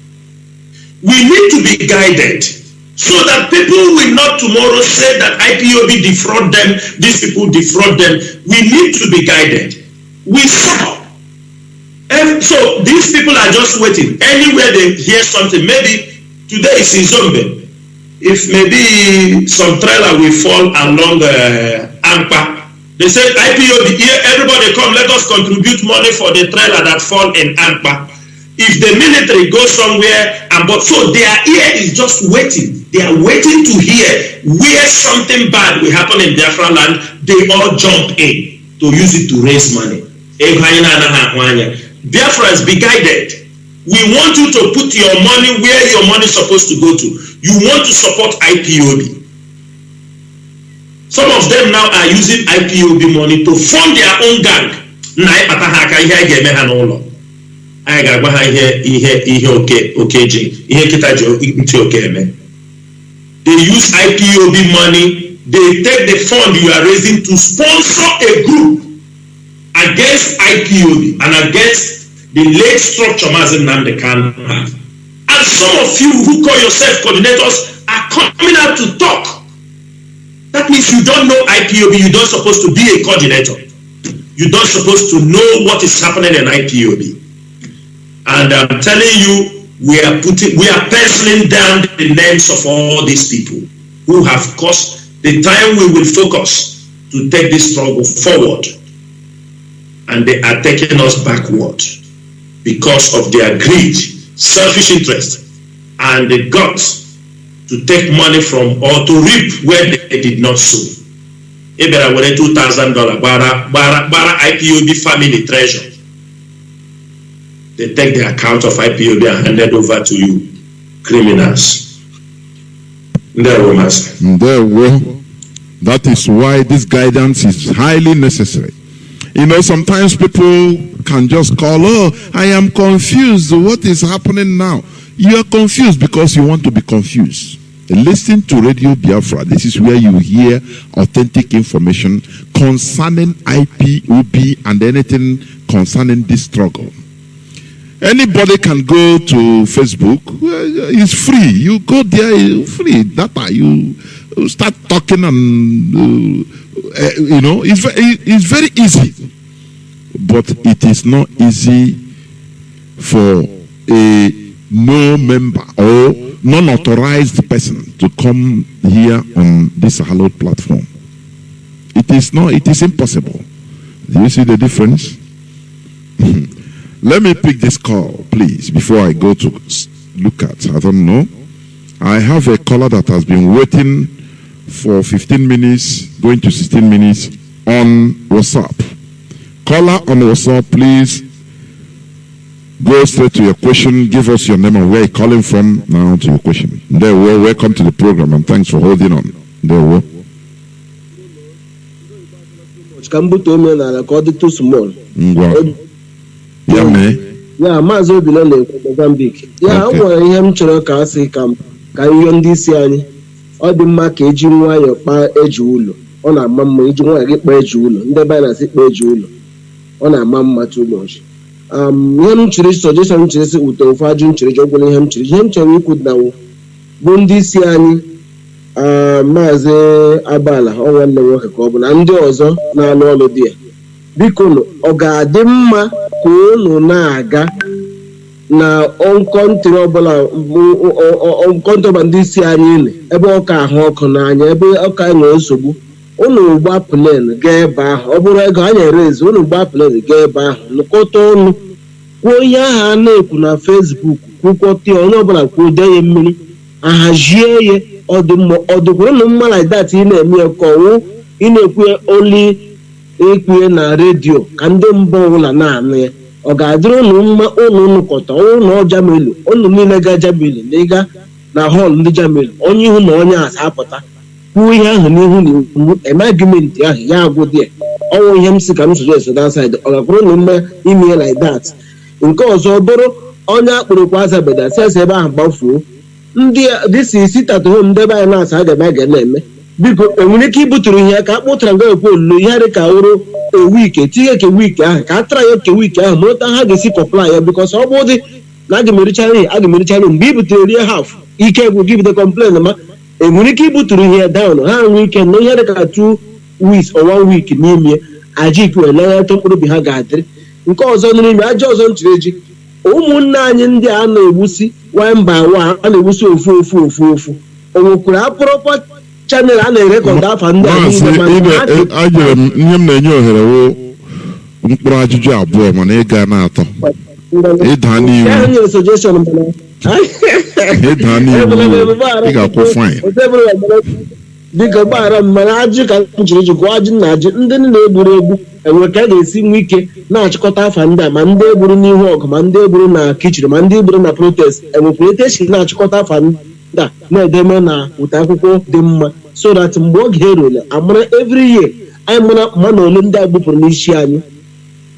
We need to be guided so that people will not tomorrow say that IPOB defraud them, these people defraud them. We need to be guided. We saw. And so these people are just waiting. Anywhere they hear something, maybe today is in Zombe. If maybe some trailer will fall along Ampa, they said IPOB, everybody come, let us contribute money for the trailer that fall in Ampa. If the military goes somewhere, so their ear is just waiting. They are waiting to hear where something bad will happen in Biafra land. They all jump in to use it to raise money. Biafrans, be guided. We want you to put your money where your money is supposed to go to. You want to support IPOB. Some of them now are using IPOB money to fund their own gang. They use IPOB money. They take the fund you are raising to sponsor a group against IPOB and against the late structure MAZI NWACHINEKE have. And some of you who call yourself coordinators are coming out to talk. That means you don't know IPOB, you don't supposed to be a coordinator. You don't supposed to know what is happening in IPOB. And I'm telling you, we are penciling down the names of all these people who have caused the time we will focus to take this struggle forward. And they are taking us backward because of their greed, selfish interest, and the guts to take money from or to reap where they did not sow. Ebera were $2,000 bara IPOB family treasure. They take the account of IPOB and hand it over to you, criminals. That is why this guidance is highly necessary. You know, sometimes people can just call, oh, I am confused. What is happening now? You are confused because you want to be confused. Listen to Radio Biafra. This is where you hear authentic information concerning IPOB and anything concerning this struggle. Anybody can go to Facebook. It's free. You go there, free data. You start talking and, you know, it's very easy. But it is not easy for a no member or non-authorized person to come here on this hallowed platform. It is not, it is impossible. Do you see the difference? Let me pick this call, please, before I go to look at, I don't know. I have a caller that has been waiting for 15 minutes, going to 16 minutes on WhatsApp. Caller on WhatsApp, please go straight to your question. Give us your name and where you're calling from now to your question. There we are. Welcome to the program and thanks for holding on. There we are. Yeah, Mazi Obilon Mozambique. Yeah, I want him to ka ihe ndị isi anyị ọ dị mma ka eji nwayọọ kpaa eji ụlọ ọ na-ama mma iji nwayọọ gị kpaa eji ụlọ ndị be na-asị kpaa eji ụlọ ọ na-ama mma too much. Ihe m chiri suggestion m chiri si ute ofe ajụ m chiri jọgwụrụ ihe m chọrọ ikwu na bụ ndị isi anyị Maazị Abala ọ nwanne nwoke ka ọ bụ na ndị ọzọ na-alụ ọlụ dị ya biko ọ ga-adị mma ka unu na-aga na ọnkọntịrị ọbụla ọnkọntọba ndị isi anyị ebe ọka ahụ ọkụ n'anya ebe ọka nwere nsogbu unu gba plen gaa ebe ahụ ọ bụrụ ego anyị erezi unu gba plen gaa ebe ahụ nụkọta ọnụ kwuo ihe ahụ a na-ekwu na Facebook kwukọta onye ọbụla kwuo dee ya mmiri ahazie ya ọdụkwuru na mma like that ị na-eme ya ka ọwụ ị na-ekwu ya oli ekwu na redio ka ndị mba ọbụla na-anụ ya ọ ga-adịrị unu mma unu kọta ọnwụ na Jamelu unu niile ga Jamelu na ịga na họl ndị Jamelu onye ihu na onye asa apụta kwuo ihe ahụ n'ihu na iwu eme agụmenti ahụ ya agwụ dị ọnwụ ihe m si ka m suggest that side ọ ga-akwụrụ na mma ime like that. Nke ọzọ bụrụ onye akpụrụkwa azabeda sesi ebe ahụ gbafuo ndị dịsi sitata home ndị ebe anyị na-asa aga na-eme biko enwere ike ibuturu ihe ka akpụtara nga ekwu olulu ihe dị ka wụrụ ewike tinye ke wiki ahụ ka atara ya ke wiki ahụ mụta ha ga-esi kọpla ya bikos ọ bụ dị na aga-emerichara mgbe i butere rie haf ike bụ gị bute complain ma enwere ike ibuturu ihe down ha nwee ike na ihe dị ka 2 weeks or 1 week n'ime aji ikwele ya mkpụrụ obi ha ga-adịrị. Nke ọzọ n'ime aja ọzọ ntụrụ eji ụmụnne anyị ndị a na-egbusi one by one a na-egbusi ofu o nwekwara apụrụkwa chanel a na-erekọd afa ndị ajere m ihe m na-enye ohere wo mkpụrụ ajụjụ abụọ mana ịga na-atọ ịda n'iwu ị ga-akwụ fine biko gbaghara m mana ajụ ka m jiri ji gụọ ajụ na ajụ ndị na-egburu egbu enwe ka a ga-esi nwe ike na-achịkọta afa ndị a ma ndị egburu n'ihu ọgụ ma ndị egburu na kichiri ma ndị egburu na protest enwekwara etu esi na-achịkọta afa ndị a na-edeme na ụta akwụkwọ dị mma so that mgbe oge erule amara every year anyị mara ma na ole ndị a gbupụrụ n'isi anyị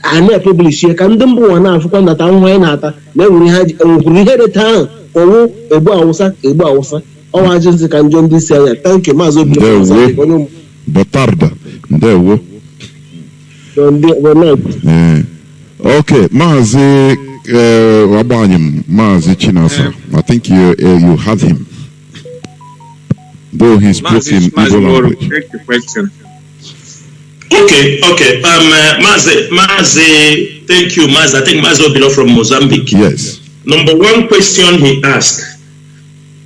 a na-epublishie ka ndị mba ụwa na-afụkwa ndata ahụhụ anyị na-ata na enwekwuru ihe deta ahụ ọnwụ egbu awụsa ọwa ajụ nsị ka njọ ndị isi anya thank you Maazị Obi Botarda ndewo. Okay, Maazị Wabanyim, Maazị Chinasa, I think you had him. Though he spoke in Igbo language. Take the question. Okay. Mazi, thank you, Mazi. I think Mazi belongs from Mozambique. Yes. Number one question he asked,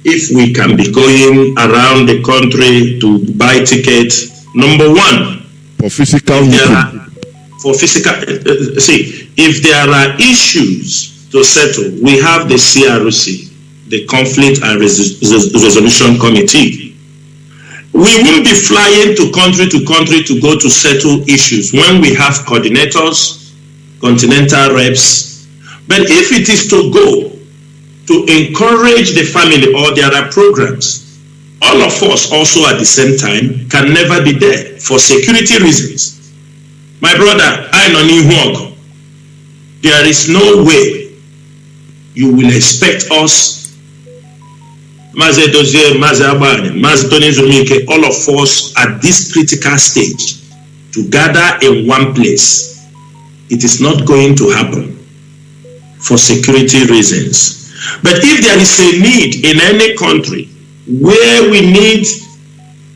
if we can be going around the country to buy tickets. Number one, for physical meeting. If there are issues to settle, we have the CRC, the Conflict and Resolution Committee. We won't be flying to country to go to settle issues when we have coordinators, continental reps. But if it is to go to encourage the family or there are programs, all of us also at the same time can never be there for security reasons. My brother, I know New York. There is no way you will expect us, Mazi Dozie, Mazi Abane, Mazi Tony Zumike, all of us at this critical stage to gather in one place. It is not going to happen for security reasons. But if there is a need in any country where we need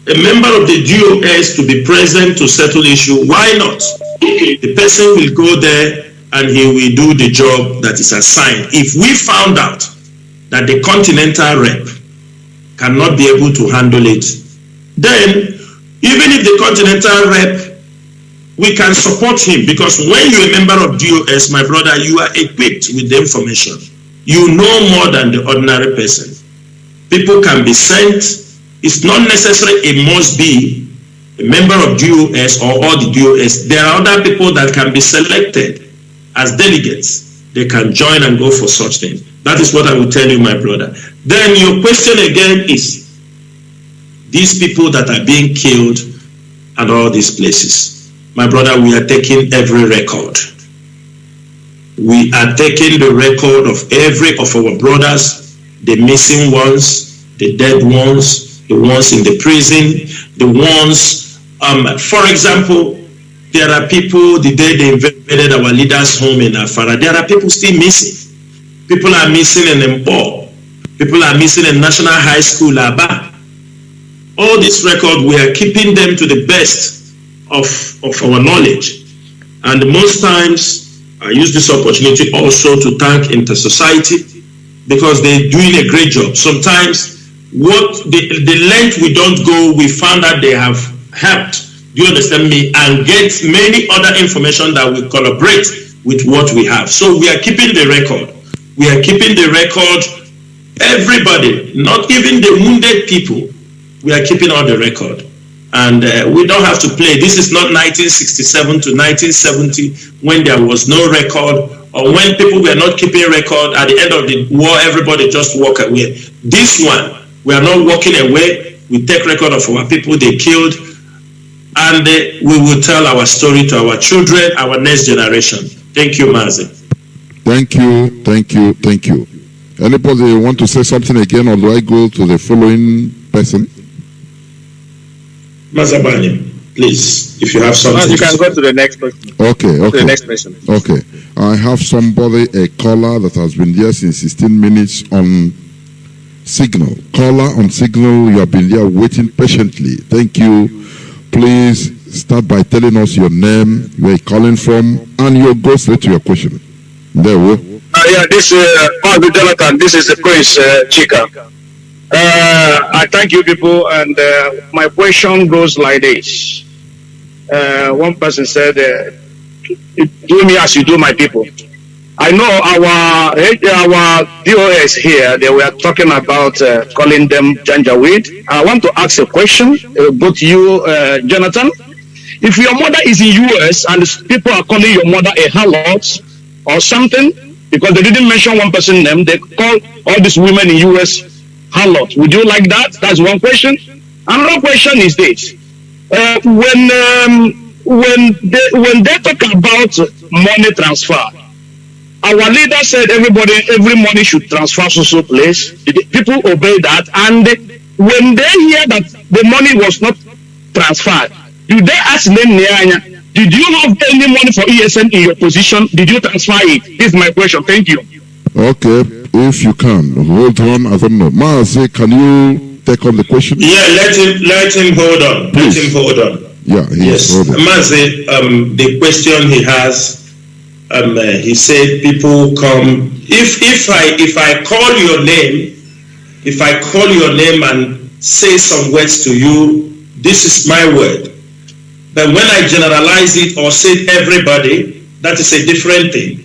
a member of the DOS to be present to settle issue, why not? The person will go there and he will do the job that is assigned. If we found out that the continental rep cannot be able to handle it, then even if the continental rep, we can support him, because when you're a member of DOS, my brother, you are equipped with the information. You know more than the ordinary person. People can be sent. It's not necessary it must be a member of DOS or all the DOS. There are other people that can be selected as delegates. They can join and go for such things. That is what I will tell you, my brother. Then your question again is, these people that are being killed at all these places. My brother, we are taking every record. We are taking the record of every of our brothers, the missing ones, the dead ones, the ones in the prison, the ones, for example, there are people, the day they invaded our leader's home in Afara, there are people still missing. People are missing in Ipob. People are missing in National High School, Aba. All this record, we are keeping them to the best of our knowledge. And most times, I use this opportunity also to thank Inter-Society because they're doing a great job. Sometimes, what the length we don't go, we found that they have helped, do you understand me, and get many other information that will collaborate with what we have. So we are keeping the record. We are keeping the record. Everybody, not even the wounded people, we are keeping all the record. And we don't have to play. This is not 1967 to 1970 when there was no record, or when people were not keeping record. At the end of the war, everybody just walk away. This one, we are not walking away. We take record of our people they killed, and we will tell our story to our children, our next generation. Thank you, Mazi. Thank you, thank you, thank you. Anybody want to say something again, or do I go to the following person? Mazabani, please, if you have something. You can go to the next person. Okay, okay. To the next person. Okay. I have somebody, a caller that has been there since 16 minutes on Signal. Caller on Signal, you have been there waiting patiently. Thank you. Please start by telling us your name, where you're calling from, and you'll go straight to your question. There we go. Yeah, this is Jonathan. This is the Prince Chika. I thank you people, and my question goes like this. One person said, do me as you do my people. I know our DOS here, they were talking about calling them Janjaweed. I want to ask a question, both you, Jonathan. If your mother is in US and people are calling your mother a harlot or something, because they didn't mention one person's name, they call all these women in US harlot. Would you like that? That's one question. Another question is this: when they talk about money transfer, our leader said every money should transfer so place. People obey that, and when they hear that the money was not transferred, do they ask them, did you have any money for ESN in your position? Did you transfer it? This is my question. Thank you. Okay, if you can hold on, I don't know. Mazi, can you take on the question? Yeah, let him hold on. Please. Let him hold on. Yeah, yes. Mazi, the question he has, he said people come. If I call your name and say some words to you, this is my word. But when I generalize it or say everybody, that is a different thing.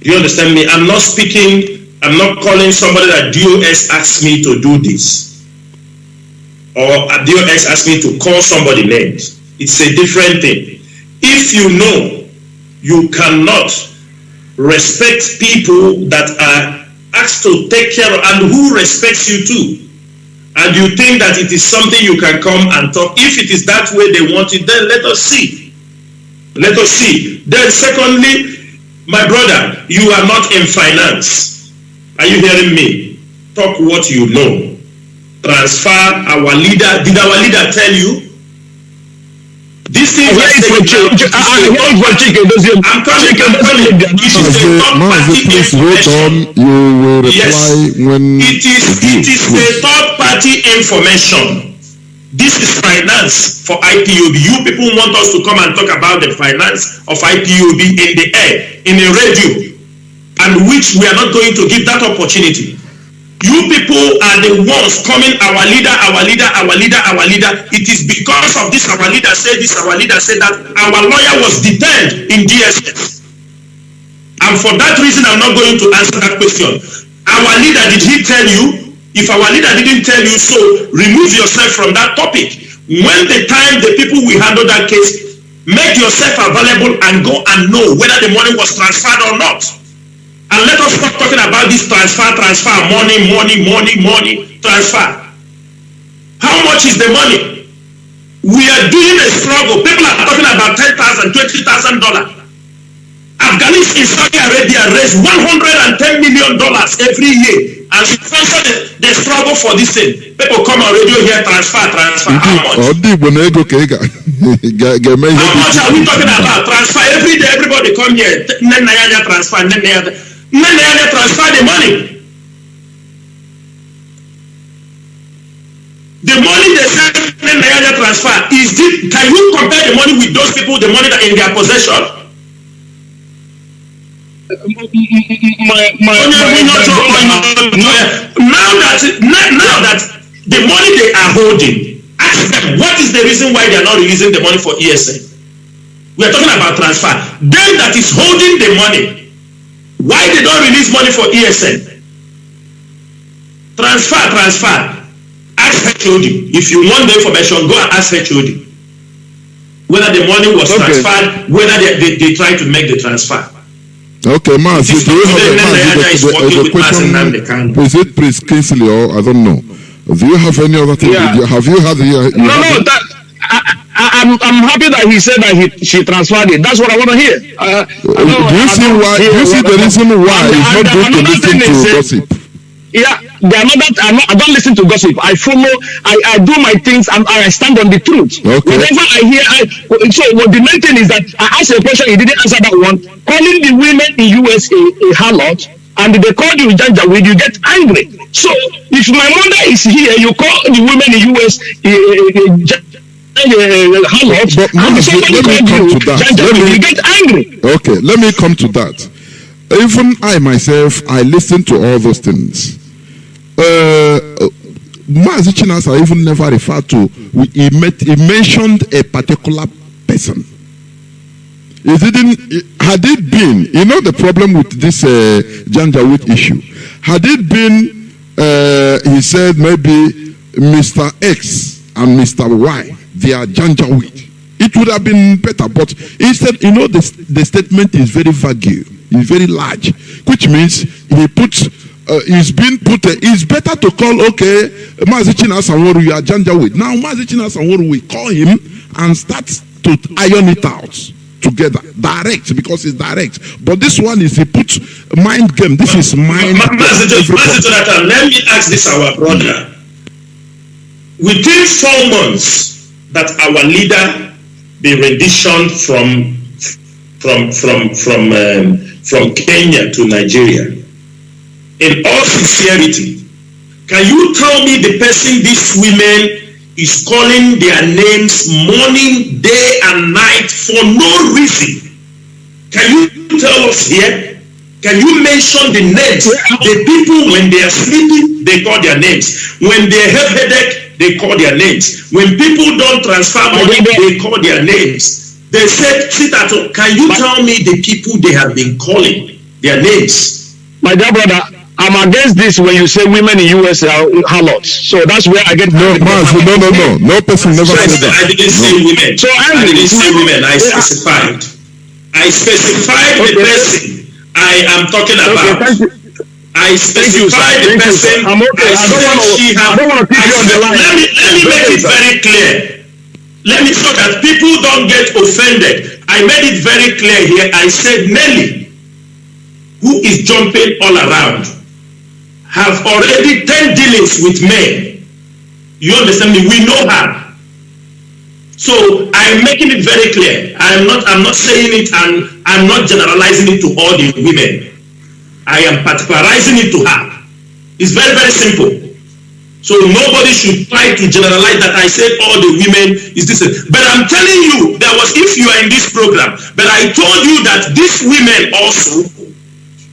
Do you understand me? I'm not calling somebody that DOS asked me to do this, or DOS asked me to call somebody names. It's a different thing. If you know you cannot respect people that are asked to take care of and who respects you too, and you think that it is something you can come and talk, if it is that way they want it, then let us see. Let us see. Then secondly, my brother, you are not in finance. Are you hearing me? Talk what you know. Transfer our leader. Did our leader tell you? This thing was I'm coming. Please wait on. You will reply when it is a third party information. This is finance for IPOB. You people want us to come and talk about the finance of IPOB in the air, in a radio, and which we are not going to give that opportunity. You people are the ones coming, our leader. It is because of this, our leader said this, our leader said that, our lawyer was detained in DSS. And for that reason, I'm not going to answer that question. Our leader, did he tell you? If our leader didn't tell you so, remove yourself from that topic. When the time the people will handle that case, make yourself available and go and know whether the money was transferred or not. And let us stop talking about this transfer, money, transfer. How much is the money? We are doing a struggle. People are talking about $10,000, $20,000. Afghanis in Saudi Arabia raise $110 million every year and sponsor the struggle for this thing. People come on radio here, transfer. How much? How much are we talking about? Transfer every day, everybody come here. Transfer the money. The money they send transfer is this. Can you compare the money with those people, the money that in their possession? Now that the money they are holding, ask them what is the reason why they are not releasing the money for ESN. We are talking about transfer. Them that is holding the money, why they don't release money for ESN? Transfer. Ask HOD. If you want the information, go and ask HOD whether the money was transferred, whether they try to make the transfer. Okay, Mazi, do you have a question? Is it Prince Kingsley or I don't know? Do you have any other thing? Yeah. Have you had the? I'm happy that he said that she transferred it. That's what I want to hear. Do you see why? Do you see the reason why it's not good to listen to gossip? Yeah, I don't listen to gossip. I follow. I do my things and I stand on the truth. Okay. Whenever I hear, so what the main thing is that I asked a question, he didn't answer that one. Calling the women in US a harlot, and they call you Janjaweed, you get angry. So if my mother is here, you call the women in US harlot, and somebody call you Janjaweed, you get angry. Okay, let me come to that. Even I myself, I listen to all those things. Mazi Chinas I even never referred to. He mentioned a particular person. Had it been, you know, the problem with this Janjaweed issue, had it been, he said maybe Mr. X and Mr. Y, they are Janjaweed, it would have been better. But instead, you know, the statement is very vague, it's very large, which means he puts, it's better to call, okay, Mazi Chinas Anworu, you are Janjaweed. Now Mazi Chinas Anworu, we call him and start to iron it out together, direct, because it's direct. But this one is he puts mind game. This is mind. Jonathan, let me ask this our brother. Within 4 months that our leader be renditioned from Kenya to Nigeria, in all sincerity, can you tell me the person these women is calling their names morning, day, and night for no reason? Can you tell us here? Can you mention the names? The people, when they are sleeping, they call their names. When they have headache, they call their names. When people don't transfer money, they call their names. They said, sit at home. Can you tell me the people they have been calling their names? My dear brother, I'm against this when you say women in US are harlots. So that's where I get no person never said that. I didn't say women. So I didn't say women. I specified. The person I am talking about. I specified the person. I'm okay. I don't want to keep you on the line. Let me make it very clear. Let me so that people don't get offended. I made it very clear here. I said Nelly, who is jumping all around, have already 10 dealings with men. You understand me? We know her. So I'm making it very clear. I'm not saying it and I'm not generalizing it to all the women. I am particularizing it to her. It's very, very simple. So nobody should try to generalize that I said all the women is this. But I'm telling you, if you are in this program, but I told you that these women also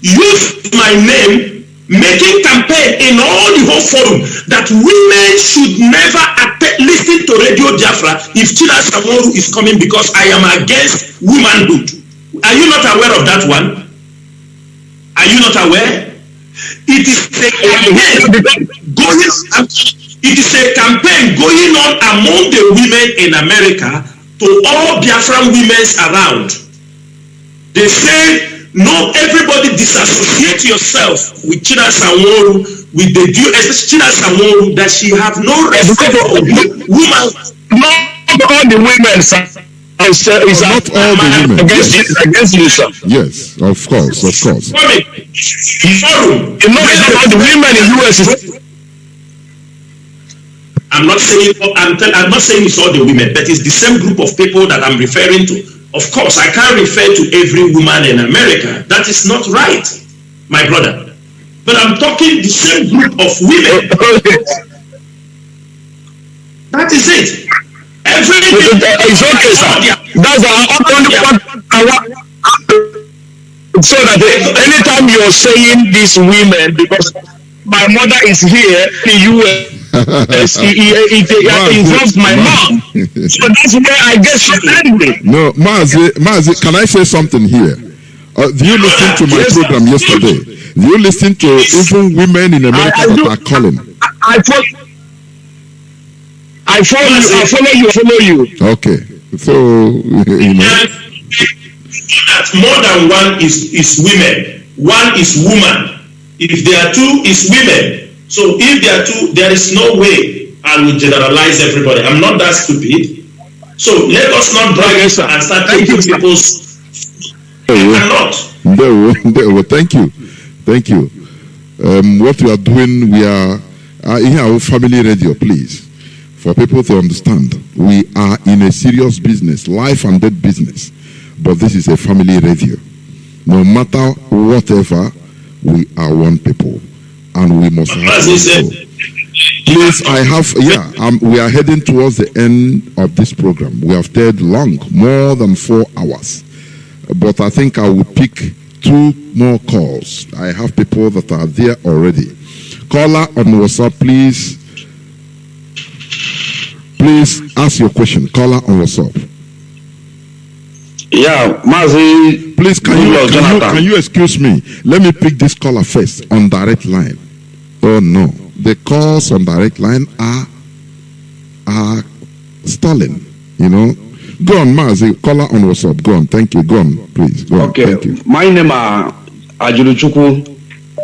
use my name, making campaign in all the whole forum that women should never listen to Radio Biafra if Chinas Anworu is coming because I am against womanhood. Are you not aware of that one? Are you not aware? It is a campaign going. It is a campaign going on among the women in America to all Biafran women around. They say, no, everybody disassociate yourself with China Sanwo-Olu, with the due, especially China Sanwo-Olu, that she have no respect for women. Not all the women, sir. Not all the women. Against you, sir. Yes, of course, of course. It's not all the women in US. I'm not saying it's all the women, but it's the same group of people that I'm referring to. Of course, I can't refer to every woman in America. That is not right, my brother. But I'm talking the same group of women. That is it. Everything. It's okay, sir. That's only what I want. So that anytime you're saying these women, because my mother is here in US. It involves my mom. So that's where I get shit anyway. No, Mazi, can I say something here? Do you listen to my program yesterday? Do you listen to even women in America that are calling? I follow you. Okay. So, you know. More than one is women. One is woman. If there are two, is women. So if there are two, there is no way I will generalize everybody. I'm not that stupid. So let us not drag us and start taking people's. Thank you. Thank you. What we are doing, we are in our family radio, please. For people to understand, we are in a serious business, life and death business. But this is a family radio. No matter whatever, we are one people. And we must have please, we are heading towards the end of this program. We have stayed long, more than 4 hours. But I think I will pick 2 more calls. I have people that are there already. Caller on WhatsApp, please. Please ask your question. Caller on WhatsApp. Yeah, Mazi. Please, can you excuse me? Let me pick this caller first on direct line. Oh no, the calls on direct line are stalling. You know. Go on, Mazi. Caller on WhatsApp. Go on. Thank you. Go on, please. Go okay. On. Thank you. My name is Ajuluchukwu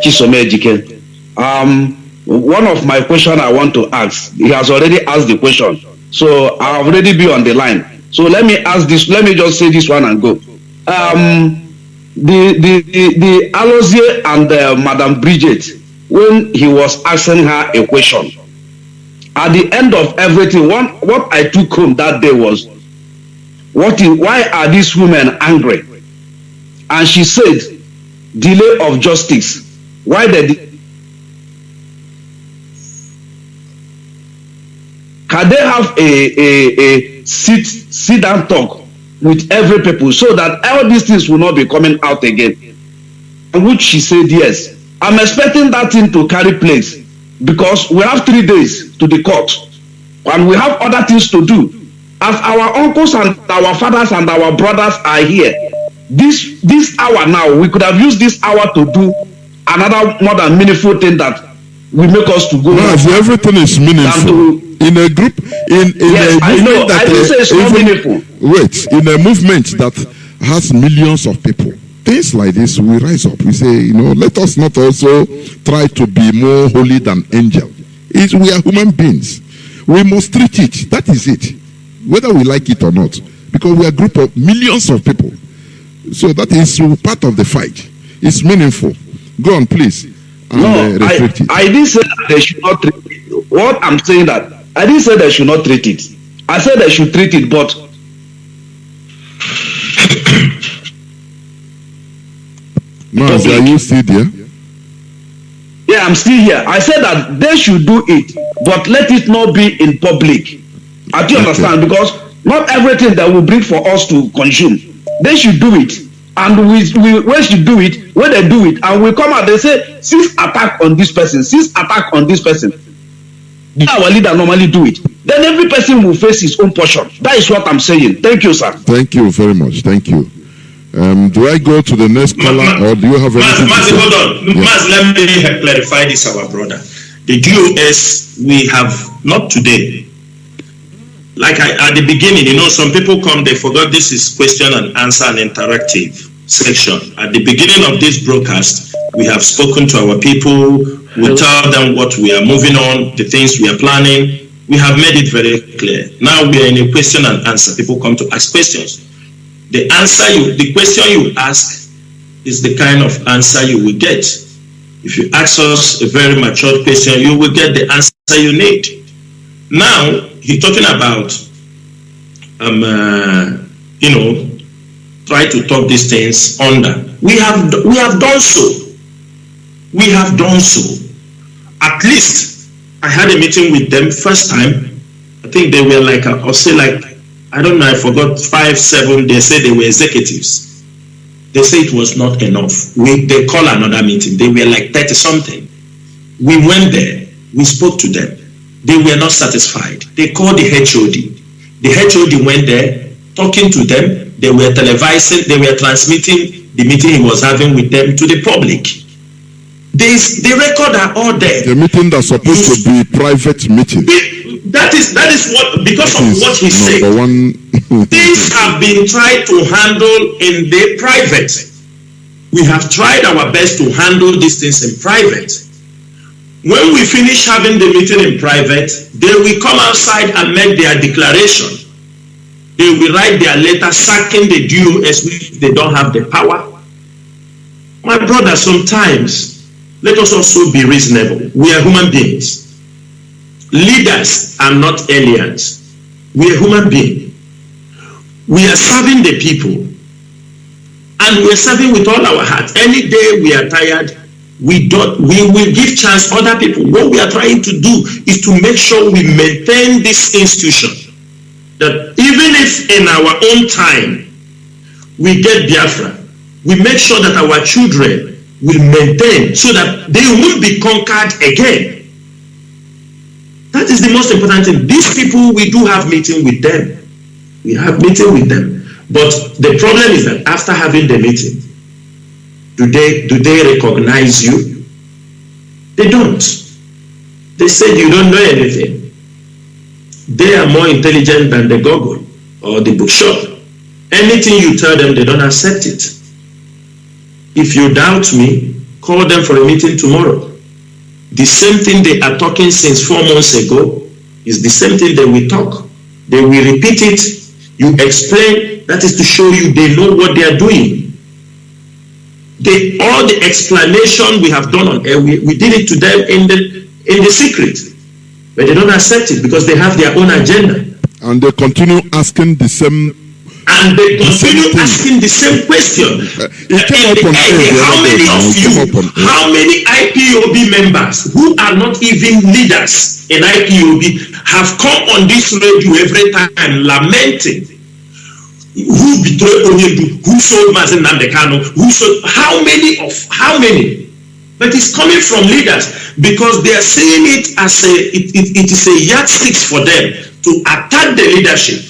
Chisome Ejike. One of my questions I want to ask. He has already asked the question, so I have already been on the line. So let me ask this. Let me just say this one and go. The Alozie and Madam Bridget, when he was asking her a question, at the end of everything, what I took home that day was, why are these women angry? And she said, delay of justice. Why can they have a sit down talk with every people so that all these things will not be coming out again? And which she said yes. I'm expecting that thing to carry place because we have 3 days to the court and we have other things to do. As our uncles and our fathers and our brothers are here, this hour now, we could have used this hour to do another more than meaningful thing that will make us to go. No, everything is meaningful. In a group, in a movement that in a movement that has millions of people, things like this we rise up. We say, let us not also try to be more holy than angel. We are human beings. We must treat it. That is it, whether we like it or not, because we are a group of millions of people. So that is part of the fight. It's meaningful. Go on, please. And, I didn't say that they should not treat it. What I'm saying that I didn't say they should not treat it. I said they should treat it, but Maz, are you still there? Yeah, I'm still here. I said that they should do it, but let it not be in public. I do understand, because not everything that will bring for us to consume. They should do it. And we should do it when they do it. And we come out, they say, since attack on this person, since attack on this person. Our leader normally do it. Then every person will face his own portion. That is what I'm saying. Thank you, sir. Thank you very much. Thank you. Do I go to the next caller, or do you have anything to say? Hold on. Yeah. Maz, let me clarify this, our brother. The DOS, we have, not today. Like at the beginning, you know, some people come, they forgot this is question and answer and interactive section. At the beginning of this broadcast, we have spoken to our people. We tell them what we are moving on, the things we are planning. We have made it very clear. Now we are in a question and answer. People come to ask questions. The question you ask is the kind of answer you will get. If you ask us a very mature question, you will get the answer you need. Now, he's talking about, you know, try to talk these things under. We have done so. We have done so. At least, I had a meeting with them first time. I think they were like, I'll say like, I don't know, I forgot 5, 7, they said they were executives. They say it was not enough. They call another meeting. They were like 30 something. We went there, we spoke to them. They were not satisfied. They called the HOD. The HOD went there, talking to them. They were televising, they were transmitting the meeting he was having with them to the public. The record are all there. The meeting that's supposed to be private meeting. That is what, because of what he said. Things have been tried to handle in the private. We have tried our best to handle these things in private. When we finish having the meeting in private, they will come outside and make their declaration. They will write their letter sacking the DOS if they don't have the power. My brother, sometimes, let us also be reasonable. We are human beings. Leaders are not aliens. We are human beings. We are serving the people. And we are serving with all our heart. Any day we are tired, we will give chance to other people. What we are trying to do is to make sure we maintain this institution. That even if in our own time we get Biafra, we make sure that our children will maintain so that they won't be conquered again. That is the most important thing. These people, we do have meeting with them. We have meeting with them. But the problem is that after having the meeting, do they recognize you? They don't. They said you don't know anything. They are more intelligent than the Google or the bookshop. Anything you tell them, they don't accept it. If you doubt me, call them for a meeting tomorrow. The same thing they are talking since 4 months ago is the same thing they will talk. They will repeat it. You explain. That is to show you they know what they are doing. All the explanation we have done on air, we did it to them in the secret. But they don't accept it because they have their own agenda. And they continue asking the same. And they continue asking the same question. How many IPOB members who are not even leaders in IPOB have come on this radio every time lamenting who betrayed Onyedu, who sold MAZI NWACHINEKE, Kanu, who sold how many? But it's coming from leaders because they are seeing it as it is a yardstick for them to attack the leadership.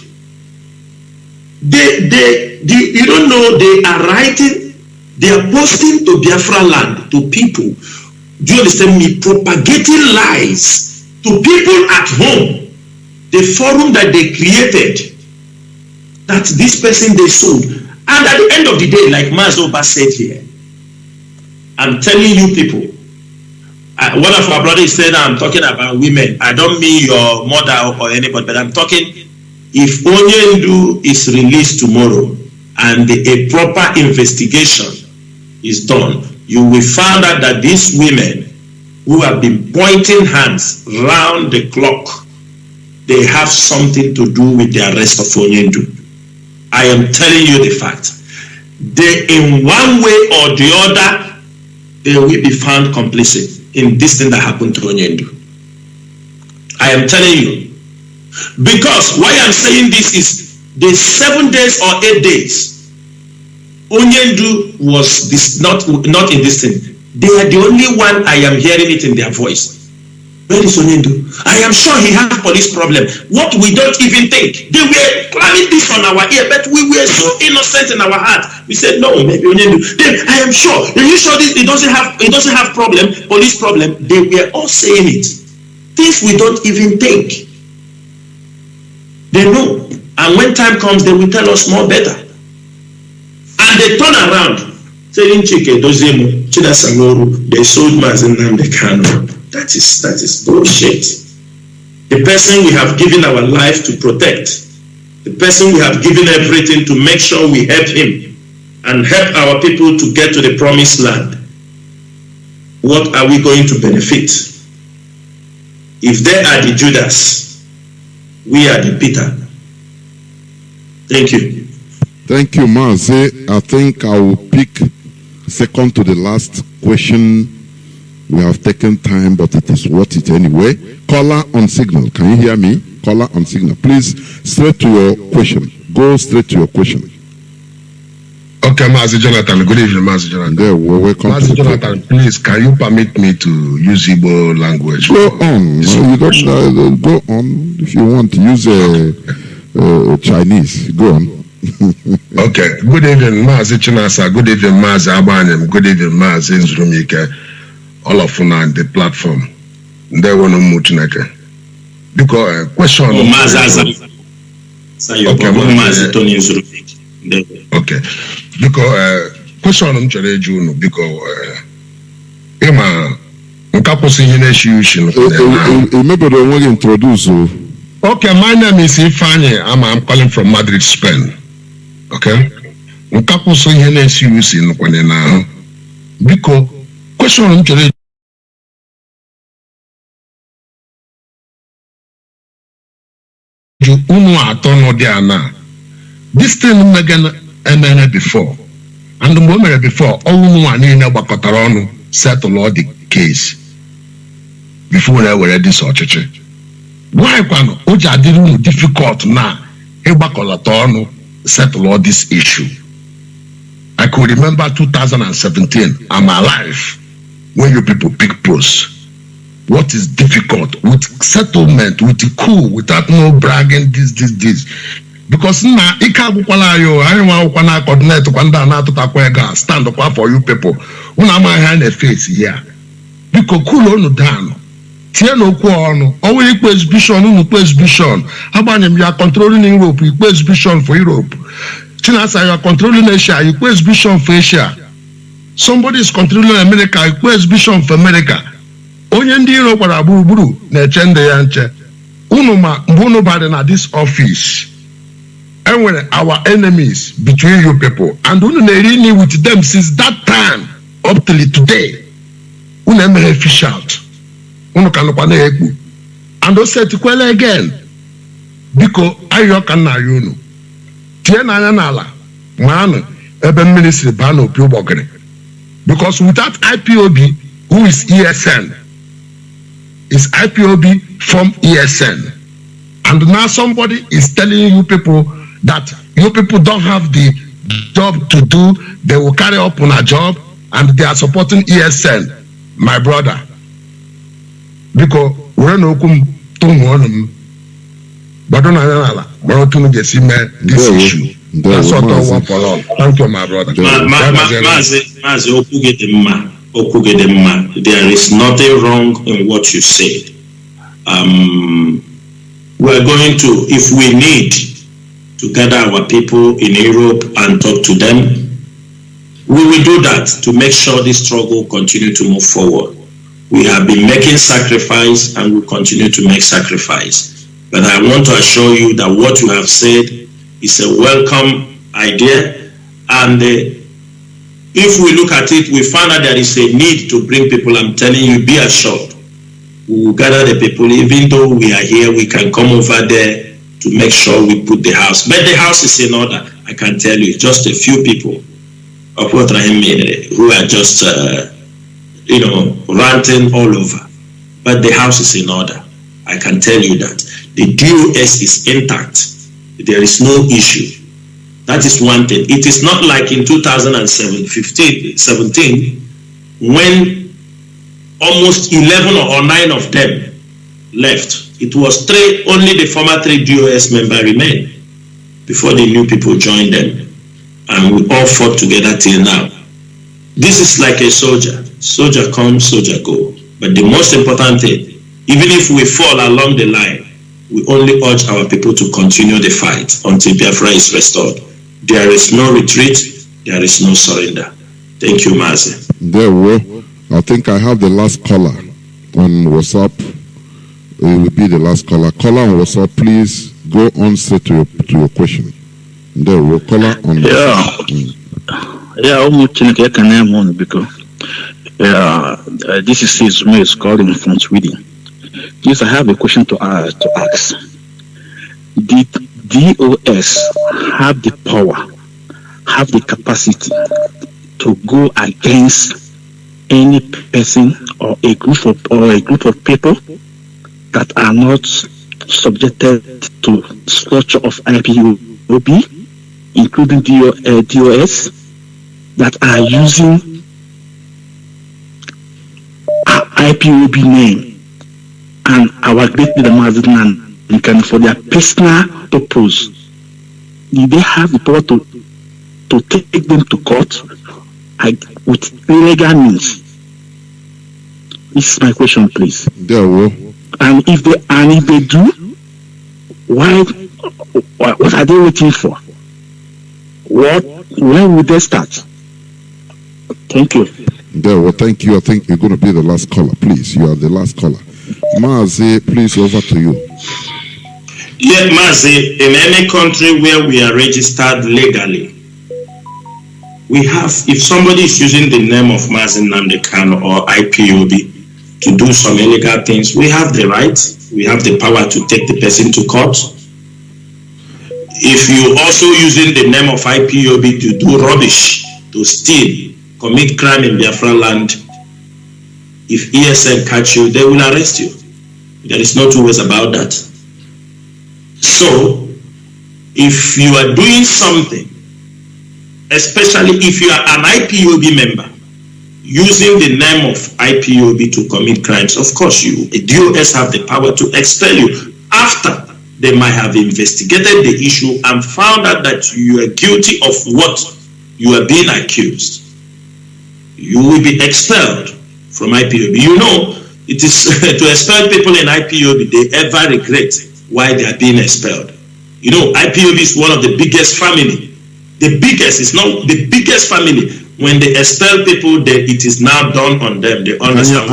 You don't know, they are writing, they are posting to Biafra land, to people, do you understand me, propagating lies to people at home. The forum that they created, that this person they sold. And at the end of the day, like Mazoba said here, I'm telling you people, one of our brothers said, I'm talking about women. I don't mean your mother or anybody, but I'm talking, if Onyendu is released tomorrow and a proper investigation is done, you will find out that these women who have been pointing hands round the clock, they have something to do with the arrest of Onyendu. I am telling you the fact. They, in one way or the other, they will be found complicit in this thing that happened to Onyendu. I am telling you. Because why I'm saying this is the 7 days or 8 days, Onyendu was not in this thing. They are the only one I am hearing it in their voice. Where is Onyendu? I am sure he has police problem. What we don't even think. They were clamming this on our ear, but we were so innocent in our heart. We said, no, maybe Onyendu. Then I am sure. Are you sure this? It doesn't have problem, police problem. They were all saying it. Things we don't even think. They know. And when time comes, they will tell us more better. And they turn around, saying Chike Dozemu, Chidasamoru, they sold MAZI Nnamdi Kanu. That is bullshit. The person we have given our life to protect, the person we have given everything to make sure we help him and help our people to get to the promised land. What are we going to benefit? If they are the Judas, we are the Peter. Thank you. Thank you, Mazi. I think I will pick second to the last question. We have taken time, but it is worth it anyway. Caller on signal. Can you hear me? Caller on signal. Please, straight to your question. Go straight to your question. Okay, Mazi Jonathan. Good evening, Mazi Jonathan. There, welcome. Mazi Jonathan, please, can you permit me to use Igbo language? Go on. You don't go on. If you want to use Chinese, go on. Okay. Good evening, Mazi Chinasa. Good evening, Mazi Abanim. Good evening, Mazi Nzurumike. All of you on the platform. They want to move to because question. Okay. Because question I'm trying to know because Emma, remember the one introduce you. Okay, my name is Ifanye. I'm calling from Madrid, Spain. Okay. Because question I'm trying this thing Megan before, and the moment before, all one in a settle all the case before they were ready such a why can Oja didn't difficult now? Settle all this issue. I could remember 2017. I'm alive when you people pick pros. What is difficult with settlement, with the coup, without no bragging, this. Because now, I want to coordinate to stand up for you people. When I'm hand a face here, because cool on down. Tiano Kuano, always exhibition, exhibition. How about you are controlling Europe, you exhibition for Europe. Chinasa, you are controlling Asia, you exhibition for Asia. Somebody is controlling America, you exhibition for America. Onye ndị Europe gbara gburugburu na-eche ya nche. Unu ma nobody na this office. And when our enemies between you people, and unu na-eri with them since that time up till today. Unu emere fish out. Unu kanukwa na-ekpu. And o said kwele again. Biko ayo ka na unu. Tie na anya n'ala. Manu ebe ministry ba na opi ụgbọgịrị. Because without IPOB, who is ESN? Is IPOB from ESN. And now somebody is telling you people that you people don't have the job to do, they will carry up on a job and they are supporting ESN. My brother. Because we're no but don't this issue. That's what I want for all. Thank you, my brother. There is nothing wrong in what you said. We're going to, if we need to gather our people in Europe and talk to them, we will do that to make sure this struggle continue to move forward. We have been making sacrifice and will continue to make sacrifice. But I want to assure you that what you have said is a welcome idea, and if we look at it, we find out there is a need to bring people. I'm telling you, be assured. We will gather the people. Even though we are here, we can come over there to make sure we put the house. But the house is in order. I can tell you, just a few people who are just, ranting all over. But the house is in order. I can tell you that. The DOS is intact. There is no issue. That is one thing. It is not like in 2017 when almost 11 or 9 of them left. It was only the former 3 DOS members remained before the new people joined them. And we all fought together till now. This is like a soldier. Soldier come, soldier go. But the most important thing, even if we fall along the line, we only urge our people to continue the fight until Biafra is restored. There is no retreat, there is no surrender. Thank you, Mazi. There we go. I think I have the last caller on WhatsApp. It will be the last caller. Caller on WhatsApp, please go on straight to your question. There we go. Caller on WhatsApp. MAZI NWACHINEKE because this is Ismail calling from Sweden. Yes, I have a question to ask. Did DOS have the power, have the capacity to go against any person or a group of people that are not subjected to structure of IPOB, including DOS, that are using IPOB name and our great leader MAZI NWACHINEKE for their personal purpose? Did they have the power to take them to court with illegal means? This is my question, please. There we go. And if they do, what are they waiting for? When will they start? Thank you. There we go. Thank you. I think you're going to be the last caller. Please, you are the last caller. Mazi, please, over to you. Yeah, Mazi, in any country where we are registered legally, we have, if somebody is using the name of MAZI NWACHINEKE or IPOB to do some illegal things, we have the right, we have the power to take the person to court. If you also using the name of IPOB to do rubbish, to steal, commit crime in Biafra land, if ESN catch you, they will arrest you. There is no two ways about that. So, if you are doing something, especially if you are an IPOB member, using the name of IPOB to commit crimes, of course, DOS have the power to expel you after they might have investigated the issue and found out that you are guilty of what you are being accused. You will be expelled from IPOB. You know, it is to expel people in IPOB, they ever regret why they are being expelled. You know, IPOB is one of the biggest family. The biggest is not the biggest family. When they expel people, it is now done on them. They understand.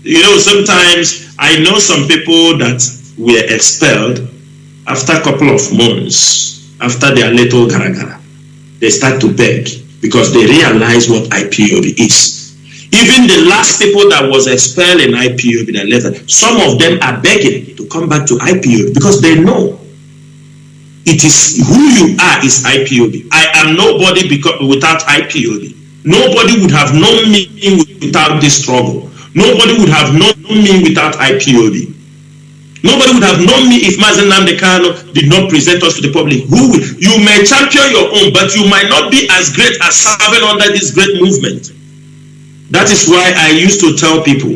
You know, sometimes I know some people that were expelled after a couple of months, after their little garagara. They start to beg because they realize what IPOB is. Even the last people that was expelled in IPOB that left, some of them are begging to come back to IPOB because they know it is who you are is IPOB. I am nobody without IPOB. Nobody would have known me without this struggle. Nobody would have known me without IPOB. Nobody would have known me if MAZI NWACHINEKE did not present us to the public. You may champion your own, but you might not be as great as serving under this great movement. That is why I used to tell people,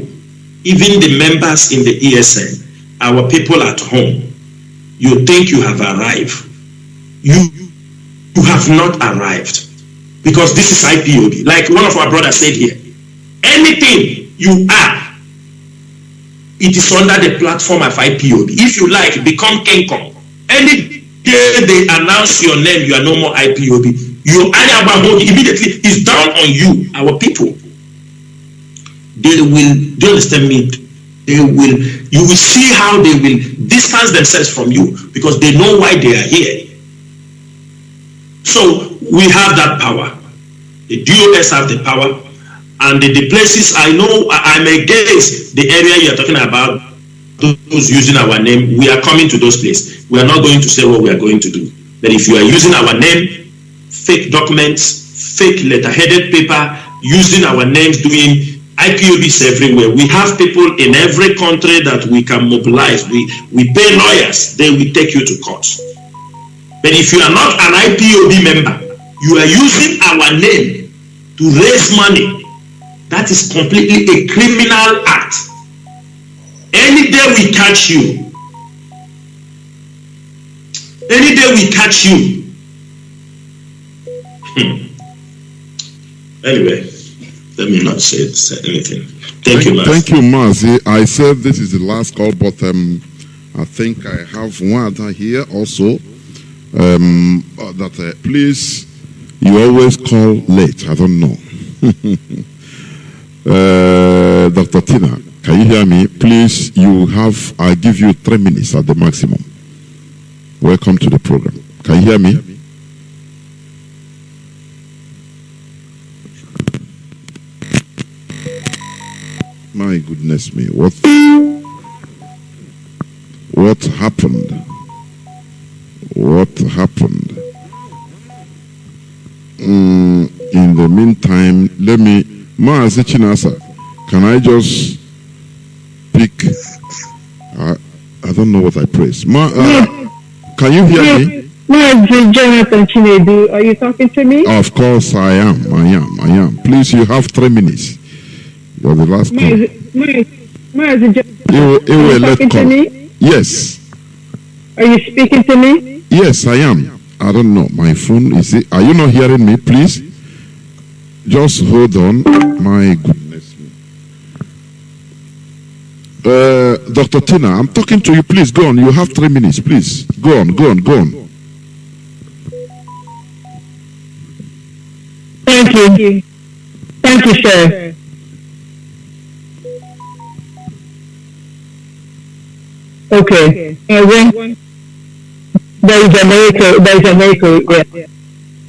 even the members in the ESN, our people at home, you think you have arrived. You have not arrived. Because this is IPOB. Like one of our brothers said here, anything you are, it is under the platform of IPOB. If you like, become King Kong. Any day they announce your name, you are no more IPOB. Your Anyabahogi immediately is down on you, our people. They will, do you understand me? You will see how they will distance themselves from you because they know why they are here. So we have that power. The DOS have the power. And the places I know, I'm against the area you're talking about, those using our name. We are coming to those places. We are not going to say what we are going to do. But if you are using our name, fake documents, fake letter-headed paper, using our names, doing IPOBs everywhere. We have people in every country that we can mobilize. We pay lawyers. They will take you to court. But if you are not an IPOB member, you are using our name to raise money That is completely a criminal act. Any day we catch you, Anyway, let me not say anything. Thank you, Mazi. Thank you, Mazi. I said this is the last call, but I think I have one other here also. Please, you always call late. I don't know. Dr. Tina, can you hear me? Please, I give you 3 minutes at the maximum. Welcome to the program. Can you hear me? My goodness me, what happened? What happened? In the meantime, let me, Mazi Chinasa, can I just pick, I don't know what I press. Can you hear me? Mazi Jonathan Chinedu, are you talking to me? Of course I am. Please, you have 3 minutes. You're the last call. Mazi Jonathan, are you talking to me? Yes. Are you speaking to me? Yes, I am. I don't know. My phone, are you not hearing me, please? Just hold on. My goodness. Dr. Tina, I'm talking to you. Please, go on. You have 3 minutes, please. Go on. Thank you. Thank you, sir. Okay. And when there is an echo, yeah.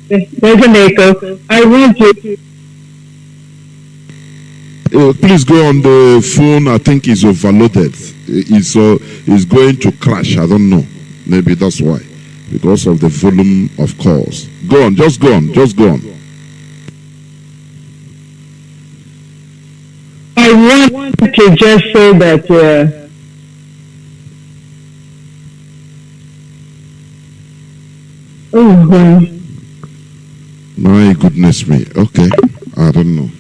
There's an echo. I want you. Please go on the phone. I think it's overloaded. It's going to crash. I don't know. Maybe that's why. Because of the volume of calls. Go on. Just go on. I want to just say that my goodness me. Okay. I don't know.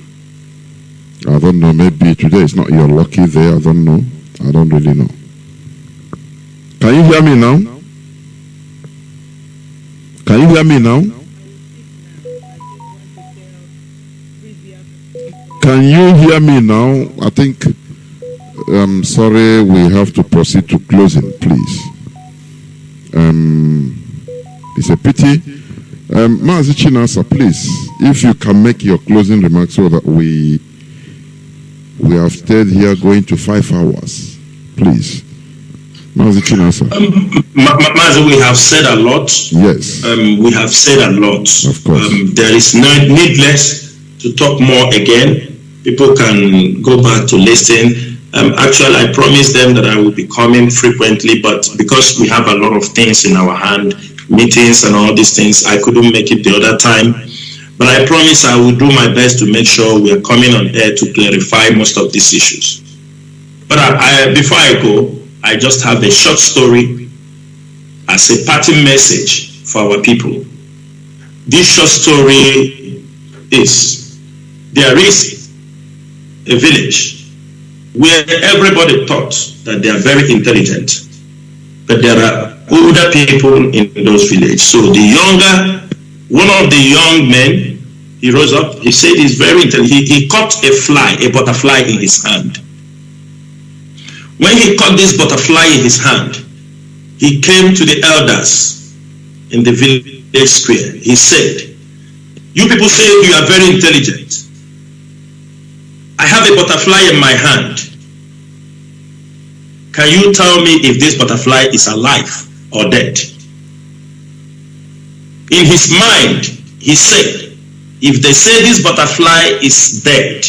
Maybe today is not your lucky day. I don't know. I don't really know. Can you hear me now? Can you hear me now? I think, I'm sorry, we have to proceed to closing, please. It's a pity. Mazi Chinasa, please, if you can make your closing remarks so that we have stayed here going to 5 hours, please. Mazi Chinasa. Mazi, we have said a lot. Yes. We have said a lot. Of course. There is needless to talk more again. People can go back to listen. Actually, I promised them that I will be coming frequently, but because we have a lot of things in our hand, meetings and all these things, I couldn't make it the other time. But I promise I will do my best to make sure we are coming on air to clarify most of these issues. But before I go, I just have a short story as a parting message for our people. This short story is, there is a village where everybody thought that they are very intelligent, but there are older people in those villages. So one of the young men, he rose up, he said he's very intelligent. He caught a butterfly in his hand. When he caught this butterfly in his hand, he came to the elders in the village square. He said, "You people say you are very intelligent. I have a butterfly in my hand. Can you tell me if this butterfly is alive or dead?" In his mind, he said, if they say this butterfly is dead,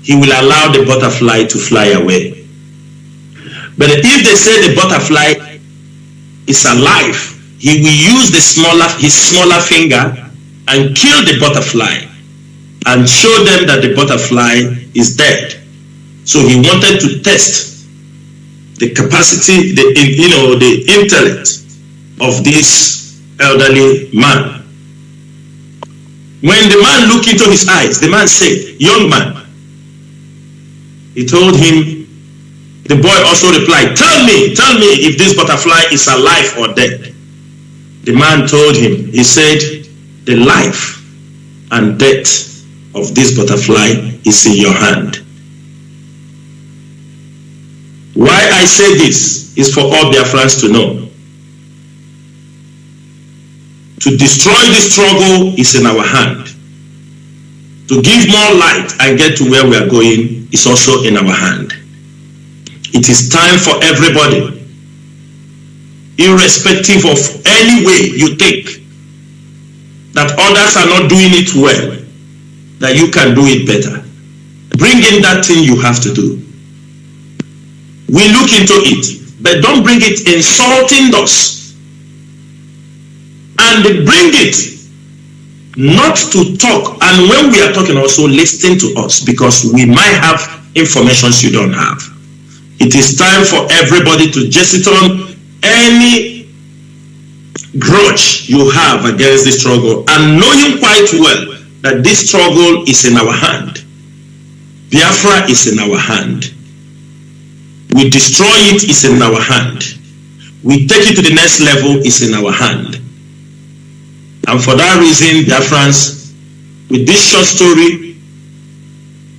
he will allow the butterfly to fly away. But if they say the butterfly is alive, he will use his smaller finger and kill the butterfly and show them that the butterfly is dead. So he wanted to test the capacity, the intellect of this elderly man. When the man looked into his eyes, the man said, "Young man, He told him, the boy also replied, tell me if this butterfly is alive or dead. The man told him, he said, the life and death of this butterfly is in your hand. Why I say this is for all Biafrans to know. To destroy the struggle is in our hand. To give more light and get to where we are going is also in our hand. It is time for everybody, irrespective of any way you think that others are not doing it well, that you can do it better. Bring in that thing you have to do. We look into it, but don't bring it insulting us. And bring it not to talk, and when we are talking also listen to us, because we might have information you don't have. It is time for everybody to just sit on any grudge you have against this struggle, and knowing quite well that this struggle is in our hand. Biafra is in our hand. We destroy it, is in our hand. We take it to the next level, is in our hand. And for that reason, Biafrans, with this short story,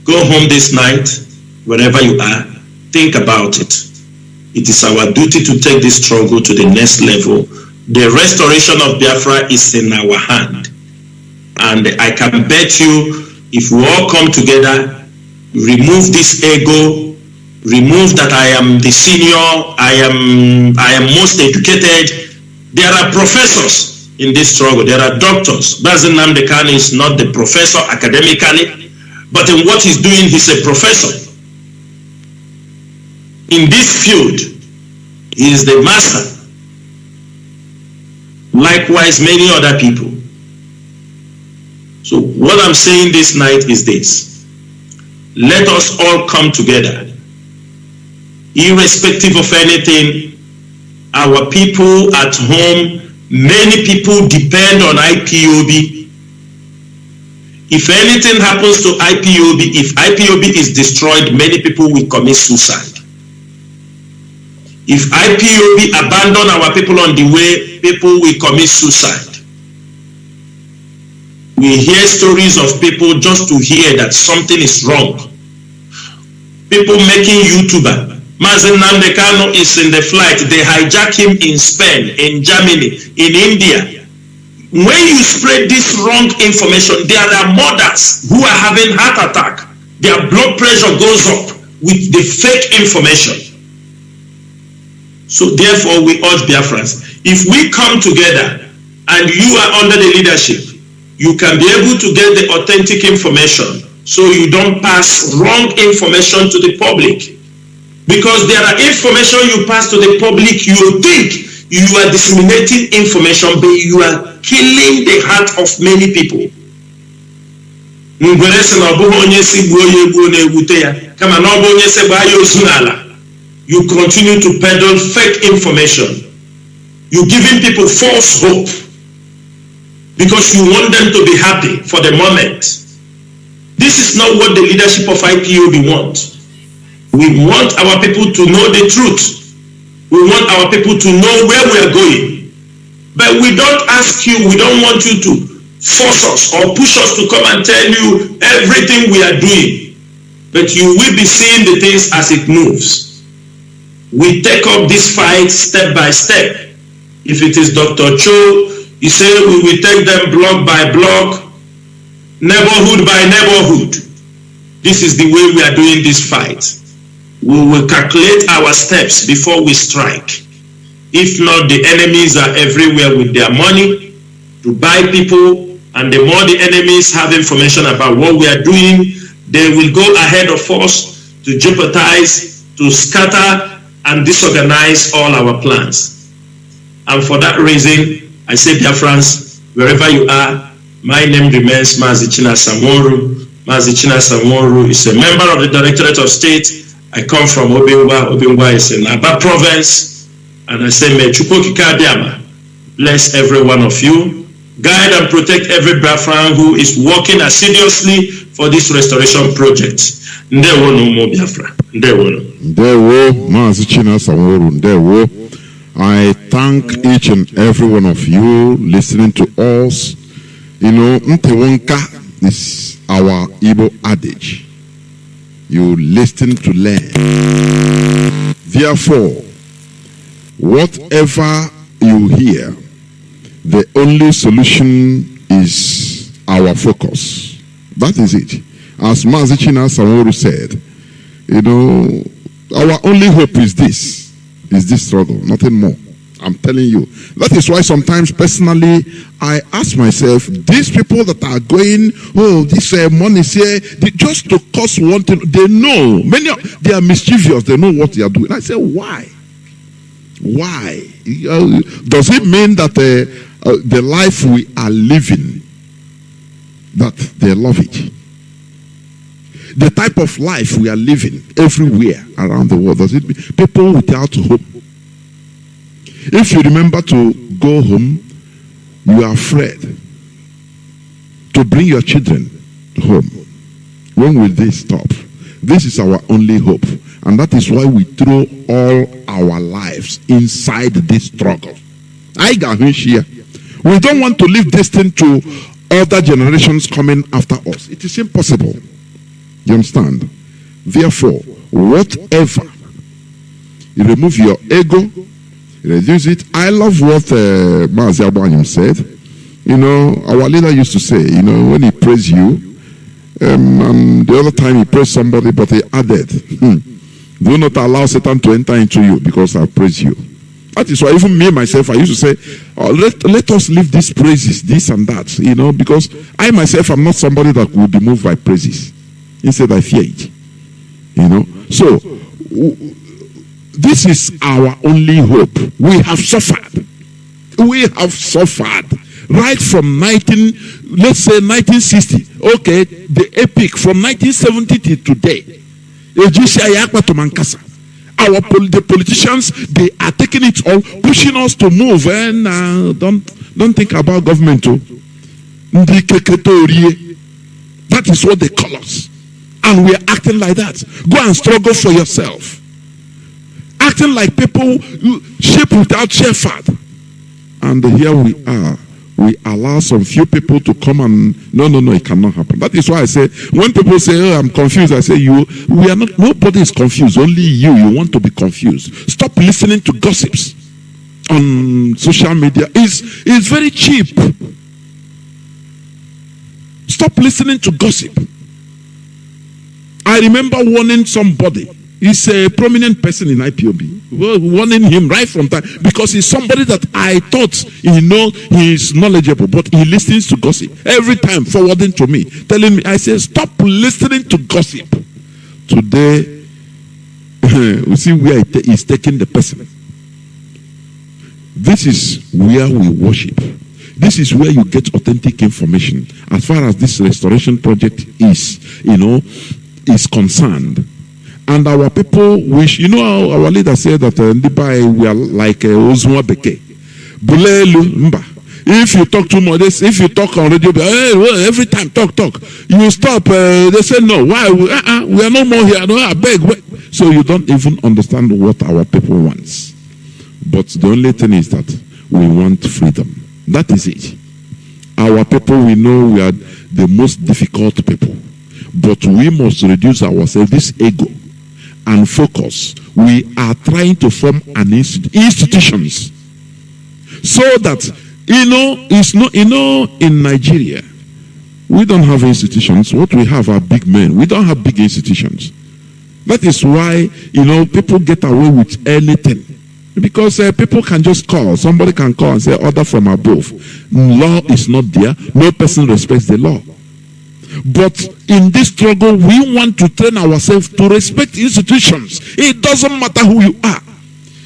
go home this night, wherever you are, think about it. It is our duty to take this struggle to the next level. The restoration of Biafra is in our hand. And I can bet you, if we all come together, remove this ego, remove that I am the senior, I am most educated. There are professors in this struggle. There are doctors. Nnamdi Kanu is not the professor academically, but in what he's doing, he's a professor. In this field, he is the master. Likewise, many other people. So what I'm saying this night is this. Let us all come together. Irrespective of anything, our people at home, many people depend on IPOB. If anything happens to IPOB, if IPOB is destroyed, many people will commit suicide. If IPOB abandon our people on the way, people will commit suicide. We hear stories of people just to hear that something is wrong. People making YouTuber. MAZI Kanu is in the flight. They hijack him in Spain, in Germany, in India. When you spread this wrong information, there are mothers who are having heart attack. Their blood pressure goes up with the fake information. So therefore, we urge Biafrans, if we come together and you are under the leadership, you can be able to get the authentic information so you don't pass wrong information to the public. Because there are information you pass to the public, you think you are disseminating information, but you are killing the heart of many people. You continue to peddle fake information. You're giving people false hope because you want them to be happy for the moment. This is not what the leadership of IPOB wants. We want our people to know the truth. We want our people to know where we are going. But we don't ask you, we don't want you to force us or push us to come and tell you everything we are doing. But you will be seeing the things as it moves. We take up this fight step by step. If it is Dr. Cho, he said we will take them block by block, neighborhood by neighborhood. This is the way we are doing this fight. We will calculate our steps before we strike. If not, the enemies are everywhere with their money to buy people, and the more the enemies have information about what we are doing, they will go ahead of us to jeopardize, to scatter, and disorganize all our plans. And for that reason, I say, Biafrans, wherever you are, my name remains MAZI Samoru. MAZI Samoru is a member of the Directorate of State. I come from Obingwa. Obingwa is in Aba province. And I say, may Chukwuka Biama bless every one of you. Guide and protect every Biafran who is working assiduously for this restoration project. Ndewo no more Biafra. Ndewo. Ndewo, Mazi Chinasa, Ndewo. I thank each and every one of you listening to us. You know, Ntewonka is our Igbo adage. You listen to learn. Therefore, whatever you hear, the only solution is our focus. That is it. As Mazi Chinasa said, you know, our only hope is this struggle, nothing more. I'm telling you. That is why sometimes personally I ask myself, these people that are going, this money is here, just to cause one thing, they know, they are mischievous, they know what they are doing. I say, why? Why? Does it mean that the life we are living, that they love it? The type of life we are living everywhere around the world, does it mean people without hope? If you remember to go home, you are afraid to bring your children home. When will they stop? This is our only hope. And that is why we throw all our lives inside this struggle. We don't want to leave this thing to other generations coming after us. It is impossible. You understand? Therefore, whatever, you remove your ego, reduce it. I love what Mazi Abanyim said. You know, our leader used to say, you know, when he praised you, and the other time he praised somebody, but he added, do not allow Satan to enter into you because I praise you. That is why even me, myself, I used to say, let us leave these praises, this and that, you know, because I myself am not somebody that will be moved by praises. Instead, I fear it. You know, so this is our only hope. We have suffered. We have suffered right from 1960. Okay, the epic from 1970 to today. The politicians, they are taking it all, pushing us to move, and don't think about government too. That is what they call us. And we are acting like that. Go and struggle for yourself. Acting like people, sheep without shepherd. And here we are. We allow some few people to come and no, it cannot happen. That is why I say, when people say, I'm confused, I say, we are not, nobody is confused, only you want to be confused. Stop listening to gossips on social media. It's very cheap. Stop listening to gossip. I remember warning somebody. He's a prominent person in Ipob. Warning him right from time because he's somebody that I thought he's knowledgeable, but he listens to gossip every time, forwarding to me, telling me. I say, stop listening to gossip. Today, we see where he's taking the person. This is where we worship. This is where you get authentic information. As far as this restoration project is concerned. And our people wish, our leader said that we are like Ozuma Beke. If you talk too much, if you talk on radio, every time talk, you stop. They say no. Why? We are no more here. No, I beg. So you don't even understand what our people wants. But the only thing is that we want freedom. That is it. Our people, we know we are the most difficult people. But we must reduce ourselves, this ego, and focus. We are trying to form an institutions so that in Nigeria we don't have institutions. What we have are big men. We don't have big institutions. That is why people get away with anything because people can just call. Somebody can call and say order from above. Law is not there. No person respects the law. But in this struggle, we want to train ourselves to respect institutions. It doesn't matter who you are.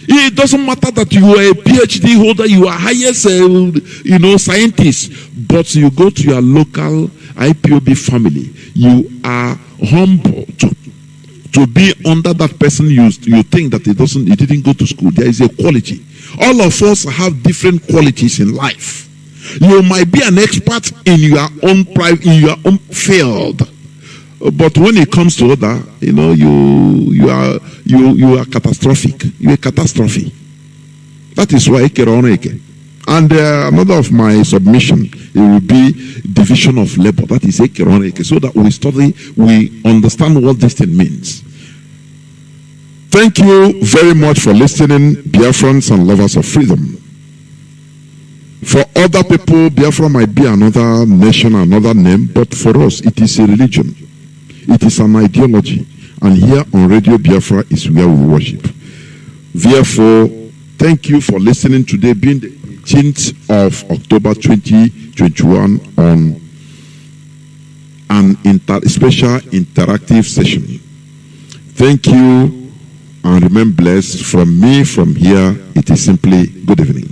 It doesn't matter that you are a PhD holder, you are highest, scientist. But you go to your local IPOB family, you are humble to be under that person. You think that he didn't go to school. There is a quality. All of us have different qualities in life. You might be an expert in your own field, But when it comes to other, you are catastrophic. You're a catastrophe. That is why Eke. And another of my submission, it will be division of labor. That is Eke, so that we study, we understand what this thing means. Thank you very much for listening, Biafrans and lovers of freedom. For other people, Biafra might be another nation, another name, but for us, it is a religion. It is an ideology. And here on Radio Biafra is where we worship. Therefore, thank you for listening today, being the 18th of October 2021 on an special interactive session. Thank you and remain blessed. From me, from here, it is simply good evening.